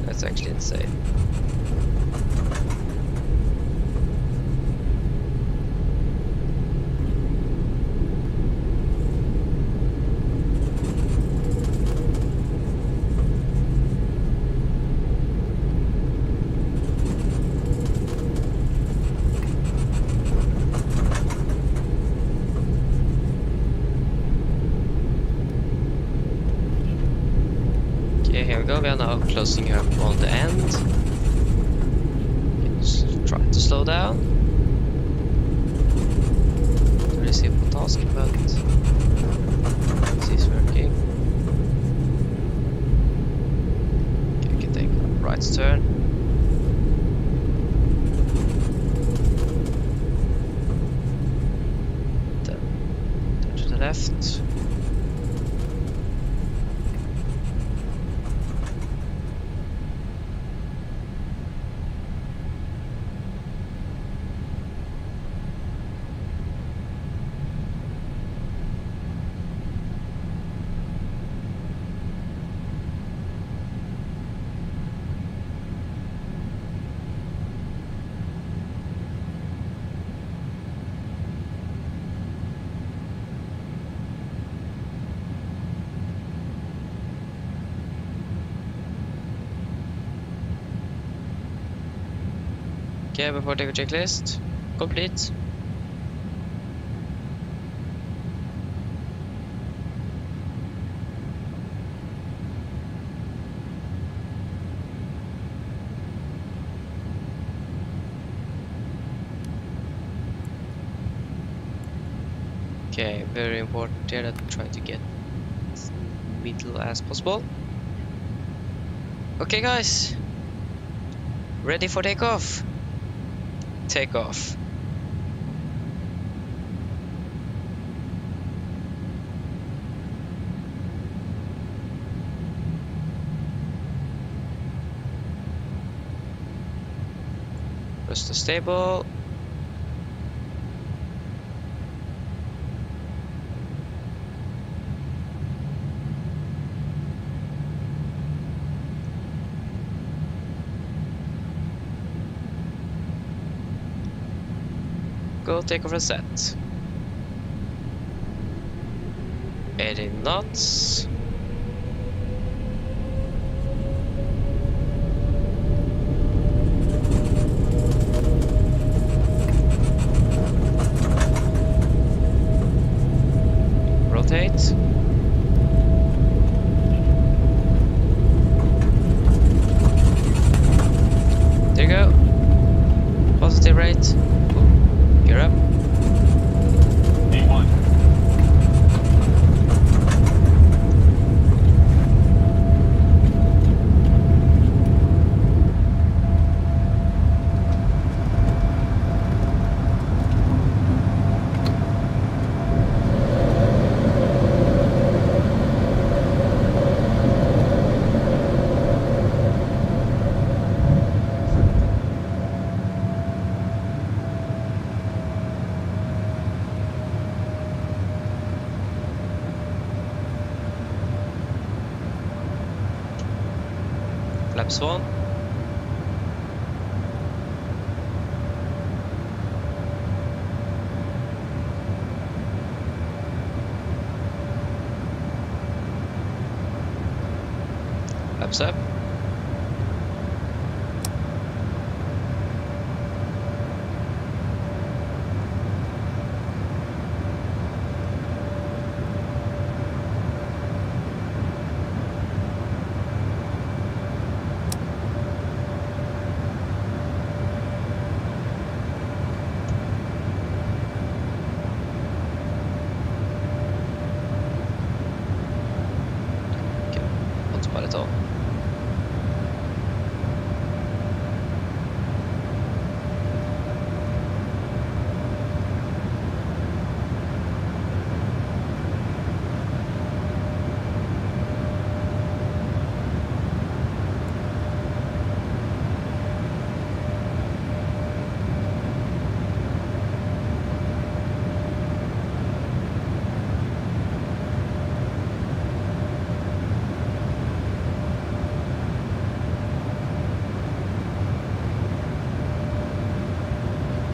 That's actually insane. Okay, here we go. We are now closing up on the end. Let's try to slow down. Really simple task, but this is working. Okay, we can take a right turn. Then turn to the left. Okay, before takeoff checklist complete. Okay, very important here that we try to get as middle as possible. Okay guys, ready for takeoff. Takeoff. Press the stable. Go takeoff and set. 80 knots. Rotate. There you go. Positive rate. Gear up.
A1.
Flaps on. Thumbs up. Bara ta.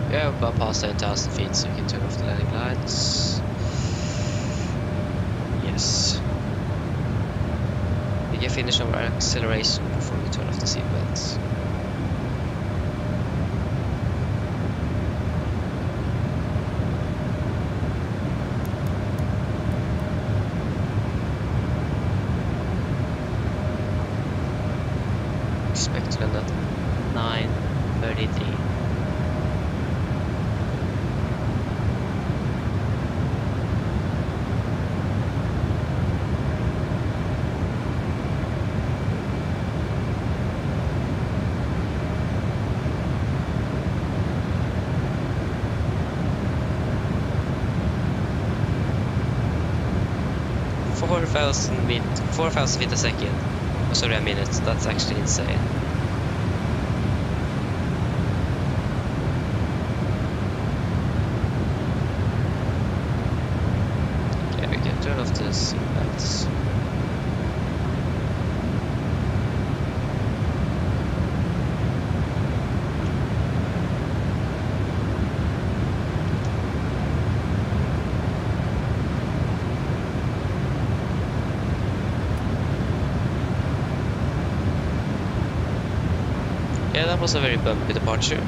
Yeah, we're about past 10,000 feet, so we can turn off the landing lights. Yes. We can finish our acceleration before we turn off the seatbelts. Expect to land at 9:33. - 4,000 feet a second. Oh, sorry, a minute. That's actually insane. Okay, we can turn off the seatbelts. Yeah, that was a very bumpy departure.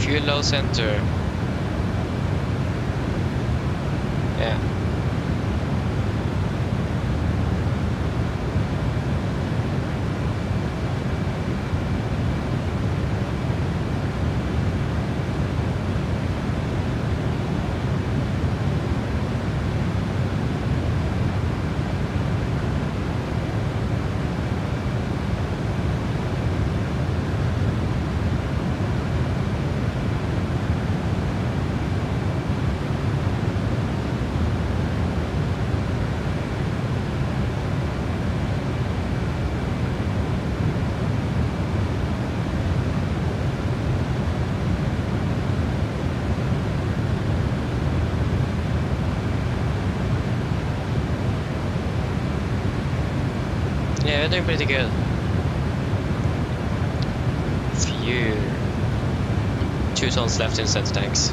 Fuel low center. Yeah. we're doing pretty good. Few 2 tons left in center tanks.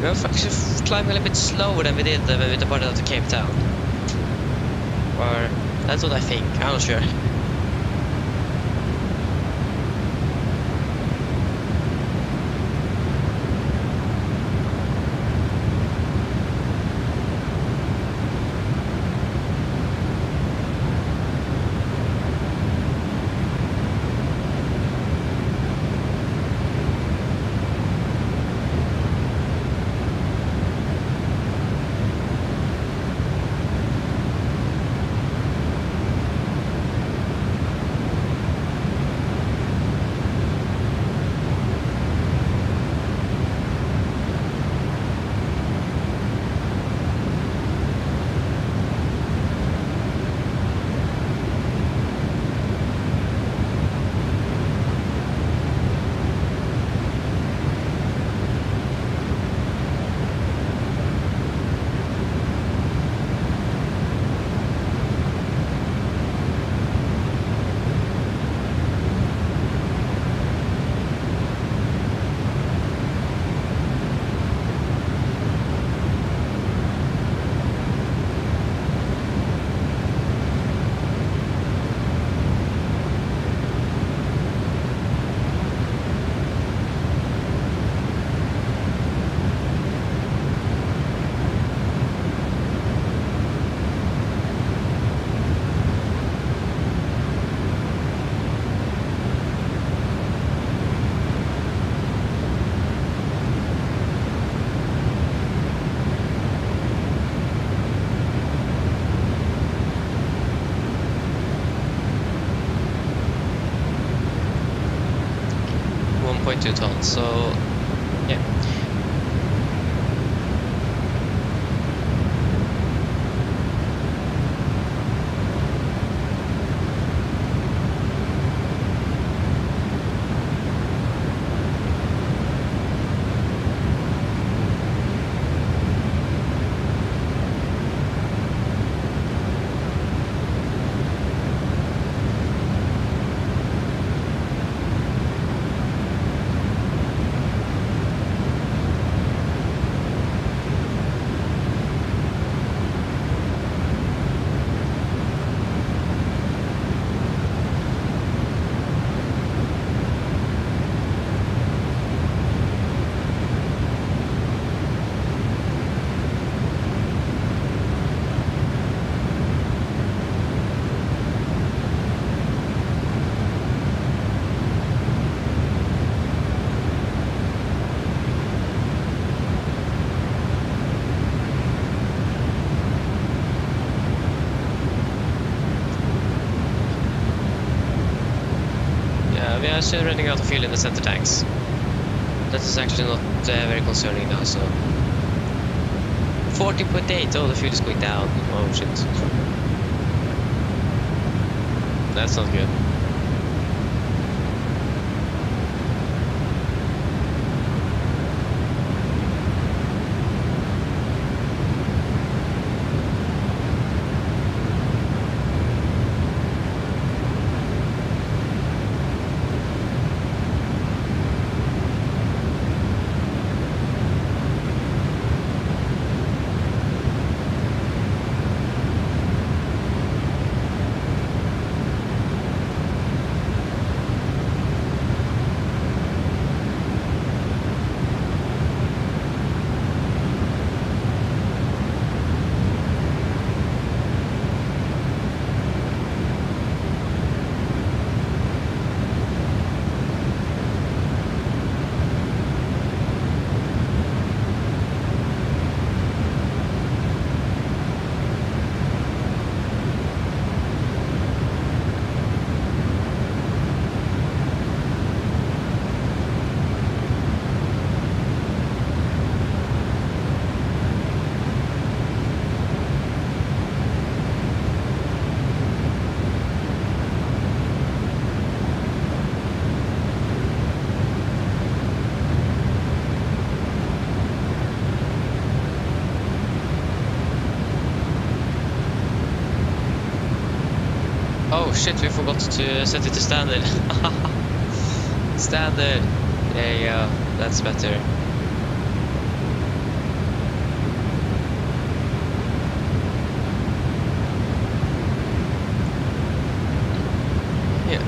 We're faktiskt climbing a little bit slower than we did when we departed out to Cape Town. Or that's what I think, I'm not sure. .2 tons, so yeah. we are soon running out of fuel in the center tanks. That is actually not very concerning now, so... 14.8, oh, the fuel is going down. Oh, shit. That's not good. Oh shit, we forgot to set it to standard. Standard. There you go. That's better. Yeah.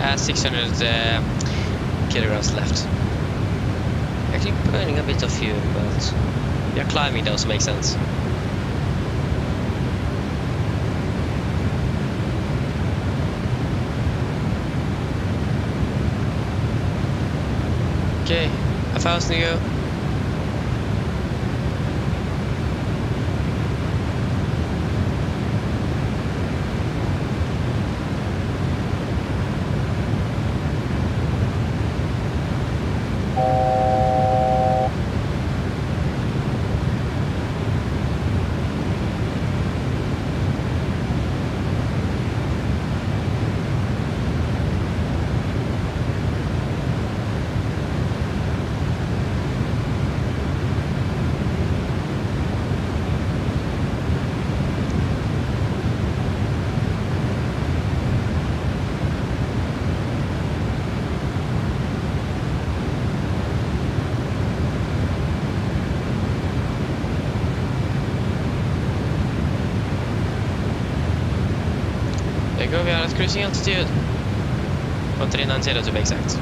has 600 kilograms left. Actually burning a bit of fuel, but we are climbing though, so makes sense. Okay, 1,000 to go. There we go, we are at cruising altitude. 1390 to be exact.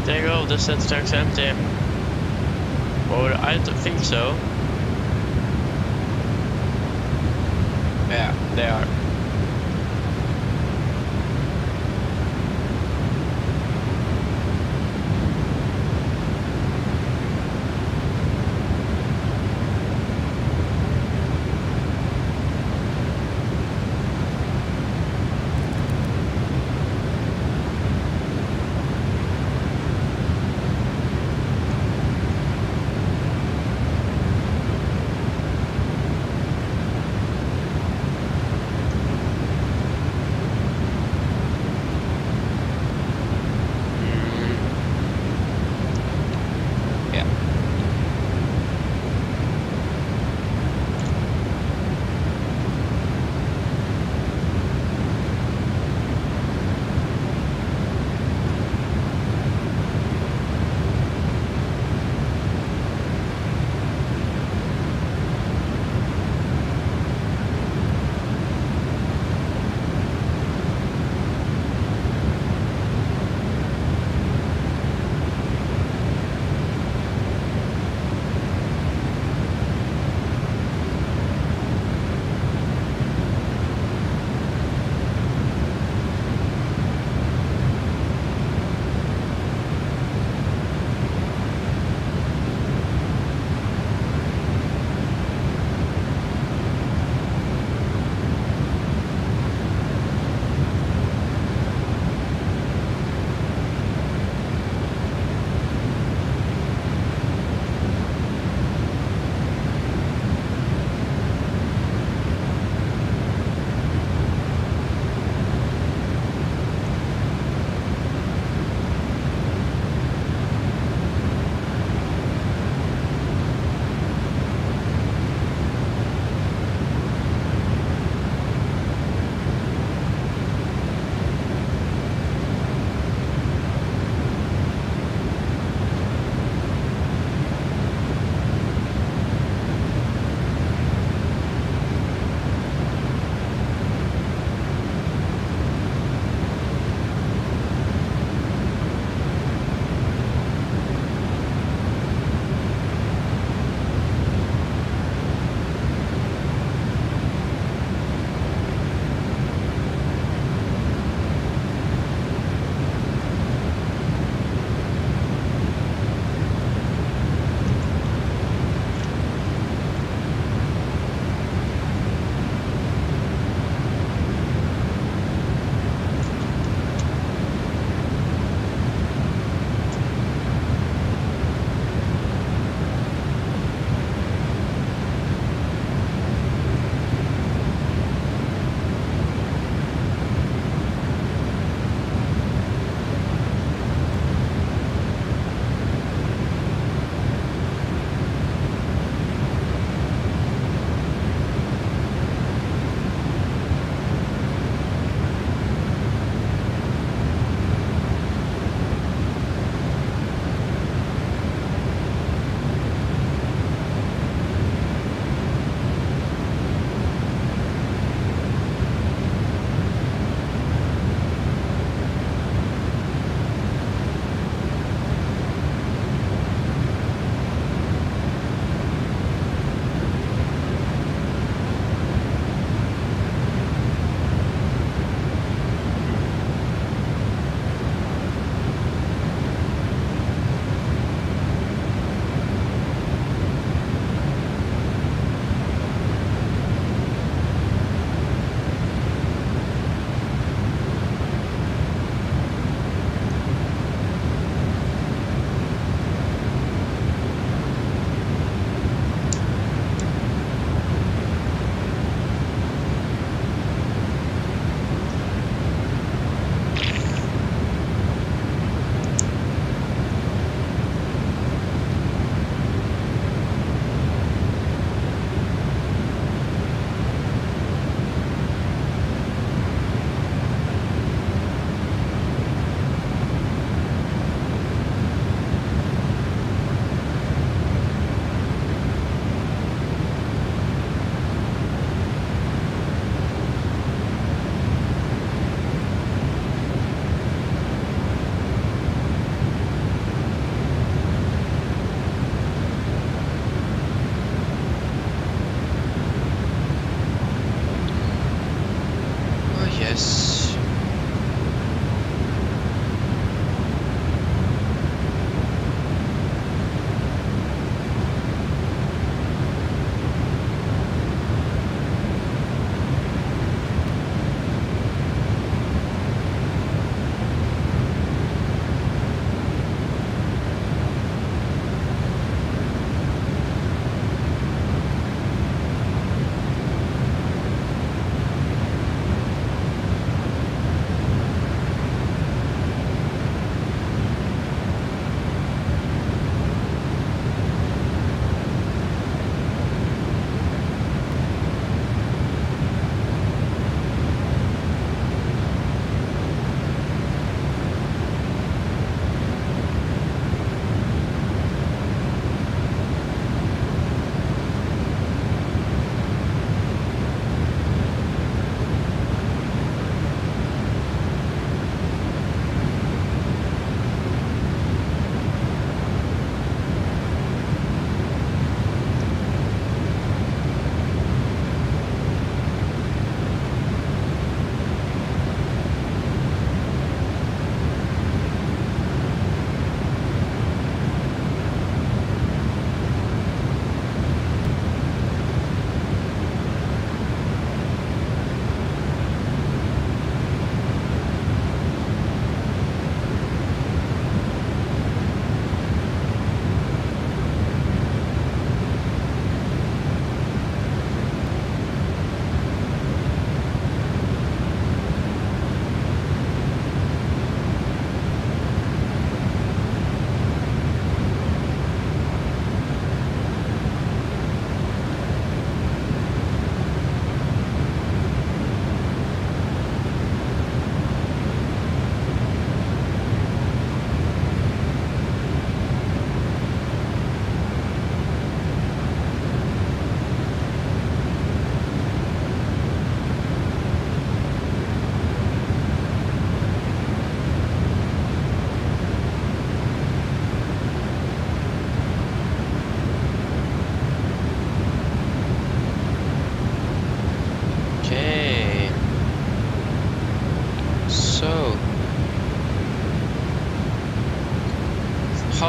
There you go, the set stack's empty. Or I don't think so. Yeah, they are.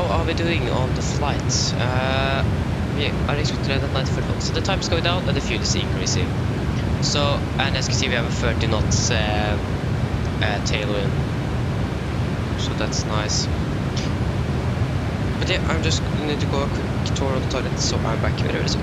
how are we doing on the flight? We are expected at 94 knots. So the time is going down and the fuel is increasing. So, and as you can see, we have a 30 knots tailwind. So that's nice. But yeah, I'm just going to go a quick tour on the toilet, so I'm back very soon.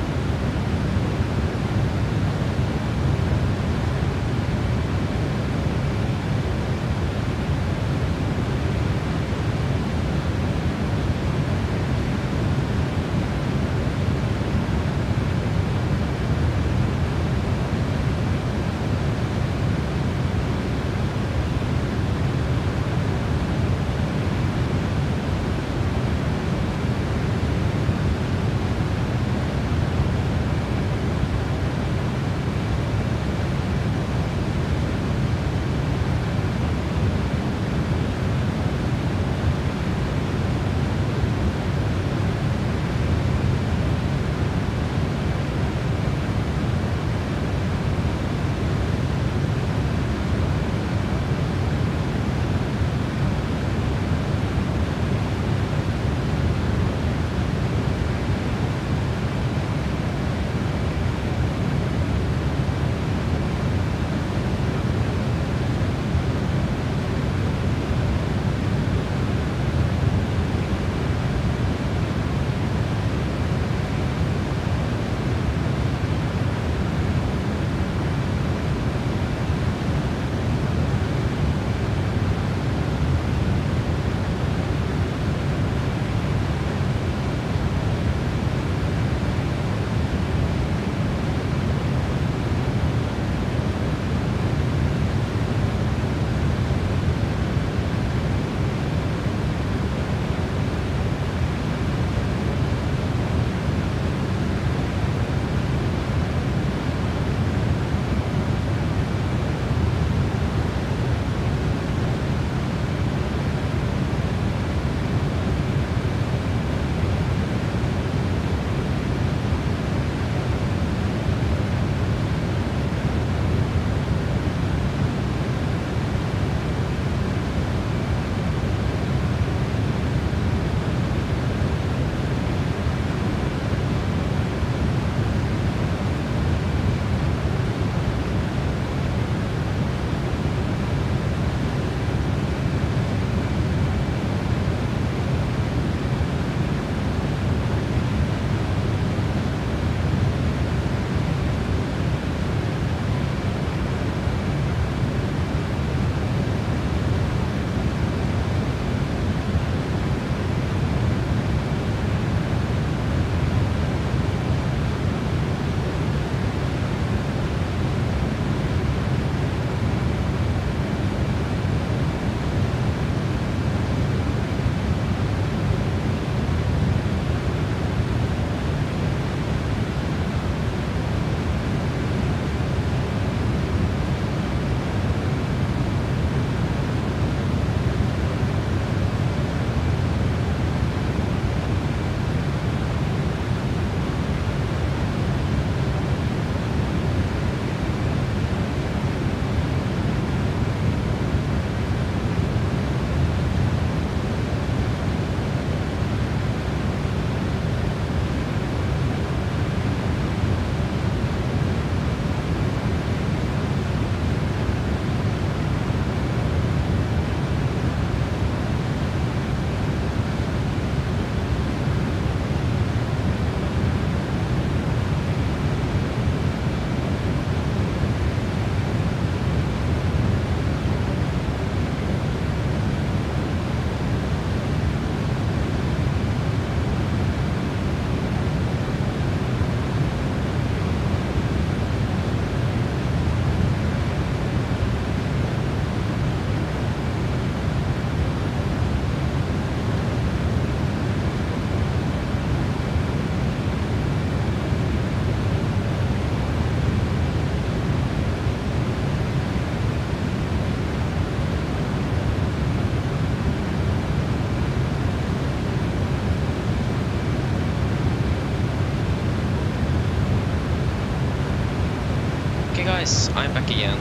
guys, I'm back again.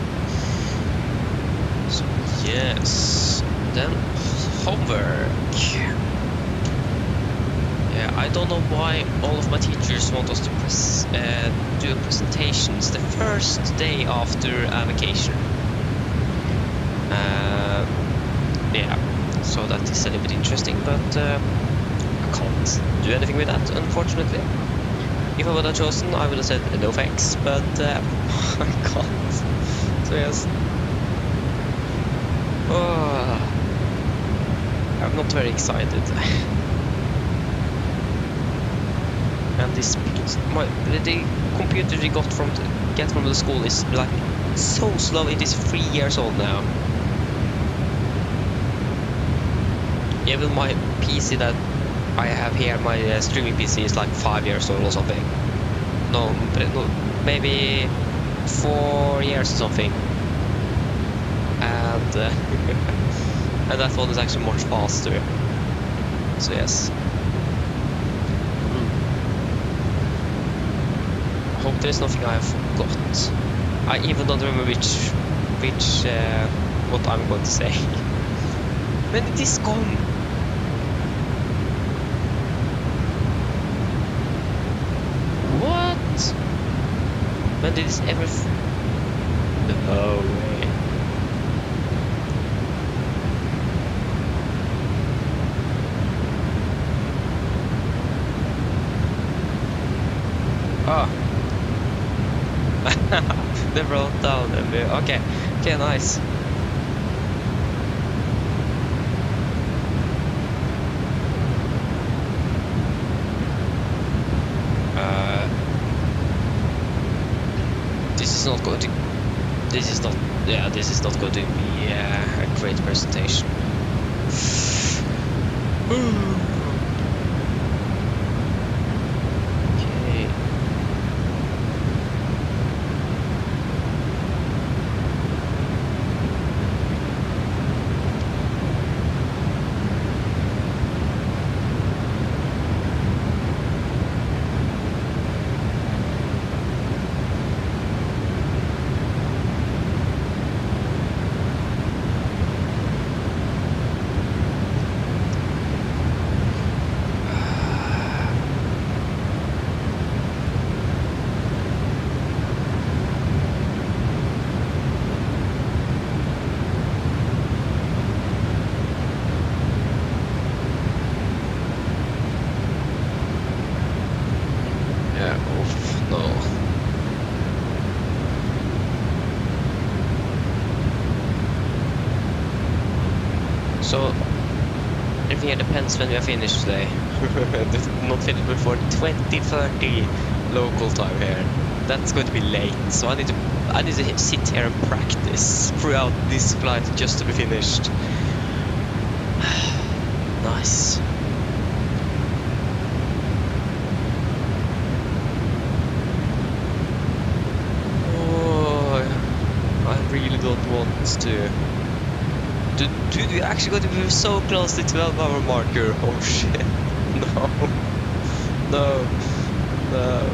So yes, then homework. Yeah, I don't know why all of my teachers want us to do presentations the first day after a vacation. Yeah, so that is a little bit interesting, but I can't do anything with that, unfortunately. If I would have chosen, I would have said no thanks, but I can't. So yes. Oh, I'm not very excited. And this the computer we get from the school is like so slow. It is 3 years old now. Even my PC that I have here, my streaming PC, is like 5 years old or something. No, maybe 4 years or something. And and that one is actually much faster. So yes. I hope there's nothing I forgot. I even don't remember what I'm going to say. When did this come? What? When did this ever? No way. Oh. They wrote down. Okay. Okay, nice. This is not going to. This is not. Yeah, this is not going to be a great presentation. Okay. So everything here depends when we are finished today. Not finished before 2030 local time here. That's going to be late. So I need to sit here and practice throughout this flight just to be finished. Nice. Oh, I really don't want to. Dude, we're actually going to be so close to 12-hour marker. Oh shit. No. No. No.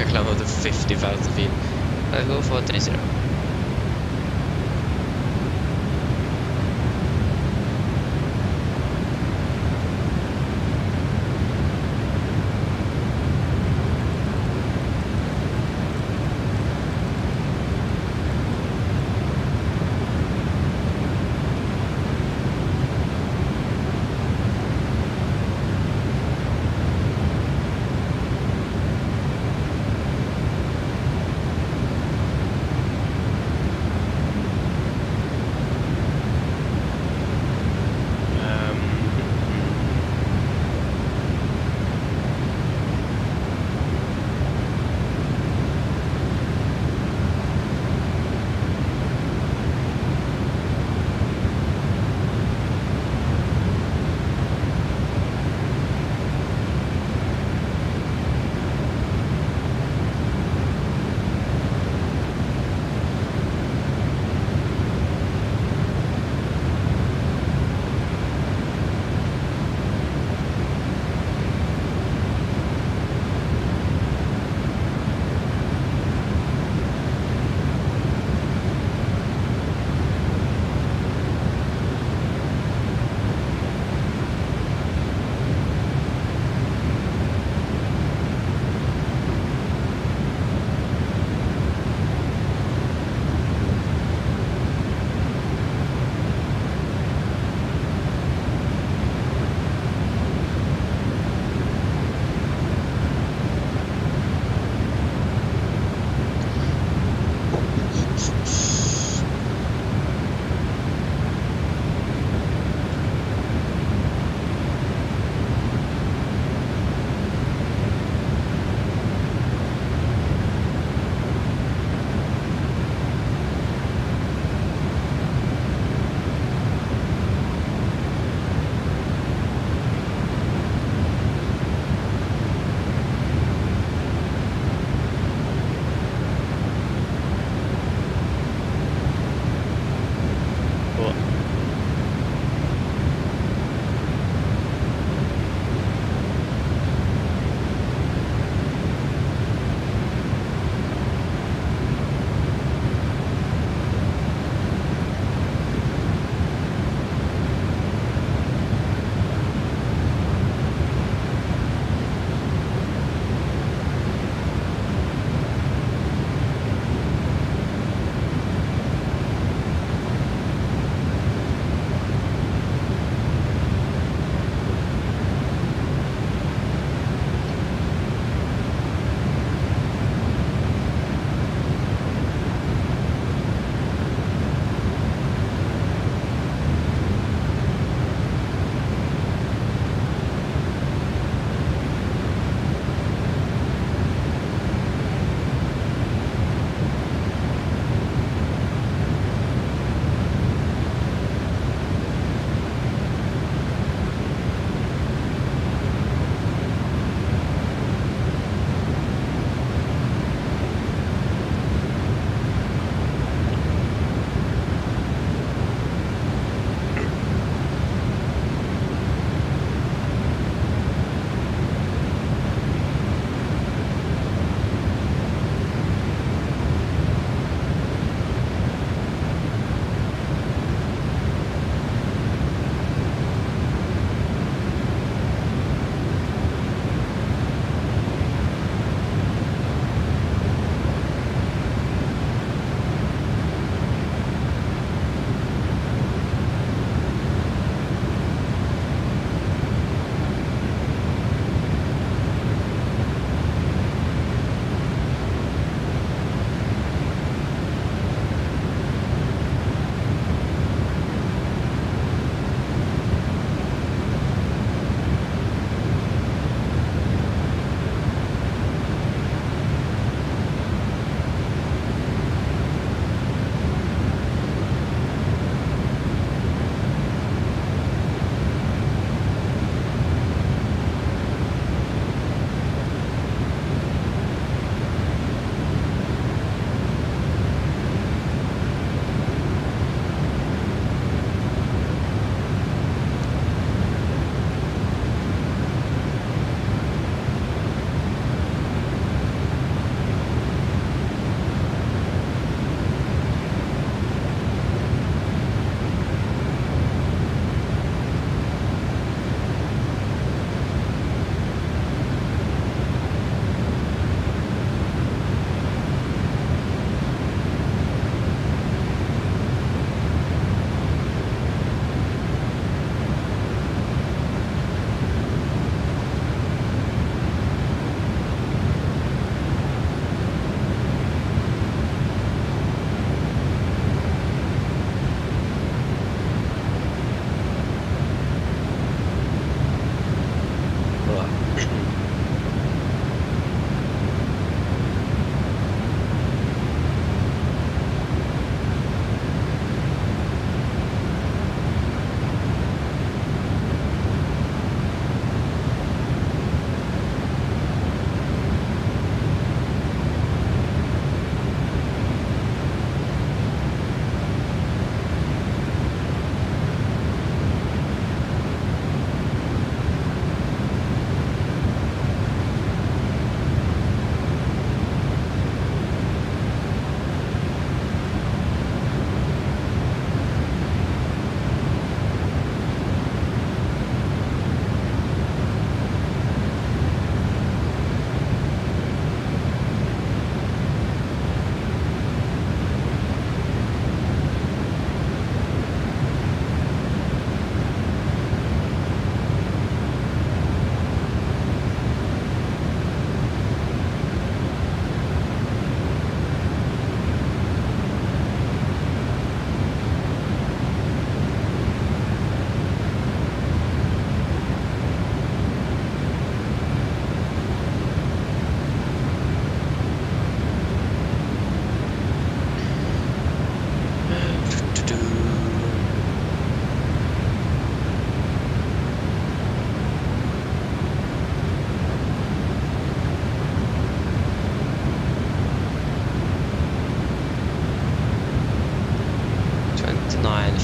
Jag climb up to 50,000 feet. I'll go for 30.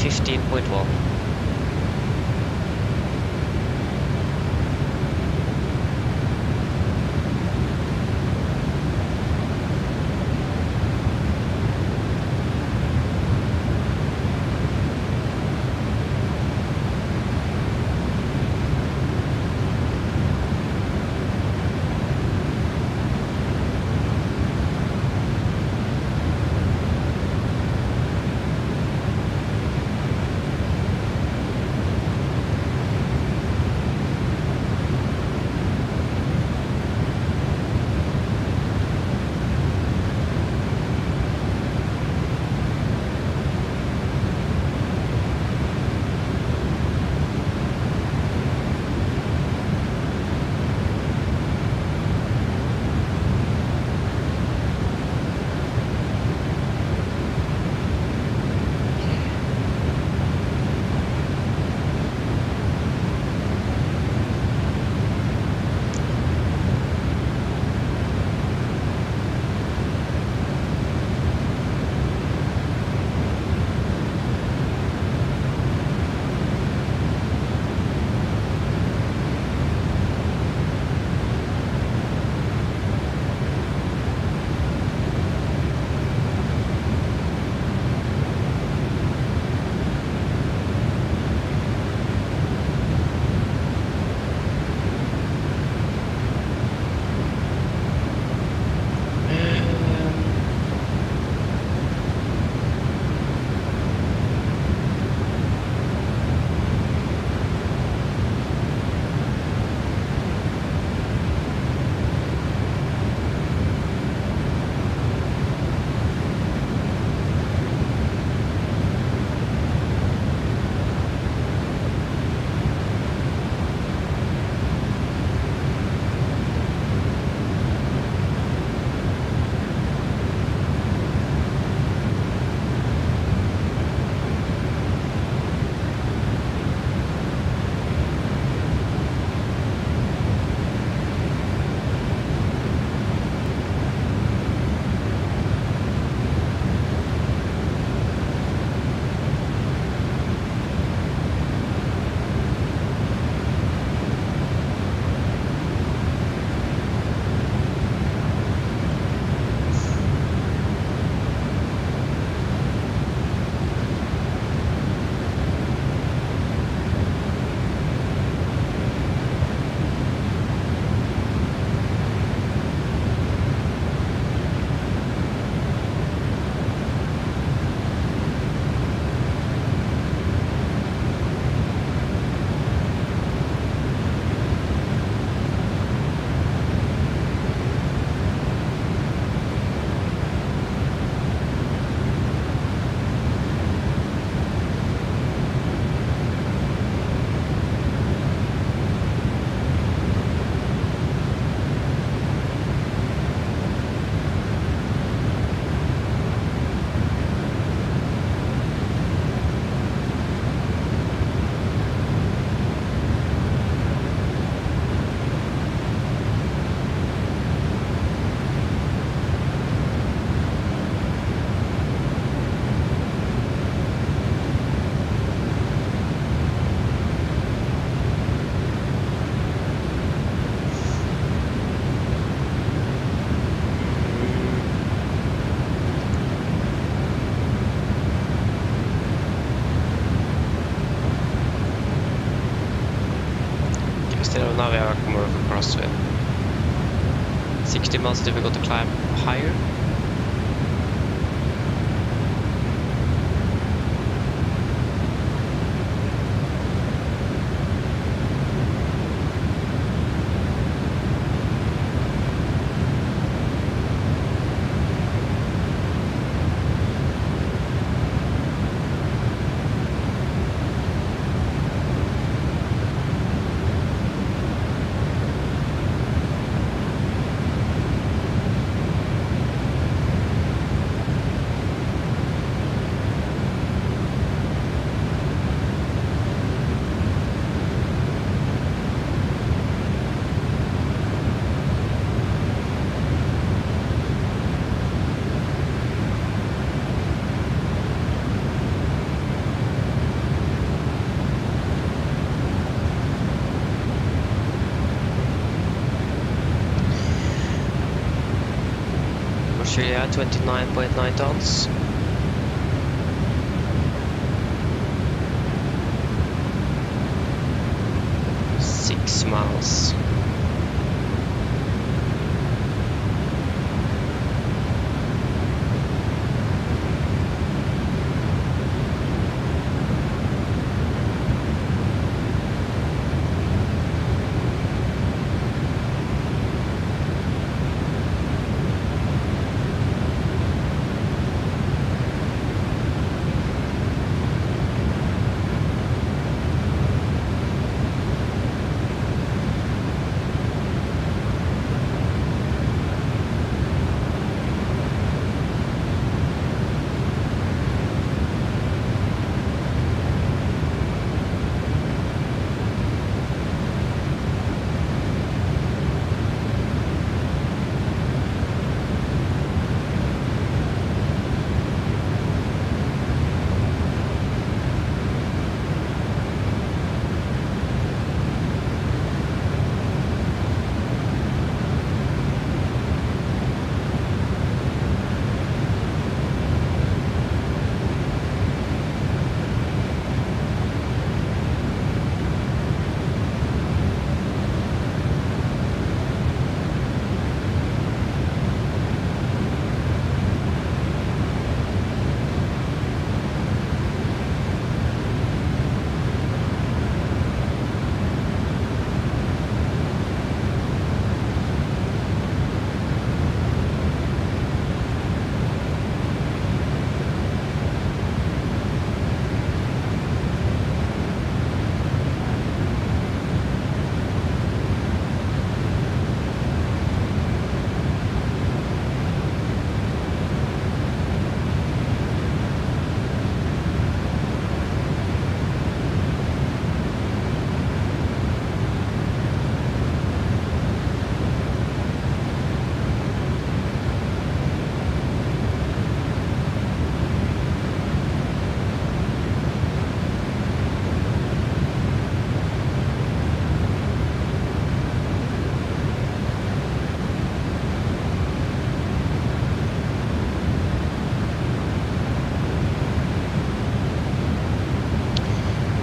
15.1.
now we are more of a crosswind. 60 miles difficult to climb higher.
Australia, 29.9 tons. Six miles.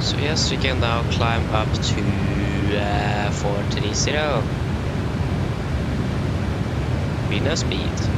So yes, we can now climb up to 430. Winner speed.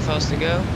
for us to go.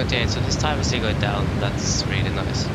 128, so this time is still going down. That's really nice.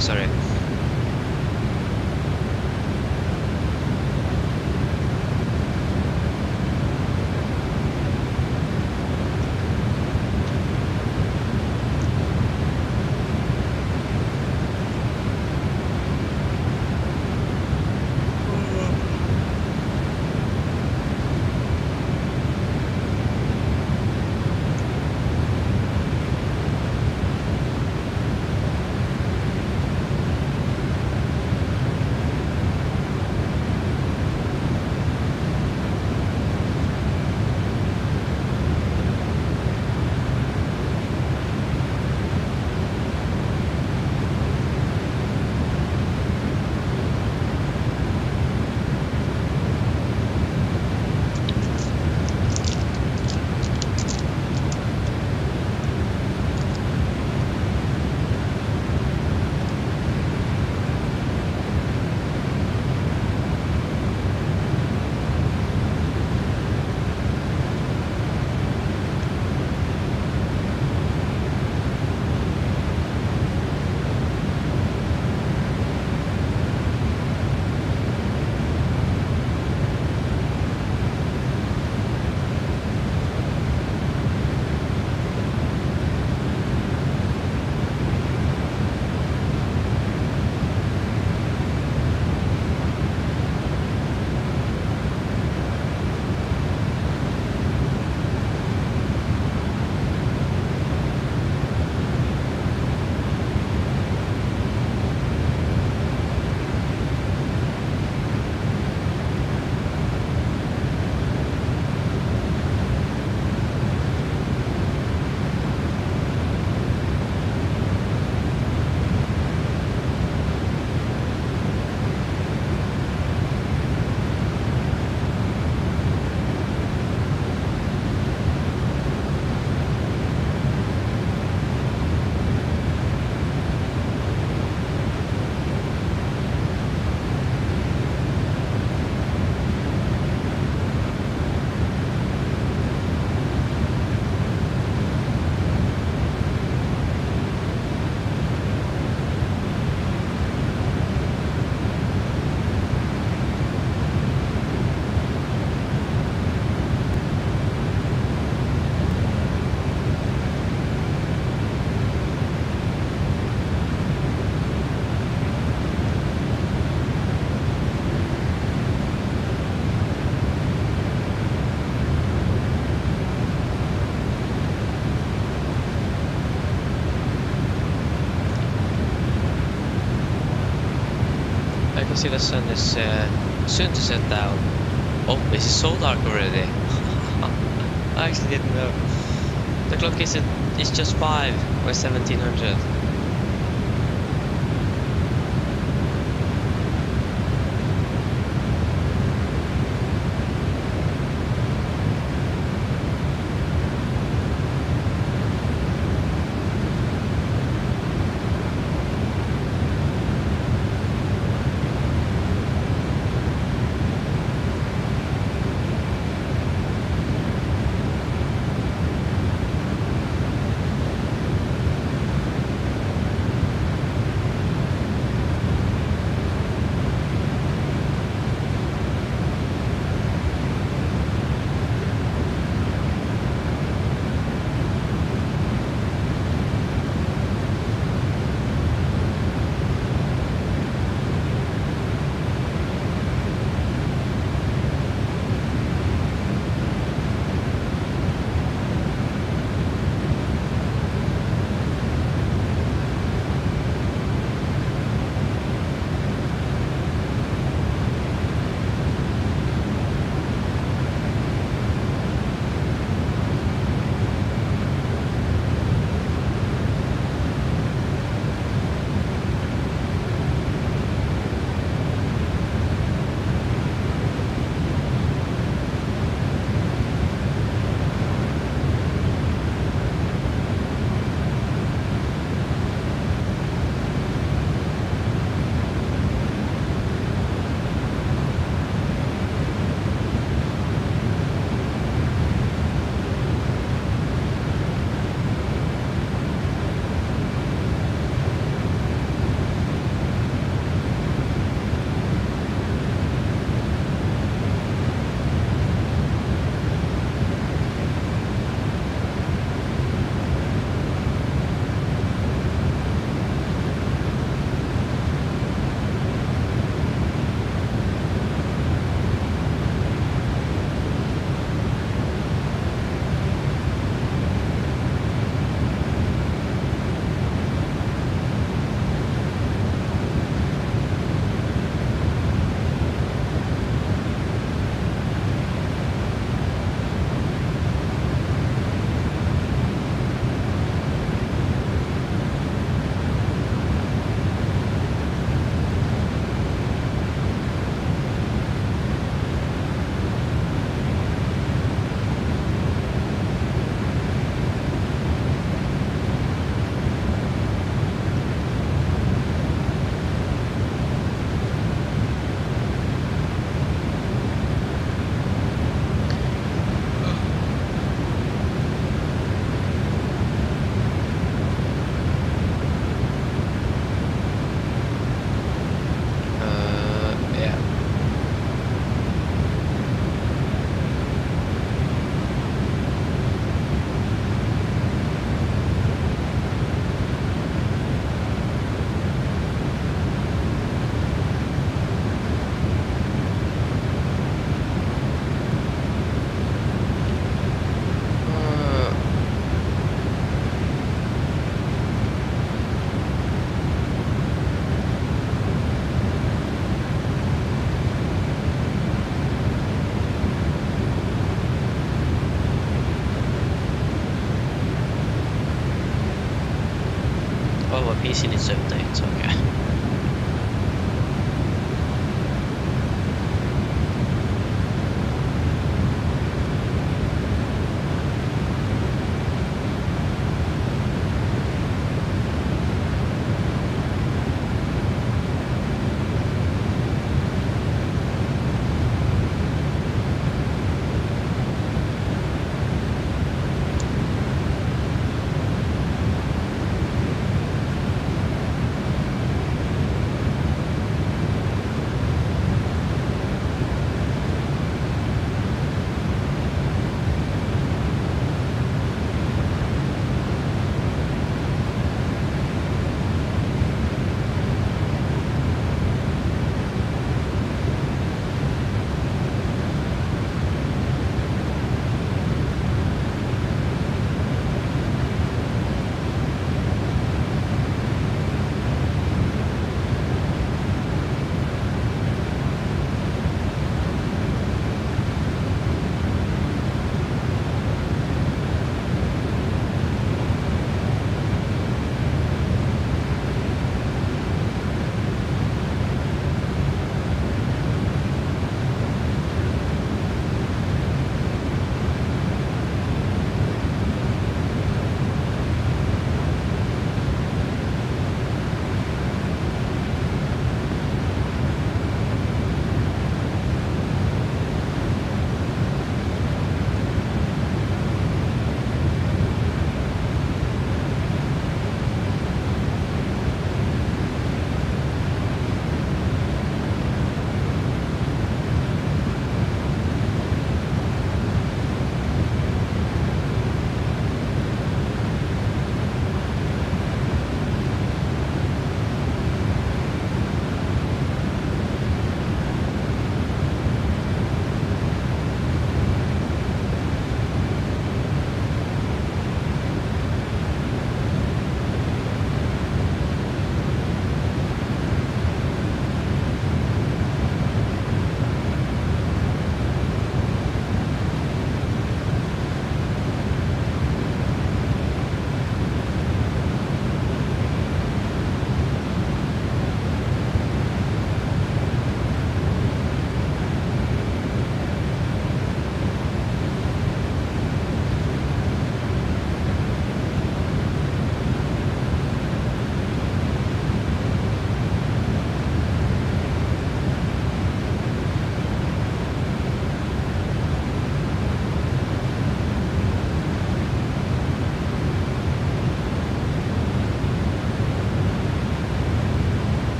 sorry. I can see the sun is soon to set down. Oh, is it so dark already? I actually didn't know. The clock is it's just 5 or 1700.
PC needs to update, so okay.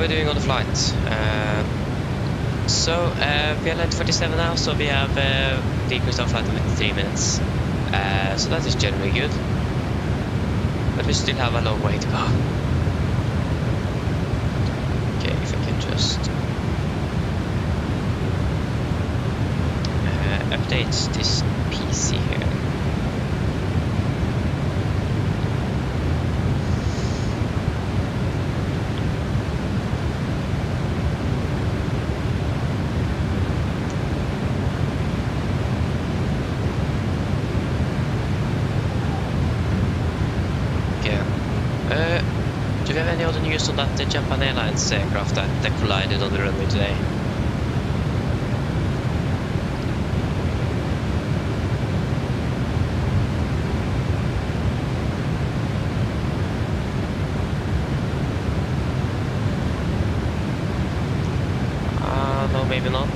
we doing on the flight? We are at 47 now, so we have decreased our flight with 3 minutes. So that is generally good. But we still have a long way to go. Okay, if I can just update this PC here. Do we have any other news on that Japan Airlines aircraft that collided on the runway today? No, maybe not.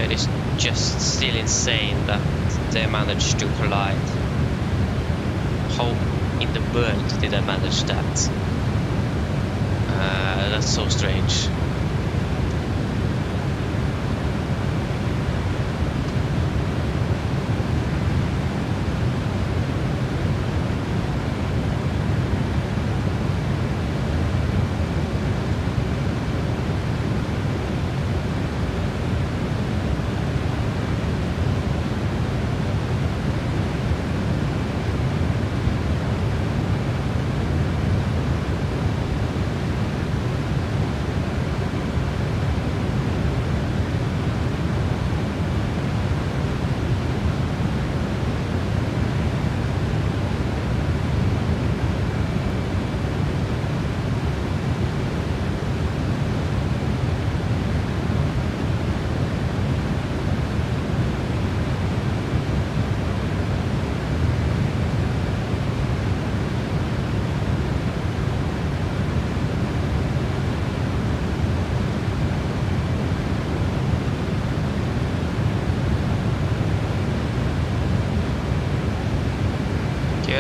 It is just still insane that they managed to collide. How in the world did they manage that? That's so strange.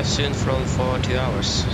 Soon from for 2 hours.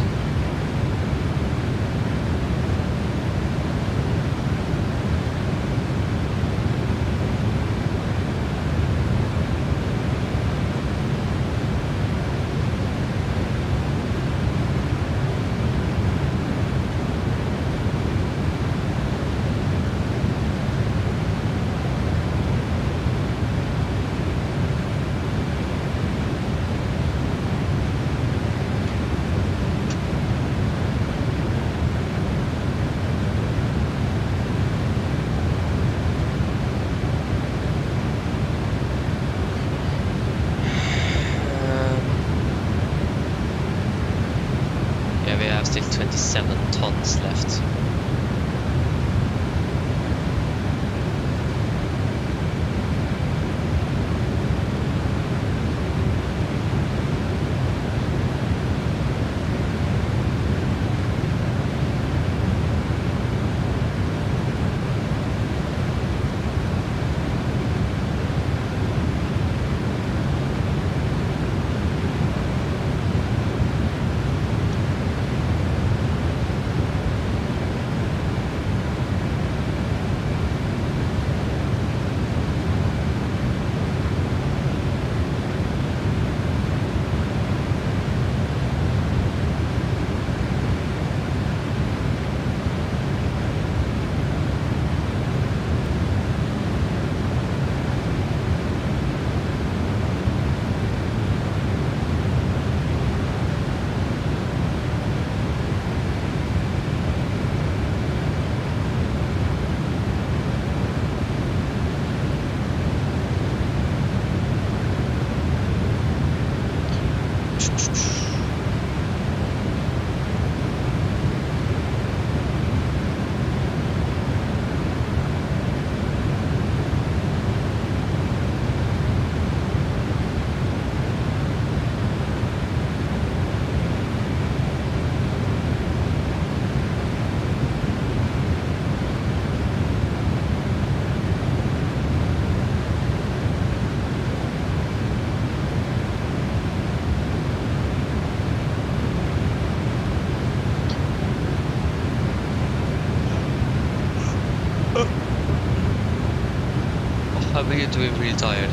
I begin to be really tired.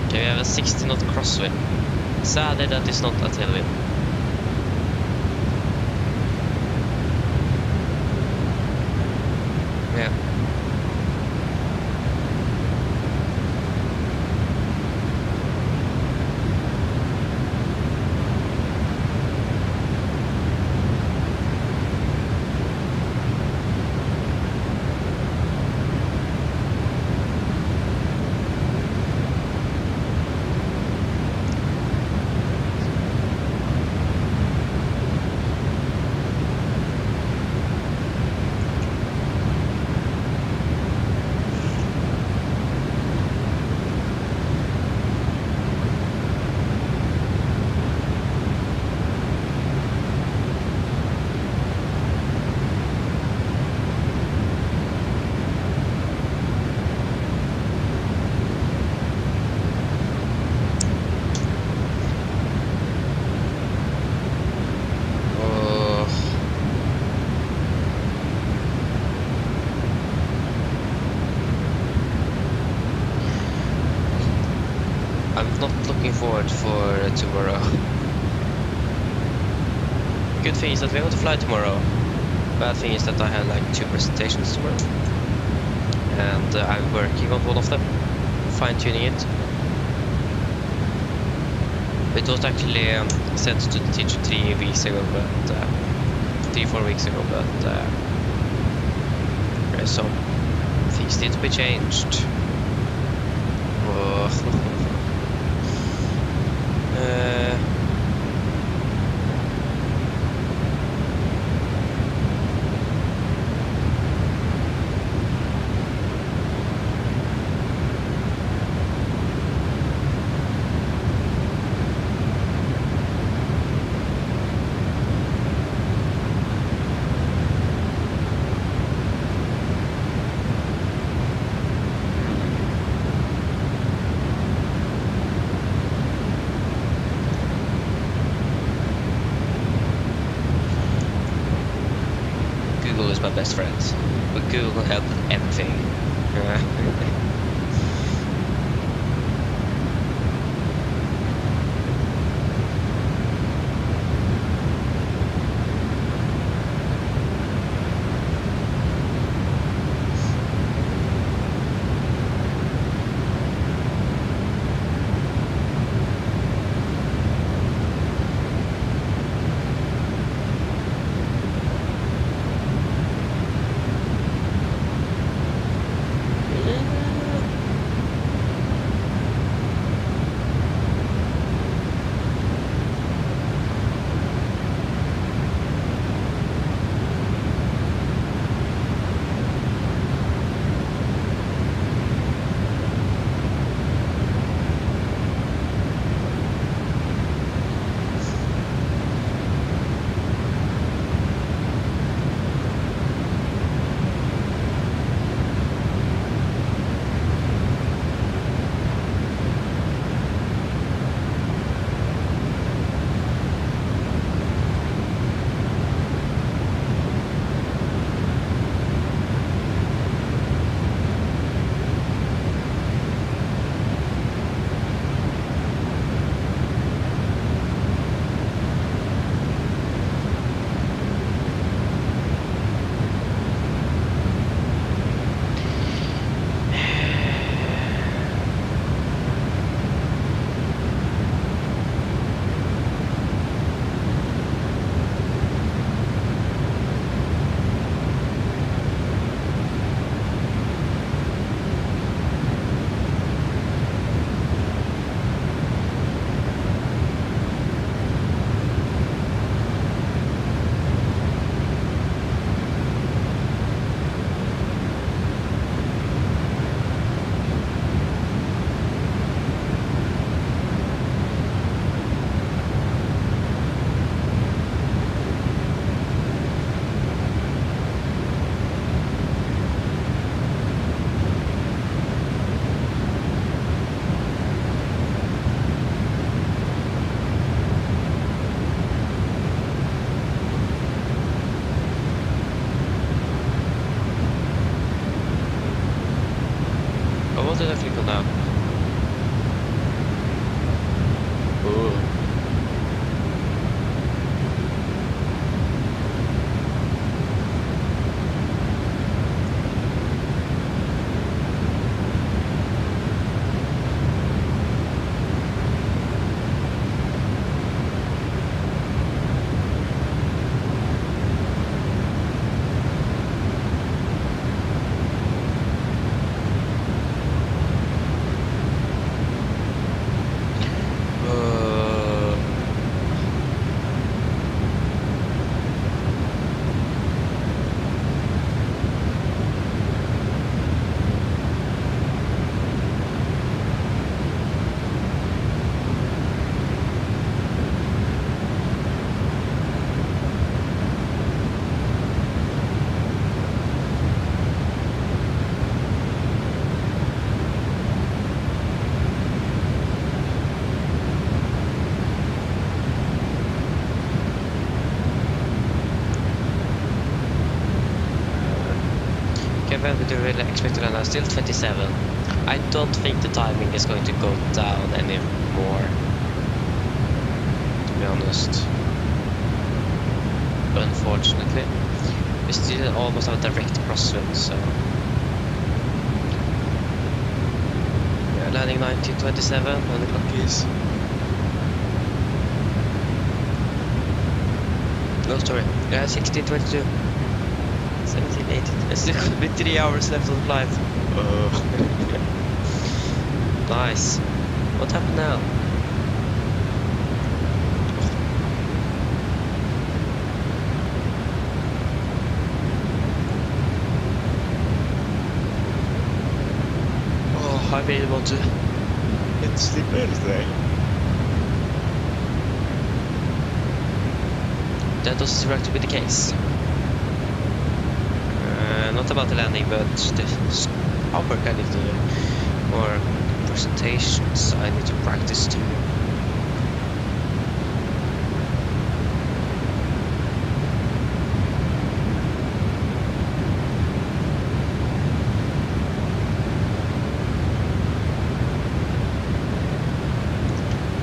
Okay, we have a 60 knot crosswind. Sadly, that is not a tailwind. Yeah. I'm not looking forward for tomorrow. Good thing is that we have to fly tomorrow. Bad thing is that I have like 2 presentations tomorrow. And I'm working on one of them, fine-tuning it. It was actually sent to the teacher 3 weeks ago, but 3-4 weeks ago, but there's some things need to be changed. Oh. Google is my best friend, but Google can help with everything.
I click on now? Ooh. When we do really expect to land, I'm still 27. I don't think the timing is going to go down anymore, to be honest. Unfortunately. We still almost have a direct crosswind, so... Yeah, landing 1927 when the clock is... No, sorry. Yeah, 1622. 17, 18. There's still gonna be 3 hours left on the flight. Nice. What happened now? Oh, I really want to get sleep early today. That doesn't seem to be the case. Not about the landing, but the homework I need to do, or presentations I need to practice too.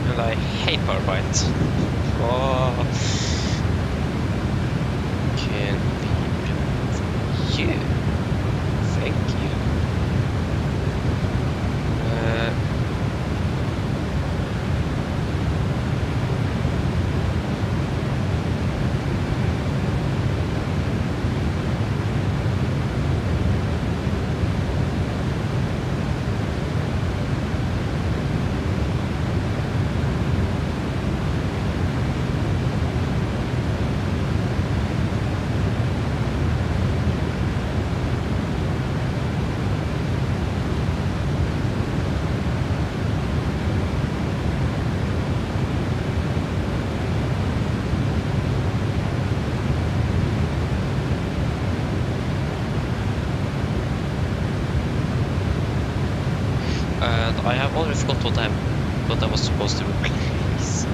And I hate PowerPoint. Oh. Thank you. I have already forgot what I was supposed to replace.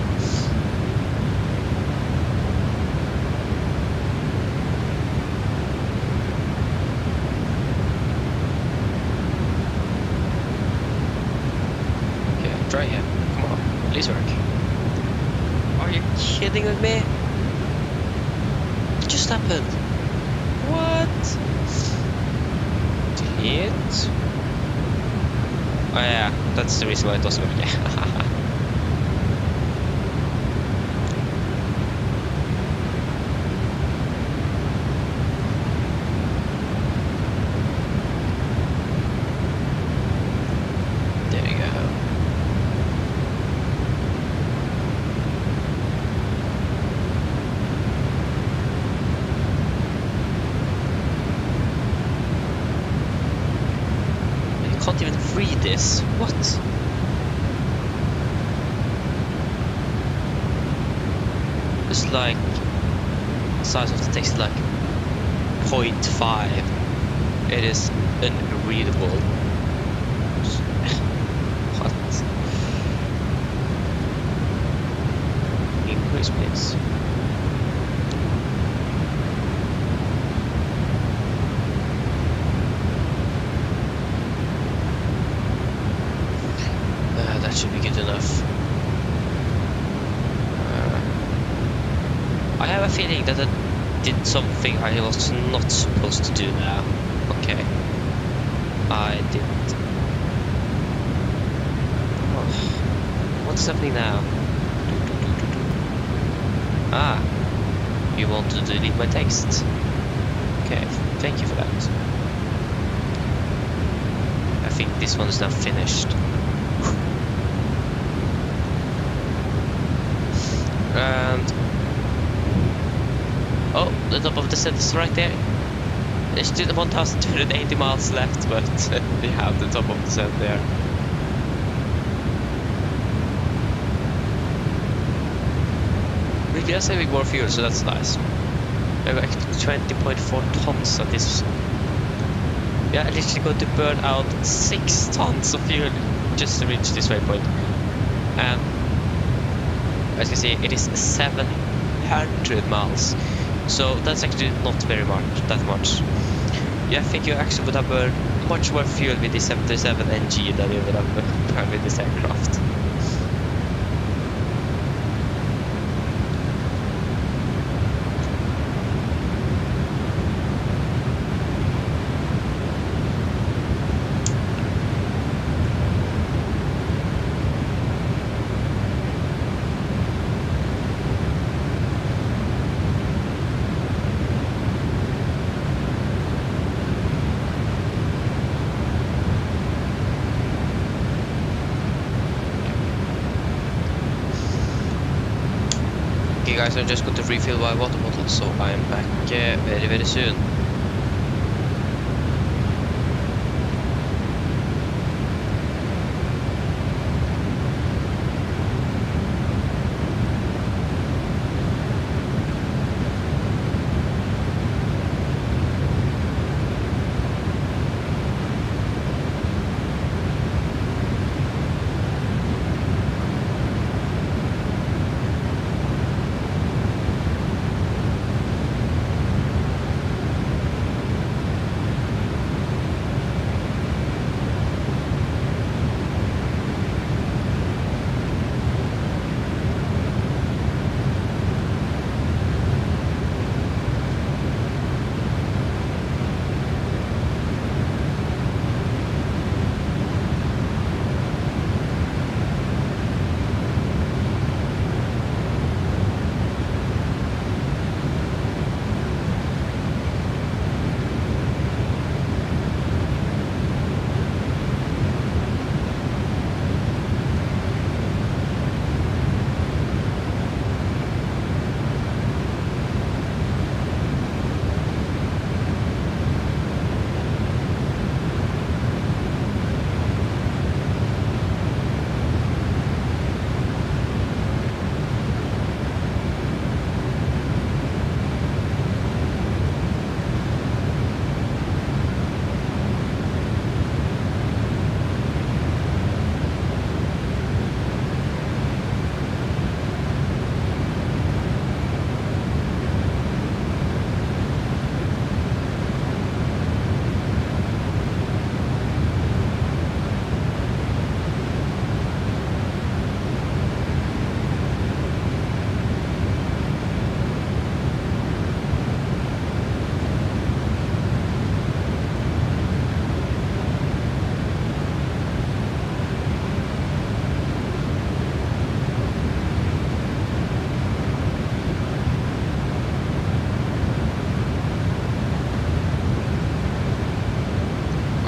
Okay, try here. Come on, please work. Are you kidding with me? What just happened? What? Hit? Oh yeah, that's the reason why it doesn't work. There you go. Can't even read this. What? It's like size of the text is like 0.5. It is unreadable. What? Increase please. feeling that I did something I was not supposed to do now. Okay. I did. Oh, what's happening now? Ah, you want to delete my text? Okay, thank you for that. I think this one is now finished. And oh, the top of the set is right there. There's still 1,280 miles left, but we have the top of the set there. We are saving more fuel, so that's nice. We have actually 20.4 tons of this. We are literally going to burn out 6 tons of fuel just to reach this waypoint. And as you can see, it is 700 miles. So that's actually not very much, that much. Yeah, I think you actually would have burned much more fuel with the 737 NG than you would have burned with this aircraft. Okay guys, I'm just going to refill my water bottle, so I'm back very soon.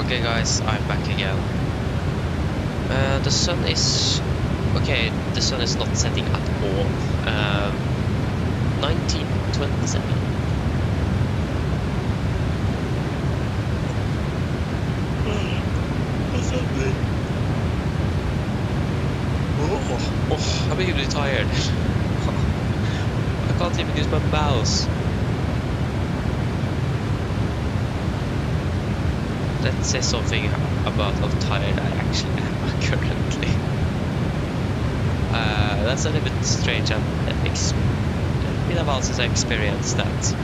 Okay guys, I'm back again. The sun is... okay, the sun is not setting at all. 1927. Oh, I'm really tired. I can't even use my mouse. Let's say something about how tired I actually am currently. That's a little bit strange, and it's been a while since I experienced that.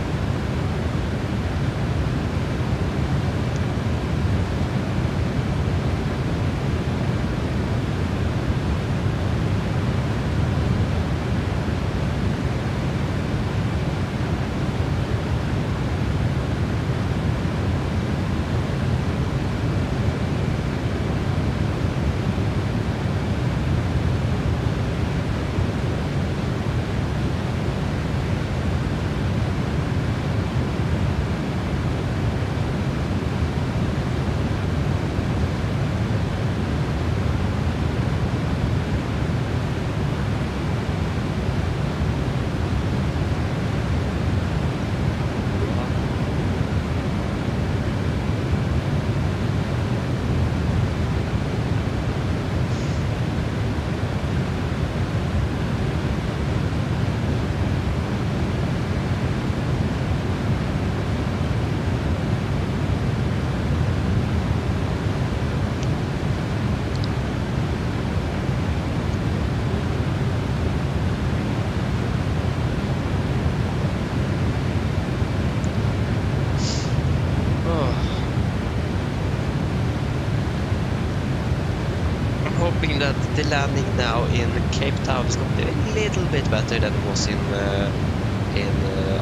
hoping that the landing now in Cape Town is going to be a little bit better than it was in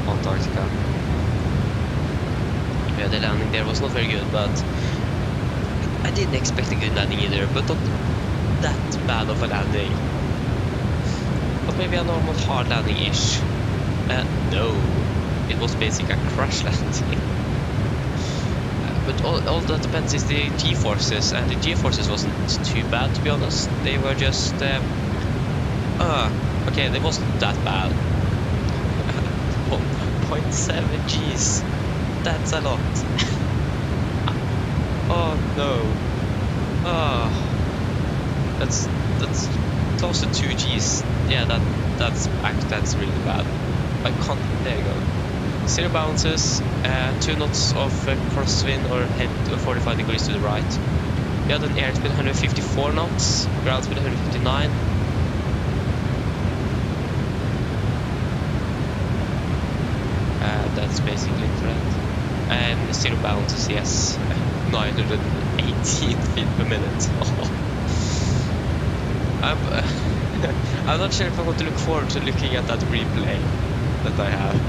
Antarctica. Yeah, the landing there was not very good, but I didn't expect a good landing either, but not that bad of a landing. But maybe a normal hard landing-ish. No, it was basically a crash landing. But all that depends is the G-forces, and the G-forces wasn't too bad, to be honest. They were just... okay, they wasn't that bad. 1.7 Gs. That's a lot. Oh no. Oh. That's close to 2 Gs. Yeah, that's really bad. I can't... There you go. 0 bounces, 2 knots of crosswind or head 45 degrees to the right. We had an airspeed 154 knots, ground speed 159. That's basically correct. And 0 bounces, yes, 918 feet per minute. I'm not sure if I want to look forward to looking at that replay that I have.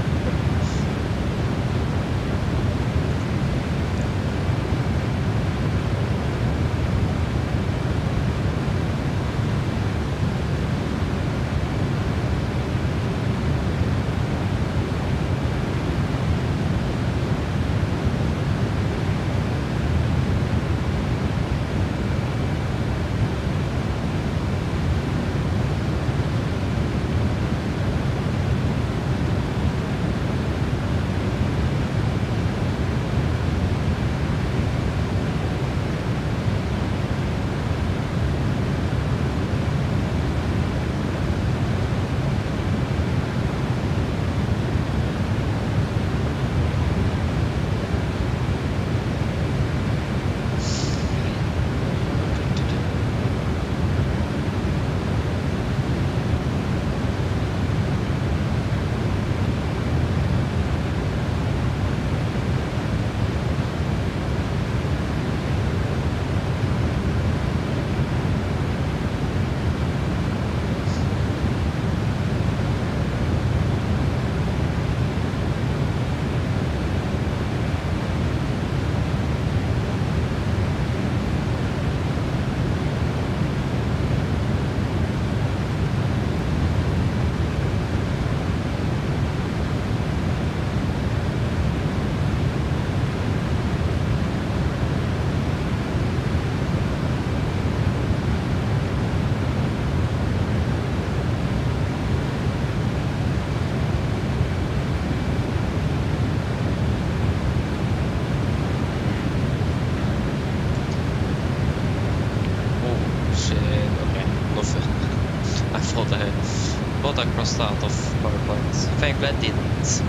Thought I crossed out of PowerPoint. Thankfully I didn't.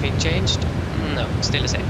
anything changed? No, still the same.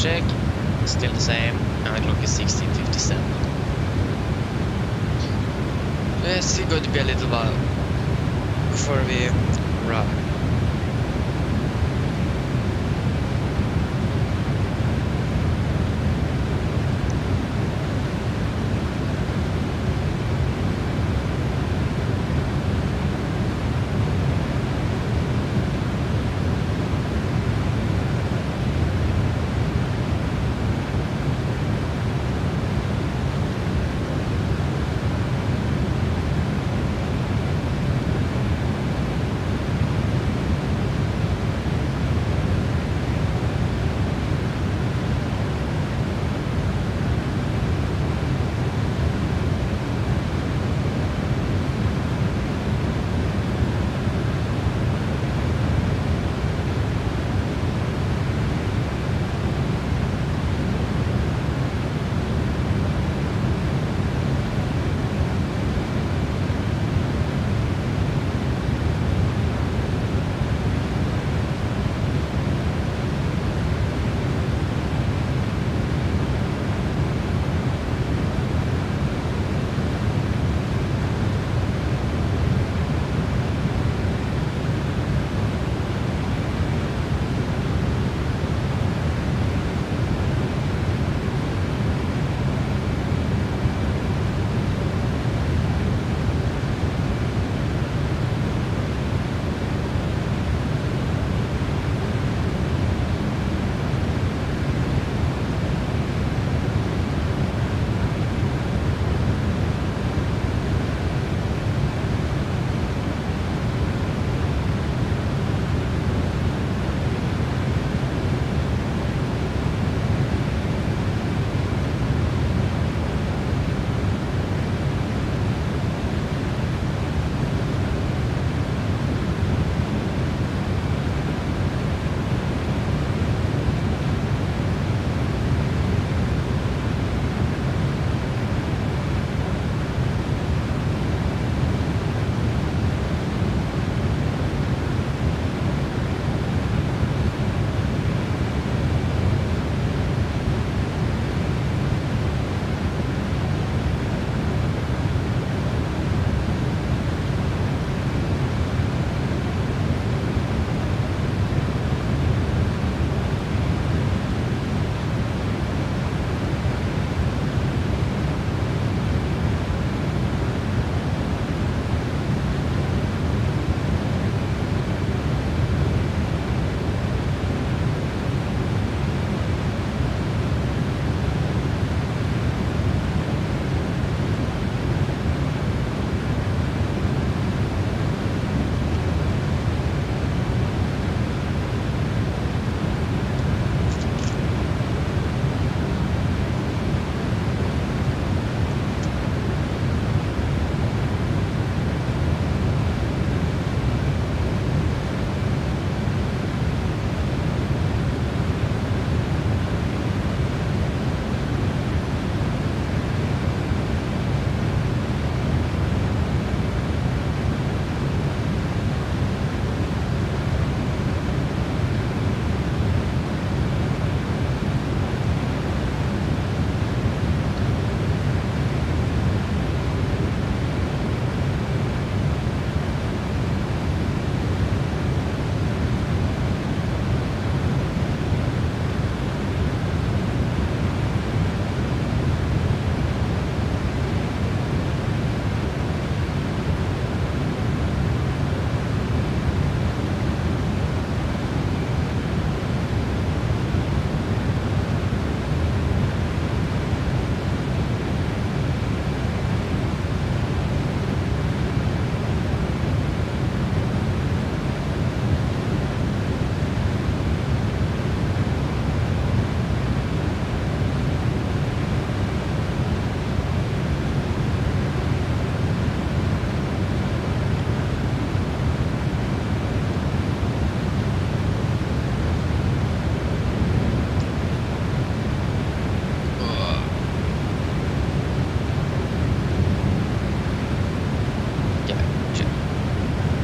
check. Still the same. And the clock is 16:57. It's going to be a little while before we arrive.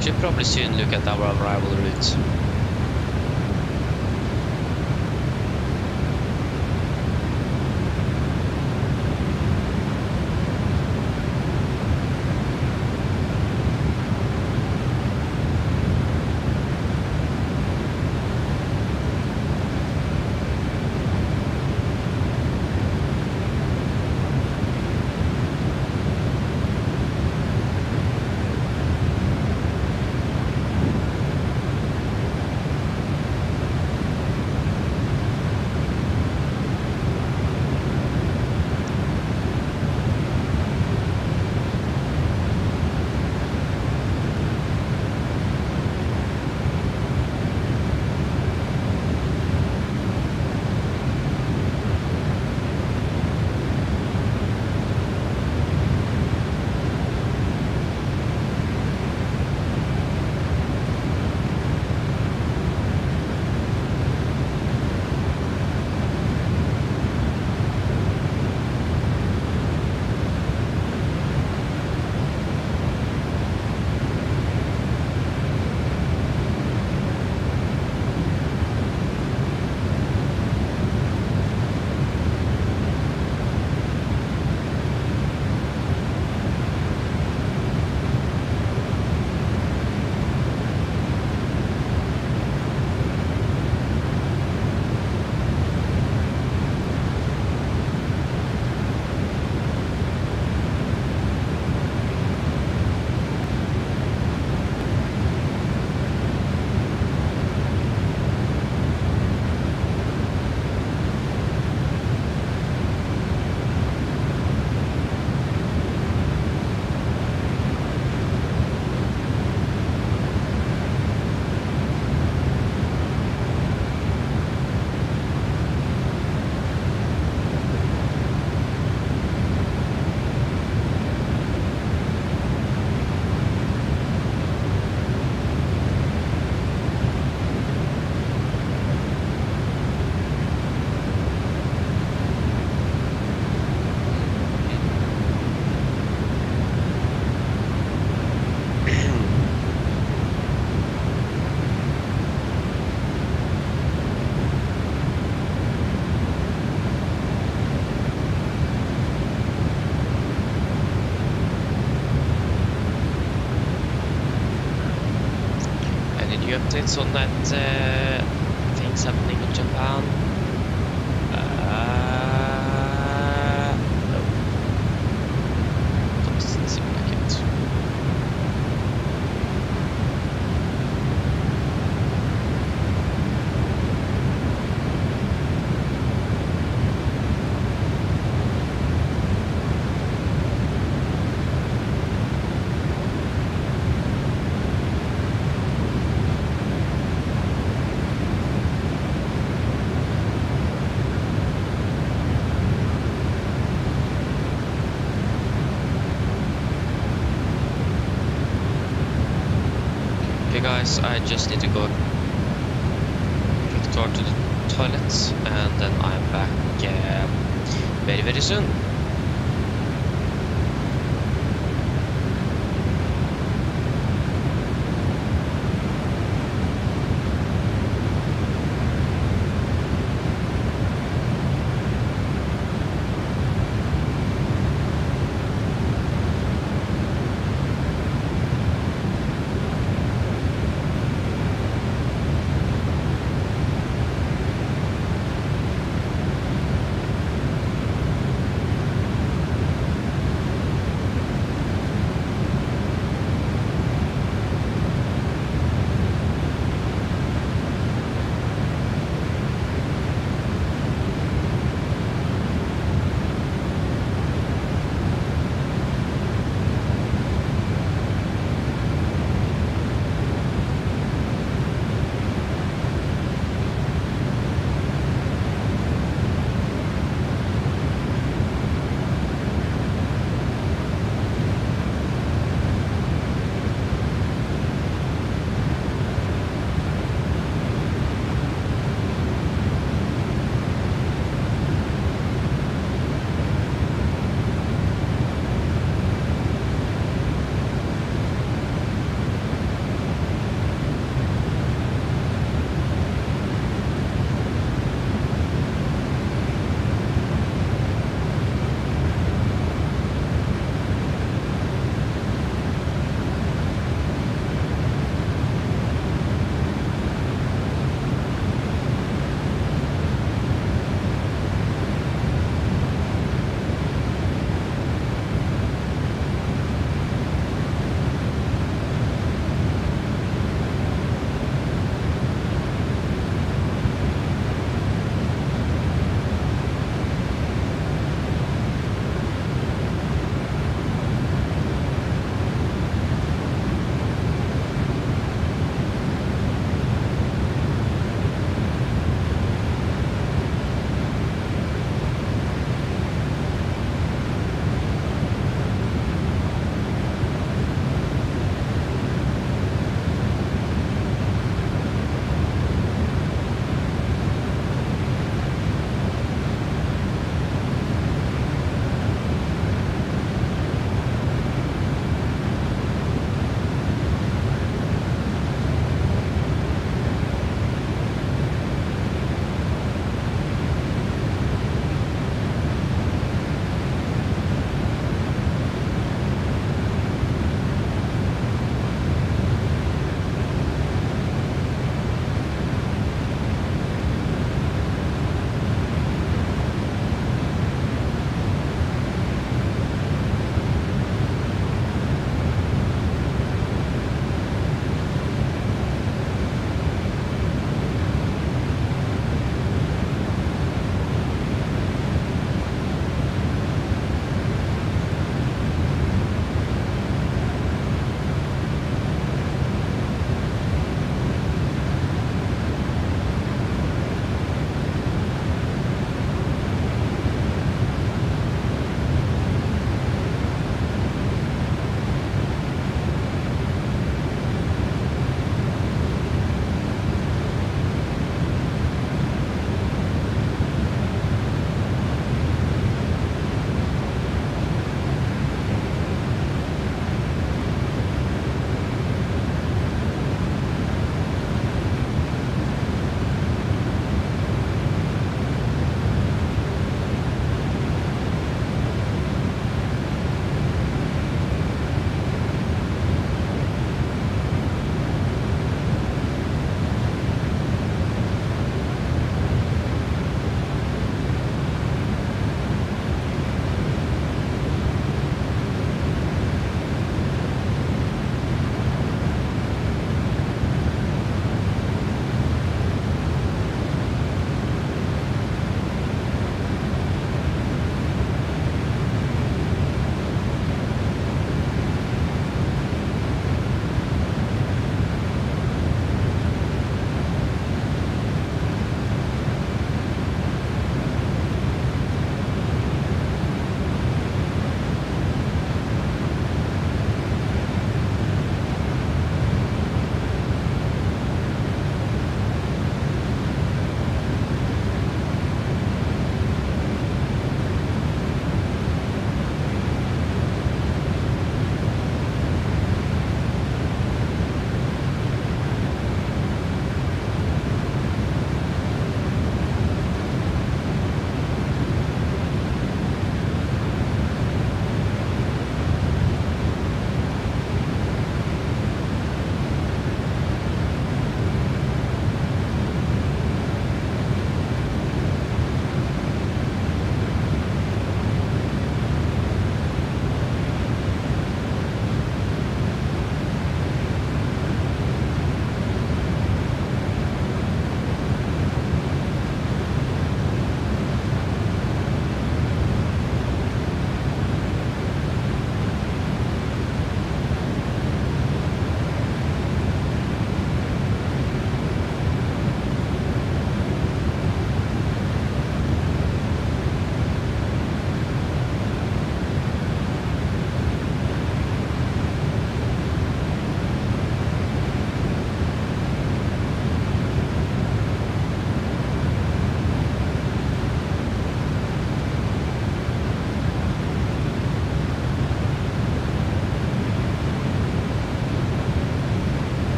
Should probably soon look at our arrival route. it so that things happening in Japan? No. Doesn't seem like it. Okay guys, I just need to go to the toilets and then I'm back very very soon.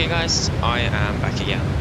Okay guys, I am back again.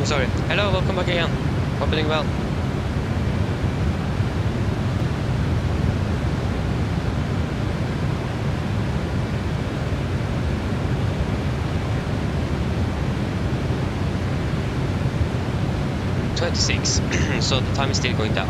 Sorry. Hello, welcome back again. Hope you're doing well. So the time is still going down.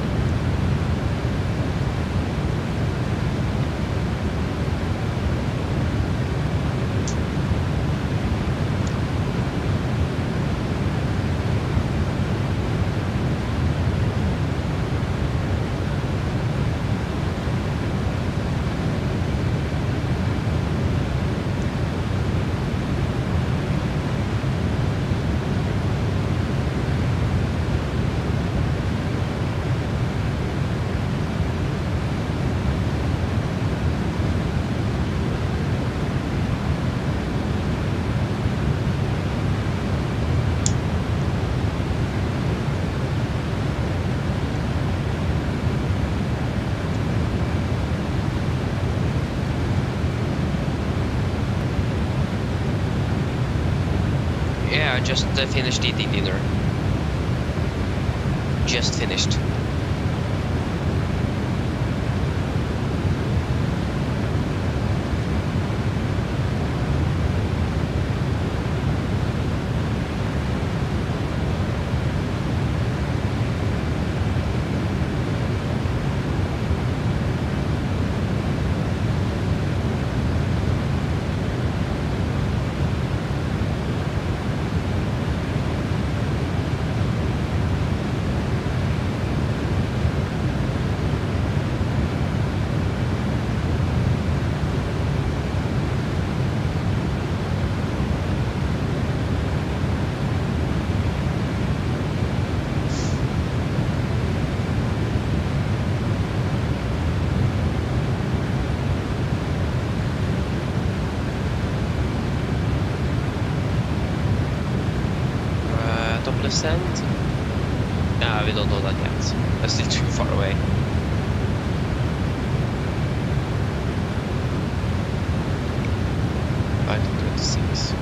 Yeah, I just finished eating dinner. Just finished. Descent? Nah, we don't know that yet. That's still too far away. Right to 26.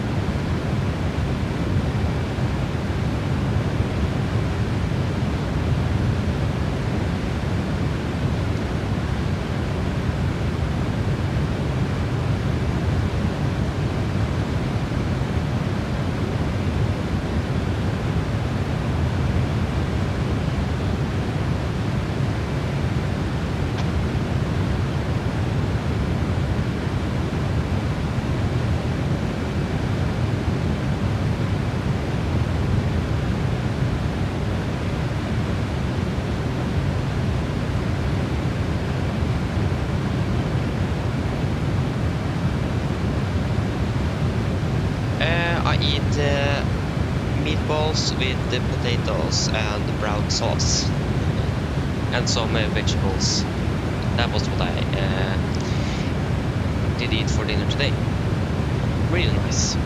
I eat meatballs with the potatoes and brown sauce and some vegetables. That was what I did eat for dinner today. Really nice.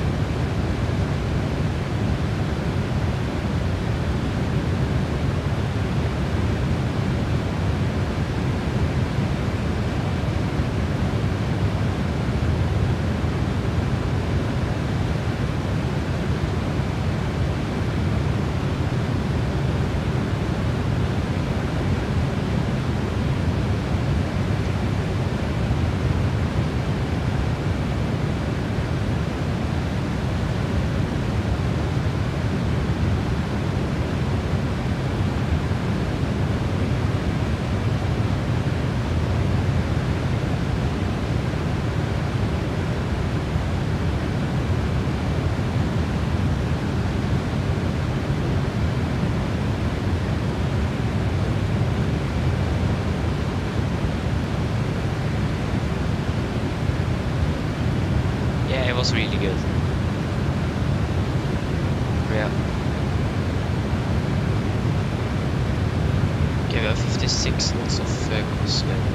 Was really good. Yeah. Okay, we have 56 knots of crosswind.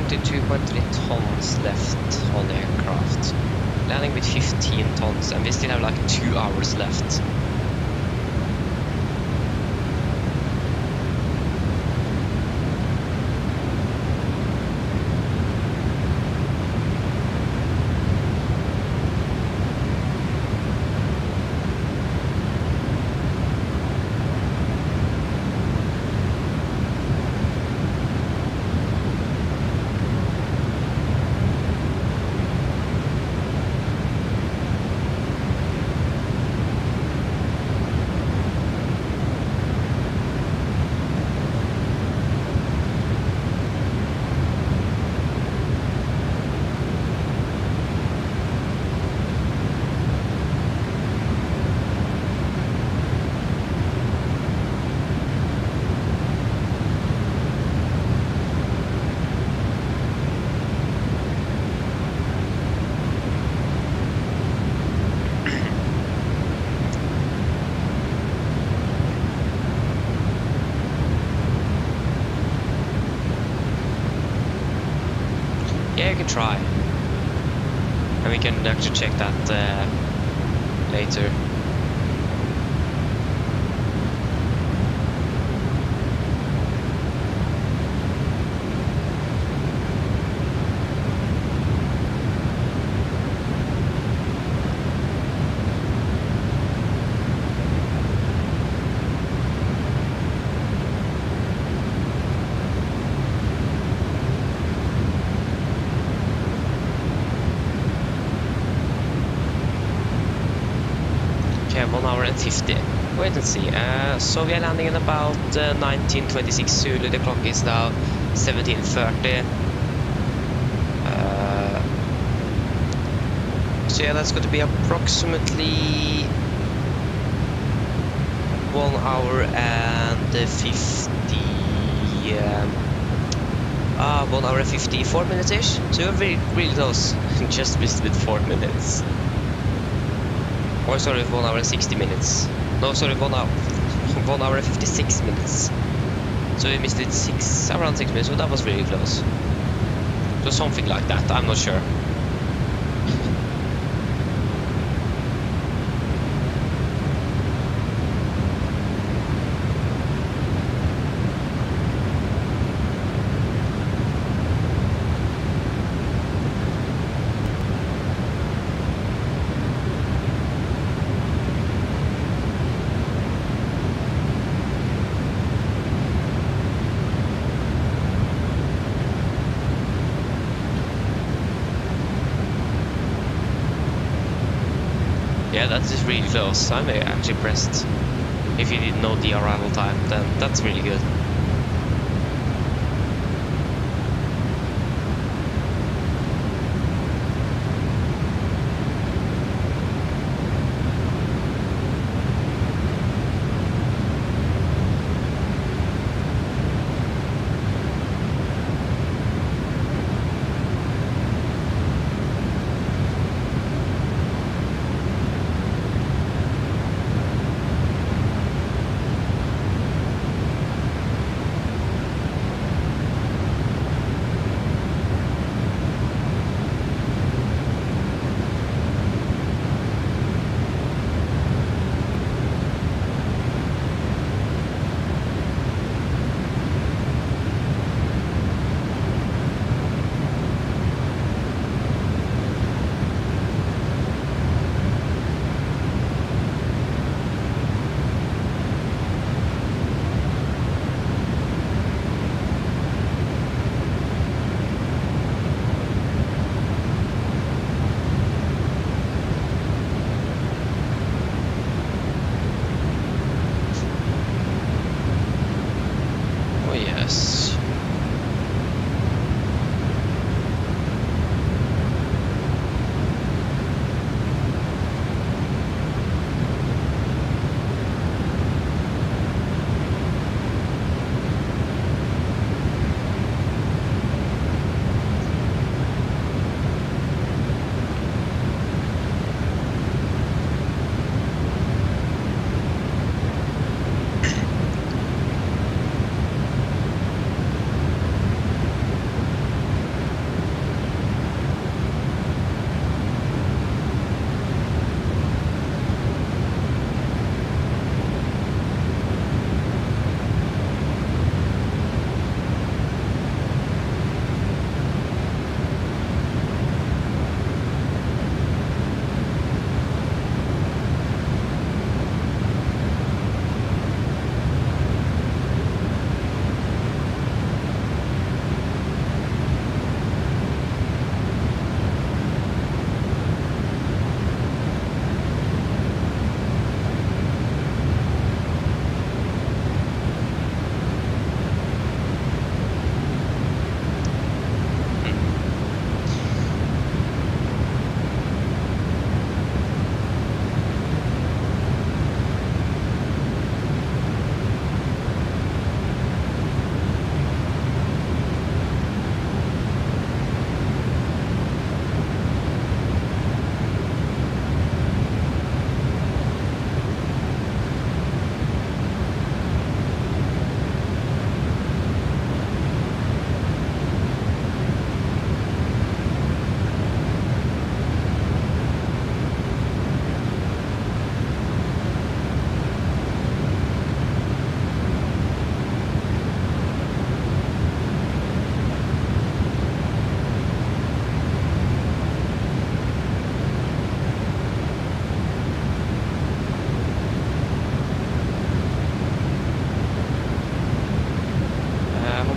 22.3 tons left on the aircraft. Landing with 15 tons, and we still have like 2 hours left. Yeah, you can try. And we can actually check that later. Okay, 1 hour and 50. Wait and see. So we are landing in about 1926 Zulu. The clock is now 17:30. So yeah, that's going to be approximately 1 hour and 50. 1 hour and 54 minutes ish. So you're really close. Just missed with 4 minutes. Or sorry, 1 hour and 60 minutes. No, sorry, 1 hour and 56 minutes. So we missed it around 6 minutes, so that was really close. So something like that, I'm not sure. Yeah, that is really close. I'm actually impressed. If you didn't know the arrival time, then that's really good.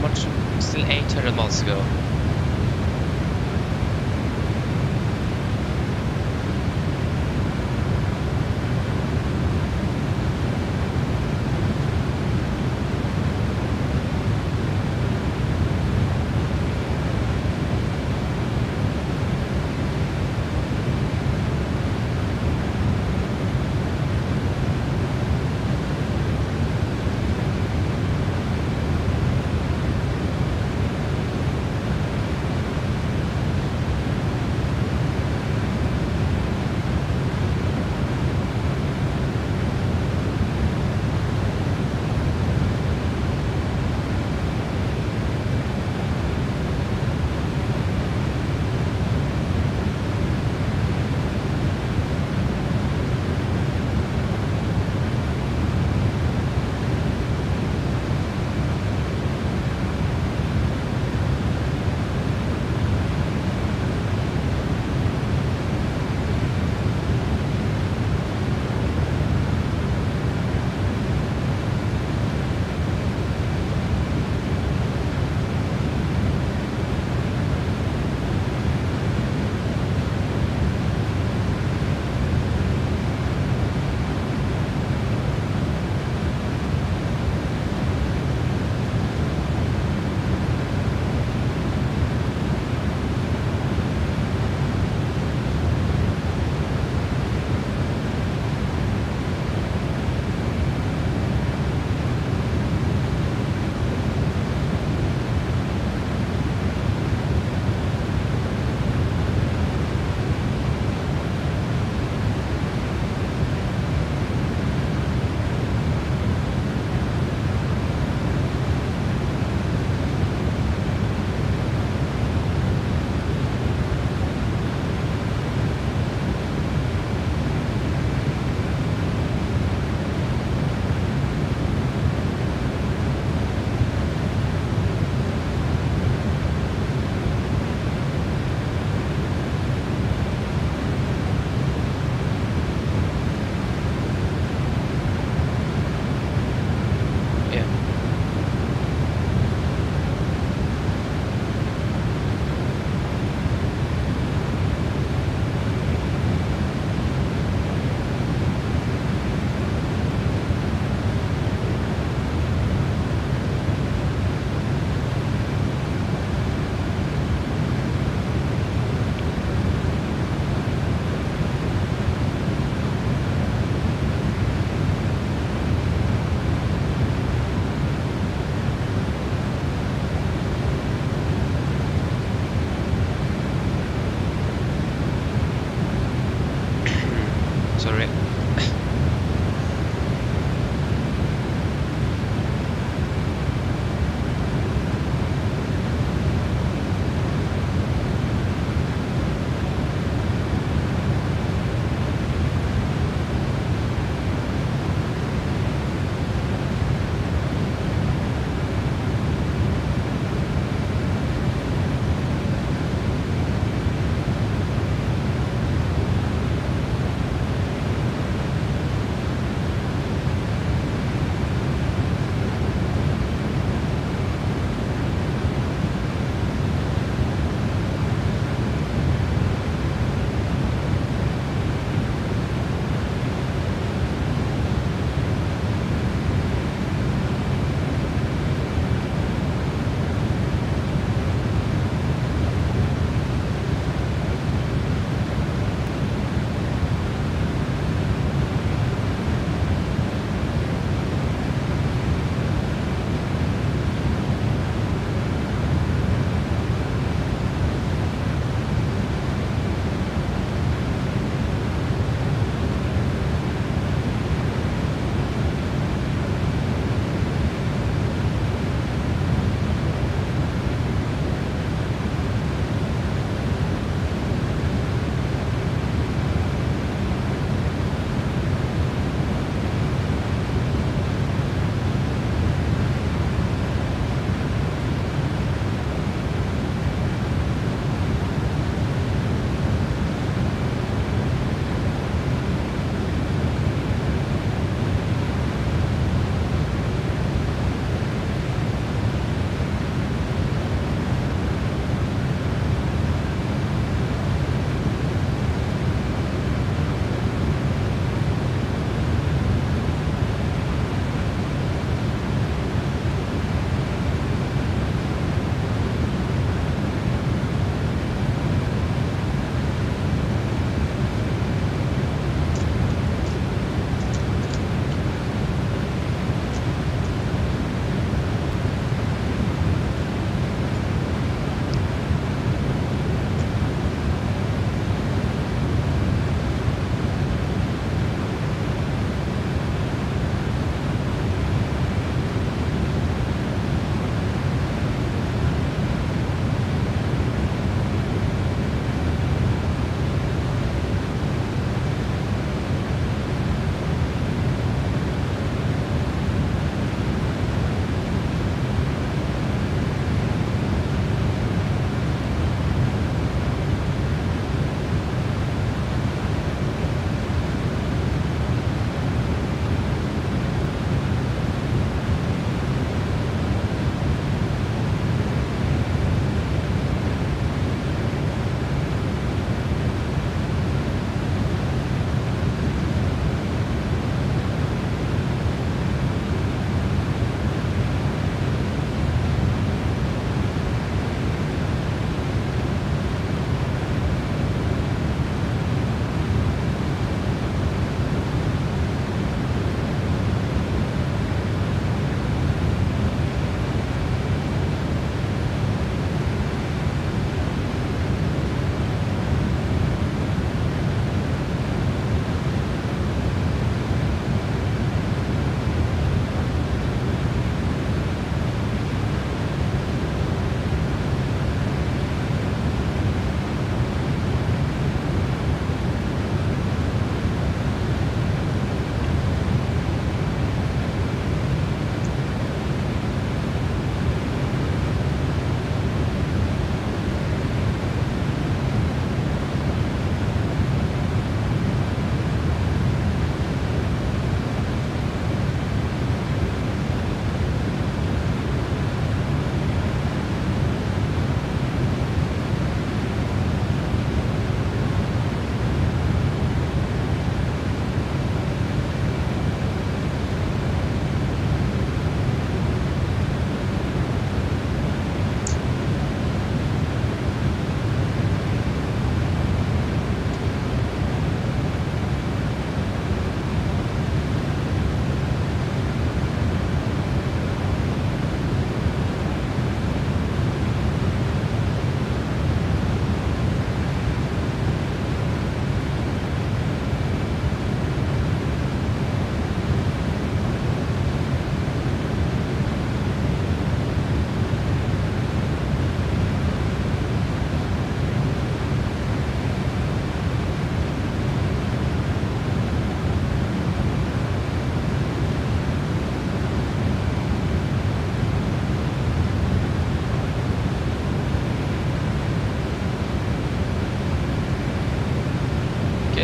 much? Still 800 miles to go.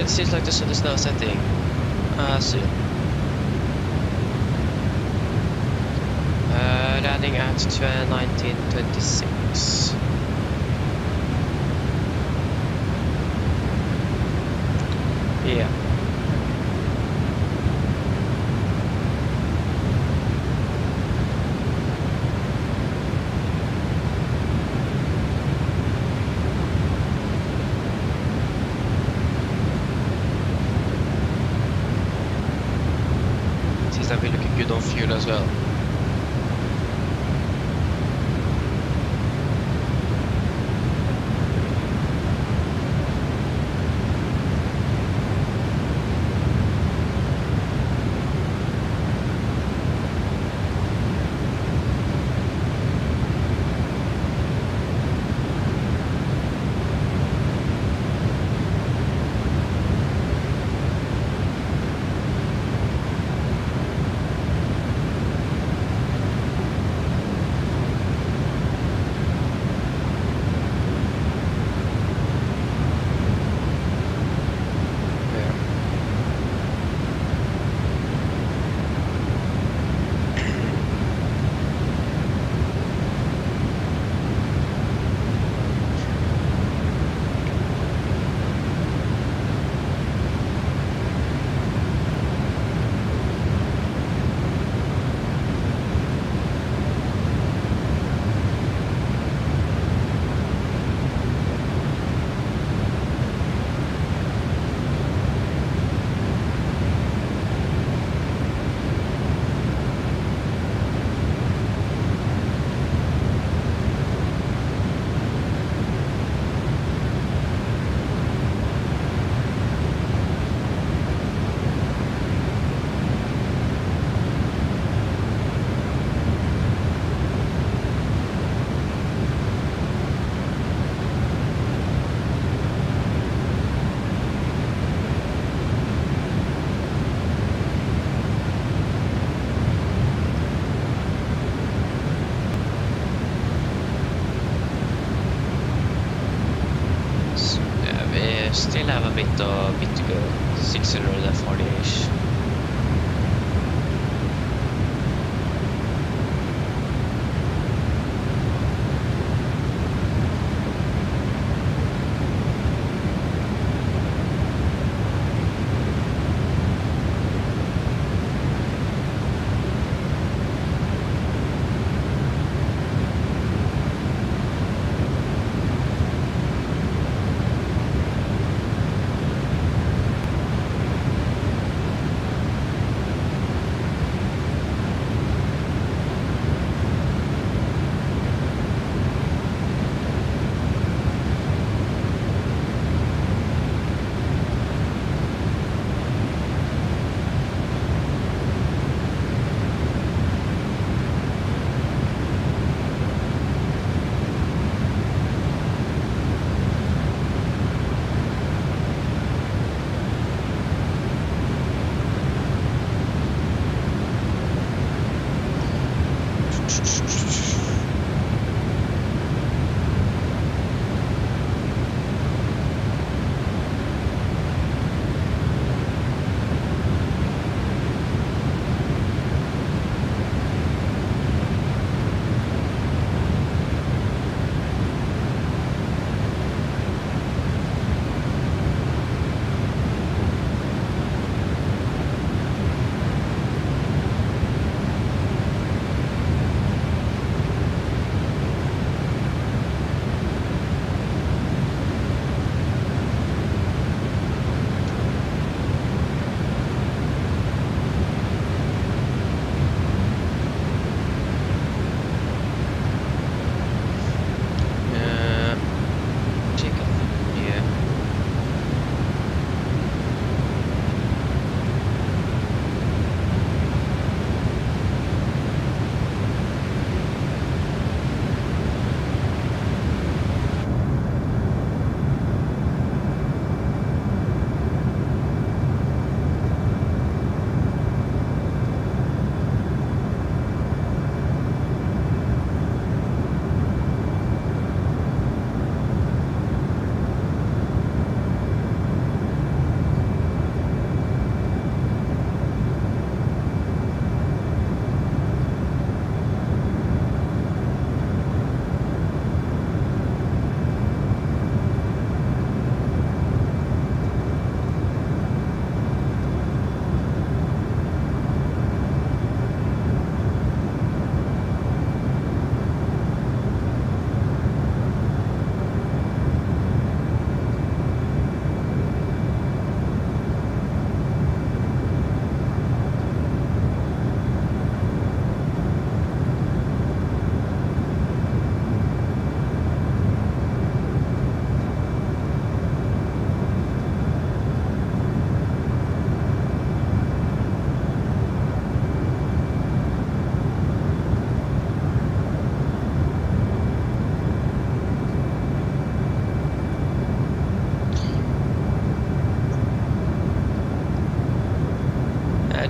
it seems like the sun is now setting soon. Landing at 1926. Yeah. Seems like we're looking good on fuel as well. Still have a bit to go. 640-ish.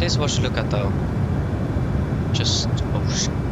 is worth to look at though. Just ocean.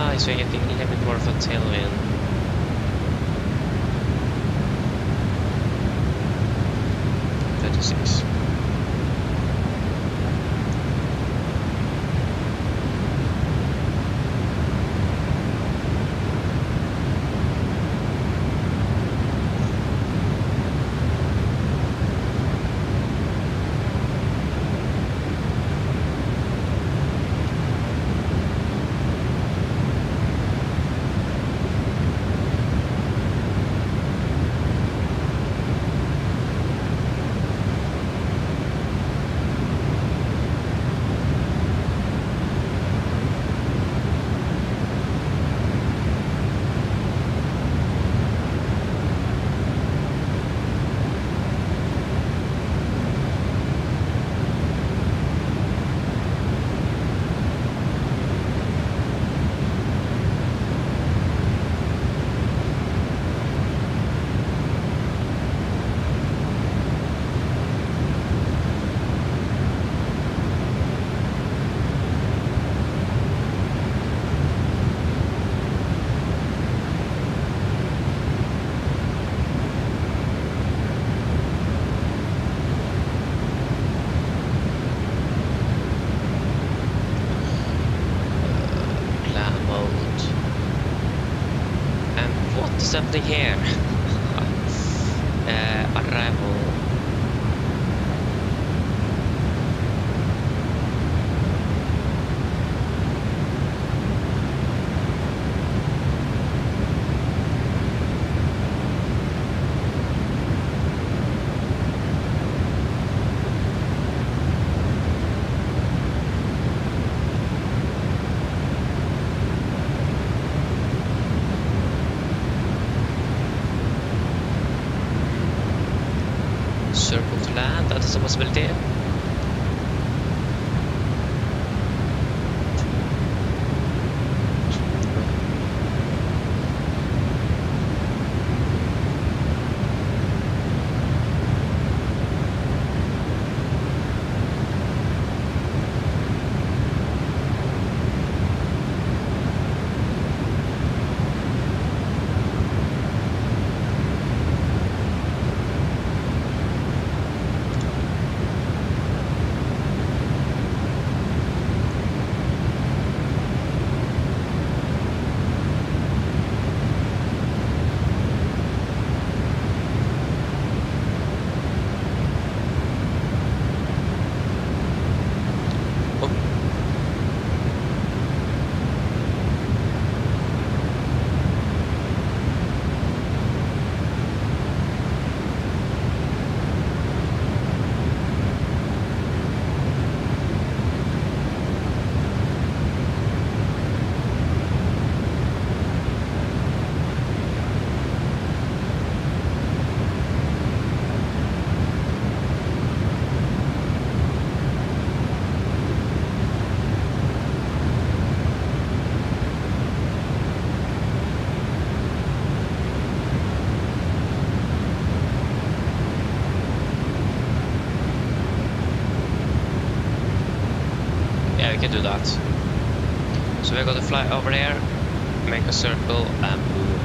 nice, we're getting a little bit more of a tailwind. Six. Something here. Arrival. Circle to land, that is a possibility. Can do that. So we're gonna fly over there, make a circle, and boom.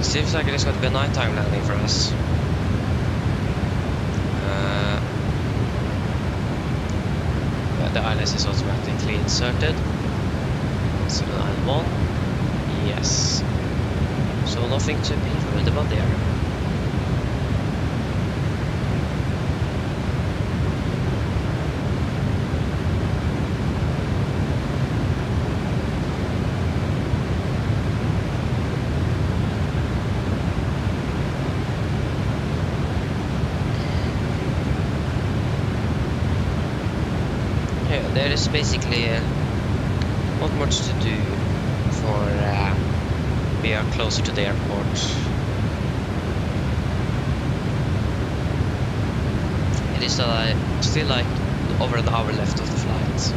Seems like it is going to be a nighttime landing for us. Yeah, the ILS is automatically inserted. 791. Yes. So nothing to be worried about there. There is basically not much to do for we are closer to the airport. It is still like over an hour left of the flight.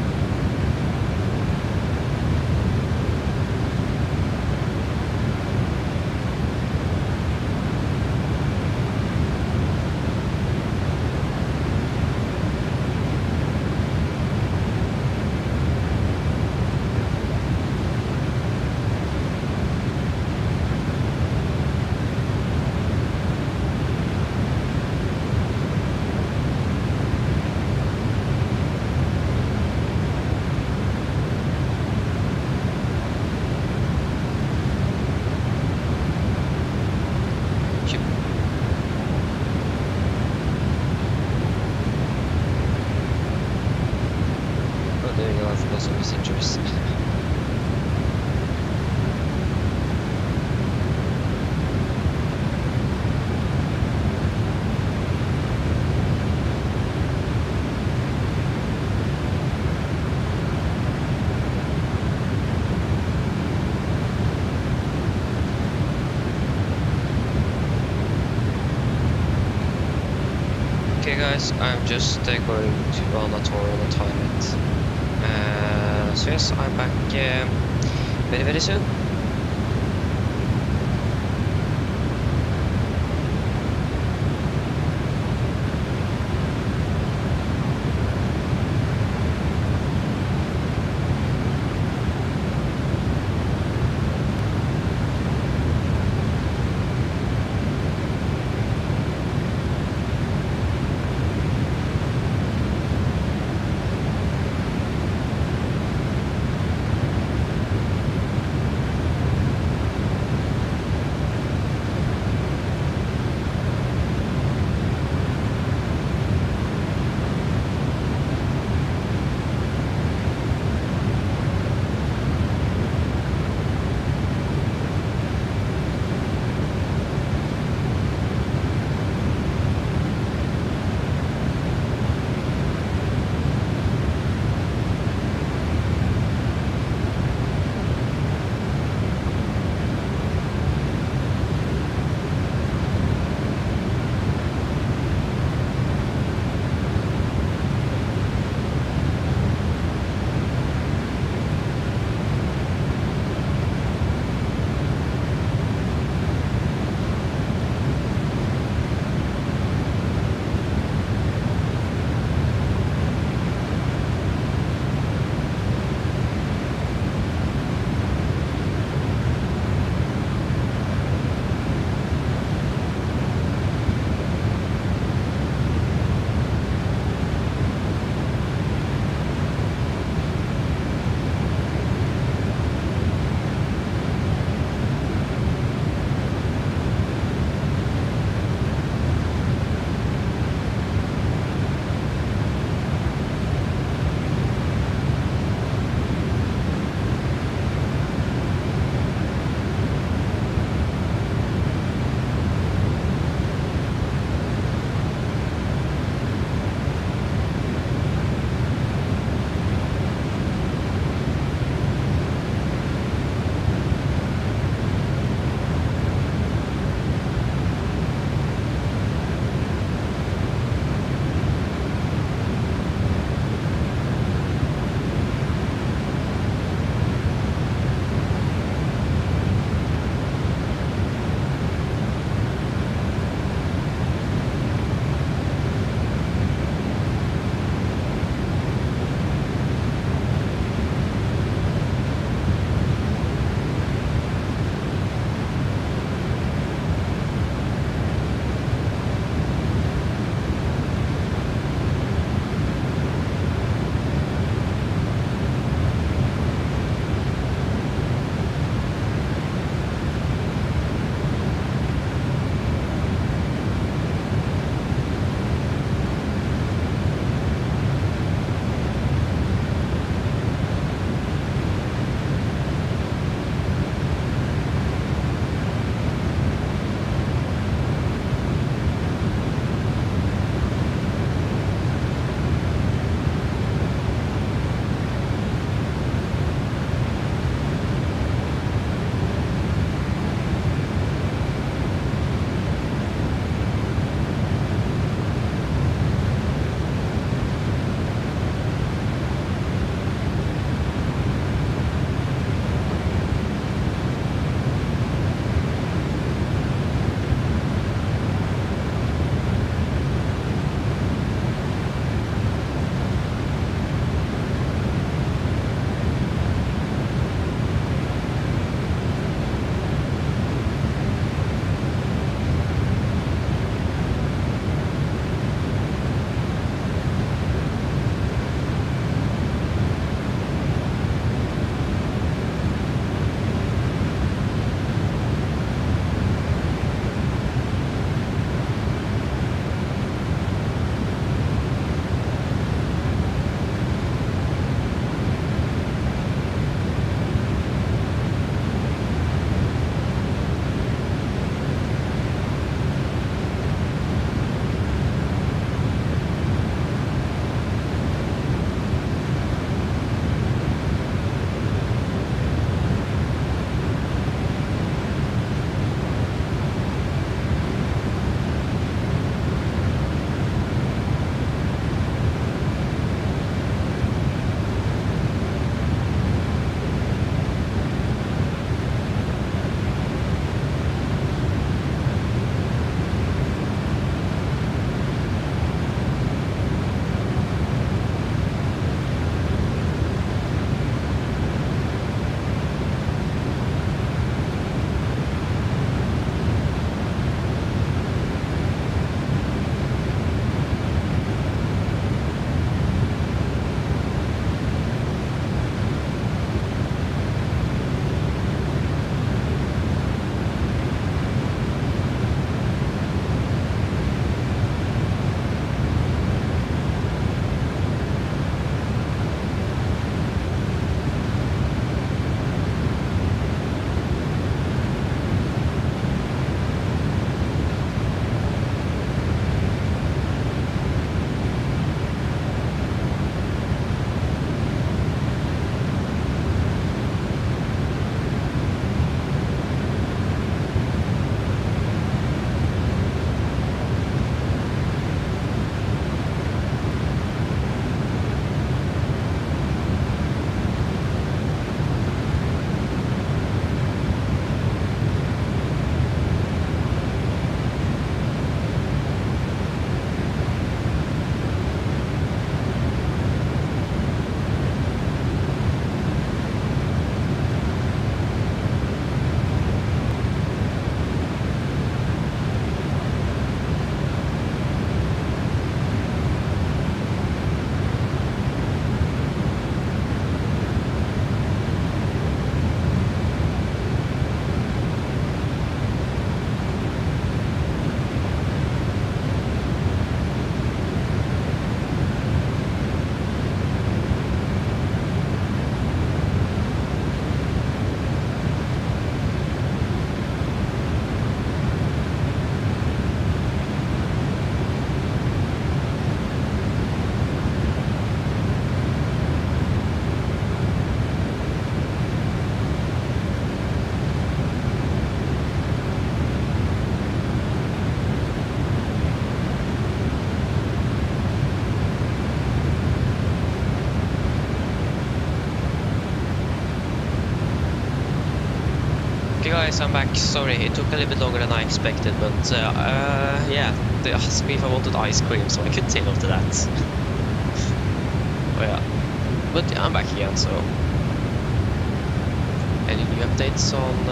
Okay guys, I'm just going to on a tour on the toilet. So yes, I'm back very soon. guys, I'm back. Sorry, it took a little bit longer than I expected, but yeah, they asked me if I wanted ice cream, so I couldn't say no to that. Oh yeah, but yeah, I'm back again, so... Any new updates on...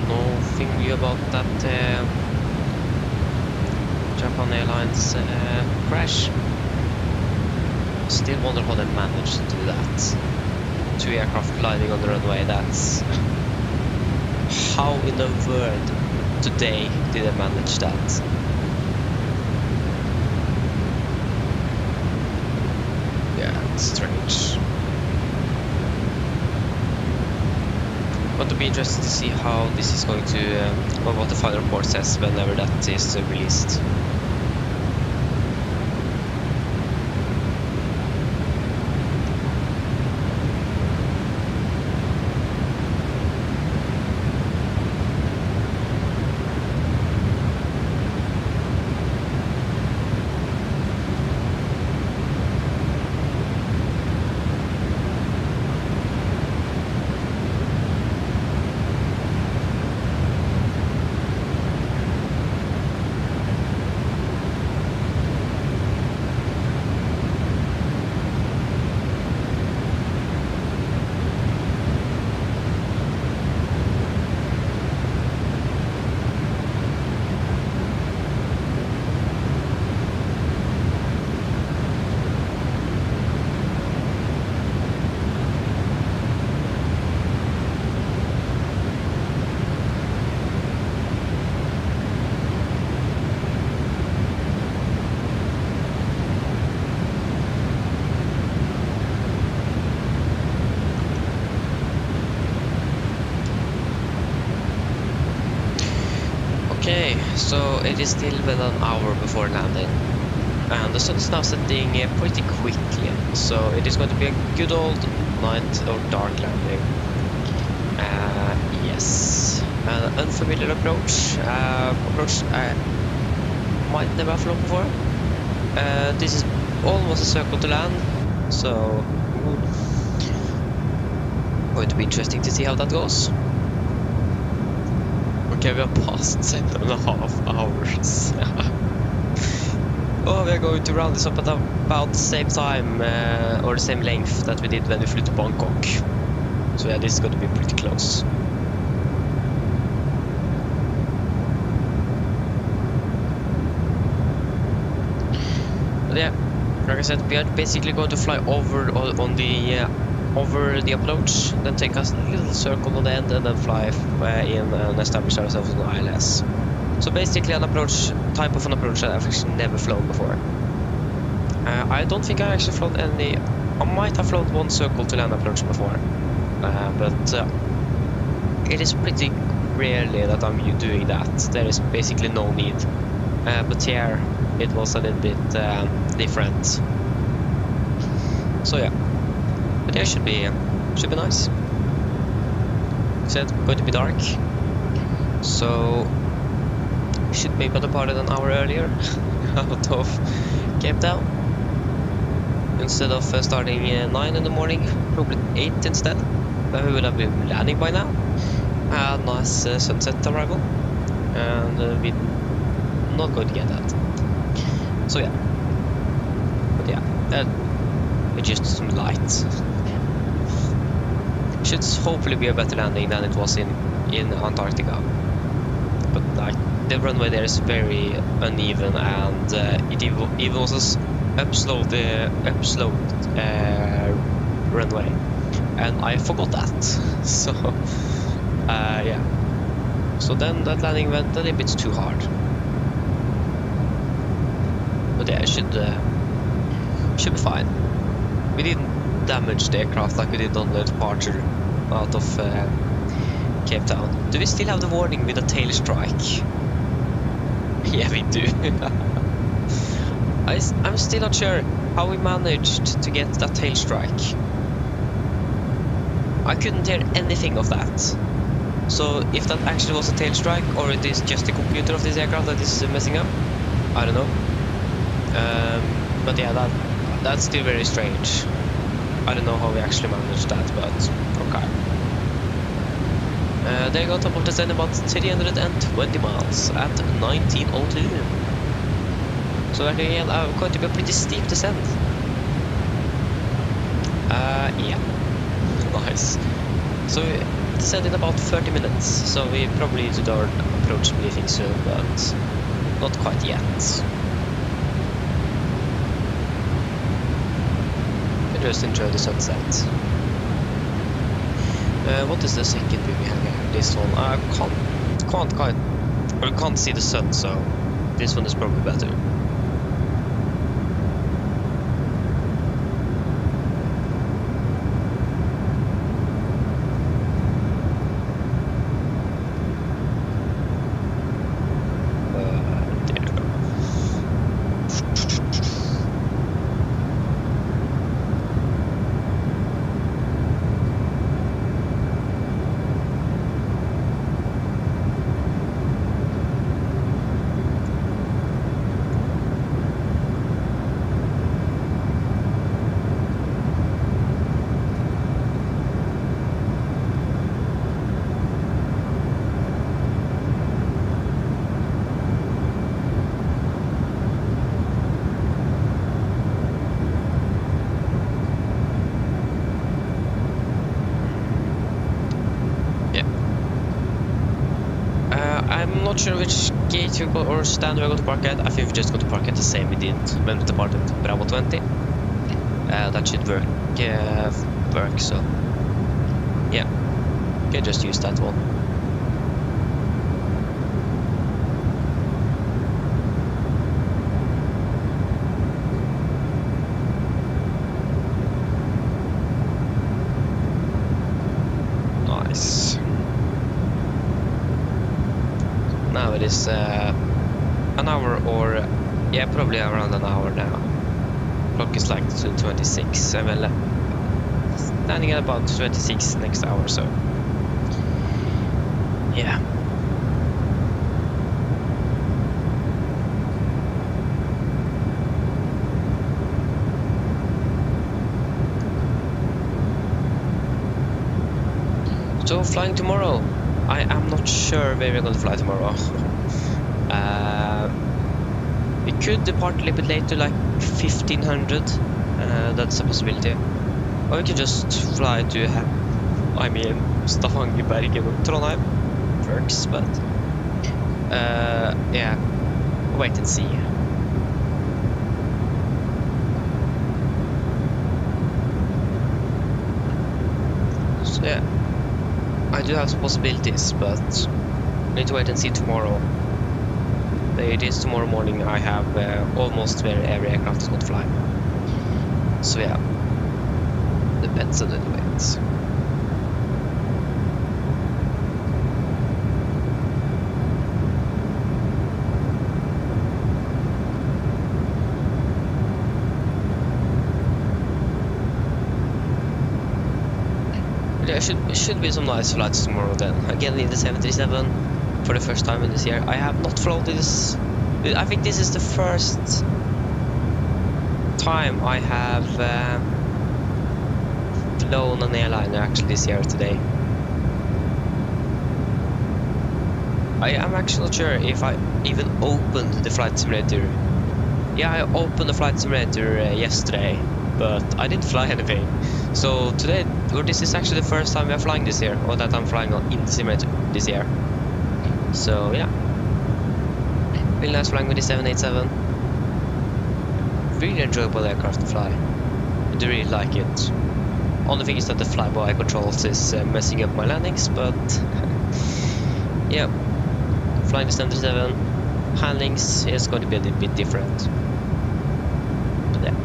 Nothing new about that Japan Airlines crash. Still wonder how they managed to do that. 2 aircraft colliding on the runway, that's... How in the world today did they manage that? Yeah, it's strange. But to be interested to see how this is going to, well, what the final report says whenever that is released. Okay, so it is still within an hour before landing, and the sun is now setting pretty quickly, so it is going to be a good old night or dark landing. Yes, an unfamiliar approach, approach I might never have flown before. This is almost a circle to land, so going to be interesting to see how that goes. Okay, we are past 7.5 hours. Oh, we are going to round this up at about the same time, or the same length that we did when we flew to Bangkok. So yeah, this is going to be pretty close. But yeah, like I said, we are basically going to fly over on the over the approach, then take us a little circle on the end, and then fly in and establish ourselves on the ILS. So basically an approach, type of an approach that I've actually never flown before. I don't think I've actually flown any... I might have flown one circle to land approach before, but it is pretty rarely that I'm doing that. There is basically no need. But here it was a little bit different. So yeah. But yeah, it should be nice. Said going to be dark, so we should maybe depart an hour earlier out of Cape Town. Instead of starting 9 in the morning, probably 8 instead. We would have been landing by now. A nice sunset arrival, and we're not going to get that. So yeah, but yeah, it's just some light. Should hopefully be a better landing than it was in Antarctica, but like the runway there is very uneven, and it even was upsloped runway, and I forgot that. So yeah, so then that landing went a little bit too hard, but yeah, it should be fine. We didn't damage the aircraft like we did on the departure out of Cape Town. Do we still have the warning with a tail strike? Yeah, we do. I'm still not sure how we managed to get that tail strike. I couldn't hear anything of that. So if that actually was a tail strike, or it is just the computer of this aircraft that is messing up, I don't know. But yeah, that's still very strange. I don't know how we actually managed that, but okay. They got top of descent about 320 miles at 1902. So again, going to be a pretty steep descent. Yeah. Nice. So we descend in about 30 minutes, so we probably need to do our approach briefing soon, but not quite yet. Just enjoy the sunset. What is the second view we have here? This one. I can't see the sun, so this one is probably better. I'm not sure which gate you go or stand we're going to park at. I think we're just going to park at the same we did when we departed Bravo 20. That should work. So yeah, you can just use that one. Nice. Now it is an hour or yeah, probably around an hour now. Clock is like 2:26 and we're standing at about 26 next hour, so yeah. So flying tomorrow, I am not sure where we're going to fly tomorrow. We could depart a little bit later, like 1500. That's a possibility. Or we could just fly to, Stavanger, Bergen, and Trondheim. Works, but yeah, wait and see. So yeah, I do have some possibilities, but I need to wait and see tomorrow. It is tomorrow morning. I have almost where every aircraft is going to fly. So yeah, depends a little bit. Yeah, should be some nice flights tomorrow then. Again in the 737 for the first time in this year. I have not flown this. I think this is the first time I have flown an airliner actually this year today. I am actually not sure if I even opened the flight simulator. Yeah, I opened the flight simulator yesterday, but I didn't fly anything. So today, or this is actually the first time we are flying this year, or that I'm flying in the simulator this year. So yeah, really nice flying with the 787. Really enjoyable aircraft to fly. I do really like it. Only thing is that the flyby controls is messing up my landings, but yeah, flying the 737 handlings is going to be a little bit different. But yeah,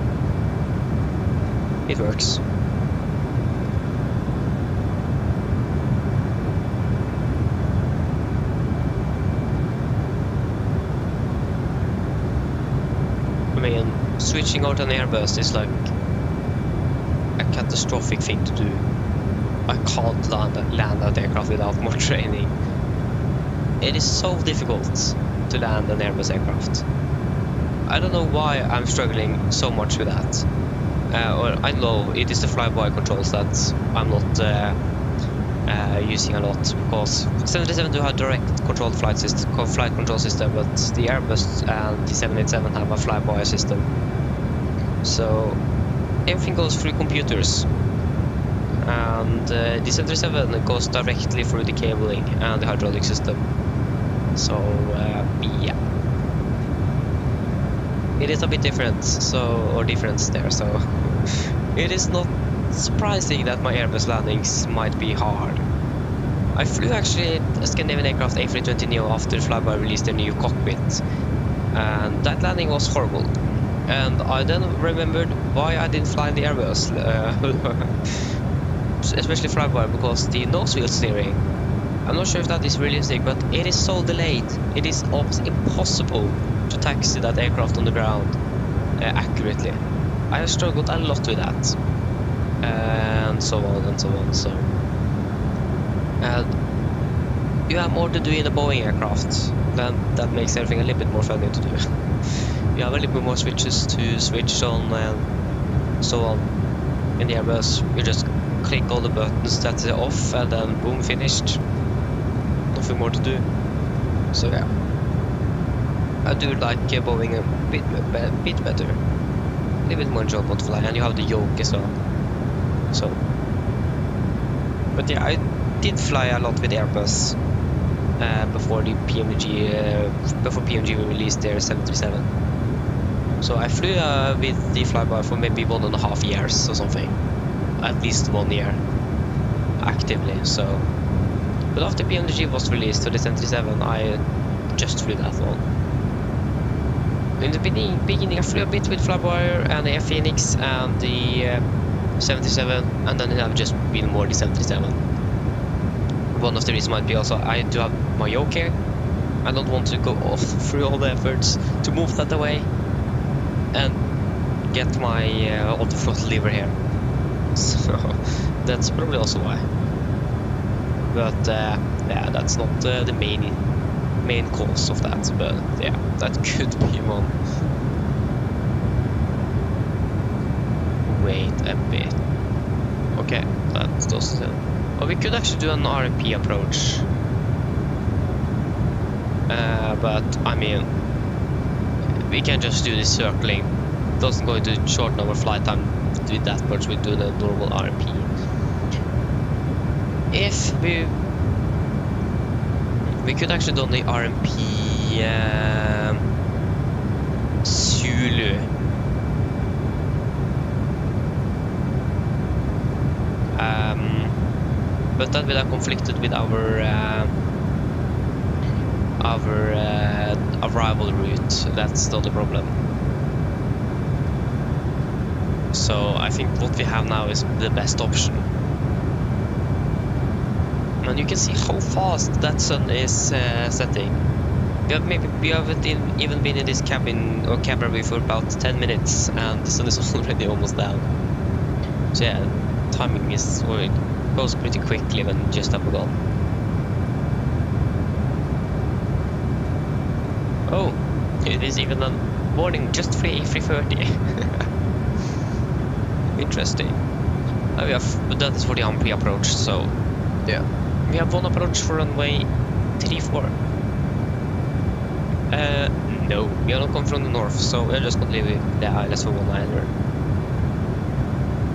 it works. Switching out an Airbus is like a catastrophic thing to do. I can't land that aircraft without more training. It is so difficult to land an Airbus aircraft. I don't know why I'm struggling so much with that. Or I know it is the flyby controls that I'm not using a lot, because 737 do have direct controlled flight control system, but the Airbus and the 787 have a flyby system. So everything goes through computers, and the 737 goes directly through the cabling and the hydraulic system. So yeah, it is a bit different. So difference there. So it is not surprising that my Airbus landings might be hard. I flew actually a Scandinavian aircraft A320neo after Flyby released their new cockpit, and that landing was horrible. And I then remembered why I didn't fly in the Airbus, especially Flyby, because the nose wheel steering. I'm not sure if that is realistic, but it is so delayed. It is almost impossible to taxi that aircraft on the ground accurately. I have struggled a lot with that, and so on and so on. So, you have more to do in a Boeing aircraft. Then that makes everything a little bit more funny to do. You have a little bit more switches to switch on and so on. In the Airbus, you just click all the buttons that's off, and then boom, finished. Nothing more to do. So yeah, I do like Boeing a bit better. A little bit more enjoyable to fly, and you have the yoke as well. So, but yeah, I did fly a lot with Airbus before the before PMG released their 737. So I flew with the Flyby for maybe 1.5 years or something, at least 1 year actively. So, but after PMG was released to the 737, I just flew that one. In the beginning I flew a bit with Flyby and the Air Phoenix and the 77, and then I've just been more the 737. One of the reasons might be also I do have my yoke here. I don't want to go off through all the efforts to move that away and get my autothrottle lever here. So that's probably also why. But yeah, that's not the main cause of that. But yeah, that could be one. Wait a bit. Okay, that does. Oh, we could actually do an RMP approach. But I mean, we can just do this circling. It doesn't going to shorten our flight time with that much. We do the normal RMP. If we could actually do the RMP Zulu. But that will have conflicted with our arrival route. That's not the problem. So I think what we have now is the best option. And you can see how fast that sun is setting. We haven't even been in this cabin or cabin for about 10 minutes, and the sun is already almost down. So yeah, timing is, or it goes pretty quickly when you just have a gone. Oh, it is even a morning just 3:30. Interesting. We have, that is for the Ampere approach, so yeah. We have one approach for runway 34. No, we are not coming from the north, so we're just gonna leave the ILS for one either.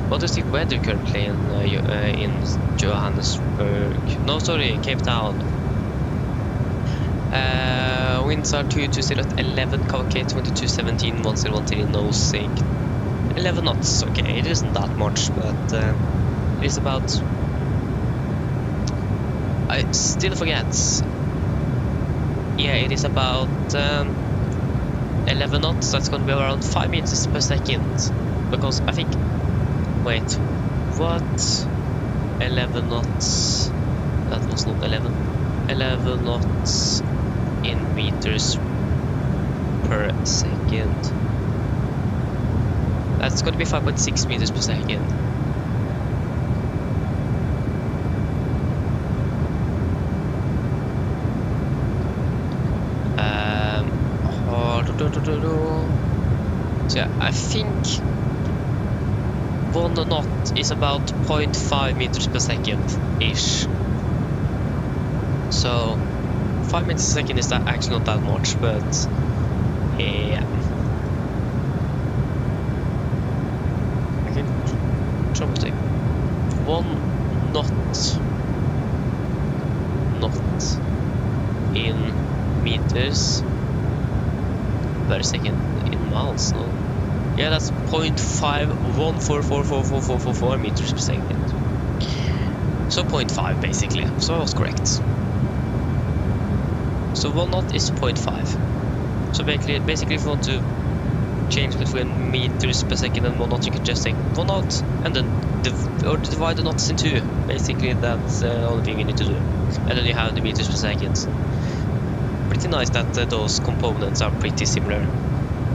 What is the weather currently in Johannesburg? No, sorry, Cape Town. Winds are 220 at 11, Kawake 2217, 1013, nosing 11 knots. Okay, it isn't that much, but it is about. I still forget. Yeah, it is about 11 knots. That's going to be around 5 meters per second. Because I think. Wait, what? 11 knots. That was not 11. 11 knots in meters per second. That's going to be 5.6 meters per second. So yeah, I think 1 knot is about 0.5 meters per second-ish. So 5 meters a second is that actually not that much, but yeah. I can jump to 1 knot in meters per second in miles, no? Yeah, that's 0.51444444 meters per second. So 0.5 basically. So I was correct. So 1 knot is 0.5. So basically if you want to change between meters per second and 1 knot, you can just take 1 knot and then divide the knots in 2. Basically that's the only thing you need to do. And then you have the meters per second. Pretty nice that those components are pretty similar.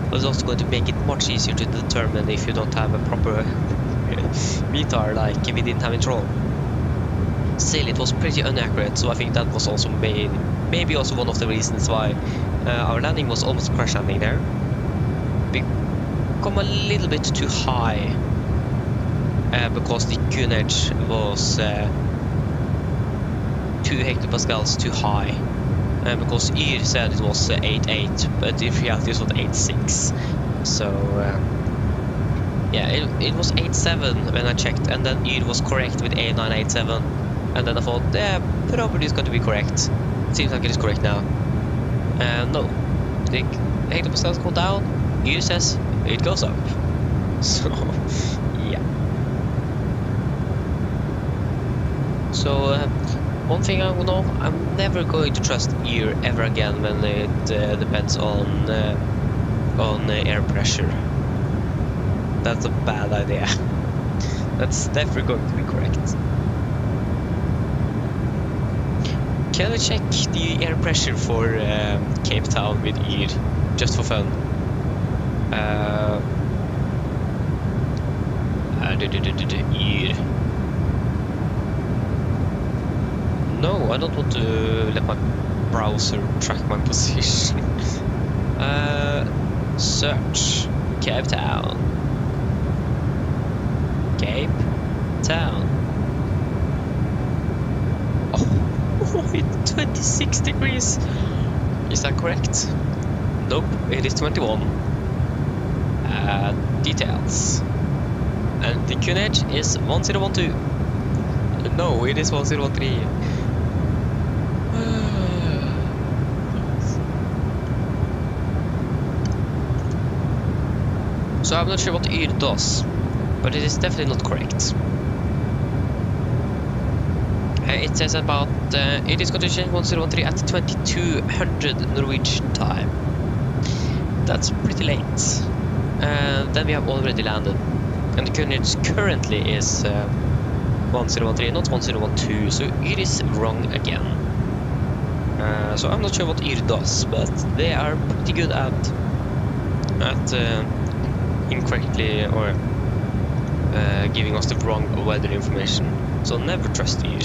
But it's also going to make it much easier to determine if you don't have a proper meter like we didn't have in Troll. Still, it was pretty inaccurate, so I think that was also maybe also one of the reasons why our landing was almost crash landing there. We come a little bit too high because the QNH was 2 hectopascals too high. Because Yr said it was 8.8, but in reality it was 8.6. So yeah, it was 8.7 when I checked, and then Yr was correct with 8.987, and then I thought, yeah, probably it's going to be correct. Seems like it is correct now. No, the hectopascals go down. Yr says it goes up. So yeah. So one thing I know, I'm never going to trust Yr ever again when it depends on air pressure. That's a bad idea. That's never going to be correct. Can I check the air pressure for Cape Town with Yr, just for fun? Yr. No, I don't want to let my browser track my position. Search Cape Town. Cape Town. Oh, it's 26 degrees. Is that correct? Nope, it is 21. Details. And the QNH is 1012. No, it is 1013. So I'm not sure what Yr does, but it is definitely not correct. It says about it is going to change 1013 at 2200 Norwegian time. That's pretty late. Then we have already landed, and the coordinates currently is 1013, not 1012. So it is wrong again. So I'm not sure what Yr does, but they are pretty good at incorrectly or giving us the wrong weather information. So never trust Yr.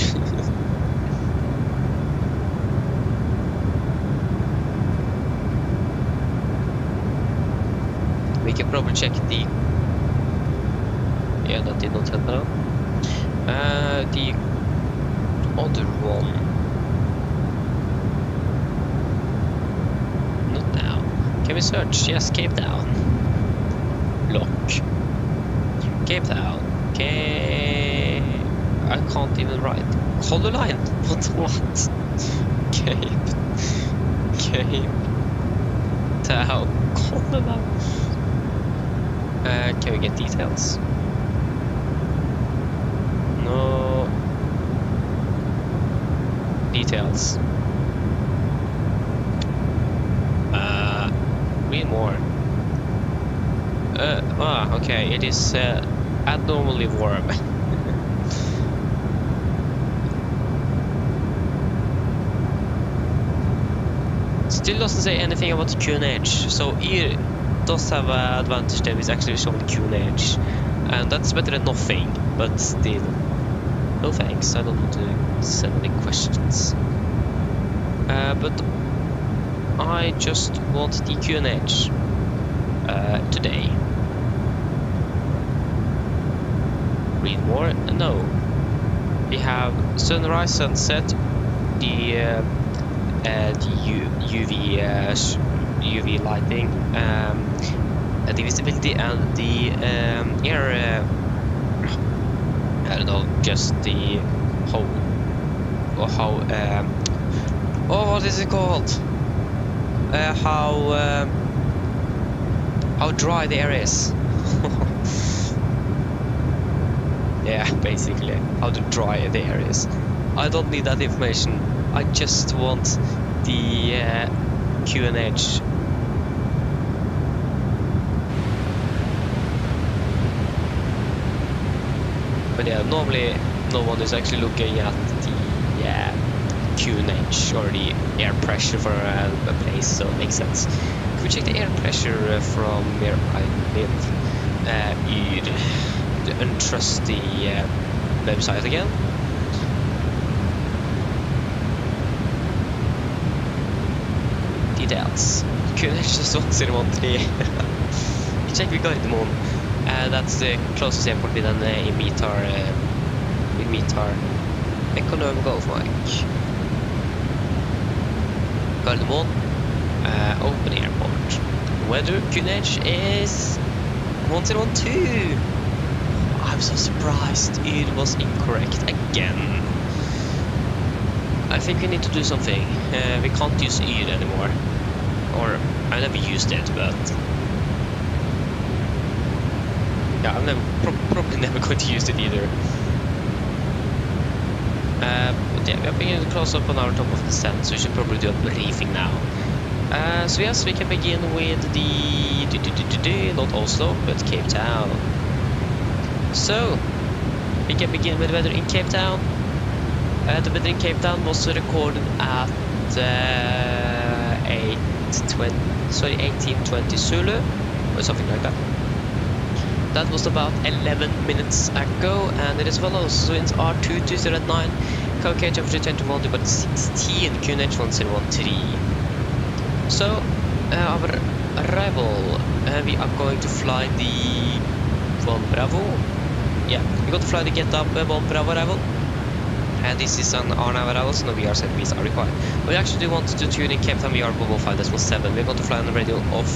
We can probably check the... Yeah, that did not help now. The other one. Not now. Can we search? Yes, Cape Town. Lock. Cape Town. I can't even write. Color line. What? Cape Town. Color line. Can we get details? No. Details. Read more. Okay, it is abnormally warm. Still doesn't say anything about the QNH, so Yr does have an advantage that is actually showing the QNH, and that's better than nothing, but still. No thanks, I don't want to send any questions. But I just want the QNH.
today. Read more? No. We have sunrise, sunset, the UV lighting, the visibility, and the air. I don't know, just the how oh, what is it called? How dry the air is. Yeah, basically, how dry the air is. I don't need that information. I just want the QNH. But yeah, normally no one is actually looking at the QNH or the air pressure for a place, so it makes sense. Can we check the air pressure from where I live? The untrusty website again. Details. QNH is 1013. Check we got the moon. That's the closest airport with an meter economical flight. Gardermoen, open airport. Weather QNH is 1012. I'm so surprised it was incorrect again. I think we need to do something. We can't use YR anymore. Or I never used it, but yeah, I'm probably never going to use it either. But yeah, we are beginning to close up on our top of the descent, so we should probably do a briefing now. So yes, we can begin with the not Oslo, but Cape Town. So we can begin with weather in Cape Town. The weather in Cape Town was recorded at 1820 Zulu, or something like that. That was about 11 minutes ago, and it is follows. Winds are 2209, KK temperature 21 to about 16, QNH 1013. So, our arrival, we are going to fly the 1 Bravo. Yeah, we're going to fly the Get Up 1 Bravo arrival. And this is an RNAV arrival, so no VR service are required. We actually want to tune in Cape Town VR Bobo 5.7. We're going to fly on a radial of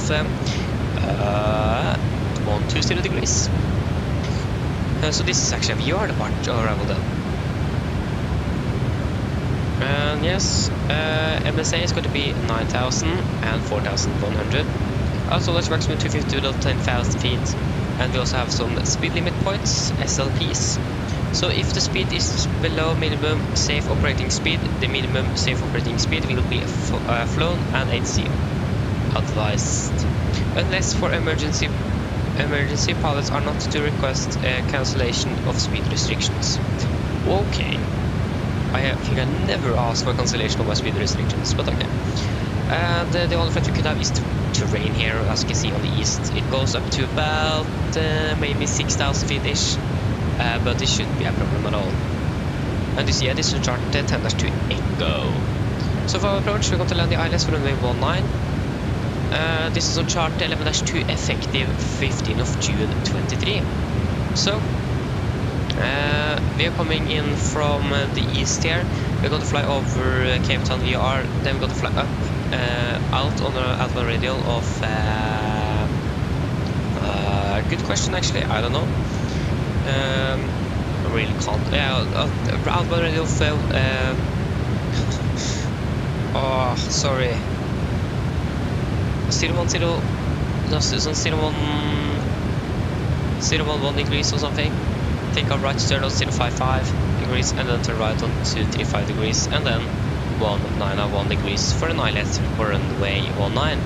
120 degrees. So this is actually a VR departure arrival then. And yes, MSA is going to be 9,000 and 4,100. Also, let's maximum 250 to 10,000 feet. And we also have some speed limit points, SLPs. So if the speed is below minimum safe operating speed, the minimum safe operating speed will be flown and HC advised. Unless for emergency pilots are not to request cancellation of speed restrictions. Okay. I think I never asked for cancellation of my speed restrictions, but okay. And the only threat you could have is terrain here, as you can see on the east. It goes up to about maybe 6,000 feet-ish, but this shouldn't be a problem at all. And this, yeah, this is chart 10-2 Echo. So for our approach, we're going to land the ILS for runway 19. This is on chart 11-2 effective 15th of June 23. So we are coming in from the east here. We're going to fly over Cape Town VR, then we're going to fly up out on an outbound radial of good question actually, I don't know. I really can't. Yeah, outbound radial of oh, sorry. 010, just 011 degrees or something. Take our right stern on 055 degrees and then turn right on 235 degrees and then 191 degrees for an ILS for runway 19.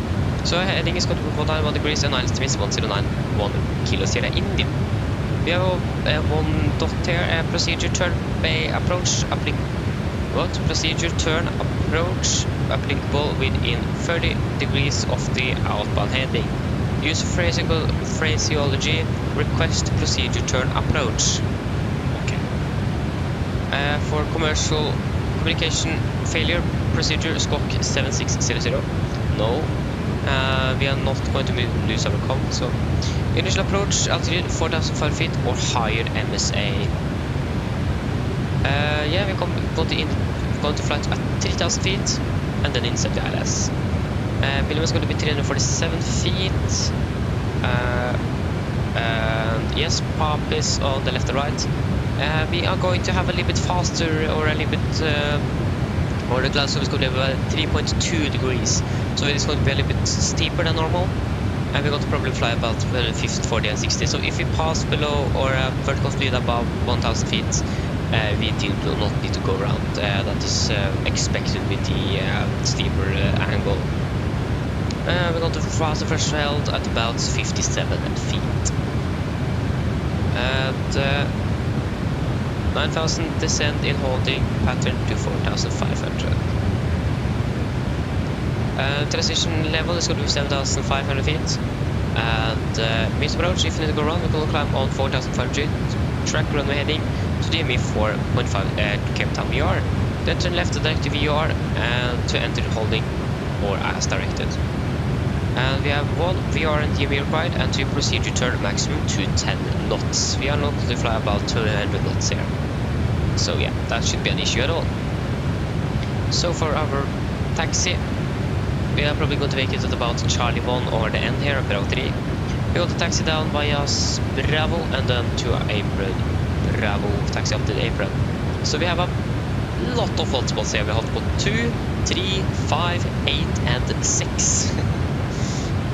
So heading is going to be 191 degrees and ILS is 1091 Kilo Sierra India. We have one dot here, procedure turn bay approach procedure turn approach applicable within 30 degrees of the outbound heading. Use phraseology, request procedure turn approach. Okay. For commercial communication failure, procedure SCOC 7600. No.
We are not going to lose our count, so initial approach altitude 4,500 feet or higher MSA. Yeah, we're going to fly at 3,000 feet and then inside the ILS. Minimum is going to be 347 feet. And yes, pop is on the left and right. We are going to have a little bit faster or a little bit or the cloud surface is going to be about 3.2 degrees, so it is going to be a little bit steeper than normal, and we're going to probably fly about 50, 40 and 60. So if we pass below or vertical speed above 1,000 feet, we do not need to go around. That is expected with the steeper angle. We're going to pass the threshold at about 57 feet. And 9,000 descent in holding pattern to 4,500. Transition level is going to be 7,500 feet. And mid approach, if we need to go around, we're going to climb on 4,500 track runway heading to DME 4.5 Cape Town VR. Then turn left to direct to VR and to enter holding or as directed. And we have one VR and DME required, and to proceed to turn maximum to 10 knots. We are not going to fly about 200 knots here. So yeah, that shouldn't be an issue at all. So for our taxi, we are probably going to make it at about Charlie 1 or the end here of Bravo 3. We're going to taxi down via Bravo and then to our apron. Bravo, taxi up to the apron. So we have a lot of hotspots here. We have hotspot 2, 3, 5, 8 and 6.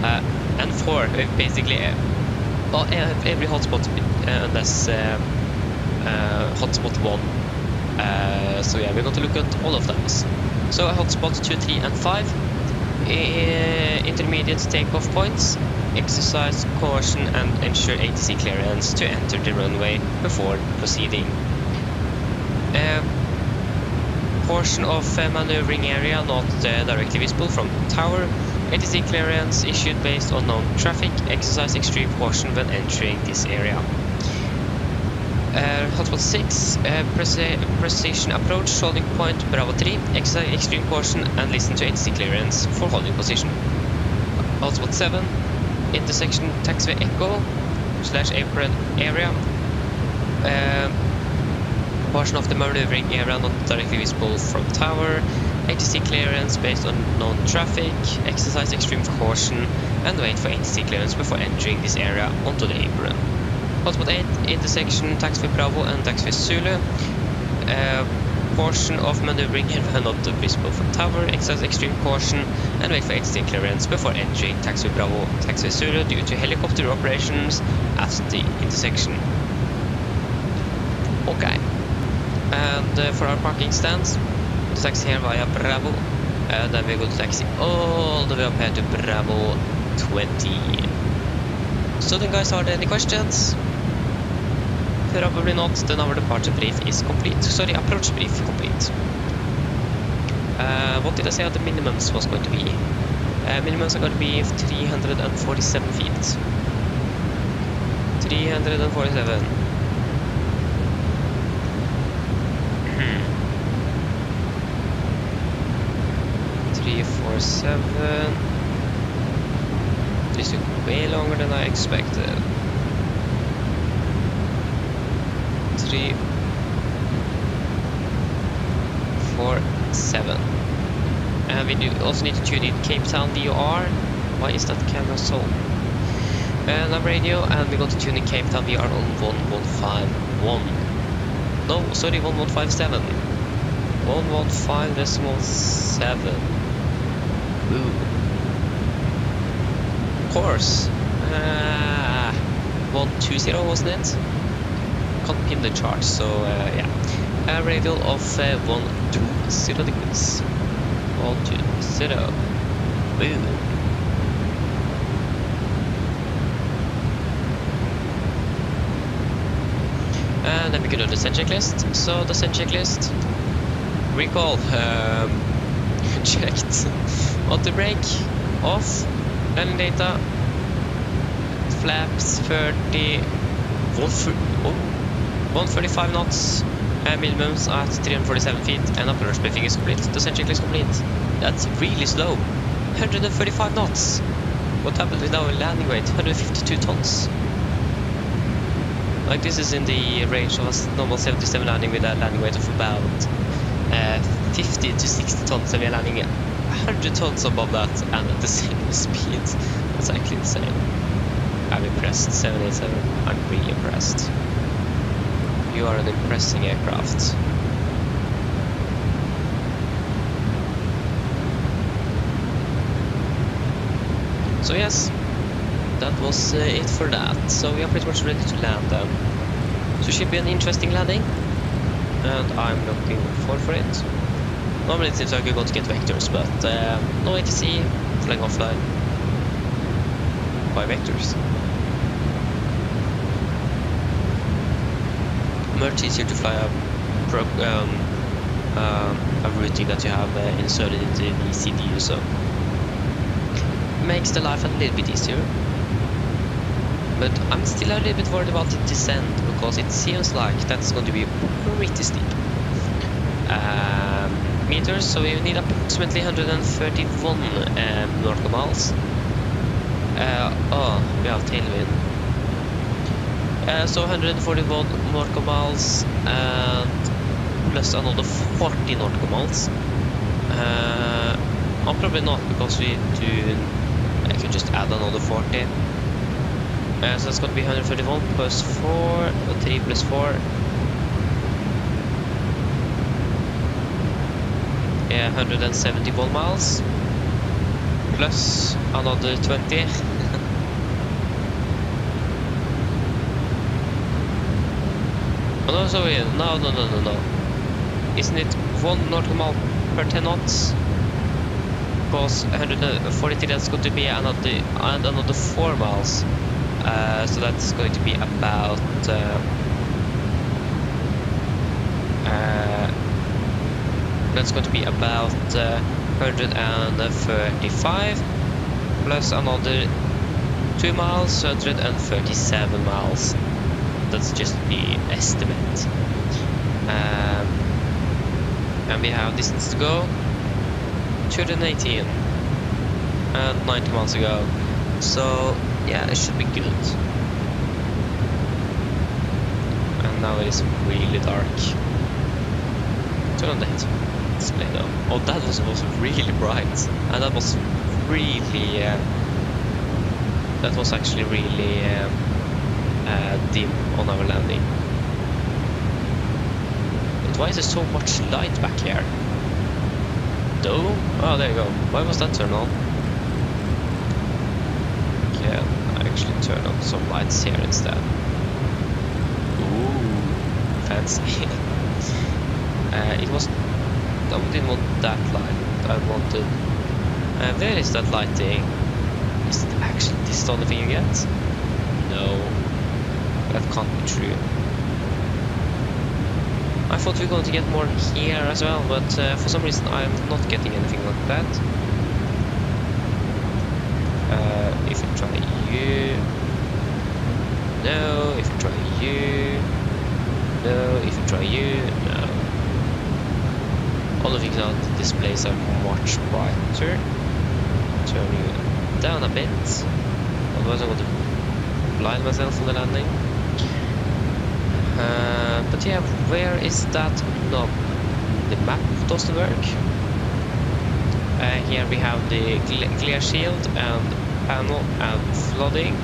And 4, basically every hotspot unless hotspot 1. So yeah, we're going to look at all of those. So hotspot 2, 3 and 5, intermediate takeoff points, exercise caution and ensure ATC clearance to enter the runway before proceeding. Portion of maneuvering area not directly visible from tower. ATC clearance issued based on known traffic. Exercise extreme caution when entering this area. Hotspot 6, precision approach, holding point Bravo 3. Exercise extreme caution and listen to ATC clearance for holding position. Hotspot 7, intersection taxiway echo / apron area. Portion of the maneuvering area not directly visible from tower. ATC clearance based on known traffic. Exercise extreme caution and wait for ATC clearance before entering this area onto the apron. Hotspot 8, intersection taxiway Bravo and taxiway Zulu. Portion of maneuvering area not visible from tower. Exercise extreme caution and wait for ATC clearance before entering taxiway Bravo, taxiway Zulu due to helicopter operations at the intersection. Okay. And for our parking stands, to taxi here via Bravo, then we go to taxi all the way up here to Bravo 20. So then guys, are there any questions? Probably not, then our departure brief is complete. Sorry, approach brief complete. What did I say the minimums was going to be? Minimums are going to be 347 feet. 347. 347. This took way longer than I expected. 347. And we also need to tune in Cape Town VR. Why is that camera so? And I'm radio, and we're going to tune in Cape Town VR on 1151. No, sorry, 1157. 115.7. Ooh. Of course. 120, wasn't it? Can't pin the chart, so yeah. A radial of 120 degrees. 120. Ooh. And then we can do the descent checklist. So the descent checklist. Recall. Checked. Auto brake. Off. Landing data. Flaps 30. 135 knots. Minimums at 347 feet. And approach briefing is complete. Descent checklist complete. That's really slow. 135 knots. What happened with our landing weight? 152 tons. Like this is in the range of a normal 77 landing with a landing weight of about 50 to 60 tons, and we are landing 100 tons above that and at the same speed. That's actually insane. I'm impressed. 787. I'm really impressed. You are an impressing aircraft. So yes, that was it for that. So we are pretty much ready to land then. So it should be an interesting landing, and I'm looking forward for it. Normally it seems like you're going to get vectors, but no ATC, flying offline by vectors. Much easier to fly a routing that you have inserted into the CPU, so makes the life a little bit easier. But I'm still a little bit worried about the descent, because it seems like that's going to be pretty steep. Meters, so we need approximately 131 nautical miles. Oh, we have tailwind. So 141 nautical miles and plus another 40 nautical miles. Oh, probably not, because we do. I could just add another 40. So it's going to be 131 plus 4, or 3 plus 4. Yeah, 171 miles plus another 20. Oh, no, sorry, no. Isn't it 1 nautical mile per 10 knots? Because 143, that's going to be another 4 miles. So that's going to be about that's going to be about 135 plus another 2 miles, 137 miles. That's just the estimate. And we have distance to go, 218 and 90 miles to go. So yeah, it should be good. And now it is really dark. Turn on that display though. Oh, that was really bright, and that was really that was actually really dim on our landing. But why is there so much light back here? Though? Oh, there you go. Why was that turned on? Yeah, I actually turn on some lights here instead. Ooh, fancy. It was. I didn't want that light. I wanted. Where is that lighting? Is it actually this the only thing you get? No, that can't be true. I thought we were going to get more here as well, but for some reason I'm not getting anything like that. If I try you, no. If I try you, no. If I try you, no. All the things on the displays are much brighter. Turn you down a bit, otherwise I'm going to blind myself on the landing. But yeah, where is that? No, the map doesn't work. Here we have the glare shield and panel and flooding,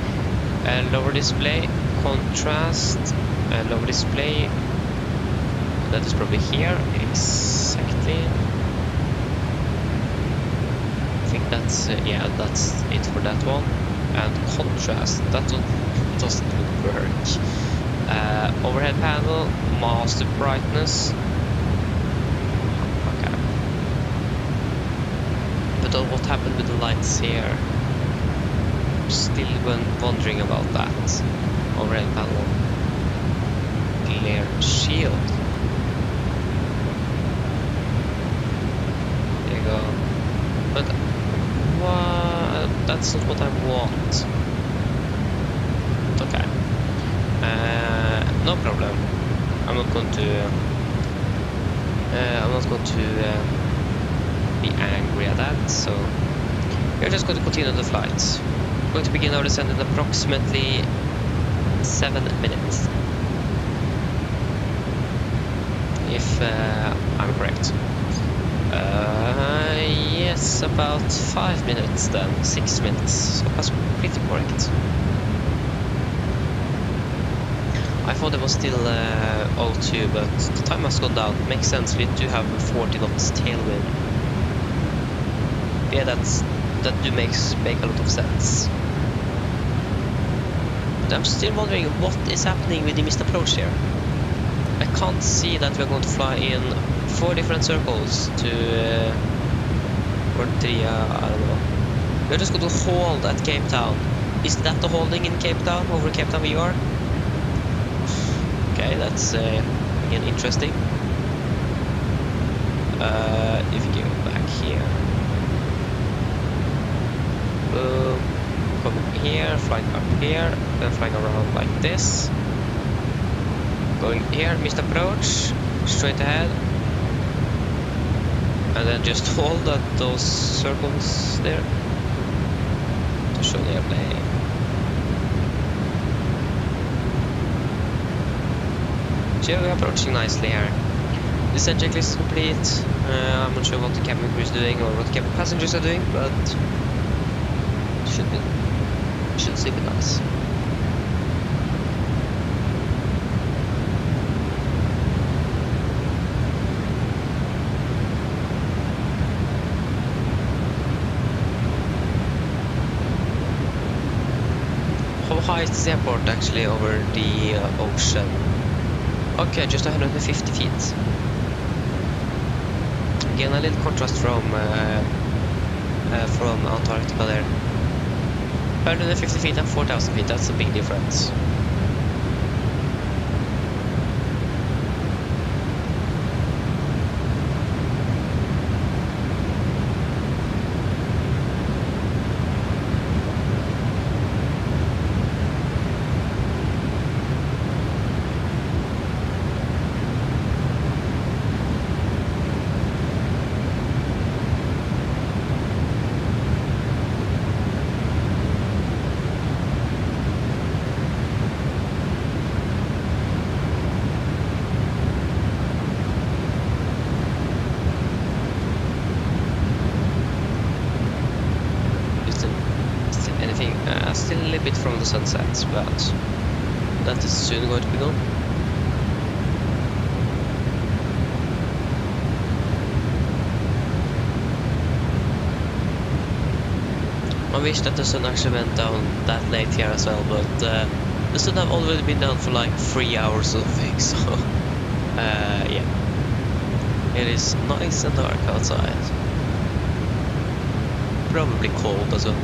lower display, contrast, lower display. That is probably here, exactly. I think that's yeah, that's it for that one. And contrast, that one doesn't work. Overhead panel, master brightness. Okay. But what happened with the lights here? I'm still wondering about that. Overhead panel, glare shield. There you go. But that's not what I want. Okay. No problem. I'm not going to be angry at that. So We're just going to continue the flight. We're going to begin our descent in approximately 7 minutes. If I'm correct. Yes, about 5 minutes then, 6 minutes. So that's pretty correct. I thought it was still 02, but the time has gone down. Makes sense, we do have 40 knots tailwind. Yeah, that do make a lot of sense. But I'm still wondering what is happening with the missed approach here. I can't see that we're going to fly in 4 different circles to or 3, I don't know. We're just going to hold at Cape Town. Is that the holding in Cape Town, over Cape Town we are? Okay, that's again interesting. If you go back here, boom, coming here, flying up here, then flying around like this, going here, missed approach, straight ahead, and then just hold at those circles there to show the airplane. So yeah, we're approaching nicely here. Descent checklist is complete. I'm not sure what the cabin crew is doing or what the cabin passengers are doing, but should still be nice. How high is this airport actually over the ocean? Okay, just 150 feet. Again, a little contrast from Antarctica there. 150 feet and 4,000 feet, that's a big difference. Still a little bit from the sunset, but that is soon going to be gone. I wish that the sun actually went down that late here as well, but the sun have already been down for like 3 hours or something, so yeah. It is nice and dark outside. Probably cold as well.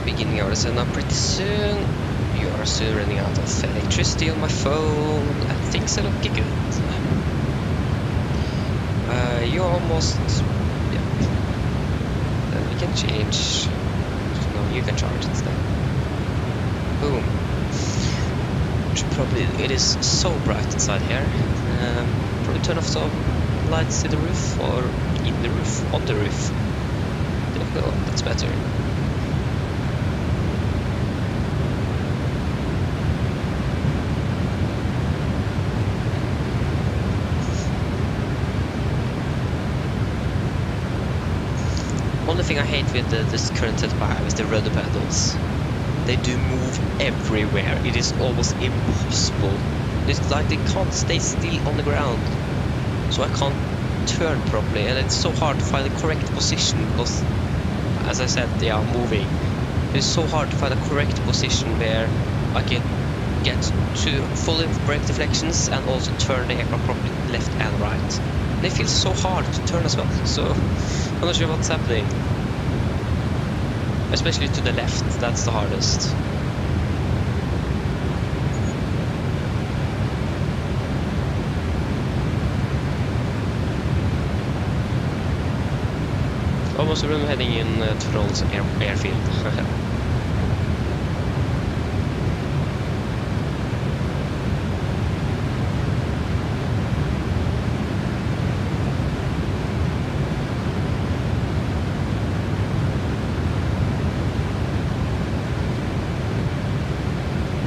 Beginning our descent now pretty soon. You are soon running out of electricity on my phone and things are looking good. You're almost... yeah. can change. No, you can charge instead. Boom. Probably it is so bright inside here. Probably turn off some lights in the roof or in the roof, on the roof. There we go, that's better. Only thing I hate with this current setup I have is the rudder pedals. They do move everywhere. It is almost impossible. It's like they can't stay still on the ground. So I can't turn properly, and it's so hard to find the correct position because, as I said, they are moving. It's so hard to find a correct position where I can get to fully brake deflections and also turn the aircraft properly left and right. They feel so hard to turn as well, so I'm not sure what's happening. Especially to the left, that's the hardest. Almost a room heading in Troll's airfield.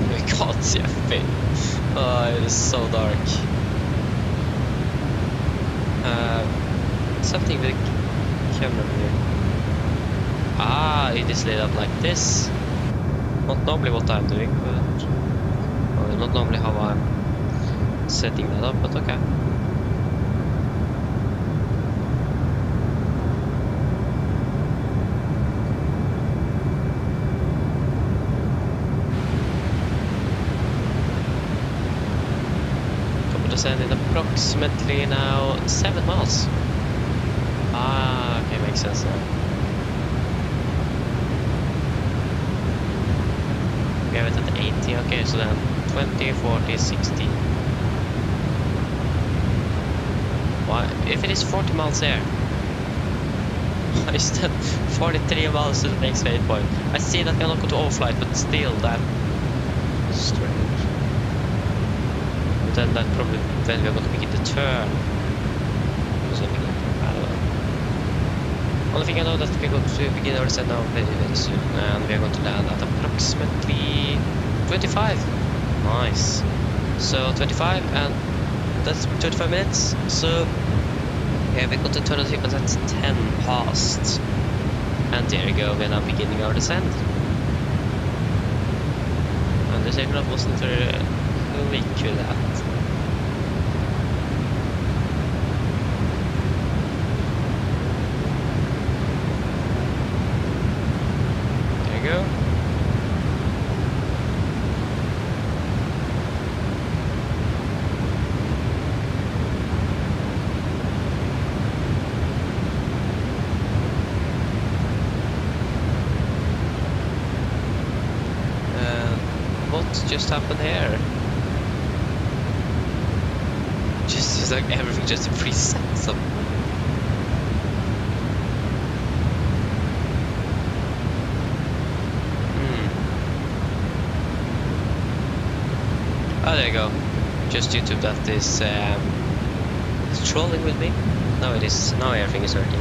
We can't see a thing. Oh, it is so dark. Something with the camera here. Ah, it is lit up like this. Not normally what I'm doing, but well, not normally how I'm setting that up, but okay. Descend in approximately now 7 miles. Ah, okay, makes sense now. We have it at 80, okay, so then 20, 40, 60. Why? If it is 40 miles there, is that 43 miles to the next waypoint? I see that we are not going to overflight, but still, that is strange. Then that probably when we are going to begin the turn or something like that. I don't know. Only thing I know that we're going to begin our descent now very soon, and we are going to land at approximately 25. Nice. So 25, and that's 25 minutes. So yeah, we're going to turn the sequence at 10 past, and there we go. We're now beginning our descent. And this aircraft wasn't very quick with that. Go. What just happened here? Just like everything just preset some. Oh, there you go. Just YouTube that is trolling with me. Now it is. Now everything is working.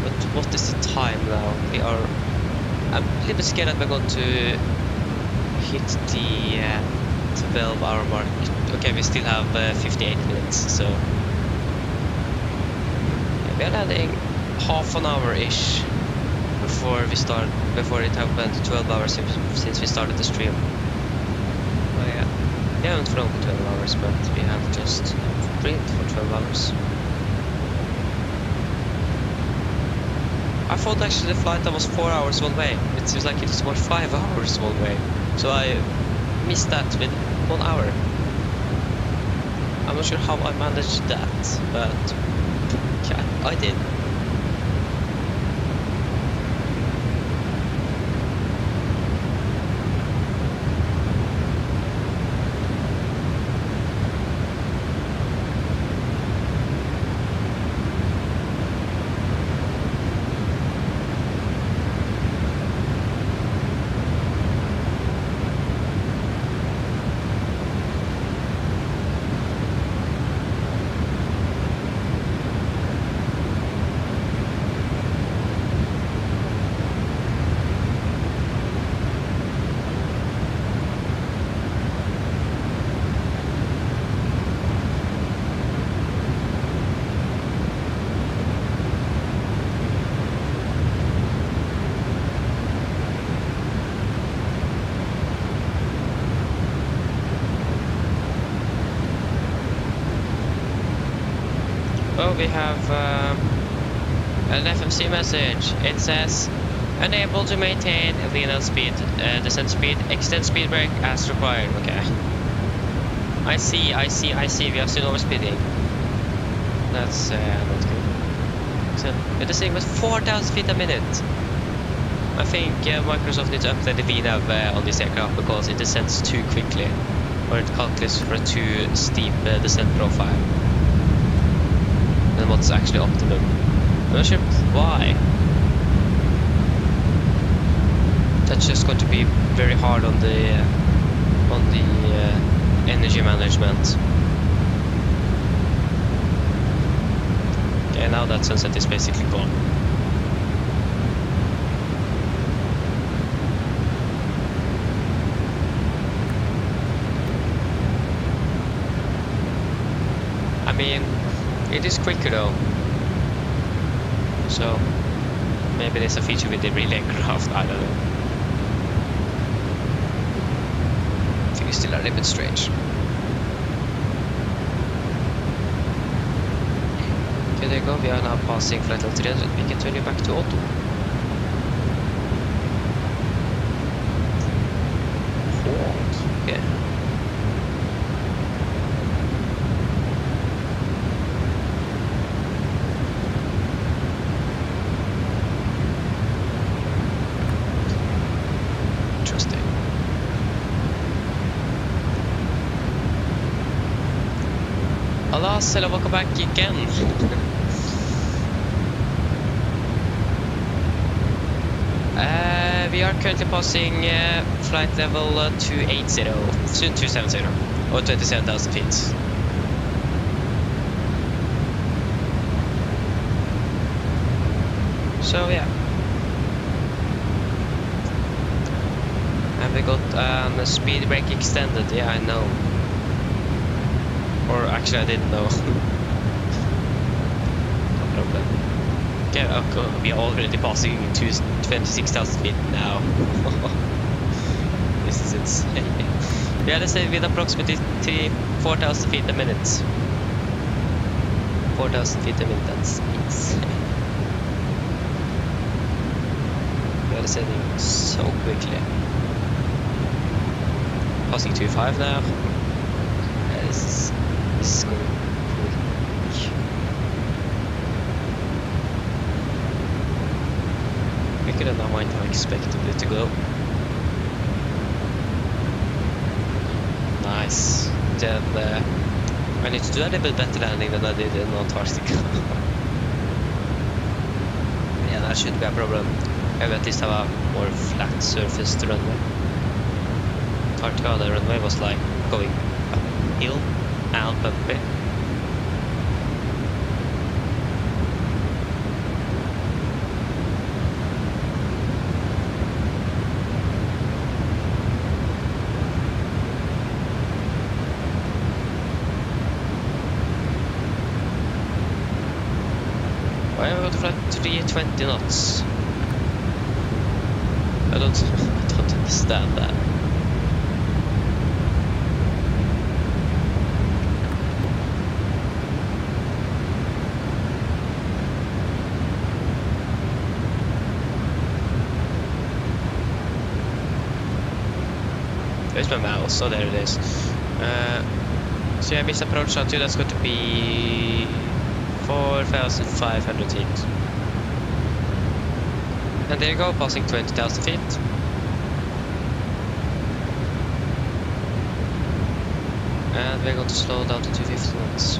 But what is the time now? We are. I'm a little bit scared that we're going to hit the 12-hour mark. Okay, we still have 58 minutes, so yeah, we are landing half an hour-ish before we start. Before it happened 12 hours since we started the stream. We haven't flown for 12 hours, but we have just streamed for 12 hours. I thought actually the flight that was 4 hours one way. It seems like it is about 5 hours one way. So I missed that with 1 hour. I'm not sure how I managed that, but yeah, I did.
go, we have an FMC message. It says, unable to maintain linear speed, descent speed, extend speed brake as required. Okay. I see, we are still overspeeding. That's not good. So, we're the same as 4,000 feet a minute. I think Microsoft needs to update the VNAV on this aircraft because it descends too quickly, or it calculates for a too steep descent profile than what's actually optimum. I'm not sure why. That's just going to be very hard on the energy management. Okay, now that sunset is basically gone. I mean, it is quicker though, so maybe there's a feature with the relay craft, I don't know. I think it's still a little bit strange. Okay, there you go, we are now passing flight level 300, we can turn you back to auto. Hold, okay. Alas, hello, welcome back again. We are currently passing flight level 280, soon 270, or 27,000 feet. So yeah. And we got a speed brake extended, yeah, I know. Or actually I didn't know. No problem. Okay, we are already passing 26,000 feet now. This is insane. Yeah, let's say with approximately 4,000 feet a minute. 4,000 feet a minute, that's insane. We are descending so quickly. Passing 2.5 now. Yeah, this is going quick. Quicker than I might have expected it to go. Nice. Then I need to do a little bit better landing than I did in Antarctica. Yeah, that shouldn't be a problem. I will at least have a more flat surface to runway. Antarctica, the runway was like going uphill and bumpy. Why am I going to fly 320 knots? I don't understand that. There's my mouse, so there it is. So yeah, missed approach altitude, that's going to be 4,500 feet. And there you go, passing 20,000 feet. And we're going to slow down to 250 knots.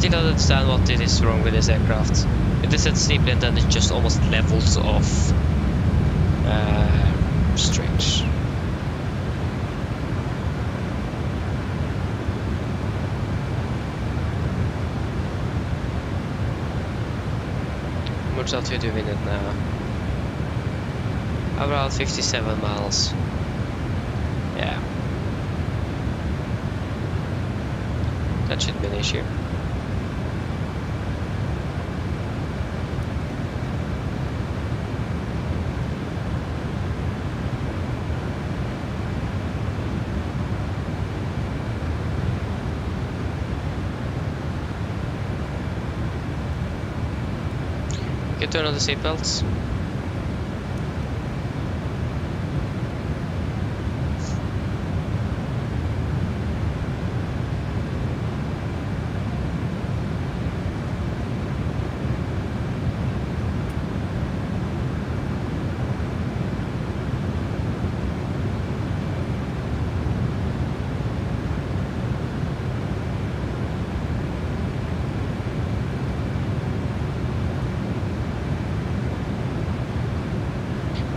I don't understand what it is wrong with this aircraft. It is set steeply and then it just almost levels off. Strange.
much altitude we need now? About 57 miles. Yeah. That shouldn't be an issue. You can turn on the seatbelts.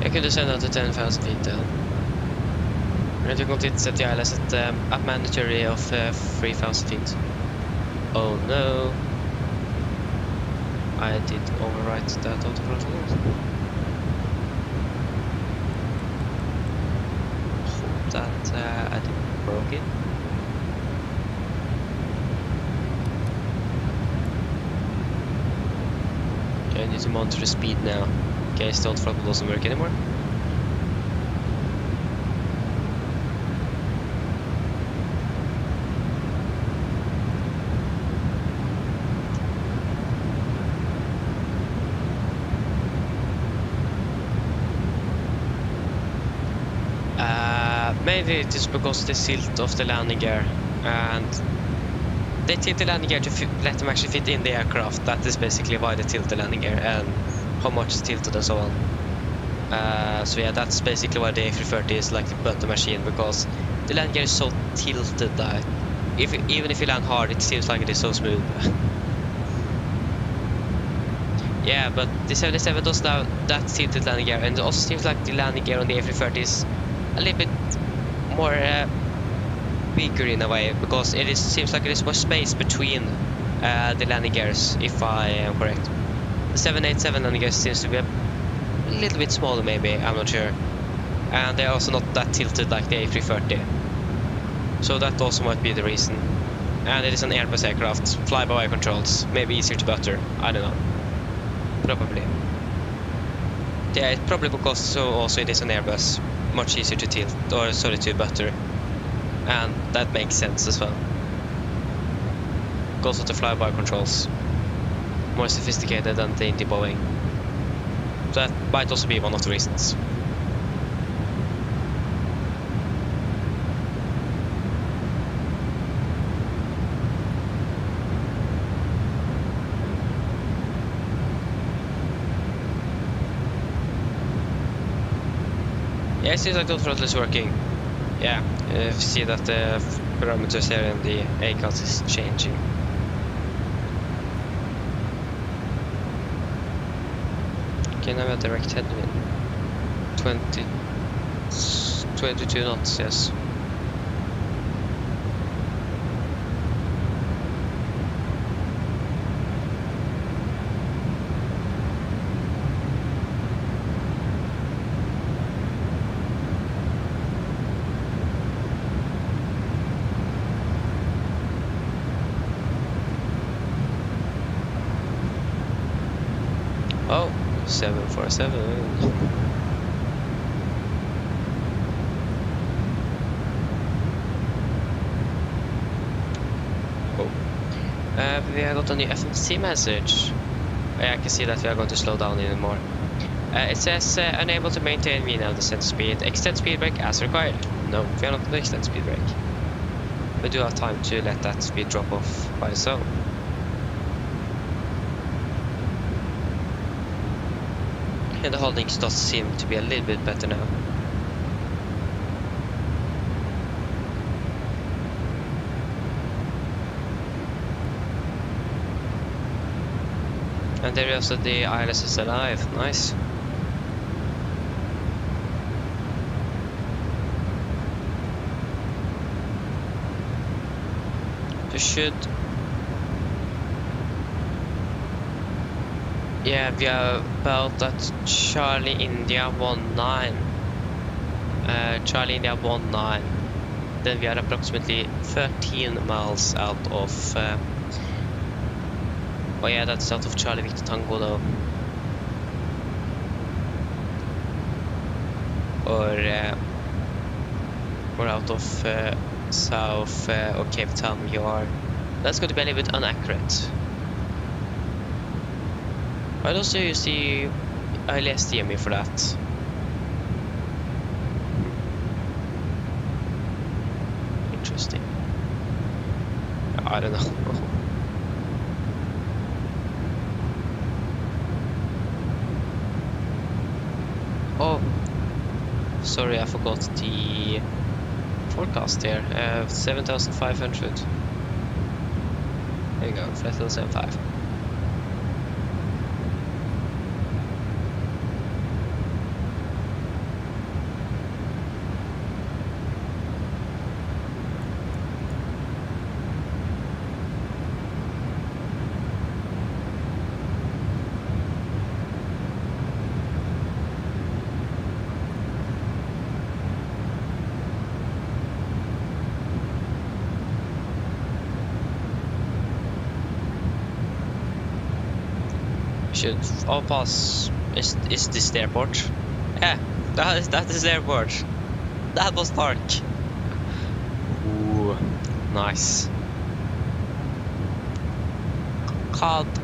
Jag kunde sända till 10,000 feet then. Men jag kommer inte sätta jag läst a mandatory of 3,000 feet. Oh no. I did overwrite that autothrottle. Hope that I didn't broke it. Okay, I need to monitor the speed now. In case the autothrottle doesn't work anymore. Maybe it is because of the tilt of the landing gear, and they tilt the landing gear to let them actually fit in the aircraft. That is basically why they tilt the landing gear and how much is tilted and so on. So yeah, that's basically why the A330 is like the butter machine, because the landing gear is so tilted that even if you land hard, it seems like it is so smooth. Yeah, but the 77 does now that tilted landing gear, and it also seems like the landing gear on the A330 is a little bit more weaker in a way, because it seems like there is more space between the landing gears, if I am correct. The 787 landing gear seems to be a little bit smaller, maybe, I'm not sure. And they're also not that tilted like the A330. So that also might be the reason. And it is an Airbus aircraft, fly-by-wire controls, maybe easier to butter, I don't know. Probably. Yeah, it's probably because so also it is an Airbus. Much easier to tilt, or sorry, to butter, and that makes sense as well. Goes with the fly-by controls, more sophisticated than the Boeing. So that might also be one of the reasons. Yeah, it seems like the throttle is working. Yeah, you see that the parameters here in the ACAS is changing. Okay, now we have direct headwind. 22 knots, yes. Oh, 747. Oh. We have got a new FMC message. I can see that we are going to slow down even more. It says unable to maintain medium descent speed. Extend speed brake as required. No, we are not going to extend speed brake. We do have time to let that speed drop off by itself. And the holdings does seem to be a little bit better now. And there also the ILS is alive, nice. You should
Yeah, we are about at Charlie India 19. Charlie India 19. Then we are approximately 13 miles out of. Oh yeah, that's out of Charlie Victor Tango though. Or out of South or Cape Town. We are. That's going to be a little bit inaccurate. Why don't you use the ILS DME for that? Interesting. I don't know. Oh, sorry, I forgot the forecast here. 7,500. There you go, flight level 75. Should all pass. Is this the airport? Yeah, that is the airport. That was dark. Ooh, nice. Can't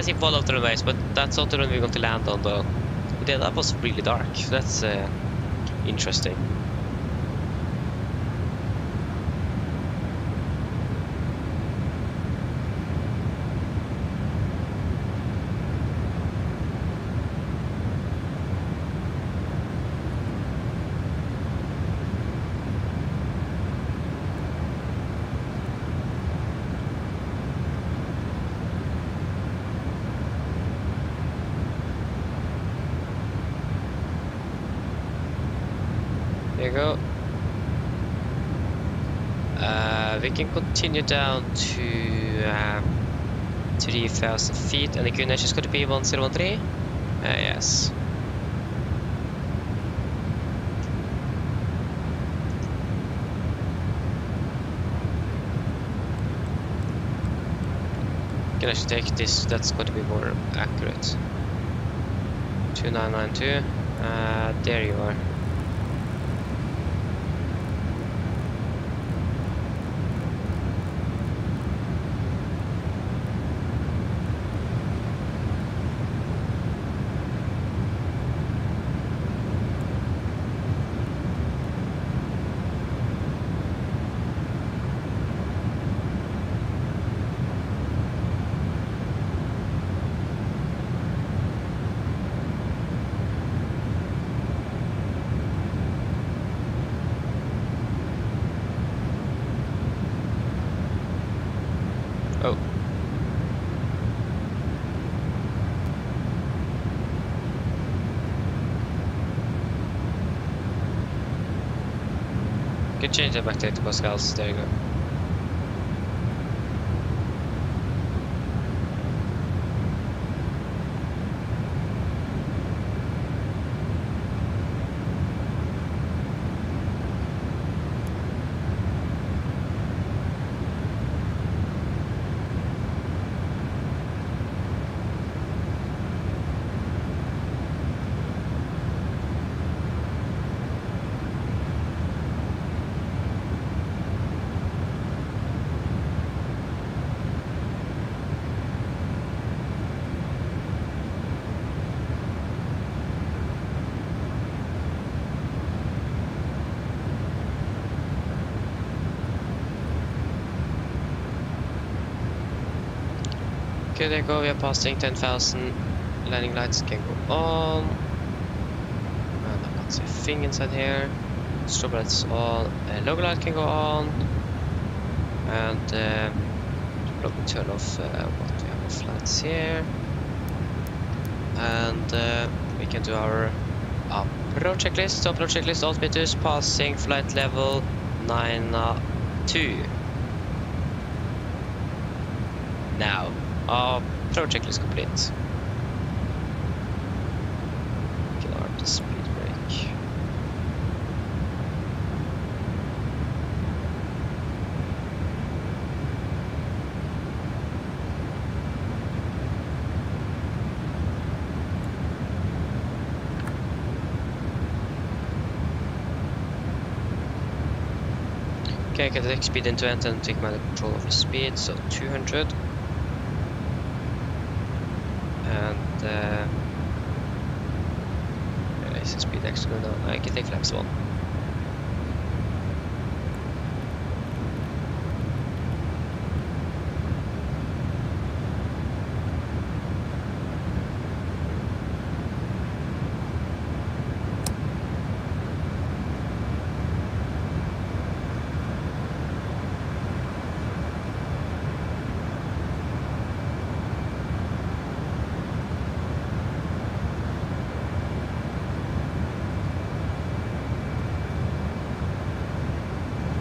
see all of the runways, but that's not the runway we're going to land on though. But yeah, that was really dark. That's interesting. There you go. We can continue down to 3,000 feet, and the QNH is going to be 1013. Yes. Can actually take this. That's going to be more accurate. 2992. There you are. Oh. Can change that back to 80 pascals. There you go. Okay, there you go, we are passing 10,000. Landing lights can go on. And I can't see a thing inside here. Strobe lights on. Logo light can go on. And let me turn off what we have of lights here. And we can do our approach checklist. Approach checklist, altimeters passing flight level 92. Now. Our approach checklist complete.
Okay, get the deck speed into it and take manual control of the speed, so 200. And is the speed actually going down? I can take flaps 1.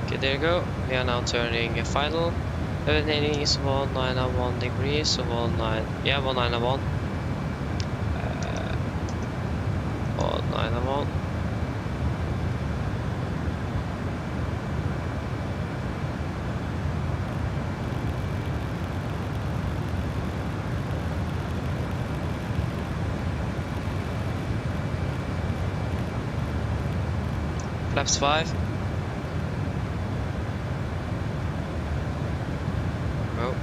Okay, there you go. We are now turning final. Navigating is 1901 degrees, so 1901. 1901. Flaps 5. Oh.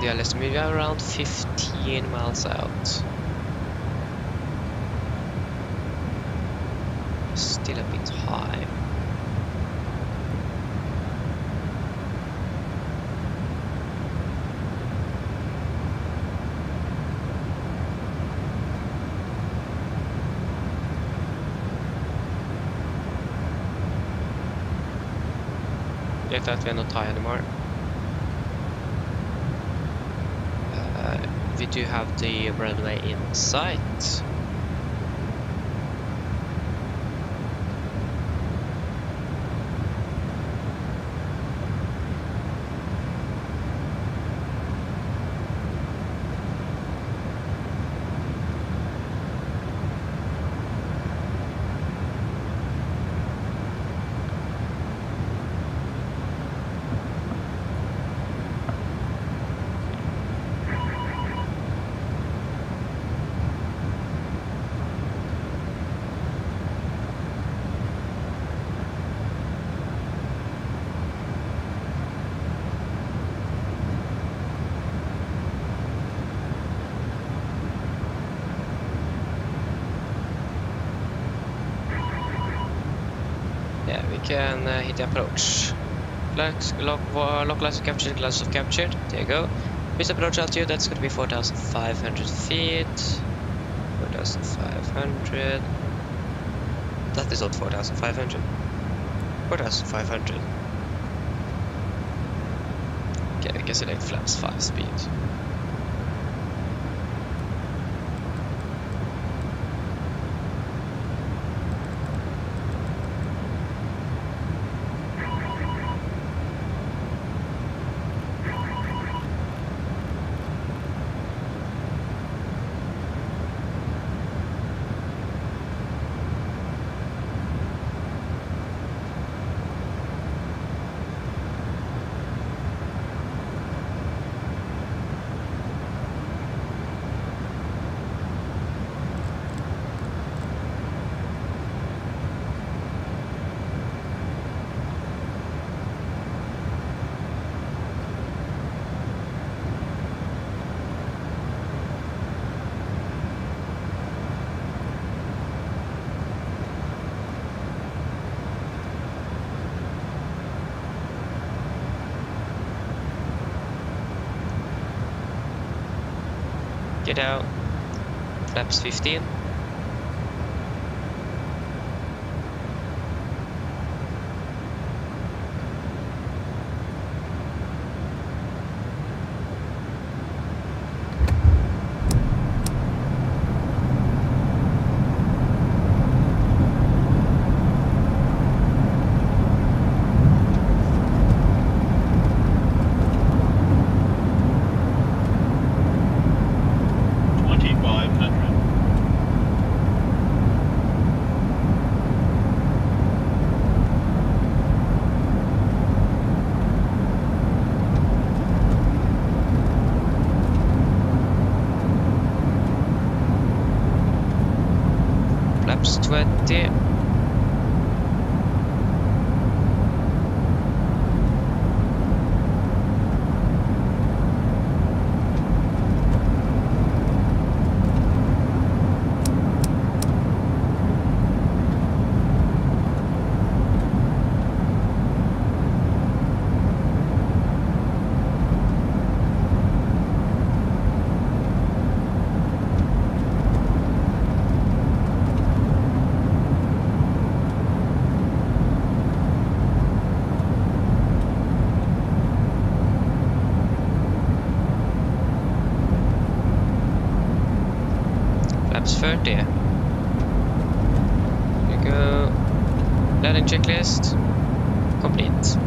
The LS maybe around 15 miles out. Still a bit high. Get that we're not high anymore. We do have the runway in sight. Yeah, we can hit the approach. Localize of captured, glass of captured. There you go. With approach altitude, that's going to be 4,500 feet. 4,500. That is not 4,500. 4,500. Okay, I guess it like flaps 5 speed. Get out. Flaps 15. flaps 20. Flaps 30. Here we go. Landing checklist complete.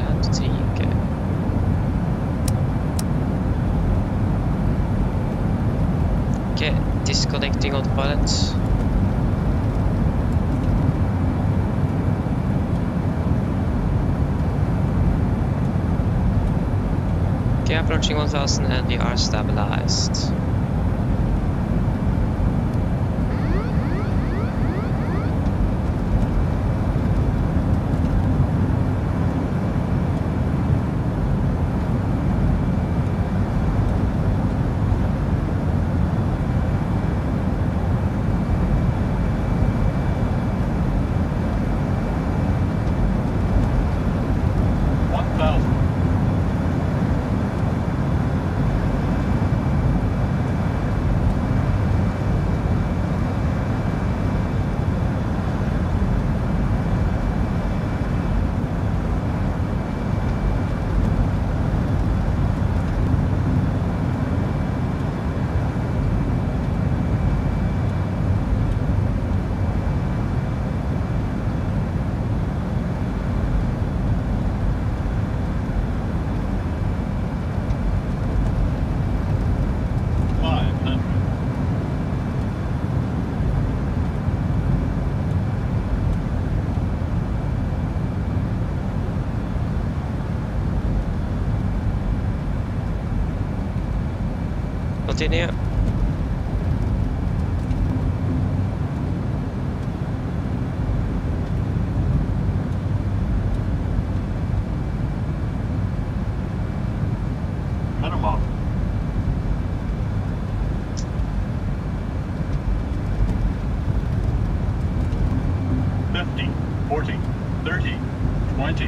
Antarctica. Okay, disconnecting autopilot. Okay, approaching 1000 and you are stabilized. Continue.
Cut him off. 50, 40, 30, 20,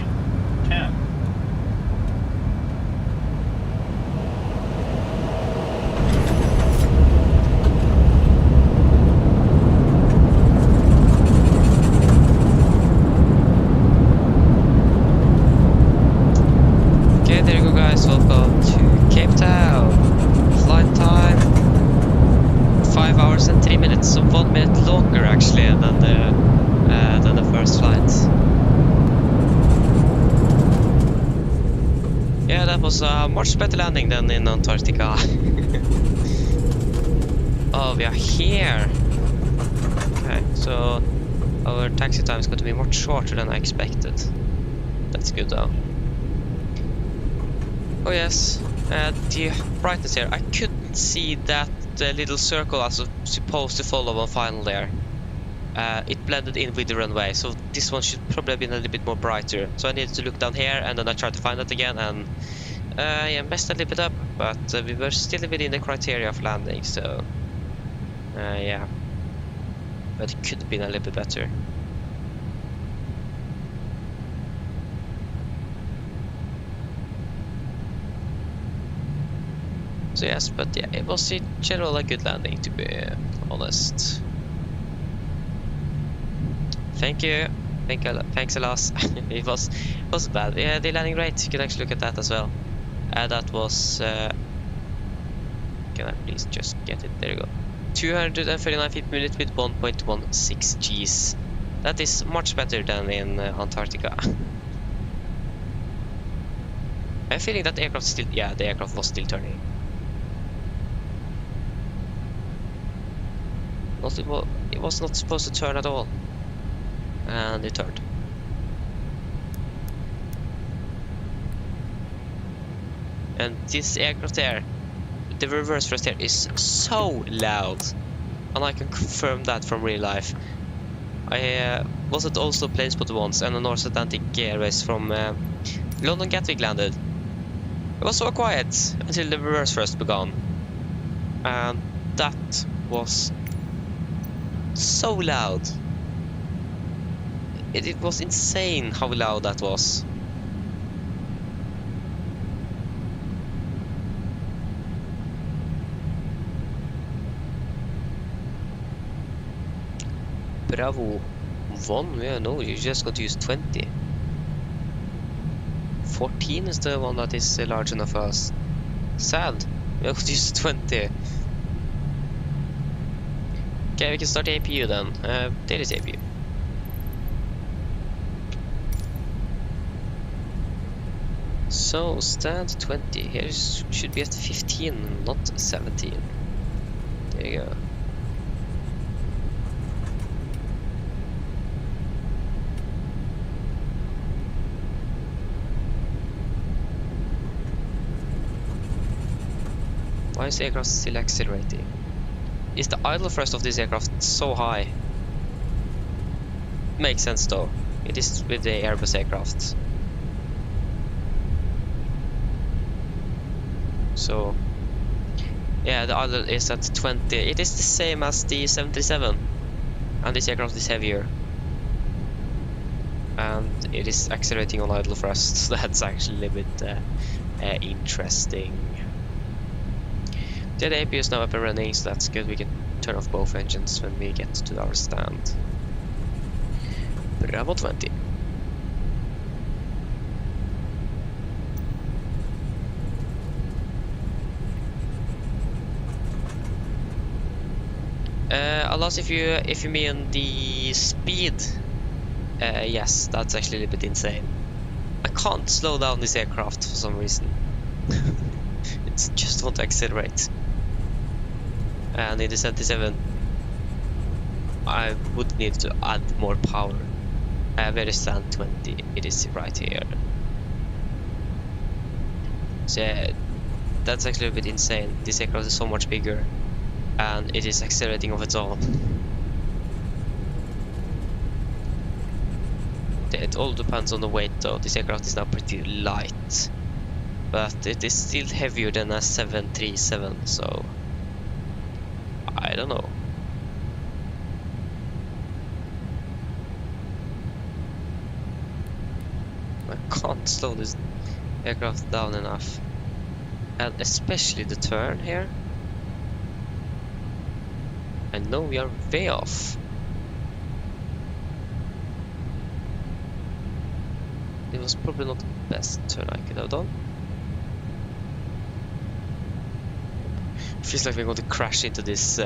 10.
Okay, there you go guys, welcome to Cape Town. Flight time 5 hours and 3 minutes, so 1 minute longer actually than the first flight. Yeah, that was a much better landing than in Antarctica. Oh, we are here. Okay, so our taxi time is going to be much shorter than I expected. That's good though. Oh yes, the brightness here. I couldn't see that little circle I was supposed to follow on final there. It blended in with the runway, so this one should probably have been a little bit more brighter. So I needed to look down here, and then I tried to find it again, and yeah, messed a little bit up. But we were still within the criteria of landing, so yeah. But it could have been a little bit better. So yes, but yeah, it was in general a good landing, to be honest. Thank you. Thanks a lot. It wasn't bad. Yeah, the landing rate, you can actually look at that as well. That was can I please just get it? There you go. 239 feet per minute with 1.16 Gs. That is much better than in Antarctica. I'm feeling that the aircraft still, yeah, the aircraft was still turning. It was not supposed to turn at all, and it turned. And this aircraft there
the reverse thrust here is so loud, and I can confirm that from real life. I was at Oslo plane spot once, and a Norse Atlantic Airways from London Gatwick landed. It was so quiet until the reverse thrust began, and that was so loud. It was insane how loud that was. Bravo 1, yeah, no, you just got to use 20. 14 is the one that is large enough for us. Sad, we have to use 20. Okay, we can start the APU then. There is APU. So, stand 20. Here should be at 15, not 17. There you go. Why is the aircraft still accelerating? Is the idle thrust of this aircraft so high? Makes sense though. It is with the Airbus aircraft. So, yeah, the idle is at 20. It is the same as the 737. And this aircraft is heavier. And it is accelerating on idle thrust. So that's actually a bit interesting. The APU is now up and running, so that's good. We can turn off both engines when we get to our stand. Bravo 20. Alas, if you mean the speed, yes, that's actually a little bit insane. I can't slow down this aircraft for some reason. It just won't accelerate. And in the 77, I would need to add more power. Where is stand 20? It is right here. So yeah, that's actually a bit insane. This aircraft is so much bigger, and it is accelerating of its own. It all depends on the weight though. This aircraft is now pretty light, but it is still heavier than a 737, so I don't know. I can't slow this aircraft down enough, and especially the turn here. I know we are way off. It was probably not the best turn I could have done. Feels like we're going to crash into this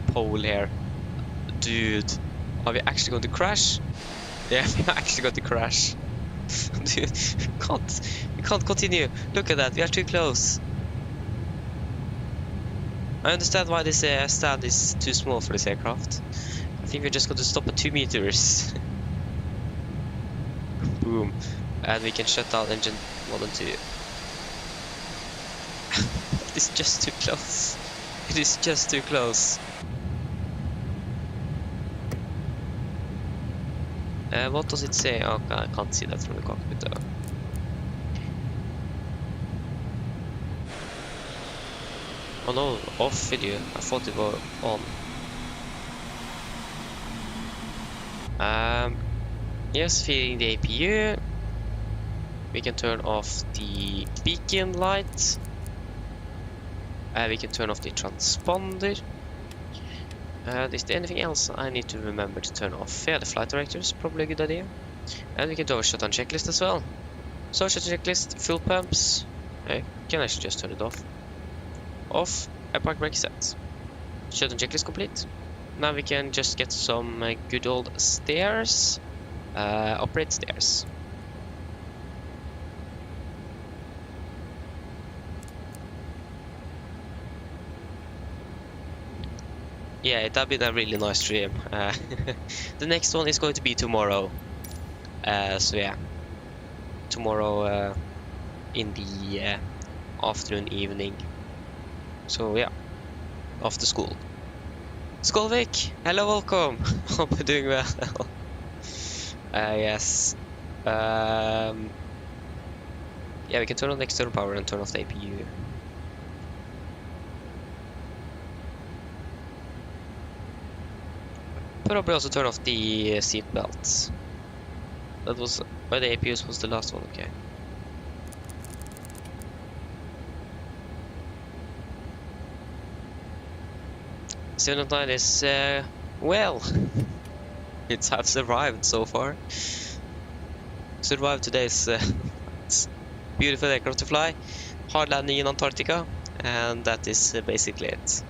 pole here. Dude, are we actually going to crash? Yeah, we're actually going to crash. Dude, we can't continue. Look at that, we are too close. I understand why this stand is too small for this aircraft. I think we're just going to stop at 2 meters. Boom. And we can shut down engine 1 and 2. It's just too close. It is just too close. What does it say? Oh, I can't see that from the cockpit though. Oh no, off video. I thought it was on. Yes, feeding the APU. We can turn off the beacon light. We can turn off the transponder. Is there anything else I need to remember to turn off? Yeah, the flight director is probably a good idea. And we can do a shutdown checklist as well. So shutdown checklist, fuel pumps. I can actually just turn it off. Off, air park brake set. Shutdown checklist complete. Now we can just get some good old stairs. Operate stairs. Yeah, it had been a really nice stream. The next one is going to be tomorrow. So yeah, tomorrow in the afternoon, evening.
So yeah, off to school. Skolvik, hello, welcome. Hope you're doing well. Yes. Yeah, we can turn on the external power and turn off the APU. Probably also turn off the seat belts. That was why the APUs was the last one. Okay. 709 is well. It's have survived so far. Survived today's beautiful aircraft to fly. Hard landing in Antarctica, and that is basically it.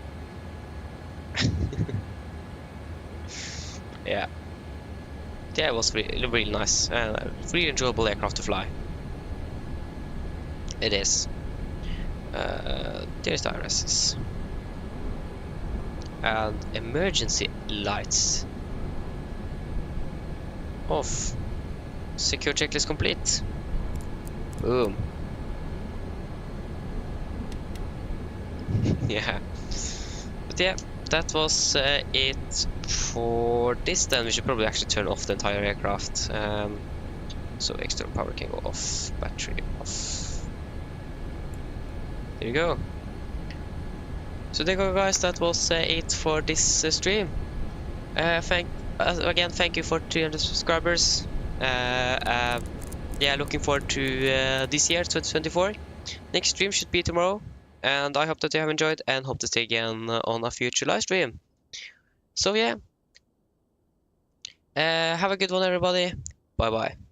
Yeah. Yeah, it was really nice. Really enjoyable aircraft to fly. It is. There's the IRSs. And emergency lights off. Secure checklist complete. Boom. Yeah. But yeah, that was it for this. Then we should probably actually turn off the entire aircraft. So external power can go off, battery off. There you go. So there you go, guys. That was it for this stream. Again, thank you for 300 subscribers. Yeah, looking forward to this year, 2024. Next stream should be tomorrow, and I hope that you have enjoyed and hope to see you again on a future live stream. So yeah, have a good one, everybody. Bye bye.